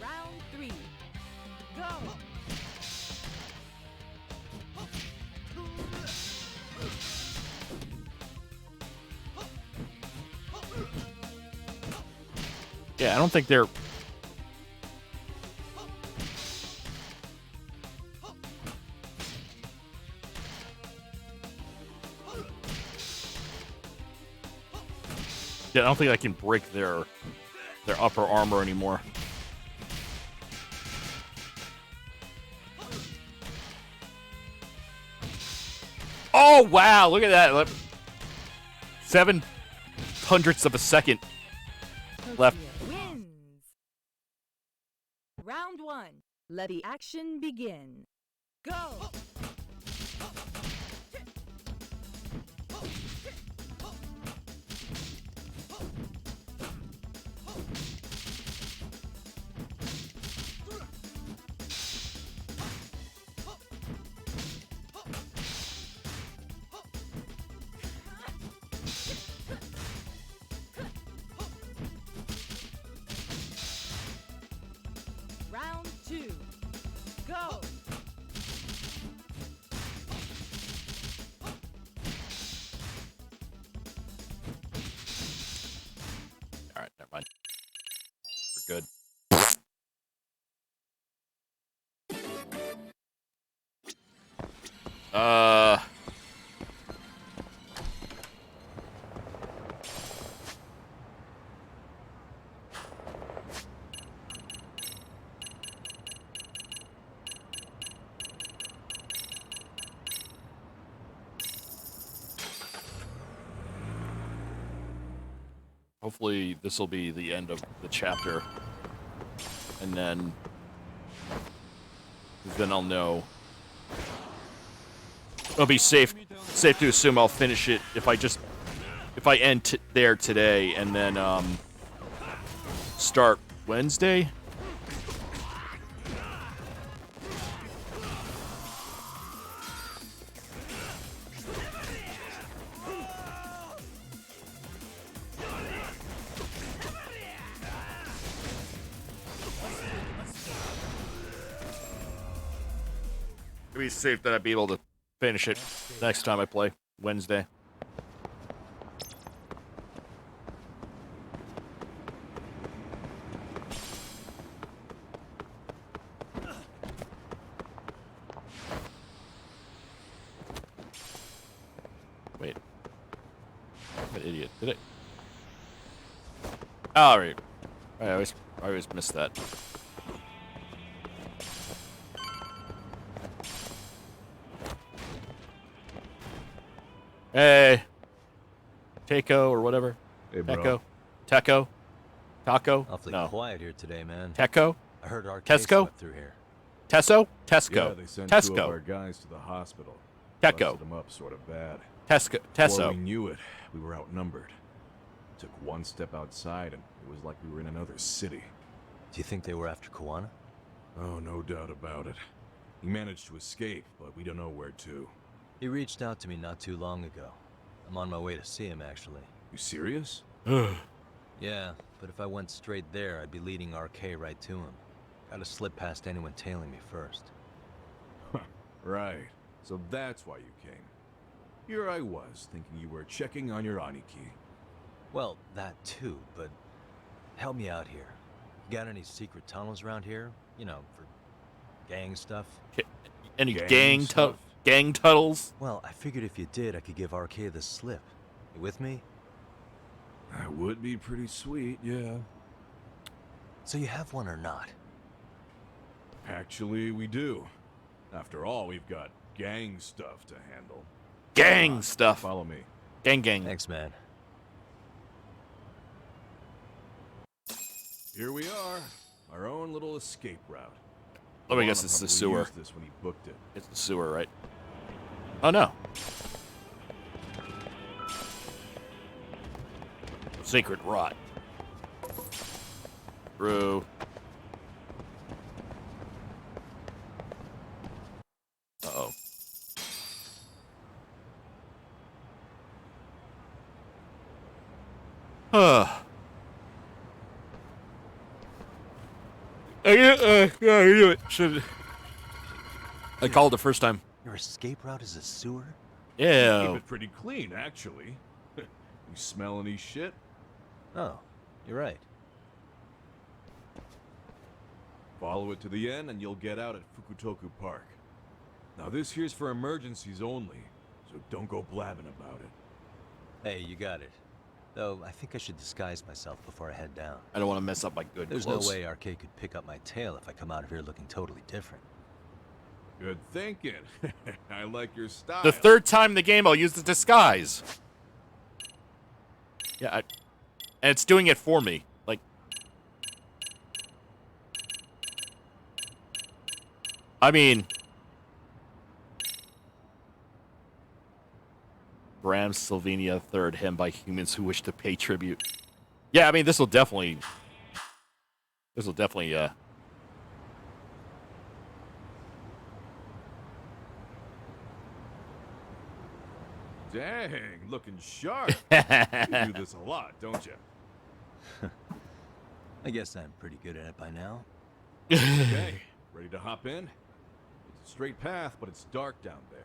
Round 3. Go! Yeah, I don't think they're... Yeah, I don't think I can break their upper armor anymore. Oh, wow, look at that. 0.07 of a second left. Wins. Round 1. Let the action begin. Go! 2, go! All right, never mind. We're good. Hopefully this will be the end of the chapter, and then I'll know. It'll be safe to assume I'll finish it if I end there today and then start Wednesday. It'll be safe that I'd be able to finish it next time I play, Wednesday. Wait. I'm an idiot. Did it? Oh, all right. I always miss that. Hey, Taco or whatever. Hey, bro. Taco. Awfully No. quiet here today, man. Taco. I heard RK Tesco. swept through here. Tesco. Yeah, they sent 2 of our Tesco. guys to the hospital. Teco. Busted them up sort of bad. Tesco. Before Tesso. we knew it, we were outnumbered. Took one step outside and it was like we were in another city. Do you think they were after Koana? Oh, no doubt about it. He managed to escape, but we don't know where to. He reached out to me not too long ago. I'm on my way to see him, actually. You serious? Yeah, but if I went straight there, I'd be leading RK right to him. Gotta slip past anyone tailing me first. Right. So that's why you came. Here I was, thinking you were checking on your Aniki. Well, that too, but help me out here. Got any secret tunnels around here? You know, for gang stuff? Any gang tunnels? Well, I figured if you did, I could give RK the slip. You with me? That would be pretty sweet, yeah. So you have one or not? Actually, we do. After all, we've got gang stuff to handle. Gang stuff. Follow me. Gang. Thanks, man. Here we are. Our own little escape route. Let me guess, it's the Probably sewer. used this when he booked it. It's the sewer, right? Oh no. Sacred rot. Through. Uh-oh. Yeah, I knew it. I called the first time. Your escape route is a sewer? Yeah. Keep it pretty clean, actually. You smell any shit? Oh, you're right. Follow it to the end and you'll get out at Fukutoku Park. Now this here's for emergencies only, so don't go blabbing about it. Hey, you got it. Though, I think I should disguise myself before I head down. I don't want to mess up my good There's clothes. no way RK could pick up my tail if I come out of here looking totally different. Good thinking. I like your style. The third time in the game, I'll use the disguise. Yeah, and it's doing it for me. Like, I mean, Bram Sylvania III, hymn by humans who wish to pay tribute. Yeah, I mean, this will definitely, Dang, looking sharp. You do this a lot, don't you? I guess I'm pretty good at it by now. Okay, Ready to hop in? It's a straight path, but it's dark down there.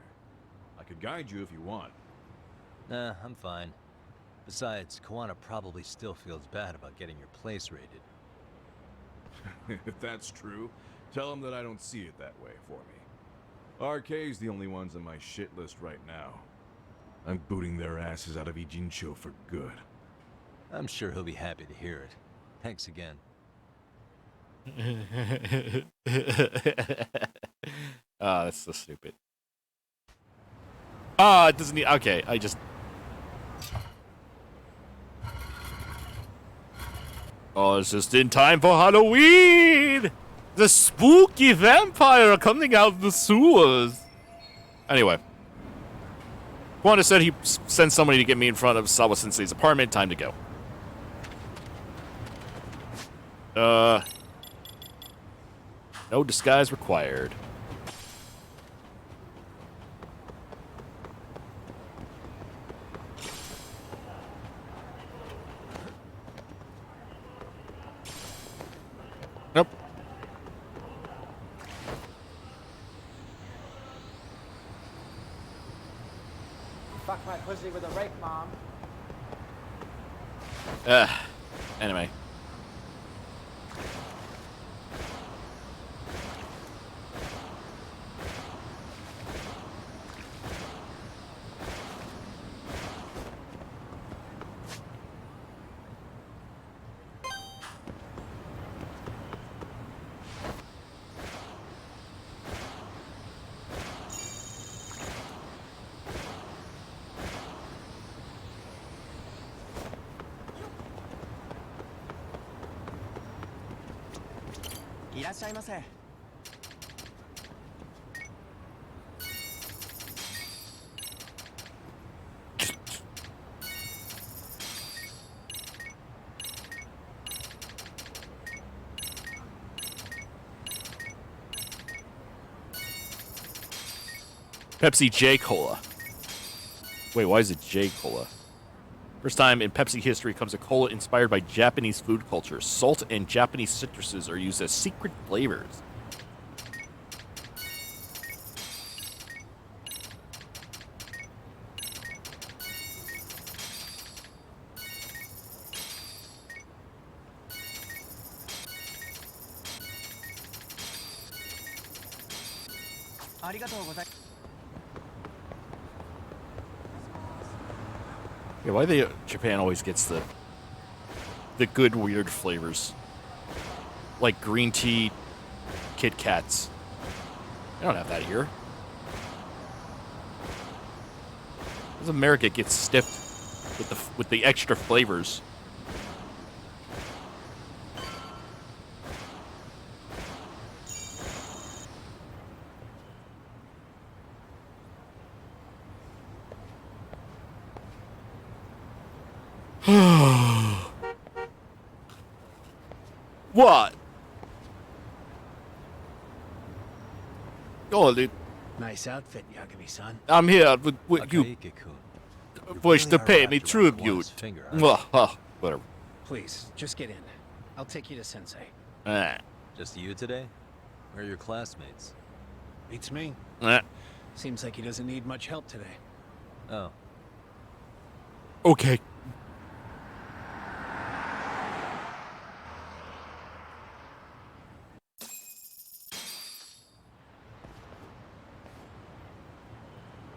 I could guide you if you want. Nah, I'm fine. Besides, Koana probably still feels bad about getting your place raided. If that's true, tell him that I don't see it that way for me. RK's the only ones on my shit list right now. I'm booting their asses out of Ijincho for good. I'm sure he'll be happy to hear it. Thanks again. Ah, that's so stupid. Ah, it doesn't need. Okay, I just. Oh, it's just in time for Halloween! The spooky vampire coming out of the sewers! Anyway. Wanda said he sent somebody to get me in front of Sawa-sensei's apartment. Time to go. No disguise required. Nope. Fuck my pussy with a rake, Mom. Anyway. Pepsi J Cola. Wait, why is it J Cola? First time in Pepsi history comes a cola inspired by Japanese food culture. Salt and Japanese citruses are used as secret flavors. Yeah, why Japan always gets the good weird flavors, like green tea, Kit Kats. I don't have that here. Does America get stiffed with the extra flavors? What? Oh, dude. Nice outfit, Yagami-san. I'm here with you. Wish to pay me tribute. Whatever. Please, just get in. I'll take you to Sensei. Just you today? Where are your classmates? Beats me. Seems like he doesn't need much help today. Oh. Okay.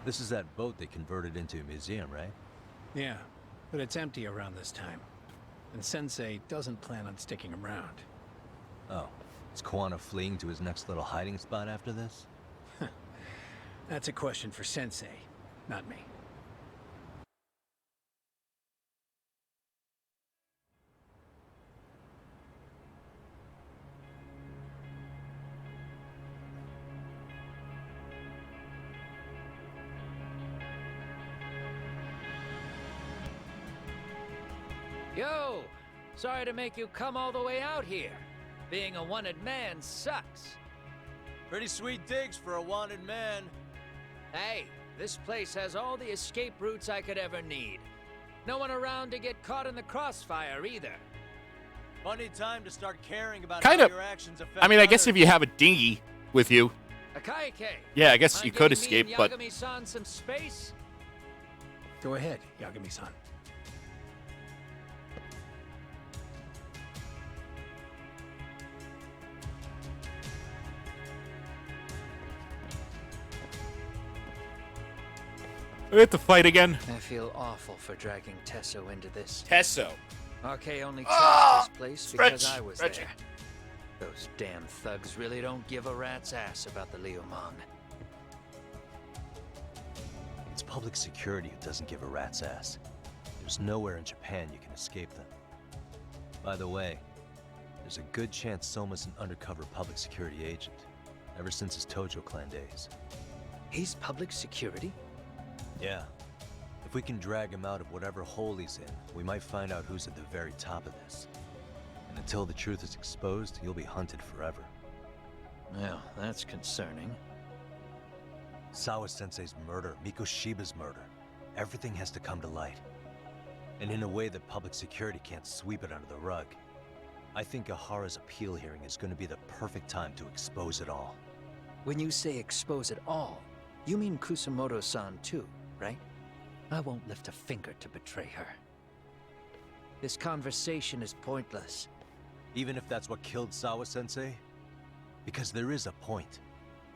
This is that boat they converted into a museum, right? Yeah, but it's empty around this time. And Sensei doesn't plan on sticking around. Oh. Is Koana fleeing to his next little hiding spot after this? That's a question for Sensei, not me. Yo! Sorry to make you come all the way out here. Being a wanted man sucks. Pretty sweet digs for a wanted man. Hey, this place has all the escape routes I could ever need. No one around to get caught in the crossfire either. Funny time to start caring about Kind how of. your actions affect I mean, I guess if others. you have a dinghy with you, Akaike. yeah, I guess Mind you could giving me and escape, but Yagami-san some space? Go ahead, Yagami-san. we have to fight again. I feel awful for dragging Tesso into this. Tesso. RK only chose this place because stretch, I was stretching. there. Those damn thugs really don't give a rat's ass about the Liumang. It's public security who doesn't give a rat's ass. There's nowhere in Japan you can escape them. By the way, there's a good chance Soma's an undercover public security agent, ever since his Tojo clan days. He's public security? Yeah. If we can drag him out of whatever hole he's in, we might find out who's at the very top of this. And until the truth is exposed, he'll be hunted forever. Well, that's concerning. Sawa-sensei's murder, Mikoshiba's murder. Everything has to come to light. And in a way that public security can't sweep it under the rug. I think Ahara's appeal hearing is going to be the perfect time to expose it all. When you say expose it all, you mean Kusamoto-san too, right? I won't lift a finger to betray her. This conversation is pointless. Even if that's what killed Sawa-sensei? Because there is a point.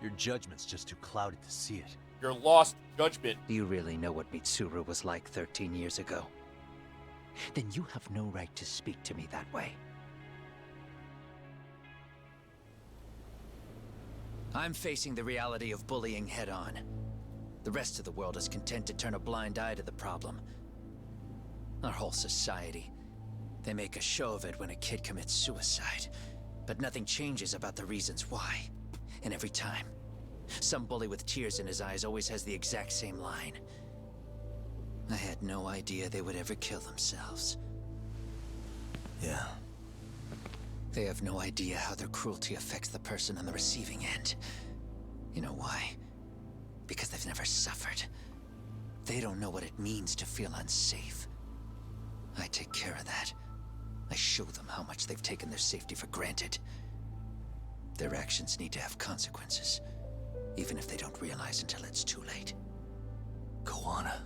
Your judgment's just too clouded to see it. Your lost judgment. Do you really know what Mitsuru was like 13 years ago? Then you have no right to speak to me that way. I'm facing the reality of bullying head-on. The rest of the world is content to turn a blind eye to the problem. Our whole society. They make a show of it when a kid commits suicide, but nothing changes about the reasons why. And every time, some bully with tears in his eyes always has the exact same line. I had no idea they would ever kill themselves. Yeah. They have no idea how their cruelty affects the person on the receiving end. You know why? Because they've never suffered. They don't know what it means to feel unsafe. I take care of that. I show them how much they've taken their safety for granted. Their actions need to have consequences, even if they don't realize until it's too late. Koana.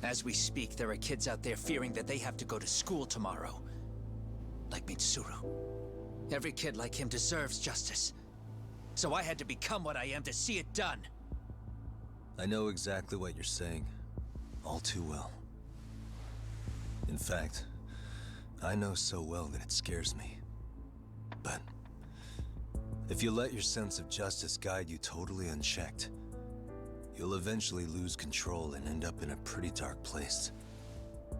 As we speak, there are kids out there fearing that they have to go to school tomorrow. Like Mitsuru. Every kid like him deserves justice. So I had to become what I am to see it done. I know exactly what you're saying. All too well. In fact, I know so well that it scares me. But if you let your sense of justice guide you totally unchecked, you'll eventually lose control and end up in a pretty dark place.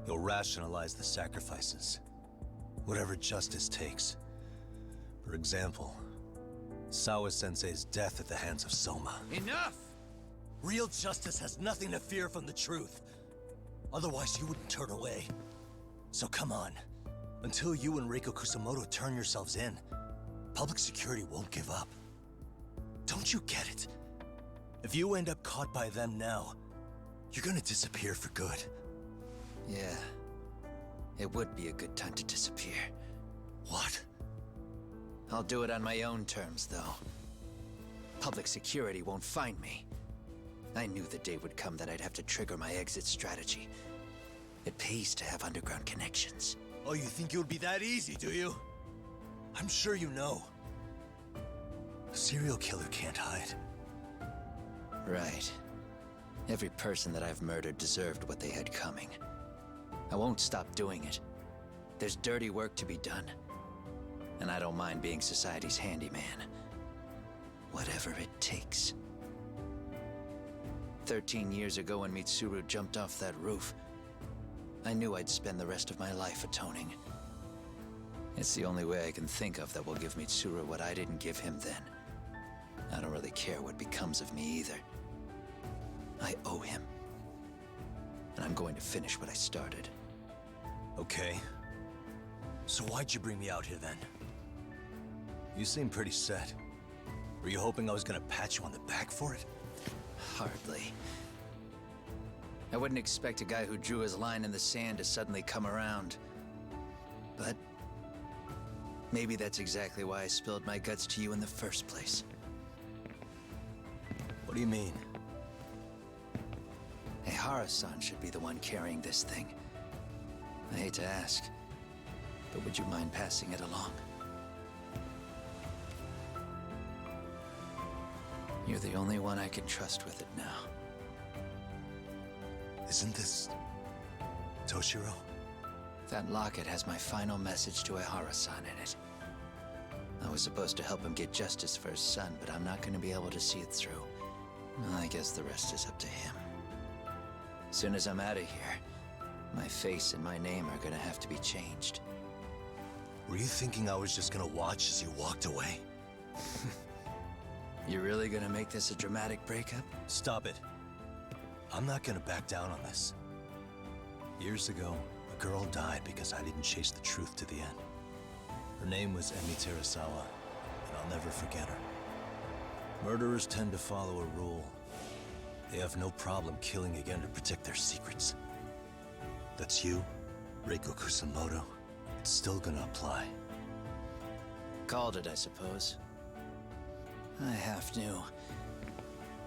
You'll rationalize the sacrifices. Whatever justice takes. For example, Sawa-sensei's death at the hands of Soma. Enough! Real justice has nothing to fear from the truth. Otherwise, you wouldn't turn away. So come on. Until you and Reiko Kusamoto turn yourselves in, public security won't give up. Don't you get it? If you end up caught by them now, you're gonna disappear for good. Yeah. It would be a good time to disappear. What? I'll do it on my own terms, though. Public security won't find me. I knew the day would come that I'd have to trigger my exit strategy. It pays to have underground connections. Oh, you think it would be that easy, do you? I'm sure you know. A serial killer can't hide. Right. Every person that I've murdered deserved what they had coming. I won't stop doing it. There's dirty work to be done. And I don't mind being society's handyman. Whatever it takes. 13 years ago when Mitsuru jumped off that roof, I knew I'd spend the rest of my life atoning. It's the only way I can think of that will give Mitsuru what I didn't give him then. I don't really care what becomes of me either. I owe him. And I'm going to finish what I started. Okay. So why'd you bring me out here then? You seem pretty set. Were you hoping I was gonna pat you on the back for it? Hardly. I wouldn't expect a guy who drew his line in the sand to suddenly come around. But Maybe that's exactly why I spilled my guts to you in the first place. What do you mean? Hey, Hara-san should be the one carrying this thing. I hate to ask, but would you mind passing it along? You're the only one I can trust with it now. Isn't this Toshiro? That locket has my final message to Ehara-san in it. I was supposed to help him get justice for his son, but I'm not going to be able to see it through. I guess the rest is up to him. As soon as I'm out of here, my face and my name are going to have to be changed. Were you thinking I was just gonna watch as you walked away? You really going to make this a dramatic breakup? Stop it. I'm not gonna back down on this. Years ago, a girl died because I didn't chase the truth to the end. Her name was Emi Terasawa, and I'll never forget her. Murderers tend to follow a rule. They have no problem killing again to protect their secrets. That's you, Reiko Kusamoto. It's still gonna apply. Called it, I suppose. I half knew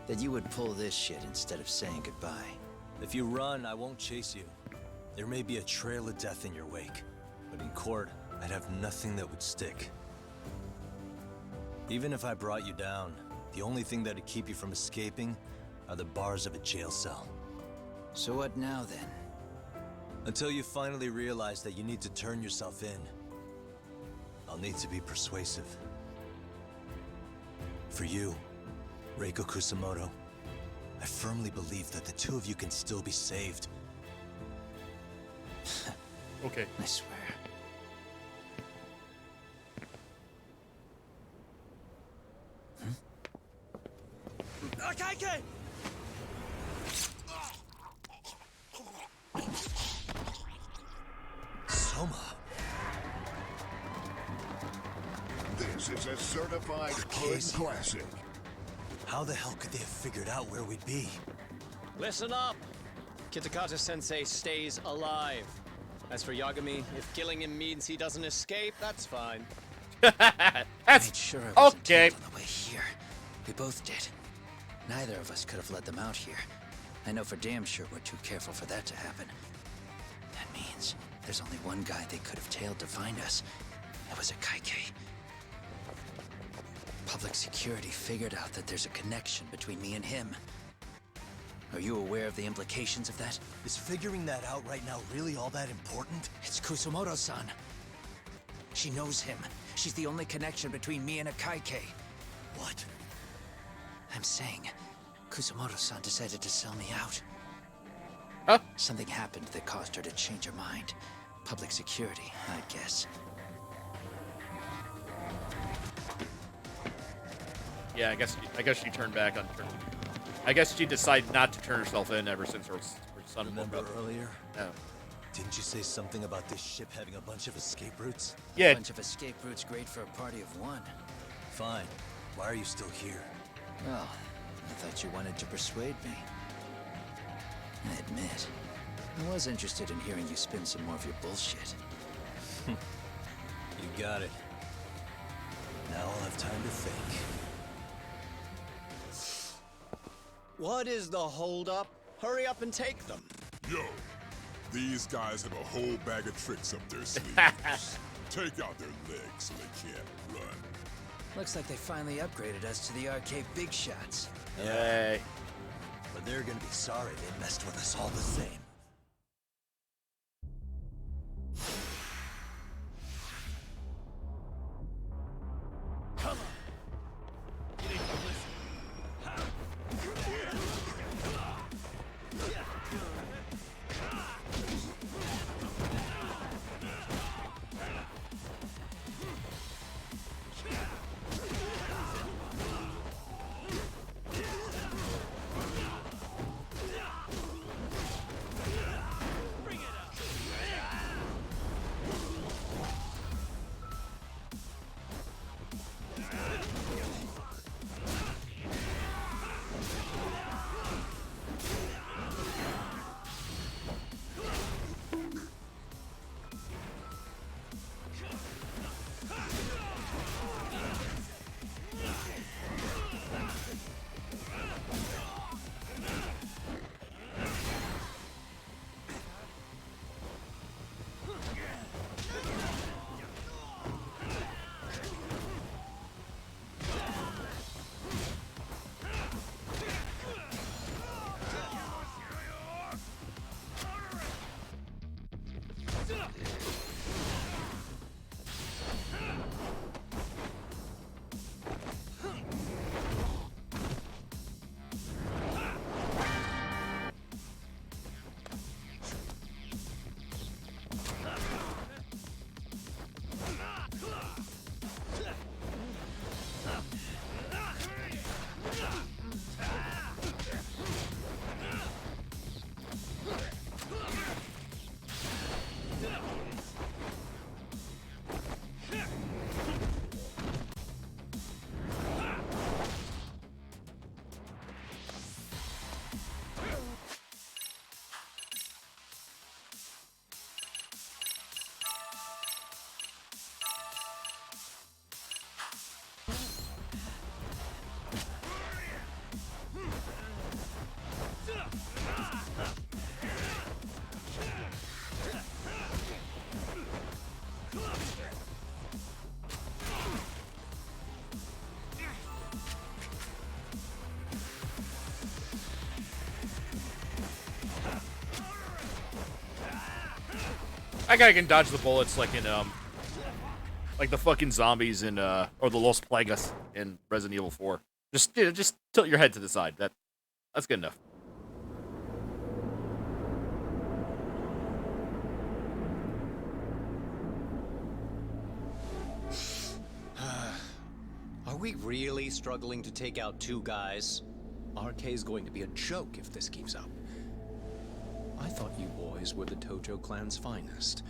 that you would pull this shit instead of saying goodbye. If you run, I won't chase you. There may be a trail of death in your wake, but in court, I'd have nothing that would stick. Even if I brought you down, the only thing that'd keep you from escaping are the bars of a jail cell. So what now, then? Until you finally realize that you need to turn yourself in, I'll need to be persuasive. For you, Reiko Kusamoto, I firmly believe that the two of you can still be saved. Okay. I swear. Akaike! Soma. This is a certified King classic. How the hell could they have figured out where we'd be? Listen up! Kitakata-sensei stays alive. As for Yagami, if killing him means he doesn't escape, that's fine. That's made sure I wasn't okay. killed on the way here. We both did. Neither of us could have let them out here. I know for damn sure we're too careful for that to happen. That means there's only one guy they could have tailed to find us. It was a Kaike. Public security figured out that there's a connection between me and him. Are you aware of the implications of that? Is figuring that out right now really all that important? It's Kusamoto-san. She knows him. She's the only connection between me and a Kaike. What? I'm saying, Kusamoto-san decided to sell me out. Huh? Something happened that caused her to change her mind. Public security, I guess. Yeah, I guess she turned back on her. I guess she decided not to turn herself in ever since her son Remember woke up. earlier? Yeah. Didn't you say something about this ship having a bunch of escape routes? Yeah. A bunch of escape routes great for a party of one. Fine. Why are you still here? Well, I thought you wanted to persuade me. I admit, I was interested in hearing you spin some more of your bullshit. You got it. Now I'll have time to think. What is the holdup? Hurry up and take them. Yo, these guys have a whole bag of tricks up their sleeves. Take out their legs so they can't run. Looks like they finally upgraded us to the arcade big shots. Yay. But they're gonna be sorry they messed with us all the same. Come on! You need to listen. That guy can dodge the bullets like in like the fucking zombies in or the Los Plagas in Resident Evil 4. Just tilt your head to the side. That's good enough. Are we really struggling to take out 2 guys? RK's going to be a joke if this keeps up. I thought you boys were the Tojo clan's finest.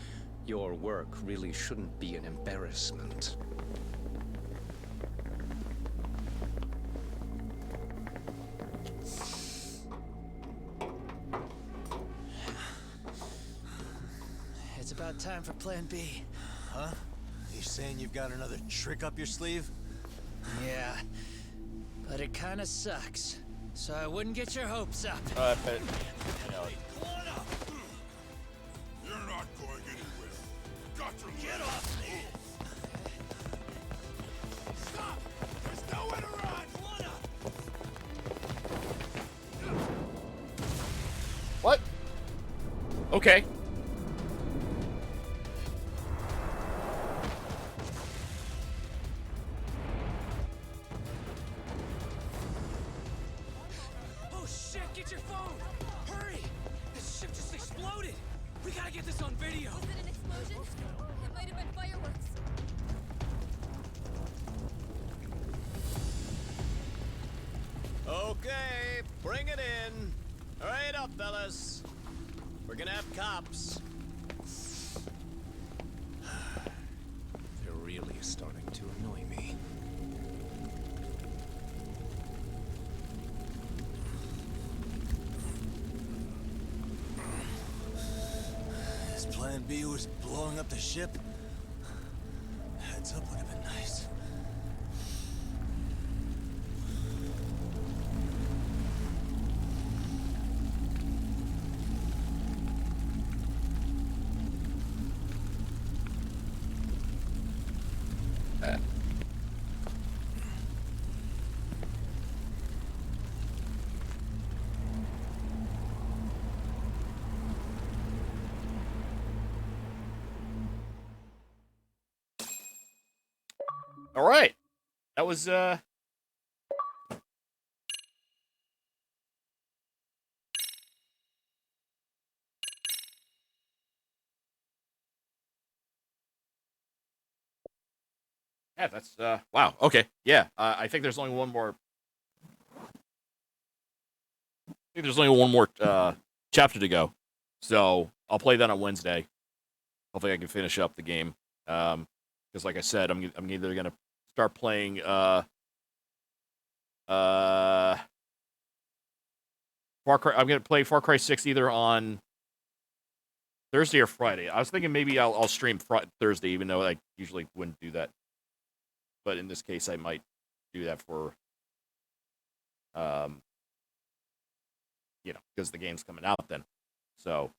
Your work really shouldn't be an embarrassment. It's about time for Plan B. Huh? You saying you've got another trick up your sleeve? Yeah, but it kinda sucks. So I wouldn't get your hopes up. But, You're not going anywhere. Got to get off me! Stop! There's nowhere to run! What? Okay. Oh shit, get your phone! Hurry! This ship just exploded! We gotta get this on video! Was it an explosion? It might have been fireworks. Okay, bring it in. Hurry it up, fellas. We're gonna have cops. They're really starting to annoy me. His plan B was blowing up the ship? Heads up would have been nice. All right. That was yeah, that's wow. Okay. Yeah. I think there's only one more chapter to go. So, I'll play that on Wednesday. Hopefully I can finish up the game. Because like I said, I'm either going to start playing Far Cry. I'm going to play Far Cry 6 either on Thursday or Friday. I was thinking maybe I'll stream Thursday, even though I usually wouldn't do that. But in this case, I might do that for, because the game's coming out then. So,